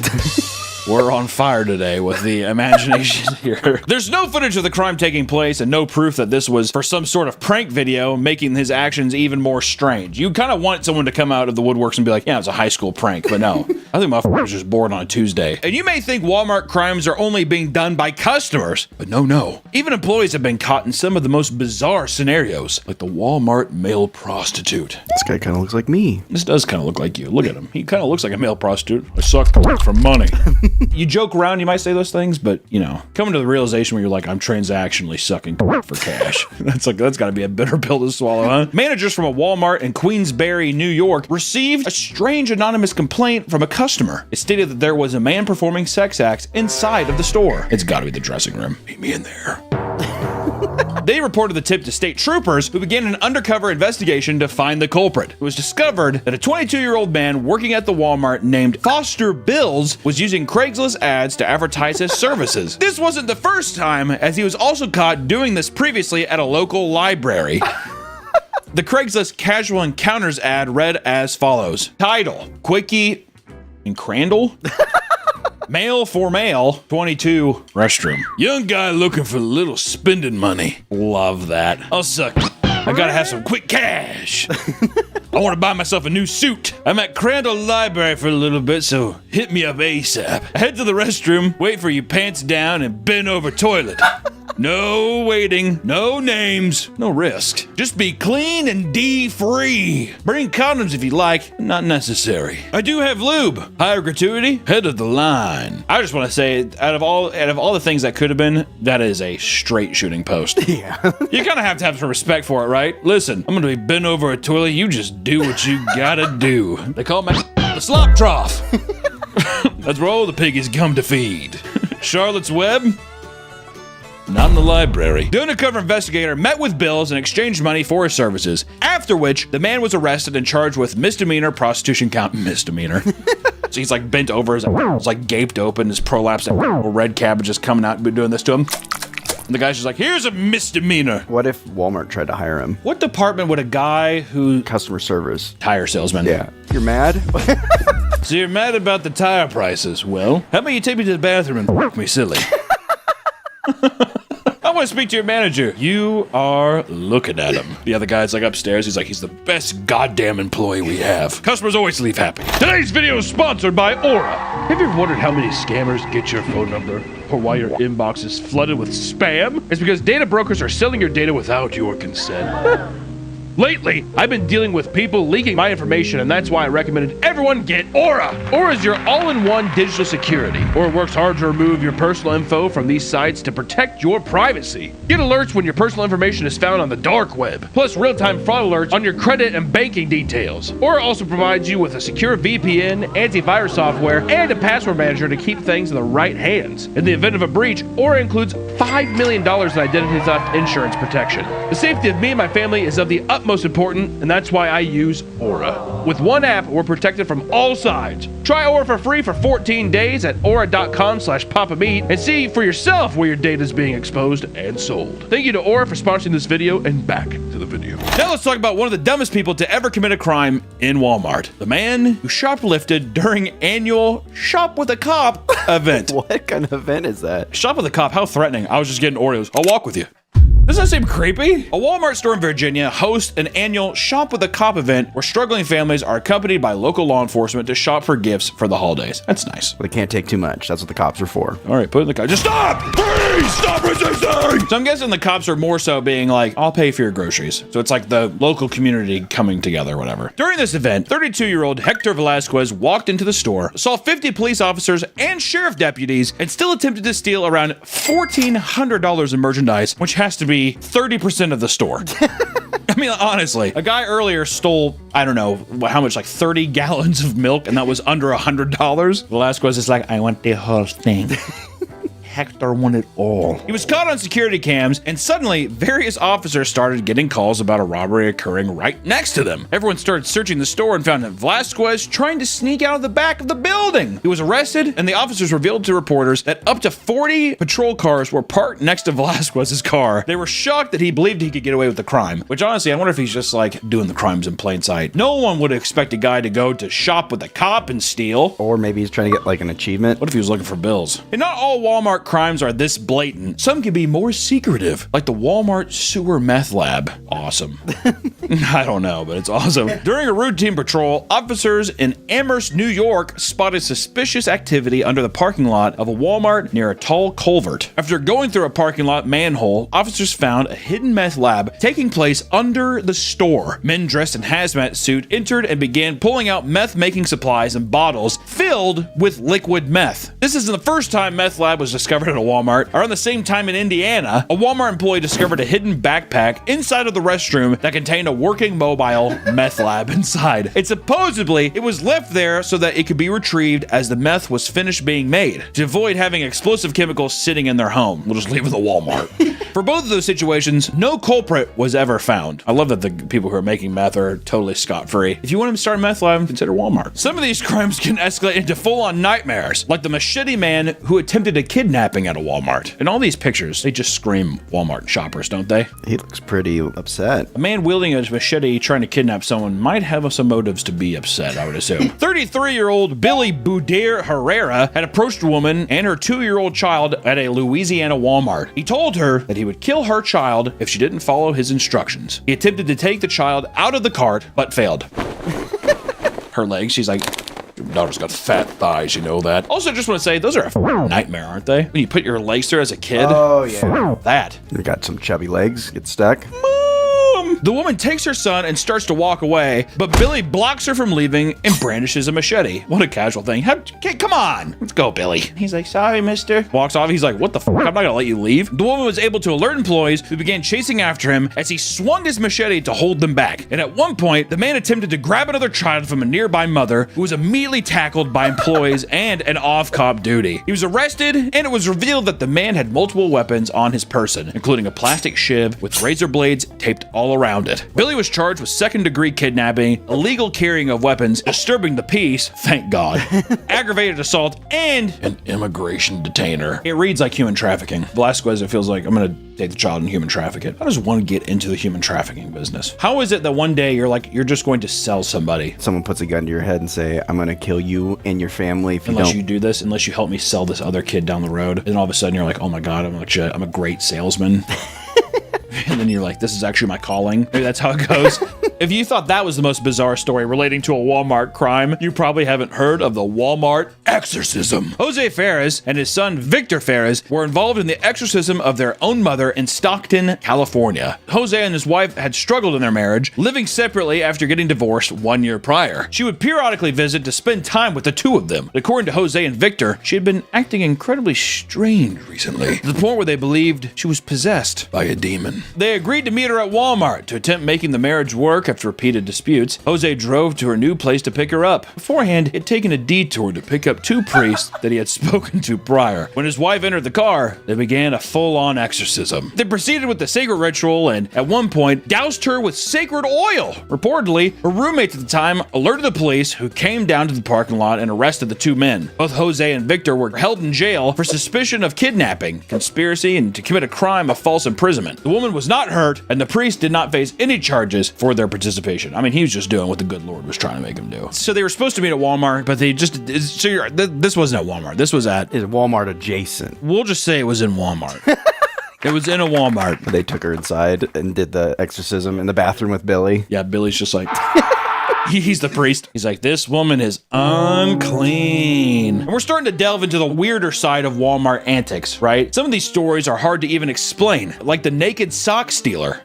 We're on fire today with the imagination here. There's no footage of the crime taking place and no proof that this was for some sort of prank video, making his actions even more strange. You kind of want someone to come out of the woodworks and be like, yeah, it's a high school prank, but no. I think my was just bored on a Tuesday. And you may think Walmart crimes are only being done by customers, but no. Even employees have been caught in some of the most bizarre scenarios, like the Walmart male prostitute.
This guy kind of looks like me.
This does kind of look like you. Look at him. He kind of looks like a male prostitute. I suck for money. You joke around, you might say those things, but you know, coming to the realization where you're like, I'm transactionally sucking for cash. That's got to be a bitter pill to swallow, huh? Managers from a Walmart in Queensbury, New York, received a strange anonymous complaint from a customer. It stated that there was a man performing sex acts inside of the store. It's got to be the dressing room. Meet me in there. They reported the tip to state troopers, who began an undercover investigation to find the culprit. It was discovered that a 22-year-old man working at the Walmart named Foster Bills was using Craigslist ads to advertise his services. This wasn't the first time, as he was also caught doing this previously at a local library. The Craigslist Casual Encounters ad read as follows. Title, Quickie and Crandall? Male for male, 22, restroom. Young guy looking for a little spending money. Love that. I'll suck. I gotta have some quick cash. I want to buy myself a new suit. I'm at Crandall Library for a little bit, so hit me up ASAP. Head to the restroom, wait for your pants down, and bend over toilet. No waiting, no names, no risk. Just be clean and D-free. Bring condoms if you like, not necessary. I do have lube. Higher gratuity, head of the line. I just want to say, out of all the things that could have been, that is a straight shooting post. Yeah. You kind of have to have some respect for it, right? Listen, I'm gonna be bent over a toilet. You just do what you gotta do. They call me the slop trough. That's where all the piggies come to feed. Charlotte's Web. Not in the library. The undercover investigator met with Bills and exchanged money for his services, after which the man was arrested and charged with misdemeanor prostitution count. Misdemeanor. So he's like bent over, his like gaped open, his prolapse, red cabbage is coming out and doing this to him. And the guy's just like, here's a misdemeanor.
What if Walmart tried to hire him?
What department would a guy who...
Customer service.
Tire salesman.
Yeah. You're mad?
So you're mad about the tire prices. Well, how about you take me to the bathroom and f*** me silly? I want to speak to your manager. You are looking at him. The other guy's like upstairs. He's like, he's the best goddamn employee we have. Customers always leave happy. Today's video is sponsored by Aura. Have you ever wondered how many scammers get your phone number? Or why your inbox is flooded with spam? It's because data brokers are selling your data without your consent. Lately, I've been dealing with people leaking my information, and that's why I recommended everyone get Aura. Aura is your all-in-one digital security. Aura works hard to remove your personal info from these sites to protect your privacy. Get alerts when your personal information is found on the dark web, plus real-time fraud alerts on your credit and banking details. Aura also provides you with a secure VPN, antivirus software, and a password manager to keep things in the right hands. In the event of a breach, Aura includes $5 million in identity theft insurance protection. The safety of me and my family is of the utmost important, and that's why I use Aura. With one app, we're protected from all sides. Try Aura for free for 14 days at aura.com/papameat and see for yourself where your data is being exposed and sold. Thank you to Aura for sponsoring this video, and back to the video. Now let's talk about one of the dumbest people to ever commit a crime in Walmart. The man who shoplifted during annual Shop with a Cop event.
What kind of event is that?
Shop with a Cop, how threatening. I was just getting Oreos. I'll walk with you. Doesn't that seem creepy? A Walmart store in Virginia hosts an annual Shop with a Cop event where struggling families are accompanied by local law enforcement to shop for gifts for the holidays. That's nice.
They can't take too much. That's what the cops are for.
All right, put it in the car. Just stop! Please stop resisting! So I'm guessing the cops are more so being like, I'll pay for your groceries. So it's like the local community coming together, whatever. During this event, 32-year-old Hector Velasquez walked into the store, saw 50 police officers and sheriff deputies, and still attempted to steal around $1,400 in merchandise, which has to be 30% of the store. I mean, honestly, a guy earlier stole, I don't know, how much, like 30 gallons of milk, and that was under $100. Velasquez is like, I want the whole thing. heck there one at all. He was caught on security cams, and suddenly various officers started getting calls about a robbery occurring right next to them. Everyone started searching the store and found that Velasquez trying to sneak out of the back of the building. He was arrested, and the officers revealed to reporters that up to 40 patrol cars were parked next to Velasquez's car. They were shocked that he believed he could get away with the crime, which honestly, I wonder if he's just like doing the crimes in plain sight. No one would expect a guy to go to shop with a cop and steal.
Or maybe he's trying to get like an achievement.
What if he was looking for bills? And not all Walmart crimes are this blatant. Some can be more secretive, like the Walmart sewer meth lab. Awesome. I don't know, but it's awesome. During a routine patrol, officers in Amherst, New York spotted suspicious activity under the parking lot of a Walmart near a tall culvert. After going through a parking lot manhole, officers found a hidden meth lab taking place under the store. Men dressed in hazmat suit entered and began pulling out meth-making supplies and bottles filled with liquid meth. This isn't the first time meth lab was discovered at a Walmart. Around the same time in Indiana, a Walmart employee discovered a hidden backpack inside of the restroom that contained a working mobile meth lab inside. It supposedly was left there so that it could be retrieved as the meth was finished being made, to avoid having explosive chemicals sitting in their home. We'll just leave it at the Walmart. For both of those situations, no culprit was ever found. I love that the people who are making meth are totally scot-free. If you want to start a meth lab, consider Walmart. Some of these crimes can escalate into full-on nightmares, like the machete man who attempted a kidnapping at a Walmart. In all these pictures, they just scream Walmart shoppers, don't they?
He looks pretty upset.
A man wielding a machete trying to kidnap someone might have some motives to be upset, I would assume. 33-year-old Billy Boudier Herrera had approached a woman and her 2-year-old child at a Louisiana Walmart. He told her that he would kill her child if she didn't follow his instructions. He attempted to take the child out of the cart, but failed. Her legs, she's like, your daughter's got fat thighs, you know that. Also, just want to say, those are a nightmare, aren't they? When you put your legs through as a kid.
Oh, yeah.
That.
You got some chubby legs, get stuck.
The woman takes her son and starts to walk away, but Billy blocks her from leaving and brandishes a machete. What a casual thing. Come on. Let's go, Billy. He's like, sorry, mister. Walks off. He's like, what the fuck? I'm not gonna let you leave. The woman was able to alert employees who began chasing after him as he swung his machete to hold them back. And at one point, the man attempted to grab another child from a nearby mother who was immediately tackled by employees and an off-cop duty. He was arrested, and it was revealed that the man had multiple weapons on his person, including a plastic shiv with razor blades taped all around it. Billy was charged with second-degree kidnapping, illegal carrying of weapons, disturbing the peace, thank God, aggravated assault, and an immigration detainer. It reads like human trafficking. Velasquez, it feels like I'm gonna take the child and human traffic it. I just want to get into the human trafficking business. How is it that one day you're just going to sell somebody?
Someone puts a gun to your head and say, I'm gonna kill you and your family if
unless
you don't.
You do this, unless you help me sell this other kid down the road. And all of a sudden you're like, oh my God, I'm a great salesman. And then you're like, this is actually my calling. Maybe that's how it goes. If you thought that was the most bizarre story relating to a Walmart crime, you probably haven't heard of the Walmart exorcism. Jose Ferez and his son Victor Ferez were involved in the exorcism of their own mother in Stockton, California. Jose and his wife had struggled in their marriage, living separately after getting divorced 1 year prior. She would periodically visit to spend time with the two of them. According to Jose and Victor, she had been acting incredibly strange recently, to the point where they believed she was possessed by a demon. They agreed to meet her at Walmart to attempt making the marriage work after repeated disputes. Jose drove to her new place to pick her up. Beforehand, he had taken a detour to pick up two priests that he had spoken to prior. When his wife entered the car, they began a full-on exorcism. They proceeded with the sacred ritual and, at one point, doused her with sacred oil. Reportedly, her roommates at the time alerted the police, who came down to the parking lot and arrested the two men. Both Jose and Victor were held in jail for suspicion of kidnapping, conspiracy, and to commit a crime of false imprisonment. The woman was not hurt, and the priest did not face any charges for their participation. I mean, he was just doing what the good Lord was trying to make him do. So they were supposed to meet at Walmart, but they just... this wasn't at Walmart. This was at...
It's Walmart adjacent.
We'll just say it was in Walmart. It was in a Walmart.
They took her inside and did the exorcism in the bathroom with Billy.
Yeah, Billy's just like... He's the priest. He's like, this woman is unclean. And we're starting to delve into the weirder side of Walmart antics, right? Some of these stories are hard to even explain, like the naked sock stealer.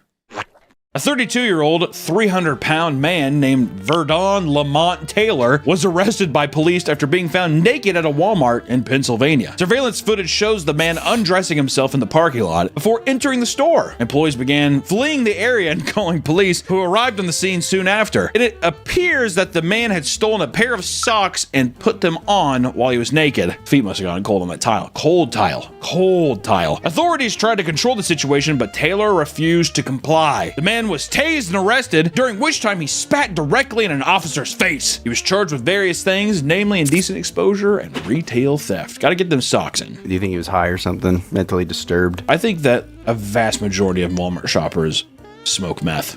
A 32-year-old, 300-pound man named Verdon Lamont Taylor was arrested by police after being found naked at a Walmart in Pennsylvania. Surveillance footage shows the man undressing himself in the parking lot before entering the store. Employees began fleeing the area and calling police, who arrived on the scene soon after. And it appears that the man had stolen a pair of socks and put them on while he was naked. Feet must have gone cold on that tile. Cold tile. Cold tile. Authorities tried to control the situation, but Taylor refused to comply. The man was tased and arrested, during which time he spat directly in an officer's face. He was charged with various things, namely indecent exposure and retail theft. Gotta get them socks in.
Do you think he was high or something? Mentally disturbed?
I think that a vast majority of Walmart shoppers smoke meth.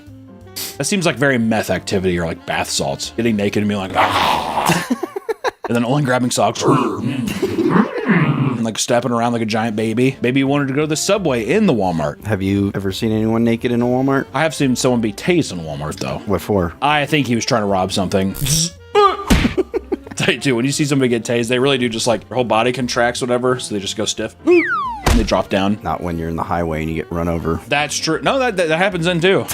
That seems like very meth activity, or like bath salts. Getting naked and being like, and then only grabbing socks. And like stepping around like a giant baby. Maybe you wanted to go to the Subway in the Walmart.
Have you ever seen anyone naked in a Walmart?
I have seen someone be tased in a Walmart though.
What for?
I think he was trying to rob something. Tell you too, when you see somebody get tased, they really do just like their whole body contracts, whatever, so they just go stiff. And they drop down.
Not when you're in the highway and you get run over.
That's true. No, that happens then too.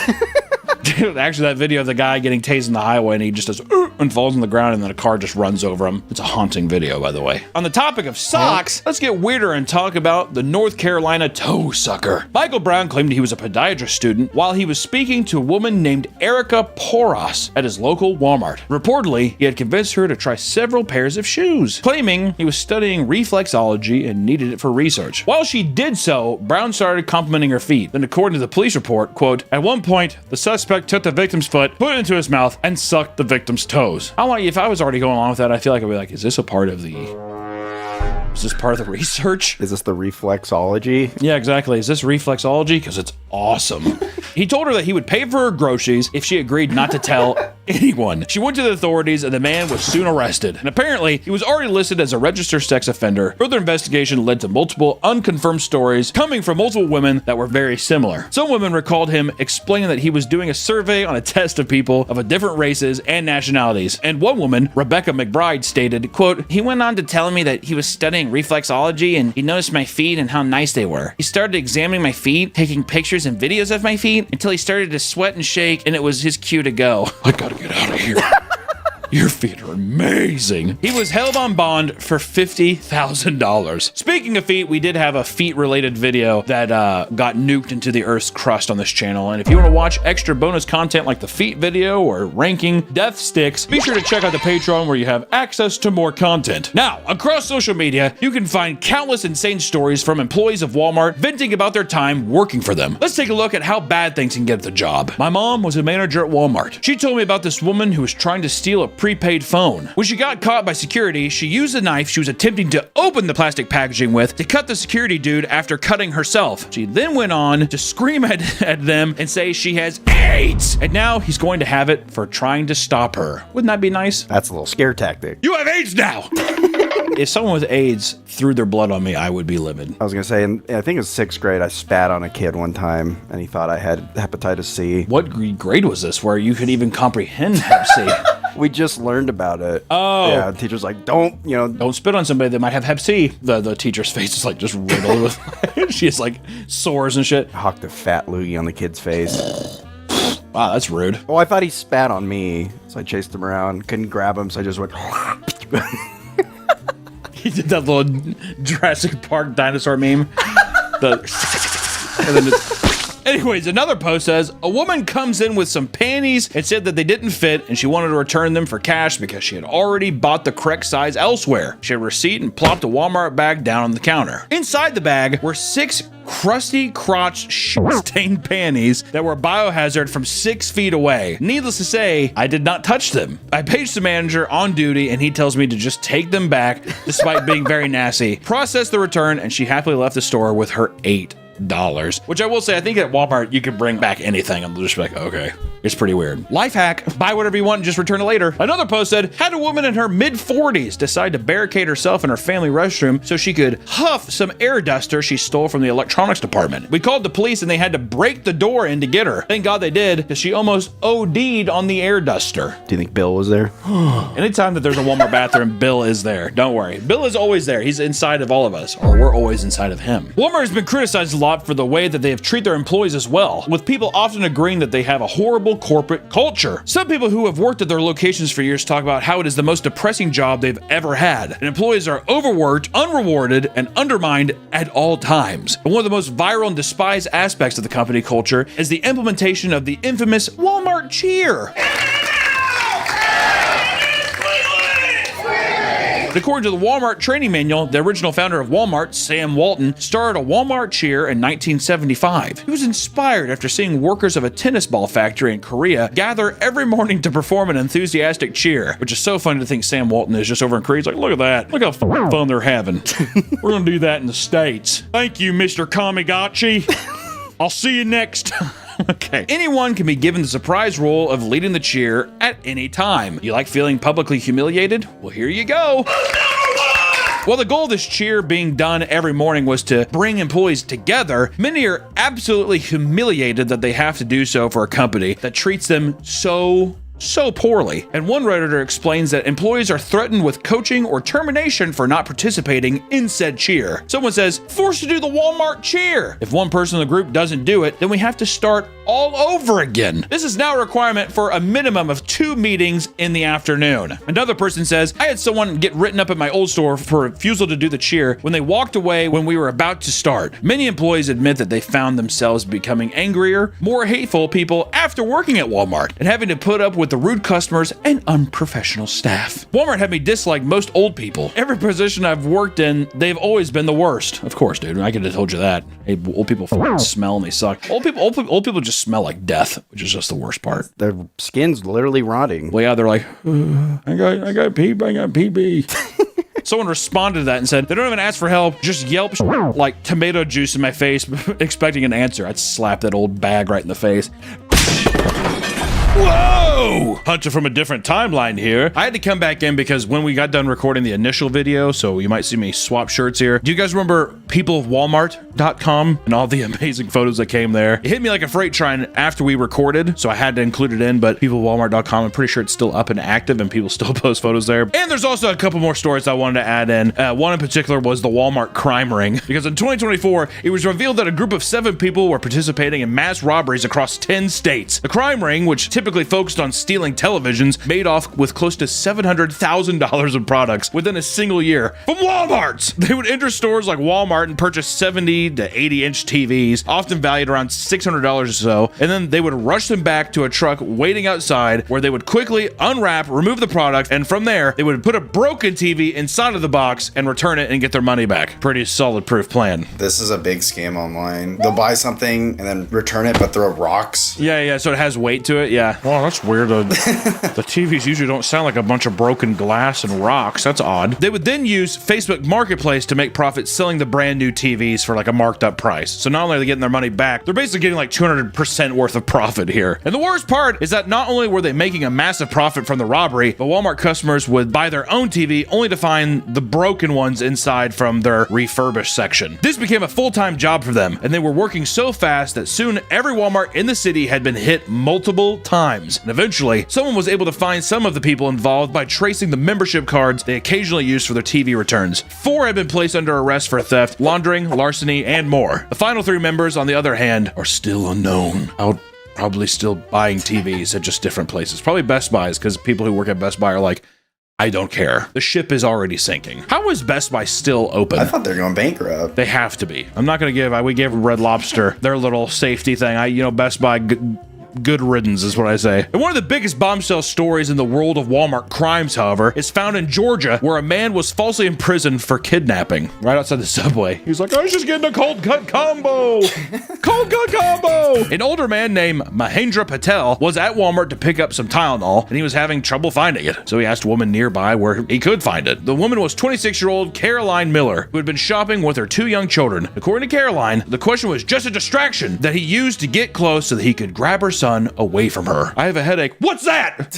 Dude, actually, that video of the guy getting tased in the highway and he just does and falls on the ground and then a car just runs over him. It's a haunting video, by the way. On the topic of socks, let's get weirder and talk about the North Carolina toe sucker. Michael Brown claimed he was a podiatrist student while he was speaking to a woman named Erica Poros at his local Walmart. Reportedly, he had convinced her to try several pairs of shoes, claiming he was studying reflexology and needed it for research. While she did so, Brown started complimenting her feet. Then, according to the police report, quote, at one point, the suspect took the victim's foot, put it into his mouth, and sucked the victim's toes. If I was already going along with that, I feel like I'd be like, is this part of the research?
Is this the reflexology?
Yeah, exactly. Is this reflexology? Because it's awesome. He told her that he would pay for her groceries if she agreed not to tell anyone. She went to the authorities and the man was soon arrested. And apparently, he was already listed as a registered sex offender. Further investigation led to multiple unconfirmed stories coming from multiple women that were very similar. Some women recalled him explaining that he was doing a survey on a test of people of different races and nationalities. And one woman, Rebecca McBride, stated, quote, he went on to tell me that he was studying reflexology and he noticed my feet and how nice they were. He started examining my feet, taking pictures and videos of my feet until he started to sweat and shake, and it was his cue to go. I gotta get out of here. Your feet are amazing. He was held on bond for $50,000. Speaking of feet, we did have a feet-related video that got nuked into the Earth's crust on this channel. And if you want to watch extra bonus content like the feet video or ranking death sticks, be sure to check out the Patreon where you have access to more content. Now, across social media, you can find countless insane stories from employees of Walmart venting about their time working for them. Let's take a look at how bad things can get at the job. My mom was a manager at Walmart. She told me about this woman who was trying to steal a prepaid phone. When she got caught by security, she used the knife she was attempting to open the plastic packaging with to cut the security dude after cutting herself. She then went on to scream at them and say she has AIDS, and now he's going to have it for trying to stop her. Wouldn't that be nice?
That's a little scare tactic.
You have AIDS now! If someone with AIDS threw their blood on me, I would be livid.
I was gonna say, I think it was 6th grade, I spat on a kid one time and he thought I had hepatitis C.
What grade was this where you could even comprehend Hep C?
We just learned about it.
Oh.
Yeah, the teacher's like, don't
spit on somebody that might have Hep C. The teacher's face is like just riddled with, she has like sores and shit.
I hawked a fat loogie on the kid's face.
Wow, that's rude.
Oh, I thought he spat on me, so I chased him around. Couldn't grab him, so I just went.
He did that little Jurassic Park dinosaur meme. Anyways, another post says, a woman comes in with some panties and said that they didn't fit and she wanted to return them for cash because she had already bought the correct size elsewhere. She had a receipt and plopped a Walmart bag down on the counter. Inside the bag were 6 crusty crotch shit-stained panties that were biohazard from 6 feet away. Needless to say, I did not touch them. I paged the manager on duty and he tells me to just take them back despite being very nasty. Processed the return and she happily left the store with her $8. Which I will say, I think at Walmart you can bring back anything and they'll just be like, okay. is pretty weird. Life hack, buy whatever you want and just return it later. Another post said, had a woman in her mid-40s decide to barricade herself in her family restroom so she could huff some air duster she stole from the electronics department. We called the police and they had to break the door in to get her. Thank God they did, because she almost OD'd on the air duster.
Do you think Bill was there?
Anytime that there's a Walmart bathroom, Bill is there. Don't worry. Bill is always there. He's inside of all of us, or we're always inside of him. Walmart has been criticized a lot for the way that they have treated their employees as well, with people often agreeing that they have a horrible corporate culture. Some people who have worked at their locations for years talk about how it is the most depressing job they've ever had, and employees are overworked, unrewarded, and undermined at all times. And one of the most viral and despised aspects of the company culture is the implementation of the infamous Walmart cheer. According to the Walmart training manual, the original founder of Walmart, Sam Walton, started a Walmart cheer in 1975. He was inspired after seeing workers of a tennis ball factory in Korea gather every morning to perform an enthusiastic cheer, which is so funny to think Sam Walton is just over in Korea. He's like, look at that. Look how fun they're having. We're going to do that in the States. Thank you, Mr. Kamigachi. I'll see you next time. Okay. Anyone can be given the surprise role of leading the cheer at any time. You like feeling publicly humiliated? Well, here you go. While the goal of this cheer being done every morning was to bring employees together, many are absolutely humiliated that they have to do so for a company that treats them so poorly. And one Redditor explains that employees are threatened with coaching or termination for not participating in said cheer. Someone says, forced to do the Walmart cheer. If one person in the group doesn't do it, then we have to start all over again. This is now a requirement for a minimum of 2 meetings in the afternoon. Another person says, I had someone get written up at my old store for refusal to do the cheer when they walked away when we were about to start. Many employees admit that they found themselves becoming angrier, more hateful people after working at Walmart and having to put up with the rude customers and unprofessional staff. Walmart had me dislike most old people. Every position I've worked in, they've always been the worst. Of course, dude. I could have told you that. Hey, old people smell and they suck. Old people just smell like death, which is just the worst part.
Their skin's literally rotting.
Well, yeah, they're like, I got PB. Someone responded to that and said, they don't even ask for help, just yelp like tomato juice in my face, expecting an answer. I'd slap that old bag right in the face. Whoa! Hunter from a different timeline here. I had to come back in because when we got done recording the initial video, so you might see me swap shirts here. Do you guys remember peopleofwalmart.com and all the amazing photos that came there? It hit me like a freight train after we recorded, so I had to include it in, but peopleofwalmart.com, I'm pretty sure it's still up and active and people still post photos there. And there's also a couple more stories I wanted to add in. One in particular was the Walmart crime ring, because in 2024, it was revealed that a group of 7 people were participating in mass robberies across 10 states. The crime ring, which typically focused on stealing televisions, made off with close to $700,000 in products within a single year from Walmart's. They would enter stores like Walmart and purchase 70 to 80-inch TVs, often valued around $600 or so, and then they would rush them back to a truck waiting outside where they would quickly unwrap, remove the product, and from there, they would put a broken TV inside of the box and return it and get their money back. Pretty solid proof plan.
This is a big scam online. They'll buy something and then return it but throw rocks.
Yeah, so it has weight to it, yeah. Oh, that's weird. The TVs usually don't sound like a bunch of broken glass and rocks. That's odd. They would then use Facebook Marketplace to make profit selling the brand new TVs for like a marked up price. So not only are they getting their money back, they're basically getting like 200% worth of profit here. And the worst part is that not only were they making a massive profit from the robbery, but Walmart customers would buy their own TV only to find the broken ones inside from their refurbished section. This became a full-time job for them, and they were working so fast that soon every Walmart in the city had been hit multiple times. And eventually, someone was able to find some of the people involved by tracing the membership cards they occasionally used for their TV returns. 4 had been placed under arrest for theft, laundering, larceny, and more. The final 3 members, on the other hand, are still unknown. Out probably still buying TVs at just different places. Probably Best Buys, because people who work at Best Buy are like, I don't care. The ship is already sinking. How is Best Buy still open?
I thought they were going bankrupt.
They have to be. I'm not going to give, we gave Red Lobster their little safety thing. Best Buy, good riddance is what I say. And one of the biggest bombshell stories in the world of Walmart crimes, however, is found in Georgia, where a man was falsely imprisoned for kidnapping right outside the subway. He was like, I was just getting a cold cut combo. Cold cut combo. An older man named Mahendra Patel was at Walmart to pick up some Tylenol, and he was having trouble finding it. So he asked a woman nearby where he could find it. The woman was 26-year-old Caroline Miller, who had been shopping with her 2 young children. According to Caroline, the question was just a distraction that he used to get close so that he could grab her son son away from her. I have a headache. What's that?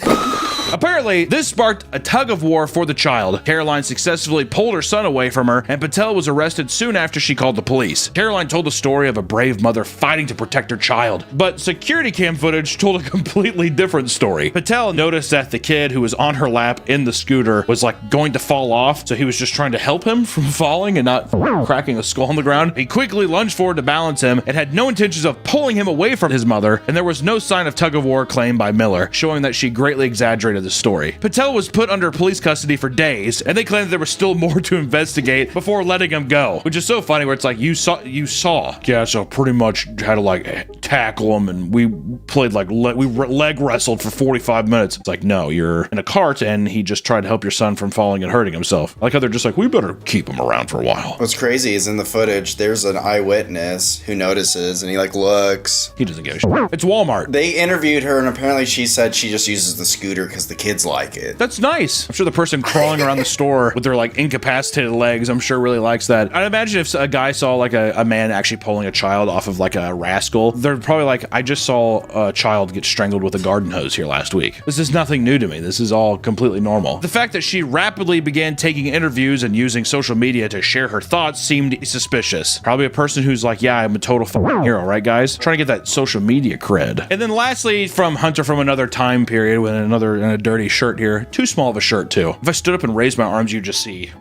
Apparently, this sparked a tug of war for the child. Caroline successfully pulled her son away from her, and Patel was arrested soon after she called the police. Caroline told the story of a brave mother fighting to protect her child, but security cam footage told a completely different story. Patel noticed that the kid who was on her lap in the scooter was like going to fall off, so he was just trying to help him from falling and not cracking a skull on the ground. He quickly lunged forward to balance him and had no intentions of pulling him away from his mother, and there was no sign of tug of war claimed by Miller, showing that she greatly exaggerated the story. Patel was put under police custody for days, and they claimed that there was still more to investigate before letting him go, which is so funny where it's like, you saw. Yeah, so pretty much had to like tackle him, and we played like, we leg wrestled for 45 minutes. It's like, no, you're in a cart, and he just tried to help your son from falling and hurting himself. I like how they're just like, we better keep him around for a while.
What's crazy is in the footage, there's an eyewitness who notices, and he like looks.
He doesn't give a shit. It's Walmart.
They interviewed her, and apparently she said she just uses the scooter because the kids like it.
That's nice. I'm sure the person crawling around the store with their like incapacitated legs, I'm sure really likes that. I'd imagine if a guy saw like a man actually pulling a child off of like a rascal, they're probably like, I just saw a child get strangled with a garden hose here last week. This is nothing new to me. This is all completely normal. The fact that she rapidly began taking interviews and using social media to share her thoughts seemed suspicious. Probably a person who's like, yeah, I'm a total hero, right guys? Trying to get that social media cred. And then lastly, from Hunter from another time period with in a dirty shirt here. Too small of a shirt too. If I stood up and raised my arms, you'd just see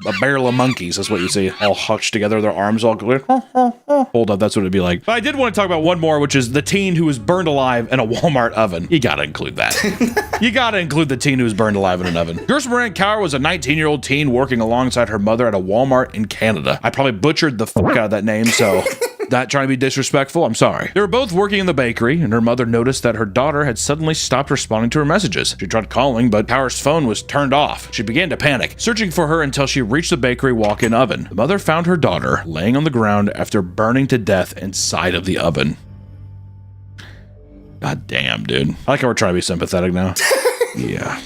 a barrel of monkeys. That's what you see, all hunched together, their arms all going. Hold up, that's what it'd be like. But I did want to talk about one more, which is the teen who was burned alive in a Walmart oven. You gotta include that. You gotta include the teen who was burned alive in an oven. Gerson Moran Cower was a 19-year-old teen working alongside her mother at a Walmart in Canada. I probably butchered the fuck out of that name, so not trying to be disrespectful, I'm sorry. They were both working in the bakery, and her mother noticed that her daughter had suddenly stopped responding to her messages. She tried calling, but Cower's phone was turned off. She began to panic, searching for her until she reached the bakery walk-in oven. The mother found her daughter laying on the ground after burning to death inside of the oven. God damn, dude. I like how we're trying to be sympathetic now. Yeah.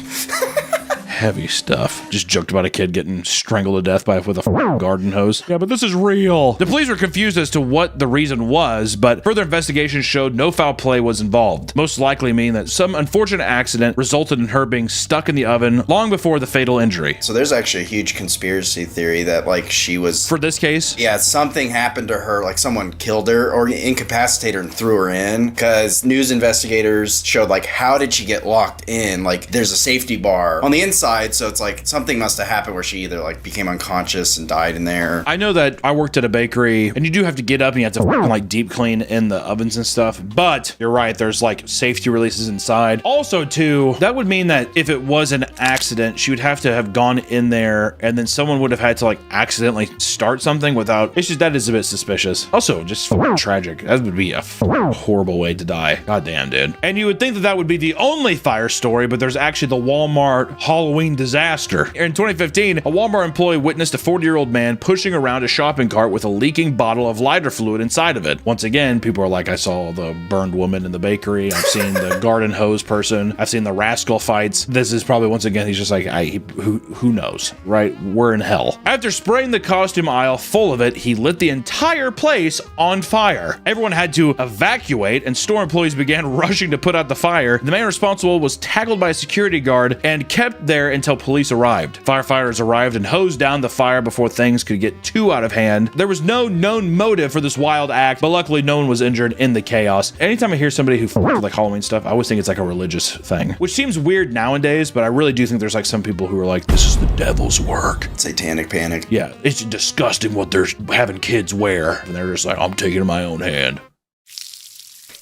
Heavy stuff. Just joked about a kid getting strangled to death with a garden hose. Yeah, but this is real. The police were confused as to what the reason was, but further investigation showed no foul play was involved. Most likely meaning that some unfortunate accident resulted in her being stuck in the oven long before the fatal injury.
So there's actually a huge conspiracy theory that like she was...
For this case?
Yeah, something happened to her, like someone killed her or incapacitated her and threw her in, because news investigators showed like, how did she get locked in? Like there's a safety bar on the inside, so it's like something must have happened where she either like became unconscious and died in there.
I know that I worked at a bakery, and you do have to get up and you have to like deep clean in the ovens and stuff, but you're right, there's like safety releases inside. Also too, that would mean that if it was an accident, she would have to have gone in there, and then someone would have had to like accidentally start something without... It's just, that is a bit suspicious. Also, just tragic. That would be a horrible way to die. God damn, dude. And you would think that that would be the only fire story, but there's actually the Walmart Halloween disaster. In 2015, a Walmart employee witnessed a 40-year-old man pushing around a shopping cart with a leaking bottle of lighter fluid inside of it. Once again, people are like, I saw the burned woman in the bakery. I've seen the garden hose person. I've seen the rascal fights. This is probably, once again, he's just like, who knows, right? We're in hell. After spraying the costume aisle full of it, he lit the entire place on fire. Everyone had to evacuate, and store employees began rushing to put out the fire. The man responsible was tackled by a security guard and kept there until police arrived. Firefighters arrived and hosed down the fire before things could get too out of hand. There was no known motive for this wild act, but luckily no one was injured in the chaos. Anytime I hear somebody who with like Halloween stuff, I always think it's like a religious thing, which seems weird nowadays, but I really do think there's like some people who are like, this is the devil's work.
Satanic panic.
Yeah, it's disgusting what they're having kids wear, and they're just like, I'm taking it in my own hand.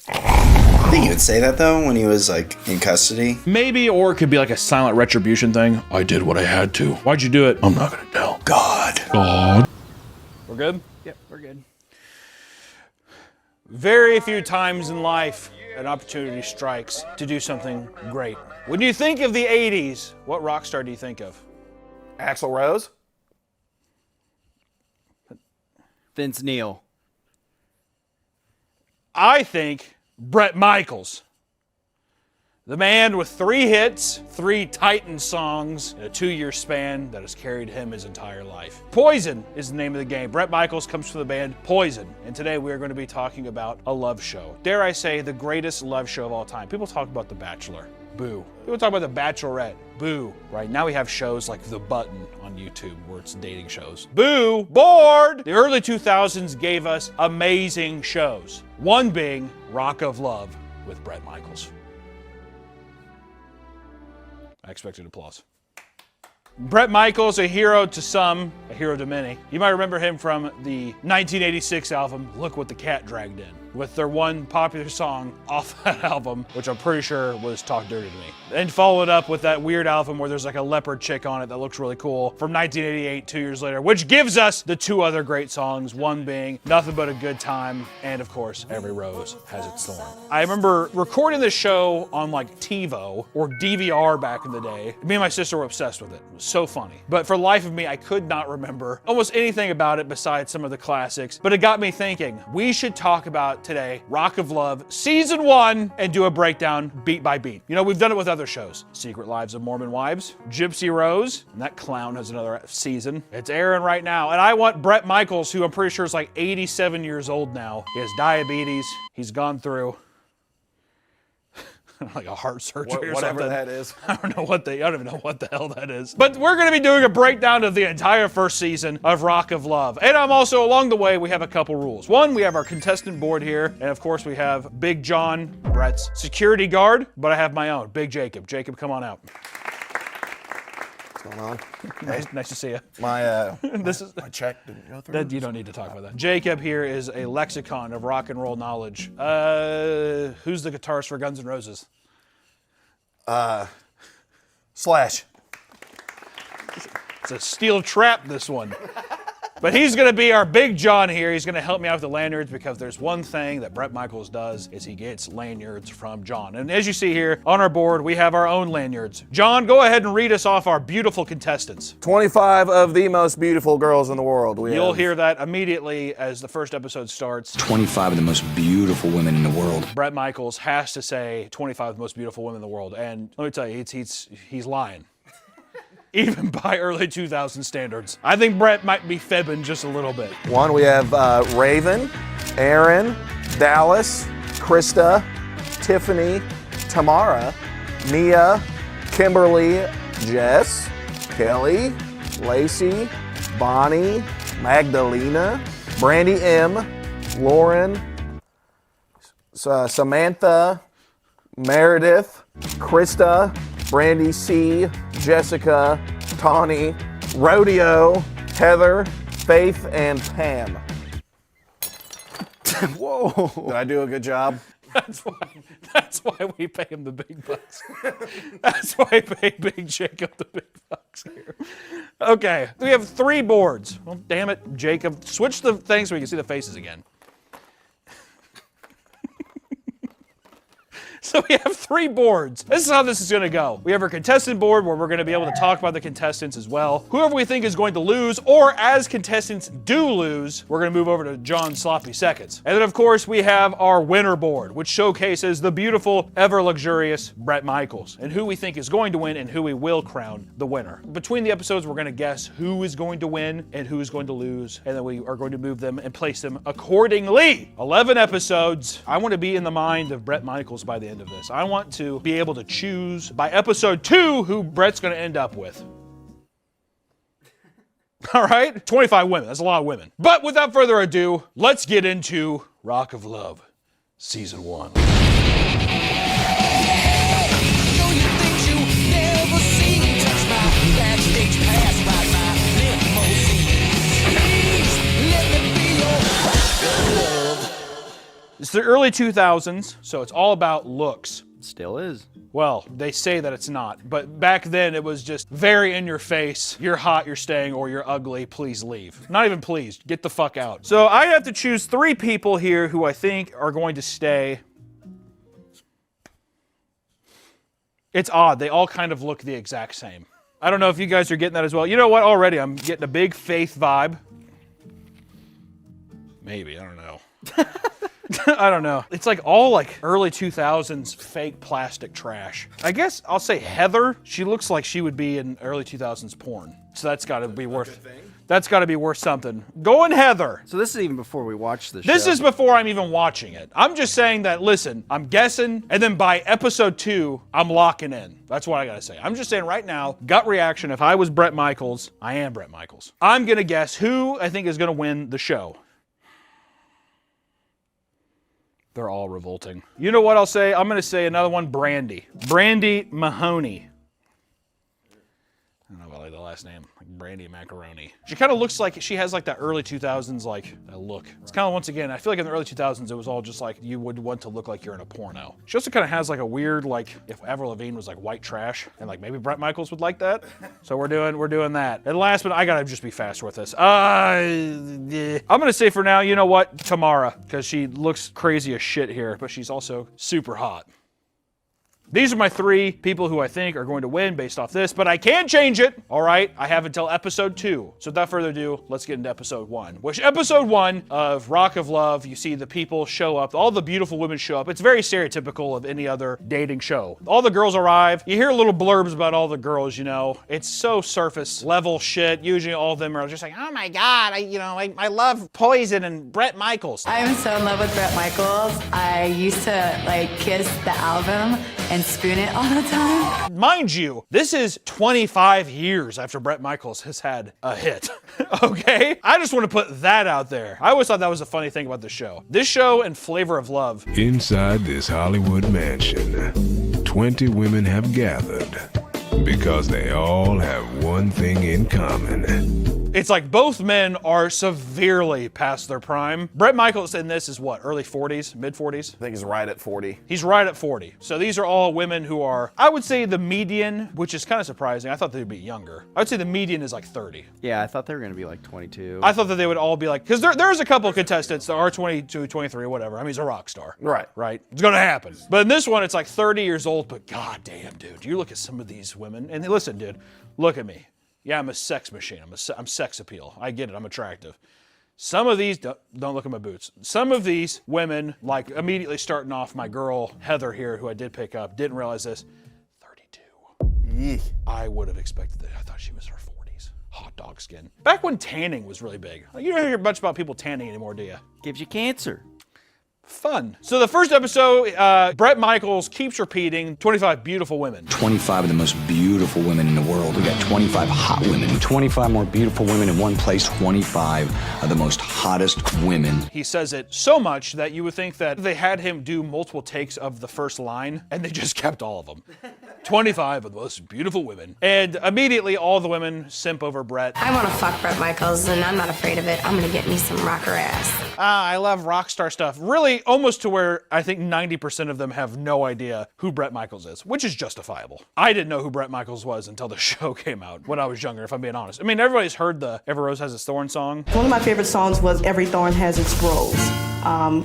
I think he would say that though when he was like in custody.
Maybe, or it could be like a silent retribution thing. I did what I had to. Why'd you do it? I'm not gonna tell. God. We're good?
Yep, we're good.
Very few times in life an opportunity strikes to do something great. When you think of the 80s, what rock star do you think of?
Axl Rose?
Vince Neil.
I think Bret Michaels. The man with 3 hits, 3 Titan songs in a 2-year span that has carried him his entire life. Poison is the name of the game. Bret Michaels comes from the band Poison, and today we are going to be talking about a love show. Dare I say, the greatest love show of all time. People talk about The Bachelor. Boo. People talk about The Bachelorette. Boo. Right now we have shows like The Button on YouTube where it's dating shows. Boo. Bored. The early 2000s gave us amazing shows. One being Rock of Love with Bret Michaels. I expected applause. Bret Michaels, a hero to some, a hero to many. You might remember him from the 1986 album, Look What the Cat Dragged In, with their one popular song off that album, which I'm pretty sure was Talk Dirty to Me. And followed up with that weird album where there's like a leopard chick on it that looks really cool from 1988, 2 years later, which gives us the 2 other great songs, one being Nothing But a Good Time, and of course, Every Rose Has Its Thorn. I remember recording this show on like TiVo or DVR back in the day. Me and my sister were obsessed with it. It was so funny. But for the life of me, I could not remember almost anything about it besides some of the classics. But it got me thinking, we should talk about today Rock of Love Season 1 and do a breakdown beat by beat. You know, we've done it with other shows. Secret Lives of Mormon Wives, Gypsy Rose, and that clown has another season. It's airing right now. And I want Bret Michaels, who I'm pretty sure is like 87 years old now. He has diabetes. He's gone through like a heart surgery or
whatever
something.
that is.
I don't even know what the hell that is. But we're going to be doing a breakdown of the entire first season of Rock of Love. And I'm also, along the way, we have a couple rules. One, we have our contestant board here. And of course, we have Big John, Bret's security guard, but I have my own, Big Jacob. Jacob, come on out.
What's going on?
Nice to see you.
My
my
check didn't go through.
You don't need to talk about that. Jacob here is a lexicon of rock and roll knowledge. Who's the guitarist for Guns N' Roses?
Slash.
It's a steel trap, this one. But he's going to be our Big John here. He's going to help me out with the lanyards because there's one thing that Bret Michaels does is he gets lanyards from John. And as you see here on our board, we have our own lanyards. John, go ahead and read us off our beautiful contestants.
25 of the most beautiful girls in the world.
You'll hear that immediately as the first episode starts.
25 of the most beautiful women in the world.
Bret Michaels has to say 25 of the most beautiful women in the world. And let me tell you, he's lying. Even by early 2000 standards. I think Bret might be fibbing just a little bit.
One, we have Raven, Aaron, Dallas, Krista, Tiffany, Tamara, Nia, Kimberly, Jess, Kelly, Lacey, Bonnie, Magdalena, Brandy M, Lauren, Samantha, Meredith, Krista, Brandy C, Jessica, Tawny, Rodeo, Heather, Faith, and Pam. Whoa. Did I do a good job?
That's why we pay him the big bucks. That's why I pay Big Jacob the big bucks here. Okay, we have 3 boards. Well, damn it, Jacob. Switch the thing so we can see the faces again. So we have 3 boards. This is how this is going to go. We have our contestant board where we're going to be able to talk about the contestants as well. Whoever we think is going to lose, or as contestants do lose, we're going to move over to John's sloppy seconds. And then, of course, we have our winner board, which showcases the beautiful, ever luxurious Bret Michaels, and who we think is going to win and who we will crown the winner. Between the episodes, we're going to guess who is going to win and who is going to lose, and then we are going to move them and place them accordingly. 11 episodes. I want to be in the mind of Bret Michaels by the end of this. I want to be able to choose by episode 2 who Bret's going to end up with. All right? 25 women. That's a lot of women. But without further ado, let's get into Rock of Love, Season 1. It's the early 2000s, so it's all about looks.
Still is.
Well, they say that it's not, but back then it was just very in your face. You're hot, you're staying, or you're ugly, please leave. Not even please, get the fuck out. So I have to choose 3 people here who I think are going to stay. It's odd, they all kind of look the exact same. I don't know if you guys are getting that as well. You know what, already I'm getting a big Faith vibe. Maybe, I don't know. I don't know. It's like all like early 2000s fake plastic trash. I guess I'll say Heather. She looks like she would be in early 2000s porn. So that's got to be worth. That's got to be worth something. Going Heather.
So this is even before we watch the show.
This is before I'm even watching it. I'm just saying that, listen, I'm guessing, and then by episode 2, I'm locking in. That's what I gotta say. I'm just saying right now, gut reaction, if I was Bret Michaels, I am Bret Michaels, I'm gonna guess who I think is gonna win the show. They're all revolting. You know what I'll say? I'm gonna say another one, Brandy. Brandy Mahoney. I don't know about like the last name, like Brandy Macaroni. She kind of looks like she has like that early 2000s like that look. It's kind of, once again, I feel like in the early 2000s it was all just like you would want to look like you're in a porno. She also kind of has like a weird like if Avril Lavigne was like white trash, and like maybe Bret Michaels would like that. So we're doing that. And last but I gotta just be faster with this. I'm gonna say for now, you know what, Tamara, because she looks crazy as shit here, but she's also super hot. These are my 3 people who I think are going to win based off this, but I can change it, all right? I have until episode 2. So without further ado, let's get into episode 1. Which episode 1 of Rock of Love, you see the people show up, all the beautiful women show up. It's very stereotypical of any other dating show. All the girls arrive. You hear little blurbs about all the girls, you know. It's so surface level shit. Usually all of them are just like, oh my God, I love Poison and Bret Michaels.
I'm so in love with Bret Michaels. I used to like kiss the album and spoon it all the time.
Mind you, this is 25 years after Bret Michaels has had a hit, okay? I just want to put that out there. I always thought that was a funny thing about this show. This show and Flavor of Love.
Inside this Hollywood mansion, 20 women have gathered because they all have one thing in common.
It's like both men are severely past their prime. Bret Michaels in this is what, early 40s, mid 40s?
I think he's right at 40.
He's right at 40. So these are all women who are, I would say the median, which is kind of surprising. I thought they'd be younger. I would say the median is like 30.
Yeah, I thought they were going to be like 22.
I thought that they would all be like, because there's a couple of contestants that are 22, 23, whatever. I mean, he's a rock star.
Right.
Right? It's going to happen. But in this one, it's like 30 years old, but goddamn, dude, you look at some of these women, and listen, dude, look at me. Yeah, I'm a sex machine. I'm sex appeal. I get it. I'm attractive. Some of these, don't look at my boots. Some of these women, like immediately starting off, my girl Heather here, who I did pick up, didn't realize this, 32. I would have expected that. I thought she was her 40s. Hot dog skin. Back when tanning was really big. You don't hear much about people tanning anymore, do you?
Gives you cancer.
Fun. So the first episode, Bret Michaels keeps repeating 25 beautiful women.
25 of the most beautiful women in the world. We got 25 hot women. 25 more beautiful women in one place. 25 of the most hottest women.
He says it so much that you would think that they had him do multiple takes of the first line, and they just kept all of them. 25 of the most beautiful women. And immediately all the women simp over Bret.
I want to fuck Bret Michaels, and I'm not afraid of it. I'm going to get me some rocker ass.
I love rock star stuff. Really, almost to where I think 90% of them have no idea who Bret Michaels is, which is justifiable. I didn't know who Bret Michaels was until the show came out when I was younger, if I'm being honest. I mean, everybody's heard the Every Rose Has Its Thorn song.
One of my favorite songs was Every Thorn Has Its Rose.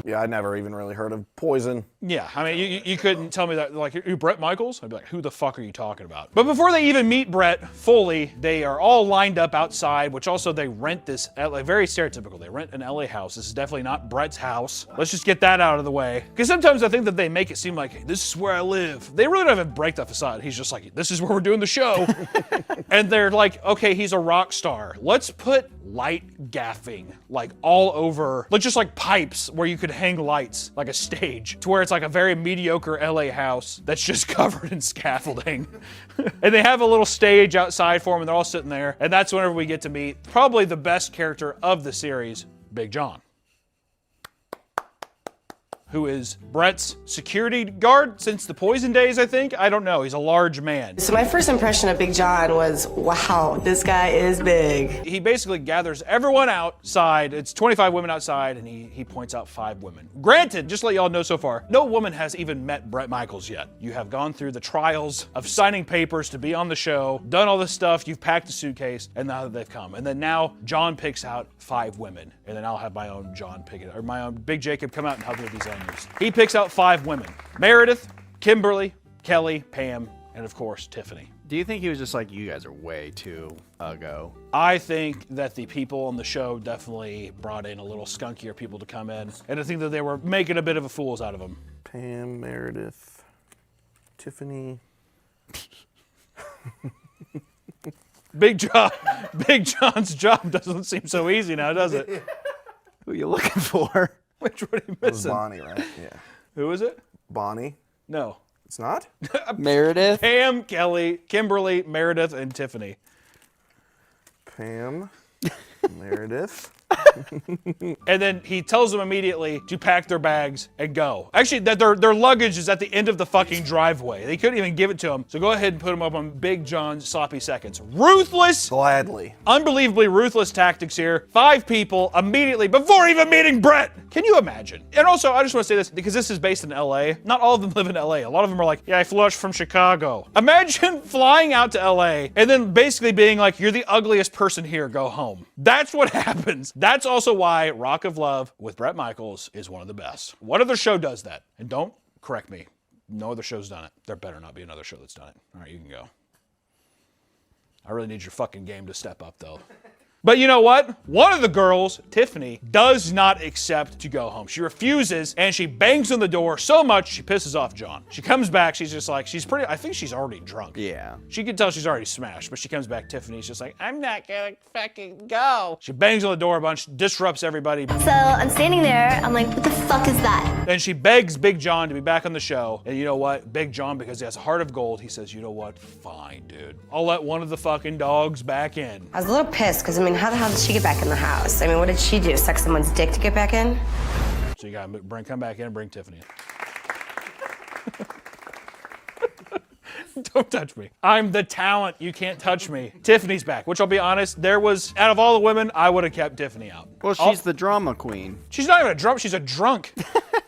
Yeah, I never even really heard of Poison.
Yeah, I mean, you couldn't tell me that, like, who Bret Michaels? I'd be like, who the fuck are you talking about? But before they even meet Bret fully, they are all lined up outside, which also they rent this, like, very stereotypical. They rent an LA house. This is definitely not Bret's house. Let's just get that out of the way. Because sometimes I think that they make it seem like, hey, this is where I live. They really don't even break that facade. He's just like, this is where we're doing the show. And they're like, okay, he's a rock star. Let's put light gaffing, like, all over, like, just like pipes where you could hang lights, like a stage, to where it's like a very mediocre LA house that's just covered in scaffolding. And they have a little stage outside for them, and they're all sitting there. And that's whenever we get to meet probably the best character of the series, Big John, who is Bret's security guard since the Poison days, I think. I don't know. He's a large man.
So my first impression of Big John was, wow, this guy is big.
He basically gathers everyone outside. It's 25 women outside, and he points out 5 women. Granted, just to let y'all know so far, no woman has even met Bret Michaels yet. You have gone through the trials of signing papers to be on the show, done all this stuff, you've packed a suitcase, and now that they've come. And then now John picks out 5 women, and then I'll have my own John pick it, or my own Big Jacob come out and help me with these answers. He picks out 5 women. Meredith, Kimberly, Kelly, Pam, and of course, Tiffany.
Do you think he was just like, you guys are way too go?
I think that the people on the show definitely brought in a little skunkier people to come in, and I think that they were making a bit of a fools out of him.
Pam, Meredith, Tiffany.
Big John's job doesn't seem so easy now, does it?
Who are you looking for?
Which one are you
It was
missing?
Bonnie, right? Yeah.
Who is it?
Bonnie.
No.
It's not?
Meredith.
Pam, Kelly, Kimberly, Meredith, and Tiffany.
Pam, Meredith.
And then he tells them immediately to pack their bags and go. Actually, that their luggage is at the end of the fucking driveway. They couldn't even give it to him. So go ahead and put them up on Big John's sloppy seconds. Ruthless.
Gladly.
Unbelievably ruthless tactics here. 5 people immediately before even meeting Brett. Can you imagine? And also, I just want to say this because this is based in LA. Not all of them live in LA. A lot of them are like, yeah, I flew out from Chicago. Imagine flying out to LA and then basically being like, you're the ugliest person here, go home. That's what happens. That's also why Rock of Love with Bret Michaels is one of the best. What other show does that? And don't correct me. No other show's done it. There better not be another show that's done it. All right, you can go. I really need your fucking game to step up, though. But you know what? One of the girls, Tiffany, does not accept to go home. She refuses, and she bangs on the door so much she pisses off John. She comes back, she's just like, I think she's already drunk.
Yeah.
She can tell she's already smashed, but she comes back, Tiffany's just like, I'm not gonna fucking go. She bangs on the door a bunch, disrupts everybody.
So I'm standing there, I'm like, what the fuck is that?
Then she begs Big John to be back on the show. And you know what? Big John, because he has a heart of gold, he says, you know what? Fine, dude. I'll let one of the fucking dogs back in.
I was a little pissed because, I mean, how the hell did she get back in the house? I mean, what did she do? Suck someone's dick to get back in?
So you gotta come back in and bring Tiffany in. Don't touch me. I'm the talent. You can't touch me. Tiffany's back, which I'll be honest, out of all the women, I would have kept Tiffany out.
Well, she's the drama queen.
She's not even a drunk, she's a drunk.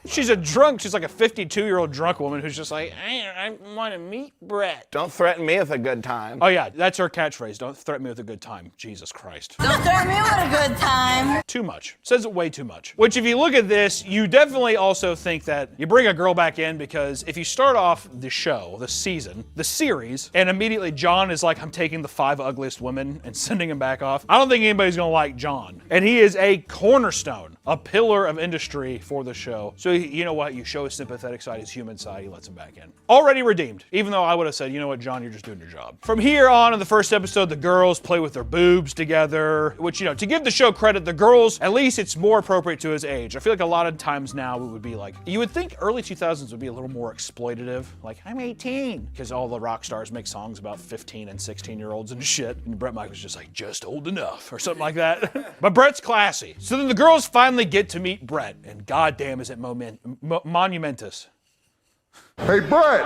She's a drunk. She's like a 52-year-old drunk woman who's just like, I want to meet Brett.
Don't threaten me with a good time.
Oh yeah, that's her catchphrase. Don't threaten me with a good time. Jesus Christ.
Don't threaten me with a good time.
Too much. Says it way too much. Which if you look at this, you definitely also think that you bring a girl back in because if you start off the show, the season, the series, and immediately John is like, I'm taking the 5 ugliest women and sending him back off, I don't think anybody's gonna like John. And he is a cornerstone, a pillar of industry for the show. So you know what? You show his sympathetic side, his human side, he lets him back in. Already redeemed. Even though I would have said, you know what, John, you're just doing your job. From here on in the first episode, the girls play with their boobs together, which, you know, to give the show credit, the girls, at least it's more appropriate to his age. I feel like a lot of times now it would be like, you would think early 2000s would be a little more exploitative. Like, I'm 18. Because all the rock stars make songs about 15 and 16-year-olds and shit. And Bret Michaels just like, just old enough or something like that. But Bret's classy. So then the girls finally get to meet Bret. And goddamn is it monumentous.
Hey, Brett!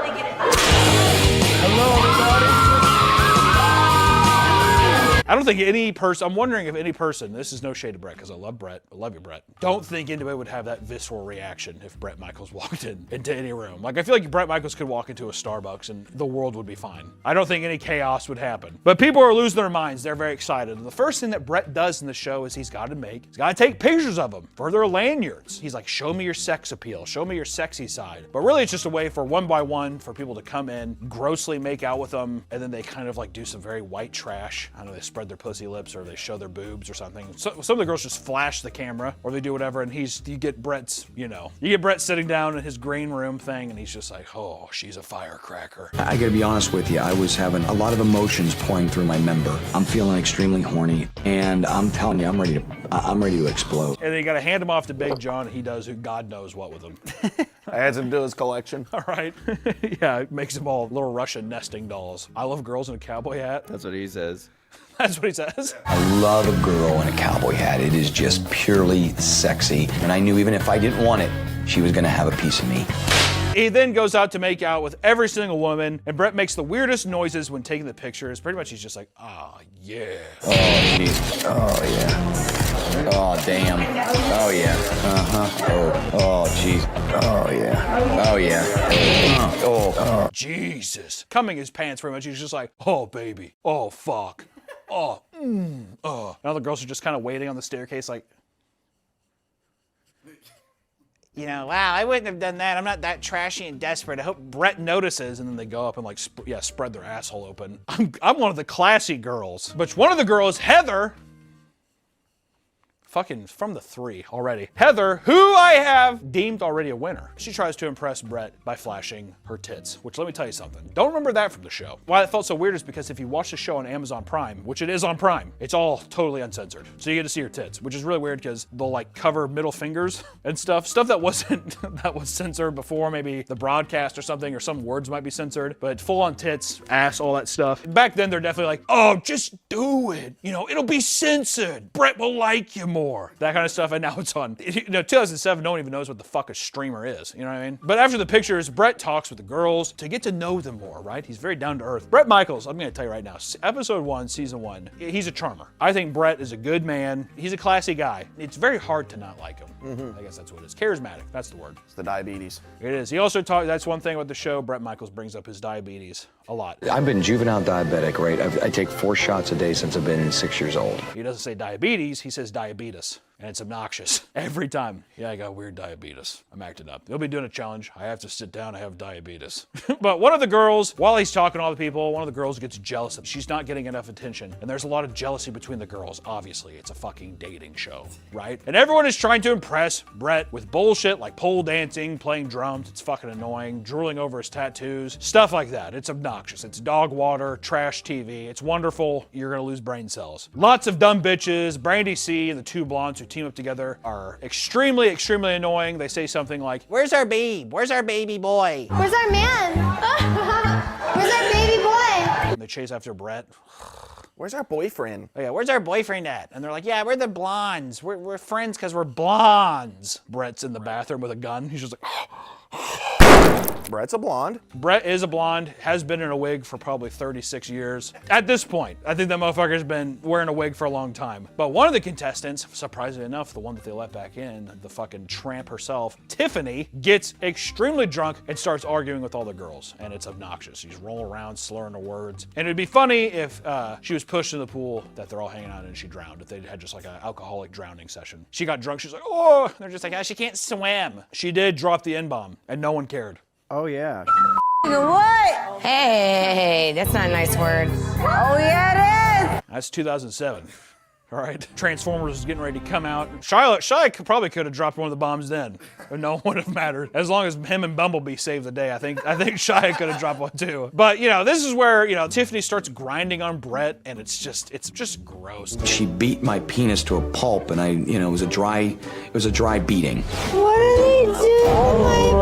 Hello, everybody!
I don't think any person, I'm wondering if any person, this is no shade to Bret, because I love Bret, I love you, Bret. Don't think anybody would have that visceral reaction if Bret Michaels walked into any room. Like, I feel like Bret Michaels could walk into a Starbucks and the world would be fine. I don't think any chaos would happen. But people are losing their minds, they're very excited. And the first thing that Bret does in the show is he's got to take pictures of them for their lanyards. He's like, show me your sex appeal, show me your sexy side. But really it's just a way for one by one for people to come in, grossly make out with them, and then they kind of like do some very white trash. I don't know, they spread their pussy lips or they show their boobs or something. So, some of the girls just flash the camera or they do whatever, and you get Brett sitting down in his green room thing, and he's just like, oh, she's a firecracker.
I gotta be honest with you, I was having a lot of emotions pouring through my member. I'm feeling extremely horny, and I'm telling you, I'm ready to explode.
And then you gotta hand him off to Big John, and he does who God knows what with him.
Adds him to his collection.
All right. Yeah, it makes them all little Russian nesting dolls. I love girls in a cowboy hat.
That's what he says.
That's what he says.
I love a girl in a cowboy hat. It is just purely sexy. And I knew even if I didn't want it, she was gonna have a piece of me.
He then goes out to make out with every single woman, and Bret makes the weirdest noises when taking the pictures. Pretty much he's just like, oh, yeah.
Oh, jeez. Oh, yeah. Oh, damn. Oh, yeah. Uh-huh. Oh, jeez. Oh, yeah. Oh, yeah. Oh.
Jesus. Coming his pants pretty much. He's just like, oh, baby. Oh, fuck. Oh, oh. And all the girls are just kind of waiting on the staircase like, wow, I wouldn't have done that. I'm not that trashy and desperate. I hope Brett notices. And then they go up and like, spread their asshole open. I'm one of the classy girls. But one of the girls, Heather, fucking from the 3 already. Heather, who I have deemed already a winner. She tries to impress Brett by flashing her tits, which let me tell you something. Don't remember that from the show. Why it felt so weird is because if you watch the show on Amazon Prime, which it is on Prime, it's all totally uncensored. So you get to see her tits, which is really weird because they'll like cover middle fingers and stuff that wasn't, that was censored before, maybe the broadcast or something, or some words might be censored, but full on tits, ass, all that stuff. Back then they're definitely like, oh, just do it. It'll be censored. Brett will like you more. That kind of stuff, and now it's on. 2007, no one even knows what the fuck a streamer is, you know what I mean? But after the pictures, Brett talks with the girls to get to know them more, right? He's very down to earth. Bret Michaels, I'm gonna tell you right now, episode 1, season 1, he's a charmer. I think Brett is a good man. He's a classy guy. It's very hard to not like him. I guess that's what it is. Charismatic, that's the word.
It's the diabetes.
It is. He also talked, that's one thing about the show, Bret Michaels brings up his diabetes a lot.
I've been juvenile diabetic, right? I take 4 shots a day since I've been 6 years old.
He doesn't say diabetes, he says diabetes. And it's obnoxious. Every time. Yeah, I got weird diabetes. I'm acting up. They'll be doing a challenge. I have to sit down, I have diabetes. But one of the girls, while he's talking to all the people, one of the girls gets jealous. She's not getting enough attention. And there's a lot of jealousy between the girls. Obviously, it's a fucking dating show, right? And everyone is trying to impress Brett with bullshit like pole dancing, playing drums. It's fucking annoying. Drooling over his tattoos. Stuff like that. It's obnoxious. It's dog water, trash TV. It's wonderful. You're gonna lose brain cells. Lots of dumb bitches. Brandy C and the 2 blondes who team up together are extremely, extremely annoying. They say something like, where's our babe? Where's our baby boy?
Where's our man? Where's our baby boy?
And they chase after Brett.
Where's our boyfriend?
Oh yeah, where's our boyfriend at? And they're like, yeah, we're the blondes. We're friends because we're blondes. Brett's in the bathroom with a gun. He's just like,
Brett's a blonde.
Brett is a blonde, has been in a wig for probably 36 years. At this point, I think that motherfucker's been wearing a wig for a long time. But one of the contestants, surprisingly enough, the one that they let back in, the fucking tramp herself, Tiffany, gets extremely drunk and starts arguing with all the girls. And it's obnoxious. She's rolling around, slurring her words. And it'd be funny if she was pushed in the pool that they're all hanging out in and she drowned. If they had just like an alcoholic drowning session. She got drunk, she's like, oh! They're just like, ah, she can't swim. She did drop the N-bomb and no one cared.
Oh, yeah.
What? Hey, that's not a nice word. Oh, yeah, it is.
That's 2007. All right. Transformers was getting ready to come out. Shia probably could have dropped one of the bombs then. But no one would have mattered. As long as him and Bumblebee saved the day, I think Shia could have dropped one too. But this is where, Tiffany starts grinding on Brett and it's just gross.
She beat my penis to a pulp and it was a dry beating.
What are they doing?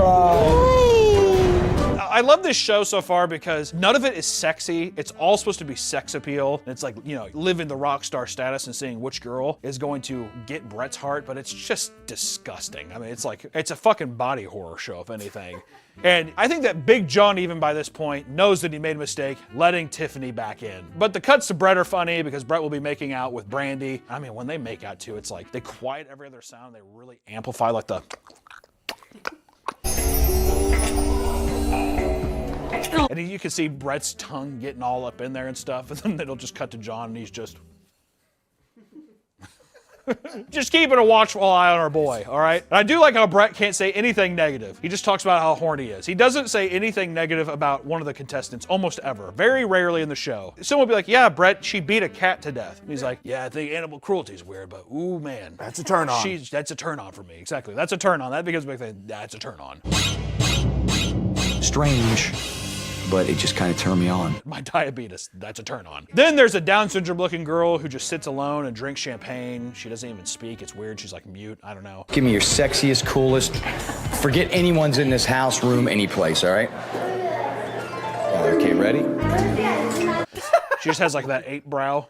I love this show so far because none of it is sexy. It's all supposed to be sex appeal. It's like, living the rock star status and seeing which girl is going to get Brett's heart, but it's just disgusting. I mean, it's a fucking body horror show, if anything. And I think that Big John, even by this point, knows that he made a mistake letting Tiffany back in. But the cuts to Brett are funny because Brett will be making out with Brandy. I mean, when they make out too, it's like they quiet every other sound. They really amplify like the... And you can see Brett's tongue getting all up in there and stuff, and then it'll just cut to John and he's just keeping a watchful eye on our boy, all right? And I do like how Brett can't say anything negative. He just talks about how horny he is. He doesn't say anything negative about one of the contestants almost ever. Very rarely in the show. Someone will be like, yeah, Brett, she beat a cat to death. And he's like, yeah, I think animal cruelty is weird, but ooh, man.
That's a turn on.
That's a turn on for me, exactly. That's a turn on. That becomes a big thing. That's a turn on.
Strange, but it just kind of turned me on.
My diabetes, that's a turn on. Then there's a Down syndrome looking girl who just sits alone and drinks champagne. She doesn't even speak, it's weird, she's like mute, I don't know.
Give me your sexiest, coolest, forget anyone's in this house, room, any place, all right? Okay, ready?
She just has like that 8 brow,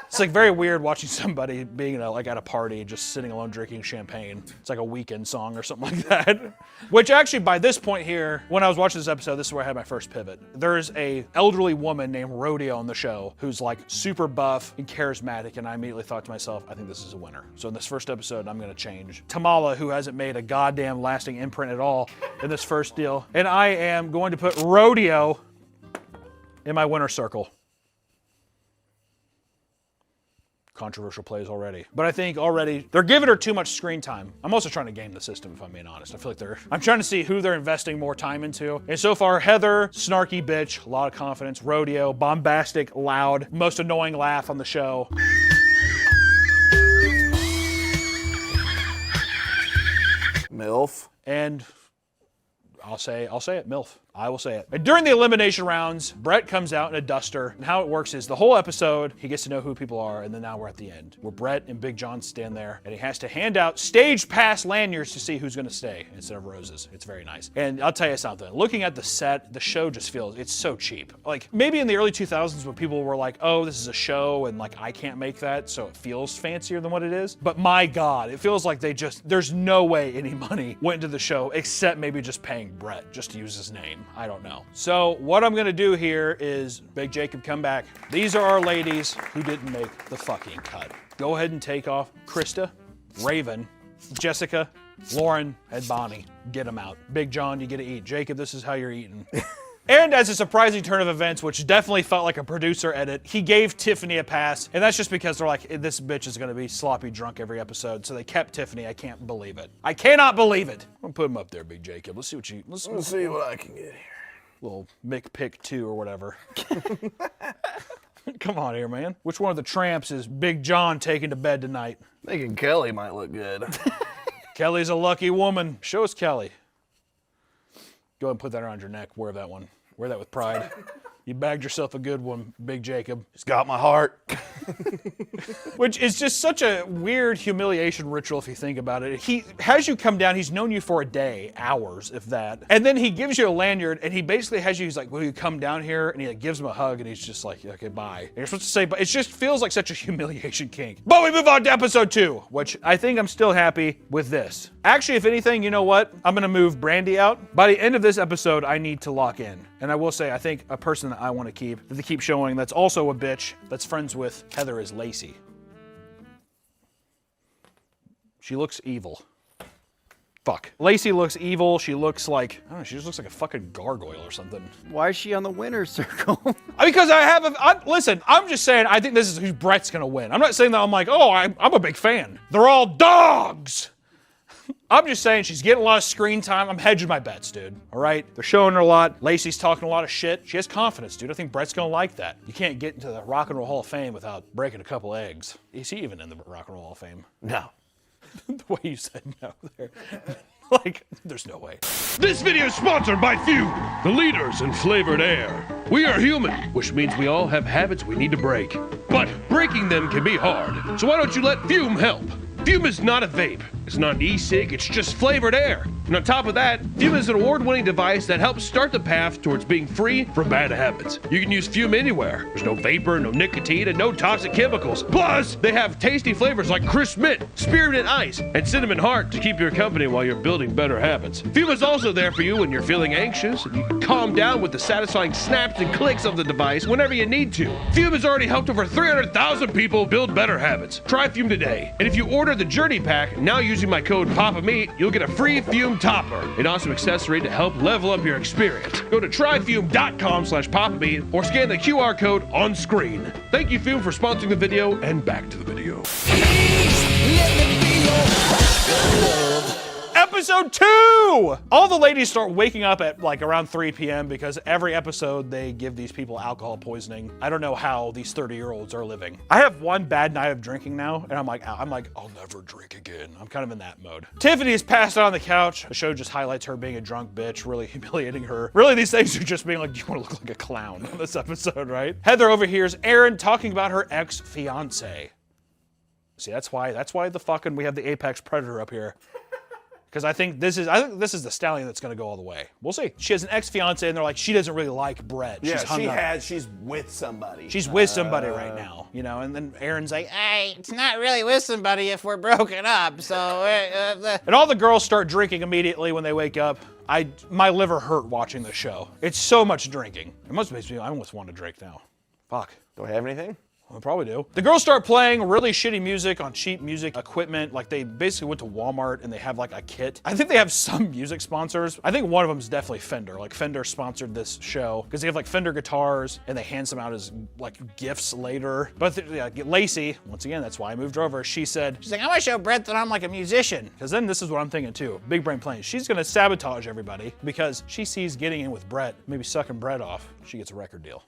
It's like very weird watching somebody being at a party, just sitting alone drinking champagne. It's like a Weekend song or something like that. Which actually, by this point here, when I was watching this episode, this is where I had my first pivot. There's a elderly woman named Rodeo on the show who's like super buff and charismatic, and I immediately thought to myself, I think this is a winner. So in this first episode, I'm gonna change Tamala, who hasn't made a goddamn lasting imprint at all in this first deal, and I am going to put Rodeo in my winner circle. controversial plays already. But I think already they're giving her too much screen time. I'm also trying to game the system, if I'm being honest. I feel like I'm trying to see who they're investing more time into. And so far, Heather, snarky bitch, a lot of confidence, rodeo, bombastic, loud, most annoying laugh on the show.
MILF.
And I'll say it, MILF. I will say it. And during the elimination rounds, Brett comes out in a duster, and how it works is the whole episode, he gets to know who people are, and then now we're at the end, where Brett and Big John stand there, and he has to hand out stage pass lanyards to see who's gonna stay instead of roses. It's very nice. And I'll tell you something, looking at the set, the show just feels, it's so cheap. Like, maybe in the early 2000s when people were like, oh, this is a show, and like, I can't make that, so it feels fancier than what it is. But my God, it feels like there's no way any money went into the show, except maybe just paying Brett, just to use his name. I don't know. So what I'm gonna do here is, Big Jacob, come back. These are our ladies who didn't make the fucking cut. Go ahead and take off Krista, Raven, Jessica, Lauren, and Bonnie. Get them out. Big John, you get to eat. Jacob, this is how you're eating. And as a surprising turn of events, which definitely felt like a producer edit, he gave Tiffany a pass. And that's just because they're like, this bitch is gonna be sloppy drunk every episode. So they kept Tiffany. I can't believe it. I cannot believe it. I'm gonna put him up there, Big Jacob. Let's see what you, let's
see what I can get here.
Little Mick Pick 2 or whatever. Come on here, man. Which one of the tramps is Big John taking to bed tonight?
Thinking Kelly might look good.
Kelly's a lucky woman. Show us Kelly. Go ahead and put that around your neck. Wear that one. Wear that with pride. You bagged yourself a good one, Big Jacob.
He's got my heart.
Which is just such a weird humiliation ritual if you think about it. He has you come down, he's known you for a day, hours, if that. And then he gives you a lanyard and he basically has you, he's like, will you come down here? And he like gives him a hug and he's just like, okay, bye. And you're supposed to say, but it just feels like such a humiliation kink. But we move on to episode 2, which I think I'm still happy with this. Actually, if anything, you know what? I'm gonna move Brandy out. By the end of this episode, I need to lock in. And I will say, I think a person that I want to keep, that they keep showing that's also a bitch, that's friends with Heather, is Lacey. She looks evil. Fuck. Lacey looks evil. She looks like, I don't know, she just looks like a fucking gargoyle or something.
Why is she on the winner's circle?
Because listen, I'm just saying, I think this is who Brett's gonna win. I'm not saying that I'm like, oh, I'm a big fan. They're all dogs. I'm just saying she's getting a lot of screen time. I'm hedging my bets, dude. All right? They're showing her a lot. Lacey's talking a lot of shit. She has confidence, dude. I think Brett's gonna like that. You can't get into the Rock and Roll Hall of Fame without breaking a couple eggs. Is he even in the Rock and Roll Hall of Fame?
No.
The way you said no there. Like, there's no way.
This video is sponsored by Fume, the leaders in flavored air. We are human, which means we all have habits we need to break. But breaking them can be hard. So why don't you let Fume help? Fume is not a vape. It's not an e-cig, it's just flavored air. And on top of that, Fume is an award-winning device that helps start the path towards being free from bad habits. You can use Fume anywhere. There's no vapor, no nicotine, and no toxic chemicals. Plus, they have tasty flavors like crisp mint, spearmint ice, and cinnamon heart to keep your company while you're building better habits. Fume is also there for you when you're feeling anxious, and you can calm down with the satisfying snaps and clicks of the device whenever you need to. Fume has already helped over 300,000 people build better habits. Try Fume today. And if you order the Journey Pack, now using my code PAPAMEAT, you'll get a free Fume topper, an awesome accessory to help level up your experience. Go to tryfume.com/PapaMeat or scan the QR code on screen. Thank you, Fume, for sponsoring the video, and back to the video. Episode 2! All the ladies start waking up at like around 3 p.m. because every episode they give these people alcohol poisoning. I don't know how these 30-year-olds are living. I have one bad night of drinking now, and I'm like, I'll never drink again. I'm kind of in that mode. Tiffany is passed out on the couch. The show just highlights her being a drunk bitch, really humiliating her. Really, these things are just being like, you want to look like a clown on this episode, right? Heather overhears Aaron talking about her ex-fiance. See, that's why the fucking we have the apex predator up here. Because I think this is the stallion that's going to go all the way. We'll see. She has an ex-fiance, and they're like, she doesn't really like Brett.
Yeah, she's with somebody.
She's with somebody right now, you know. And then Aaron's like,
hey, it's not really with somebody if we're broken up. So,
and all the girls start drinking immediately when they wake up. My liver hurt watching this show. It's so much drinking. It must make me. I almost want to drink now. Fuck.
Do I have anything?
I probably do. The girls start playing really shitty music on cheap music equipment. Like they basically went to Walmart and they have like a kit. I think they have some music sponsors. I think one of them is definitely Fender. Like Fender sponsored this show because they have like Fender guitars and they hand some out as like gifts later. But yeah, Lacey, once again, that's why I moved her over. She's like, I want to show Brett that I'm like a musician. Because then this is what I'm thinking too. Big brain plane. She's gonna sabotage everybody because she sees getting in with Brett, maybe sucking Brett off. She gets a record deal.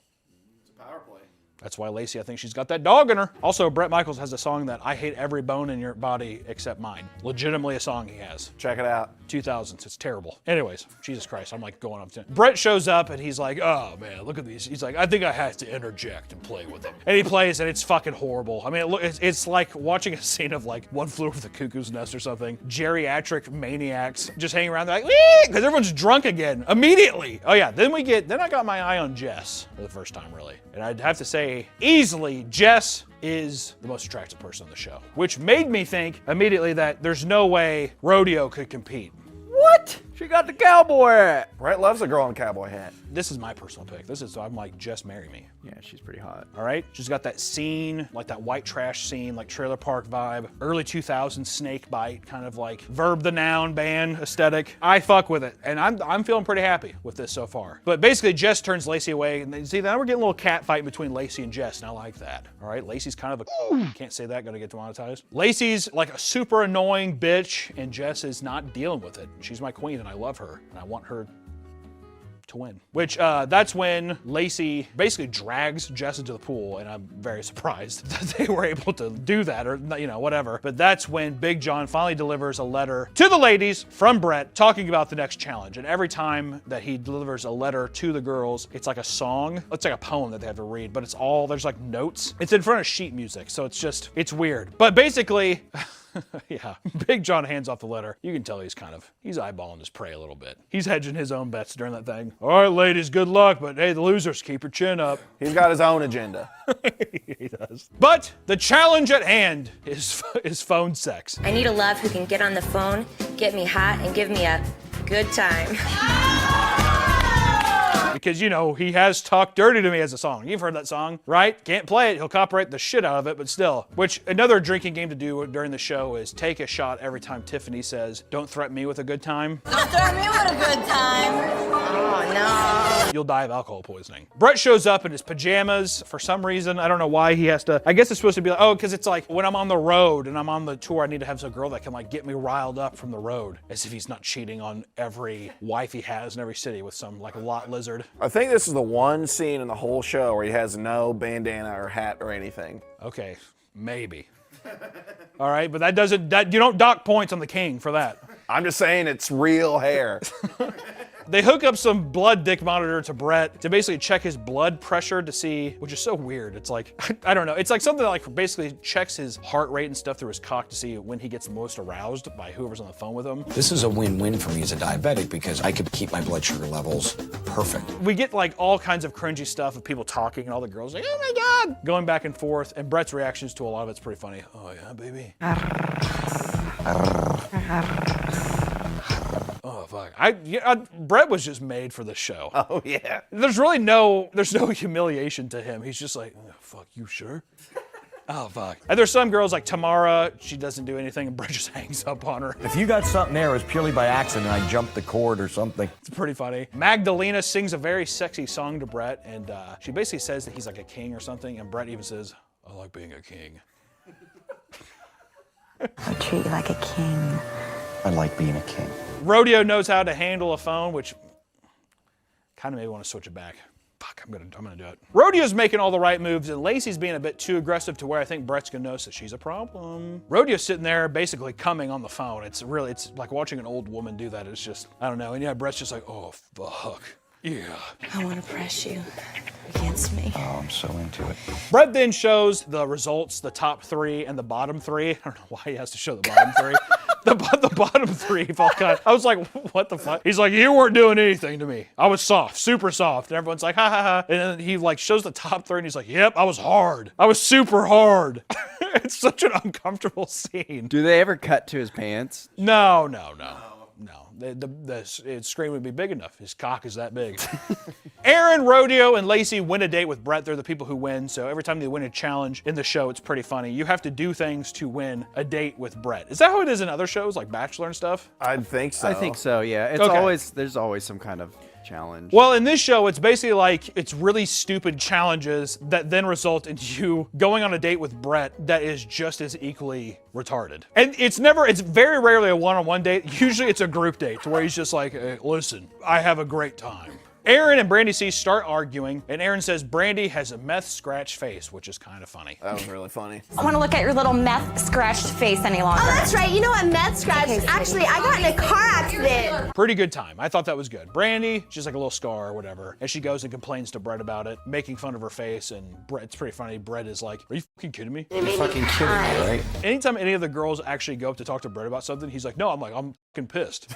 That's why Lacey, I think she's got that dog in her. Also, Bret Michaels has a song that I hate every bone in your body except mine. Legitimately a song he has.
Check it out.
2000s, it's terrible. Anyways, Jesus Christ, I'm like going up to Brett shows up and he's like, oh man, look at these. He's like, I think I have to interject and play with them. And he plays and it's fucking horrible. I mean, it's like watching a scene of like One Flew Over the Cuckoo's Nest or something. Geriatric maniacs just hanging around, they're like, because everyone's drunk again, immediately. Oh yeah, then I got my eye on Jess for the first time really. And I'd have to say, easily, Jess is the most attractive person on the show, which made me think immediately that there's no way Rodeo could compete.
What? She got the cowboy hat.
Brett loves a girl in a cowboy hat.
This is my personal pick. I'm like, Jess, marry me.
Yeah, she's pretty hot.
All right? She's got that scene, like that white trash scene, like trailer park vibe, early 2000s snake bite, kind of like verb the noun band aesthetic. I fuck with it, and I'm feeling pretty happy with this so far. But basically, Jess turns Lacey away, and see, now we're getting a little cat fight between Lacey and Jess, and I like that. All right? Lacey's kind of a, can't say that, gonna get demonetized. Lacey's like a super annoying bitch, and Jess is not dealing with it. She's my queen, and I love her, and I want her to win. Which, that's when Lacey basically drags Jess into the pool, and I'm very surprised that they were able to do that, or, you know, whatever. But that's when Big John finally delivers a letter to the ladies from Brett talking about the next challenge. And every time that he delivers a letter to the girls, it's like a song. It's like a poem that they have to read, but it's all, there's like notes. It's in front of sheet music, so it's weird. But basically, yeah, Big John hands off the letter. You can tell he's eyeballing his prey a little bit. He's hedging his own bets during that thing. All right, ladies, good luck, but hey, the losers, keep your chin up.
He's got his own agenda.
He does. But the challenge at hand is phone sex.
I need a love who can get on the phone, get me hot, and give me a good time.
Because, you know, he has Talk Dirty to Me as a song. You've heard that song, right? Can't play it. He'll copyright the shit out of it, but still. Which, another drinking game to do during the show is take a shot every time Tiffany says, don't threaten me with a good time.
Don't threaten me with a good time. Oh, no.
You'll die of alcohol poisoning. Brett shows up in his pajamas for some reason. I don't know why he has to. I guess it's supposed to be like, oh, because it's like when I'm on the road and I'm on the tour, I need to have some girl that can like get me riled up from the road. As if he's not cheating on every wife he has in every city with some like lot lizard.
I think this is the one scene in the whole show where he has no bandana or hat or anything.
Okay, maybe. All right, but you don't dock points on the king for that.
I'm just saying it's real hair.
They hook up some blood dick monitor to Brett to basically check his blood pressure to see, which is so weird. It's like, I don't know. It's like something that like basically checks his heart rate and stuff through his cock to see when he gets most aroused by whoever's on the phone with him.
This is a win-win for me as a diabetic because I could keep my blood sugar levels perfect.
We get like all kinds of cringy stuff of people talking and all the girls like, oh my God, going back and forth. And Brett's reactions to a lot of it's pretty funny. Oh yeah, baby. Oh fuck! Brett was just made for this show.
Oh yeah.
There's no humiliation to him. He's just like, oh, fuck, you sure?
Oh fuck! And there's some girls like Tamara. She doesn't do anything, and Brett just hangs up on her.
If you got something there, it was purely by accident. I jumped the cord or something.
It's pretty funny. Magdalena sings a very sexy song to Brett, and she basically says that he's like a king or something, and Brett even says, "I like being a king."
I'll treat you like a king.
I like being a king.
Rodeo knows how to handle a phone, which kind of made me want to switch it back. Fuck, I'm gonna do it. Rodeo's making all the right moves, and Lacey's being a bit too aggressive to where I think Brett's gonna notice that she's a problem. Rodeo's sitting there basically coming on the phone. It's like watching an old woman do that. It's just, I don't know. And yeah, Brett's just like, oh fuck. Yeah.
I want to press you against me.
Oh, I'm so into it.
Brett then shows the results, the top three and the bottom three. I don't know why he has to show the bottom three. The bottom three felt kind of, I was like, what the fuck? He's like, you weren't doing anything to me. I was soft, super soft. And everyone's like, ha ha ha. And then he like shows the top three and he's like, yep, I was hard. I was super hard. It's such an uncomfortable scene.
Do they ever cut to his pants?
No. His screen would be big enough. His cock is that big. Aaron, Rodeo, and Lacey win a date with Brett. They're the people who win, so every time they win a challenge in the show, it's pretty funny. You have to do things to win a date with Brett. Is that how it is in other shows, like Bachelor and stuff?
I think so.
I think so, yeah. It's
Okay.
there's always some kind of challenge.
Well, in this show, it's basically like it's really stupid challenges that then result in you going on a date with Brett that is just as equally retarded. And it's very rarely a one-on-one date. Usually it's a group date to where he's just like, hey, listen, I have a great time. Aaron and Brandy C start arguing, and Aaron says Brandy has a meth scratch face, which is kind of funny.
That was really funny.
I want to look at your little meth scratched face any longer.
Oh, that's right. You know what, meth scratch? Actually, I got in a car accident.
Pretty good time. I thought that was good. Brandy, she's like a little scar or whatever, and she goes and complains to Brett about it, making fun of her face, and Brett, it's pretty funny. Brett is like, are you fucking kidding me?
You're fucking kidding me, right?
Anytime any of the girls actually go up to talk to Brett about something, he's like, no, I'm fucking pissed.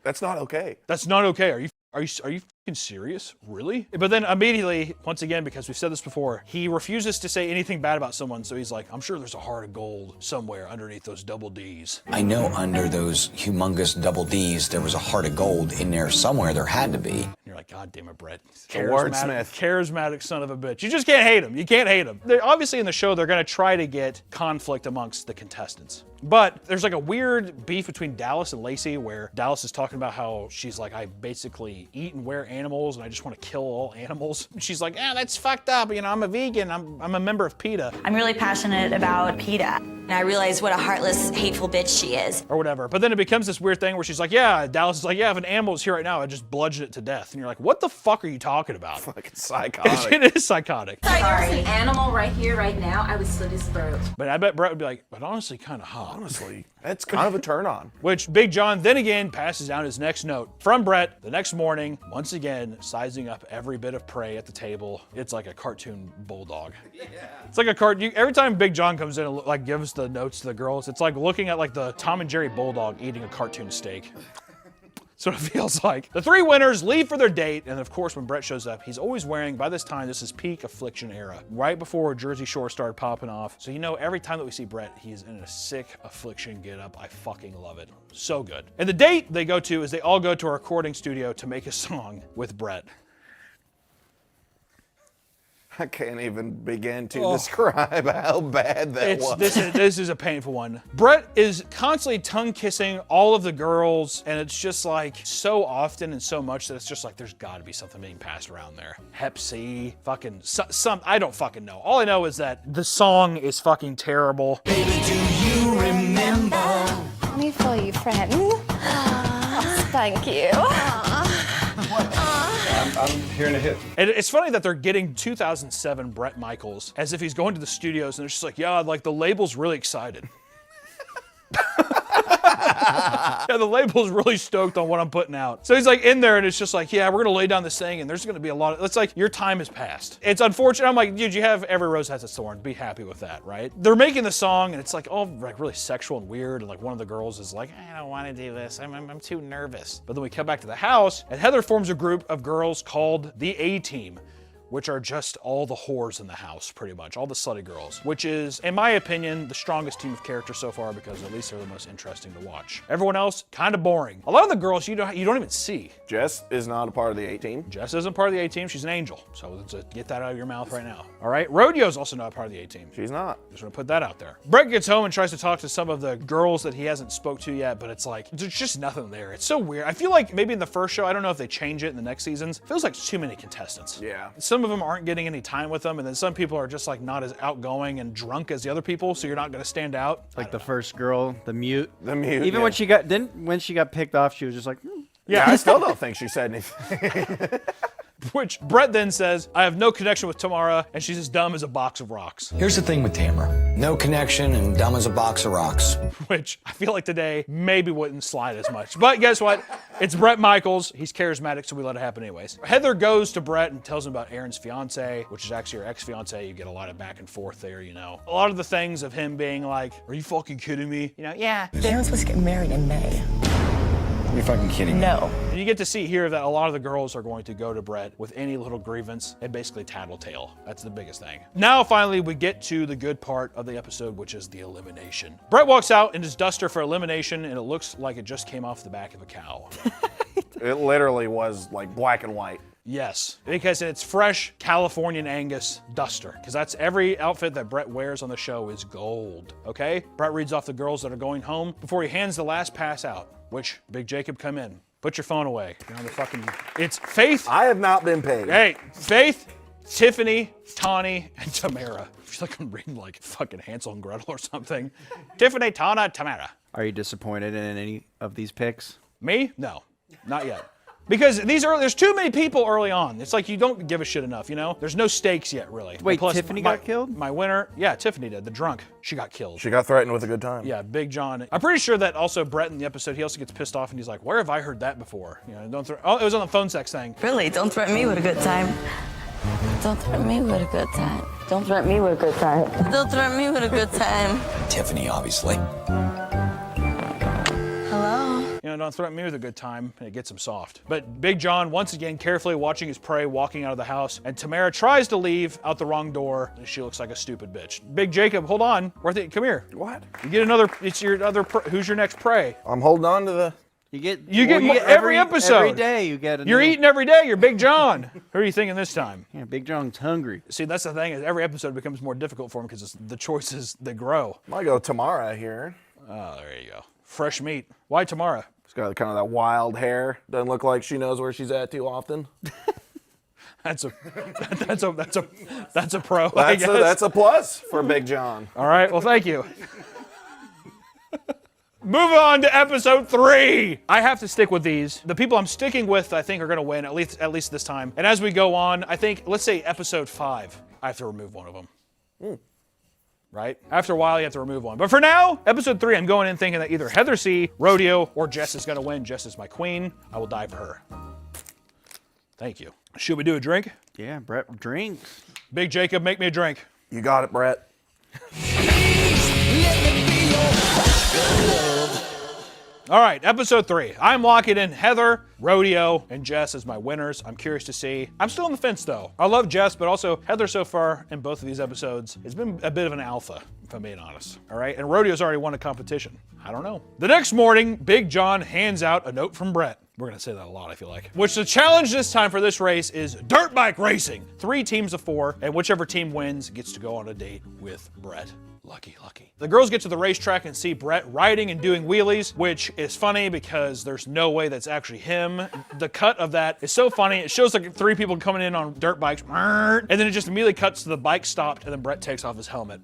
That's not okay.
That's not okay. Are you fucking serious? Really? But then immediately, once again, because we've said this before, he refuses to say anything bad about someone, so he's like, I'm sure there's a heart of gold somewhere underneath those double Ds.
I know under those humongous double Ds, there was a heart of gold in there somewhere. There had to be.
And you're like, God damn it, Brett.
Charismatic
son of a bitch. You just can't hate him. You can't hate him. Obviously in the show, they're gonna try to get conflict amongst the contestants. But there's like a weird beef between Dallas and Lacey where Dallas is talking about how she's like, I basically eat and wear animals and I just want to kill all animals. And she's like, that's fucked up. I'm a vegan. I'm a member of PETA.
I'm really passionate about PETA. And I realize what a heartless, hateful bitch she is.
Or whatever. But then it becomes this weird thing where she's like, yeah, Dallas is like, yeah, if an animal is here right now, I'd just bludgeon it to death. And you're like, what the fuck are you talking about?
Fucking psychotic.
It is psychotic.
Sorry, there was an animal right here, right now. I would slit his throat.
But I bet Brett would be like, but honestly, kind of hot.
Honestly, that's kind of a turn on.
Which Big John then again passes down his next note from Brett the next morning, once again, sizing up every bit of prey at the table. It's like a cartoon bulldog. Yeah. It's like a cartoon. Every time Big John comes in and like gives the notes to the girls, it's like looking at like the Tom and Jerry bulldog eating a cartoon steak. That's what it feels like. The three winners leave for their date, and of course, when Brett shows up, he's always wearing, by this time, this is peak Affliction era, right before Jersey Shore started popping off. So you know, every time that we see Brett, he's in a sick Affliction getup. I fucking love it. So good. And the date they go to is they all go to a recording studio to make a song with Brett.
I can't even begin to describe how bad that was.
This is a painful one. Brett is constantly tongue kissing all of the girls, and it's just like so often and so much that it's just like there's got to be something being passed around there. Hep C, fucking some. I don't fucking know. All I know is that the song is fucking terrible.
Baby, do you remember?
Let me feel you, friend. Thank you.
I'm hearing a hit.
And it's funny that they're getting 2007 Bret Michaels as if he's going to the studios and they're just like, yeah, like the label's really excited. Yeah, the label's really stoked on what I'm putting out. So he's like in there and it's just like, yeah, we're gonna lay down this thing and there's gonna be a lot of, it's like your time has passed. It's unfortunate. I'm like, dude, you have every rose has its thorn. Be happy with that, right? They're making the song and it's like all like really sexual and weird. And like one of the girls is like, I don't want to do this. I'm too nervous. But then we come back to the house and Heather forms a group of girls called the A-Team, which are just all the whores in the house, pretty much, all the slutty girls, which is, in my opinion, the strongest team of characters so far because at least they're the most interesting to watch. Everyone else, kind of boring. A lot of the girls you don't even see.
Jess is not a part of the A-Team.
Jess isn't part of the A-Team, she's an angel. So let's get that out of your mouth right now. All right, Rodeo's also not a part of the A-Team.
She's not.
Just gonna put that out there. Brett gets home and tries to talk to some of the girls that he hasn't spoke to yet, but it's like, there's just nothing there. It's so weird. I feel like maybe in the first show, I don't know if they change it in the next seasons, it feels like too many contestants.
Yeah.
Some of them aren't getting any time with them, and then some people are just like not as outgoing and drunk as the other people, so you're not gonna stand out.
Like the first girl, the mute.
Even
when she got picked off, she was just like,
Yeah, I still don't think she said anything.
Which Brett then says, I have no connection with Tamara, and she's as dumb as a box of rocks.
Here's the thing with Tamara. No connection and dumb as a box of rocks.
Which I feel like today maybe wouldn't slide as much. But guess what? It's Bret Michaels. He's charismatic, so we let it happen anyways. Heather goes to Brett and tells him about Aaron's fiance, which is actually her ex-fiance. You get a lot of back and forth there, you know. A lot of the things of him being like, are you fucking kidding me? You know, yeah.
Aaron's supposed to get married in May.
You're fucking kidding me.
No.
And you get to see here that a lot of the girls are going to go to Brett with any little grievance and basically tattletale. That's the biggest thing. Now, finally, we get to the good part of the episode, which is the elimination. Brett walks out in his duster for elimination, and it looks like it just came off the back of a cow.
It literally was like black and white.
Yes, because it's fresh Californian Angus duster, because that's every outfit that Brett wears on the show is gold, okay? Brett reads off the girls that are going home before he hands the last pass out, which Big Jacob, come in. Put your phone away. You're on the fucking... It's Faith.
I have not been paid.
Hey, Faith, Tiffany, Tawny, and Tamara. I feel like I'm reading like fucking Hansel and Gretel or something. Tiffany, Tana, Tamara.
Are you disappointed in any of these picks?
Me? No, not yet. Because there's too many people early on. It's like you don't give a shit enough, you know? There's no stakes yet, really.
Wait,
Plus,
Tiffany got killed?
My winner, yeah, Tiffany did, the drunk. She got killed.
She got threatened with a good time.
Yeah, Big John. I'm pretty sure that also Brett in the episode, he also gets pissed off and he's like, where have I heard that before? You know, oh, it was on the phone sex thing.
Really, don't threaten me with a good time. Don't threaten me with a good time. Don't threaten me with a good time. Don't threaten me with a good time.
Tiffany, obviously.
Hello?
You know, don't threaten me with a good time, and it gets him soft. But Big John, once again, carefully watching his prey, walking out of the house, and Tamara tries to leave out the wrong door, and she looks like a stupid bitch. Big Jacob, hold on. Come here.
What?
You get another, it's your other, who's your next prey?
I'm holding on to the...
You get every episode.
Every day you get a
You're
new-
eating every day. You're Big John. Who are you thinking this time?
Yeah, Big John's hungry.
See, that's the thing, is every episode becomes more difficult for him because it's the choices that grow.
Might go Tamara here.
Oh, there you go. Fresh meat. Why Tamara?
She's got kind of that wild hair. Doesn't look like she knows where she's at too often.
That's a pro. I guess.
That's a plus for Big John.
All right. Well, thank you. Move on to episode 3. I have to stick with these. The people I'm sticking with, I think, are going to win, at least this time. And as we go on, I think, let's say episode 5, I have to remove one of them. Right? After a while, you have to remove one. But for now, episode 3, I'm going in thinking that either Heather C., Rodeo, or Jess is going to win. Jess is my queen. I will die for her. Thank you. Should we do a drink?
Yeah, Brett drinks.
Big Jacob, make me a drink.
You got it, Brett.
All right, episode 3. I'm locking in Heather, Rodeo, and Jess as my winners. I'm curious to see. I'm still on the fence, though. I love Jess, but also Heather so far in both of these episodes has been a bit of an alpha, if I'm being honest. All right, and Rodeo's already won a competition. I don't know. The next morning, Big John hands out a note from Brett. We're going to say that a lot, I feel like. Which the challenge this time for this race is dirt bike racing. 3 teams of 4, and whichever team wins gets to go on a date with Brett. Lucky, lucky. The girls get to the racetrack and see Brett riding and doing wheelies, which is funny because there's no way that's actually him. The cut of that is so funny. It shows like 3 people coming in on dirt bikes, and then it just immediately cuts to the bike stopped, and then Brett takes off his helmet.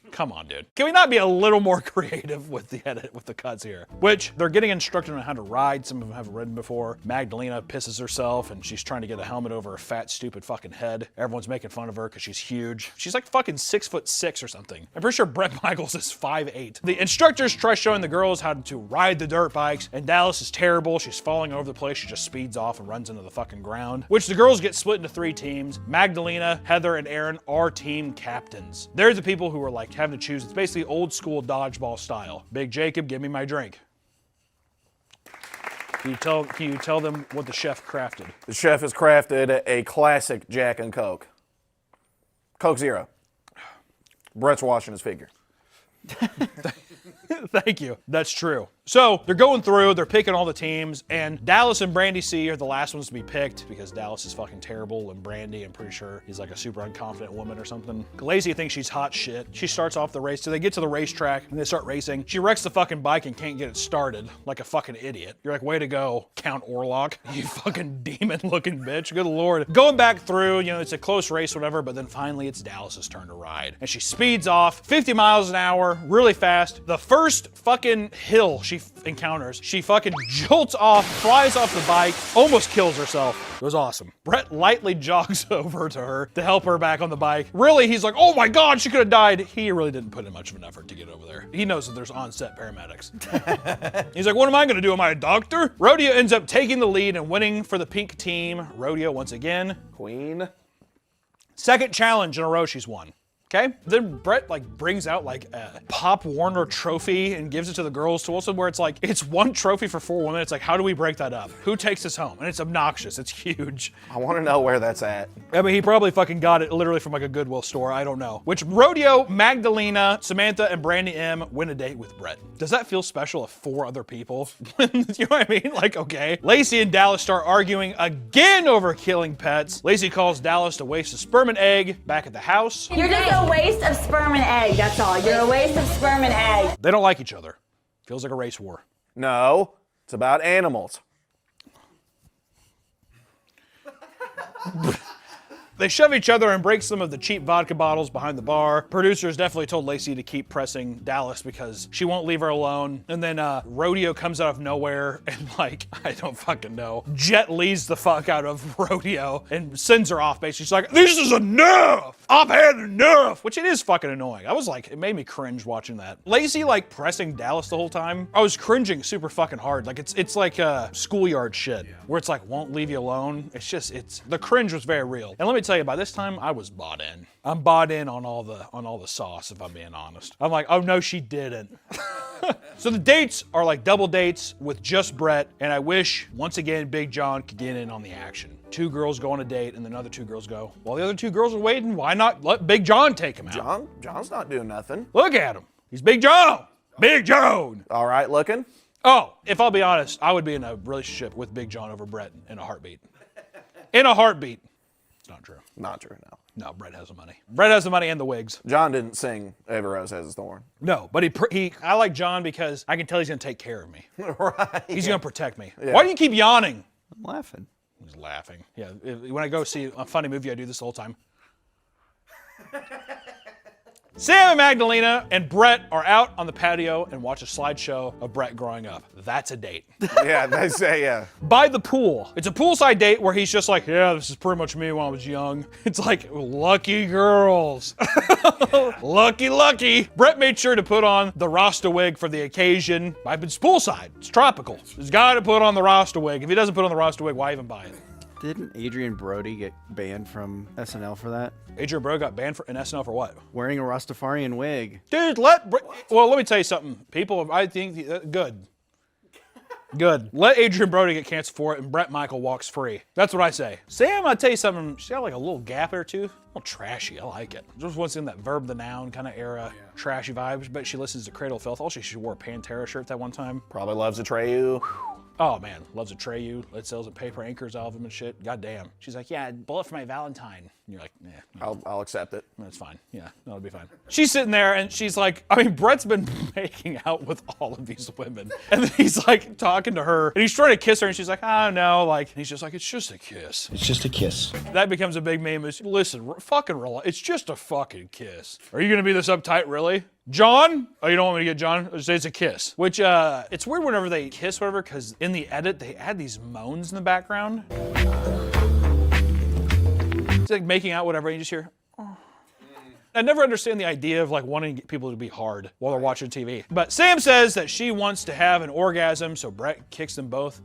Come on, dude. Can we not be a little more creative with the edit, with the cuts here? Which, they're getting instructed on how to ride. Some of them haven't ridden before. Magdalena pisses herself, and she's trying to get a helmet over her fat, stupid fucking head. Everyone's making fun of her because she's huge. She's like fucking 6'6" or something. I'm pretty sure Bret Michaels is 5'8". The instructors try showing the girls how to ride the dirt bikes, and Dallas is terrible. She's falling over the place. She just speeds off and runs into the fucking ground. Which the girls get split into 3 teams. Magdalena, Heather, and Aaron are team captains. They're the people who are like having to choose. It's basically old school dodgeball style. Big Jacob, give me my drink. Can you tell them what the chef crafted?
The chef has crafted a classic Jack and Coke. Coke Zero. Brett's washing his figure.
Thank you. That's true. So they're going through, they're picking all the teams, and Dallas and Brandy C are the last ones to be picked because Dallas is fucking terrible, and Brandy, I'm pretty sure, he's like a super unconfident woman or something. Lacey thinks she's hot shit. She starts off the race, so they get to the racetrack, and they start racing. She wrecks the fucking bike and can't get it started like a fucking idiot. You're like, way to go, Count Orlok, you fucking demon-looking bitch. Good lord. Going back through, you know, it's a close race, whatever, but then finally it's Dallas's turn to ride. And she speeds off 50 miles an hour, really fast. The first fucking hill she encounters, she fucking jolts off, flies off the bike, almost kills herself. It was awesome. Brett lightly jogs over to her to help her back on the bike. Really, he's like, oh my God, she could have died. He really didn't put in much of an effort to get over there. He knows that there's on-set paramedics. He's like, what am I gonna do? Am I a doctor? Rodeo ends up taking the lead and winning for the pink team. Rodeo once again.
Queen.
Second challenge in a row she's won. Okay? Then Brett like brings out like a Pop Warner trophy and gives it to the girls to also where it's like, it's one trophy for 4 women. It's like, how do we break that up? Who takes this home? And it's obnoxious. It's huge.
I want to know where that's at.
I mean, he probably fucking got it literally from like a Goodwill store. I don't know. Which Rodeo, Magdalena, Samantha, and Brandy M win a date with Brett. Does that feel special if 4 other people? You know what I mean? Like, okay. Lacey and Dallas start arguing again over killing pets. Lacey calls Dallas to waste a sperm and egg back at the house.
You're just a waste of sperm and egg, that's all. You're a waste of sperm and egg.
They don't like each other. Feels like a race war.
No, it's about animals.
They shove each other and break some of the cheap vodka bottles behind the bar. Producers definitely told Lacey to keep pressing Dallas because she won't leave her alone. And then Rodeo comes out of nowhere and like, I don't fucking know, Jet Li's the fuck out of Rodeo and sends her off basically. She's like, this is enough! I've had enough! Which it is fucking annoying. I was like, it made me cringe watching that. Lacey like pressing Dallas the whole time. I was cringing super fucking hard. Like it's like schoolyard shit where it's like, won't leave you alone. It's the cringe was very real. And let me tell you, by this time I was bought in. I'm bought in on all the sauce, if I'm being honest. I'm like, oh no, she didn't. So the dates are like double dates with just Brett, and I wish once again Big John could get in on the action. 2 girls go on a date, and then other 2 girls go. While the other 2 girls are waiting, why not let Big John take him out?
John's not doing nothing.
Look at him. He's Big John. Big John.
All right looking.
Oh, if I'll be honest, I would be in a relationship with Big John over Brett in a heartbeat. In a heartbeat. It's not true.
Not true, no.
No, Brett has the money. Brett has the money and the wigs.
John didn't sing Every Rose Has Its Thorn.
No, but I like John because I can tell he's gonna take care of me.
Right.
He's gonna protect me.
Yeah.
Why do you keep yawning?
I'm laughing.
He's laughing. Yeah, when I go see a funny movie, I do this the whole time. Sam and Magdalena and Brett are out on the patio and watch a slideshow of Brett growing up. That's a date.
Yeah, they say, yeah.
By the pool. It's a poolside date where he's just like, yeah, this is pretty much me when I was young. It's like, lucky girls. Lucky. Brett made sure to put on the Rasta wig for the occasion. It's poolside. It's tropical. He's got to put on the Rasta wig. If he doesn't put on the Rasta wig, why even buy it?
Didn't Adrian Brody get banned from SNL for that?
Adrian Brody got banned in SNL for what?
Wearing a Rastafarian wig.
Dude, well, let me tell you something. People, I think, good. Let Adrian Brody get canceled for it and Brett Michael walks free. That's what I say. Sam, I'll tell you something. She's got like a little gap or two. A little trashy. I like it. Just wants in that verb the noun kind of era. Trashy vibes. But she listens to Cradle of Filth. Also, she wore a Pantera shirt that one time.
Probably loves Atreyu.
Oh man, loves Atreyu. It sells a Paper Anchors album and shit. God damn. She's like, yeah, bullet for my Valentine. And you're like, yeah.
I'll accept it.
That's fine. Yeah, that'll be fine. She's sitting there and she's like, I mean, Brett's been making out with all of these women. And then he's like talking to her and he's trying to kiss her and she's like, oh no. Like, and he's just like, it's just a kiss.
It's just a kiss.
That becomes a big meme. Is listen, fucking relax. It's just a fucking kiss. Are you gonna be this uptight, really? John? Oh, you don't want me to get John? It's a kiss. Which, it's weird whenever they kiss, whatever, because in the edit, they add these moans in the background. It's like making out, whatever, and you just hear, oh. I never understand the idea of like wanting people to be hard while they're watching TV. But Sam says that she wants to have an orgasm, so Brett kicks them both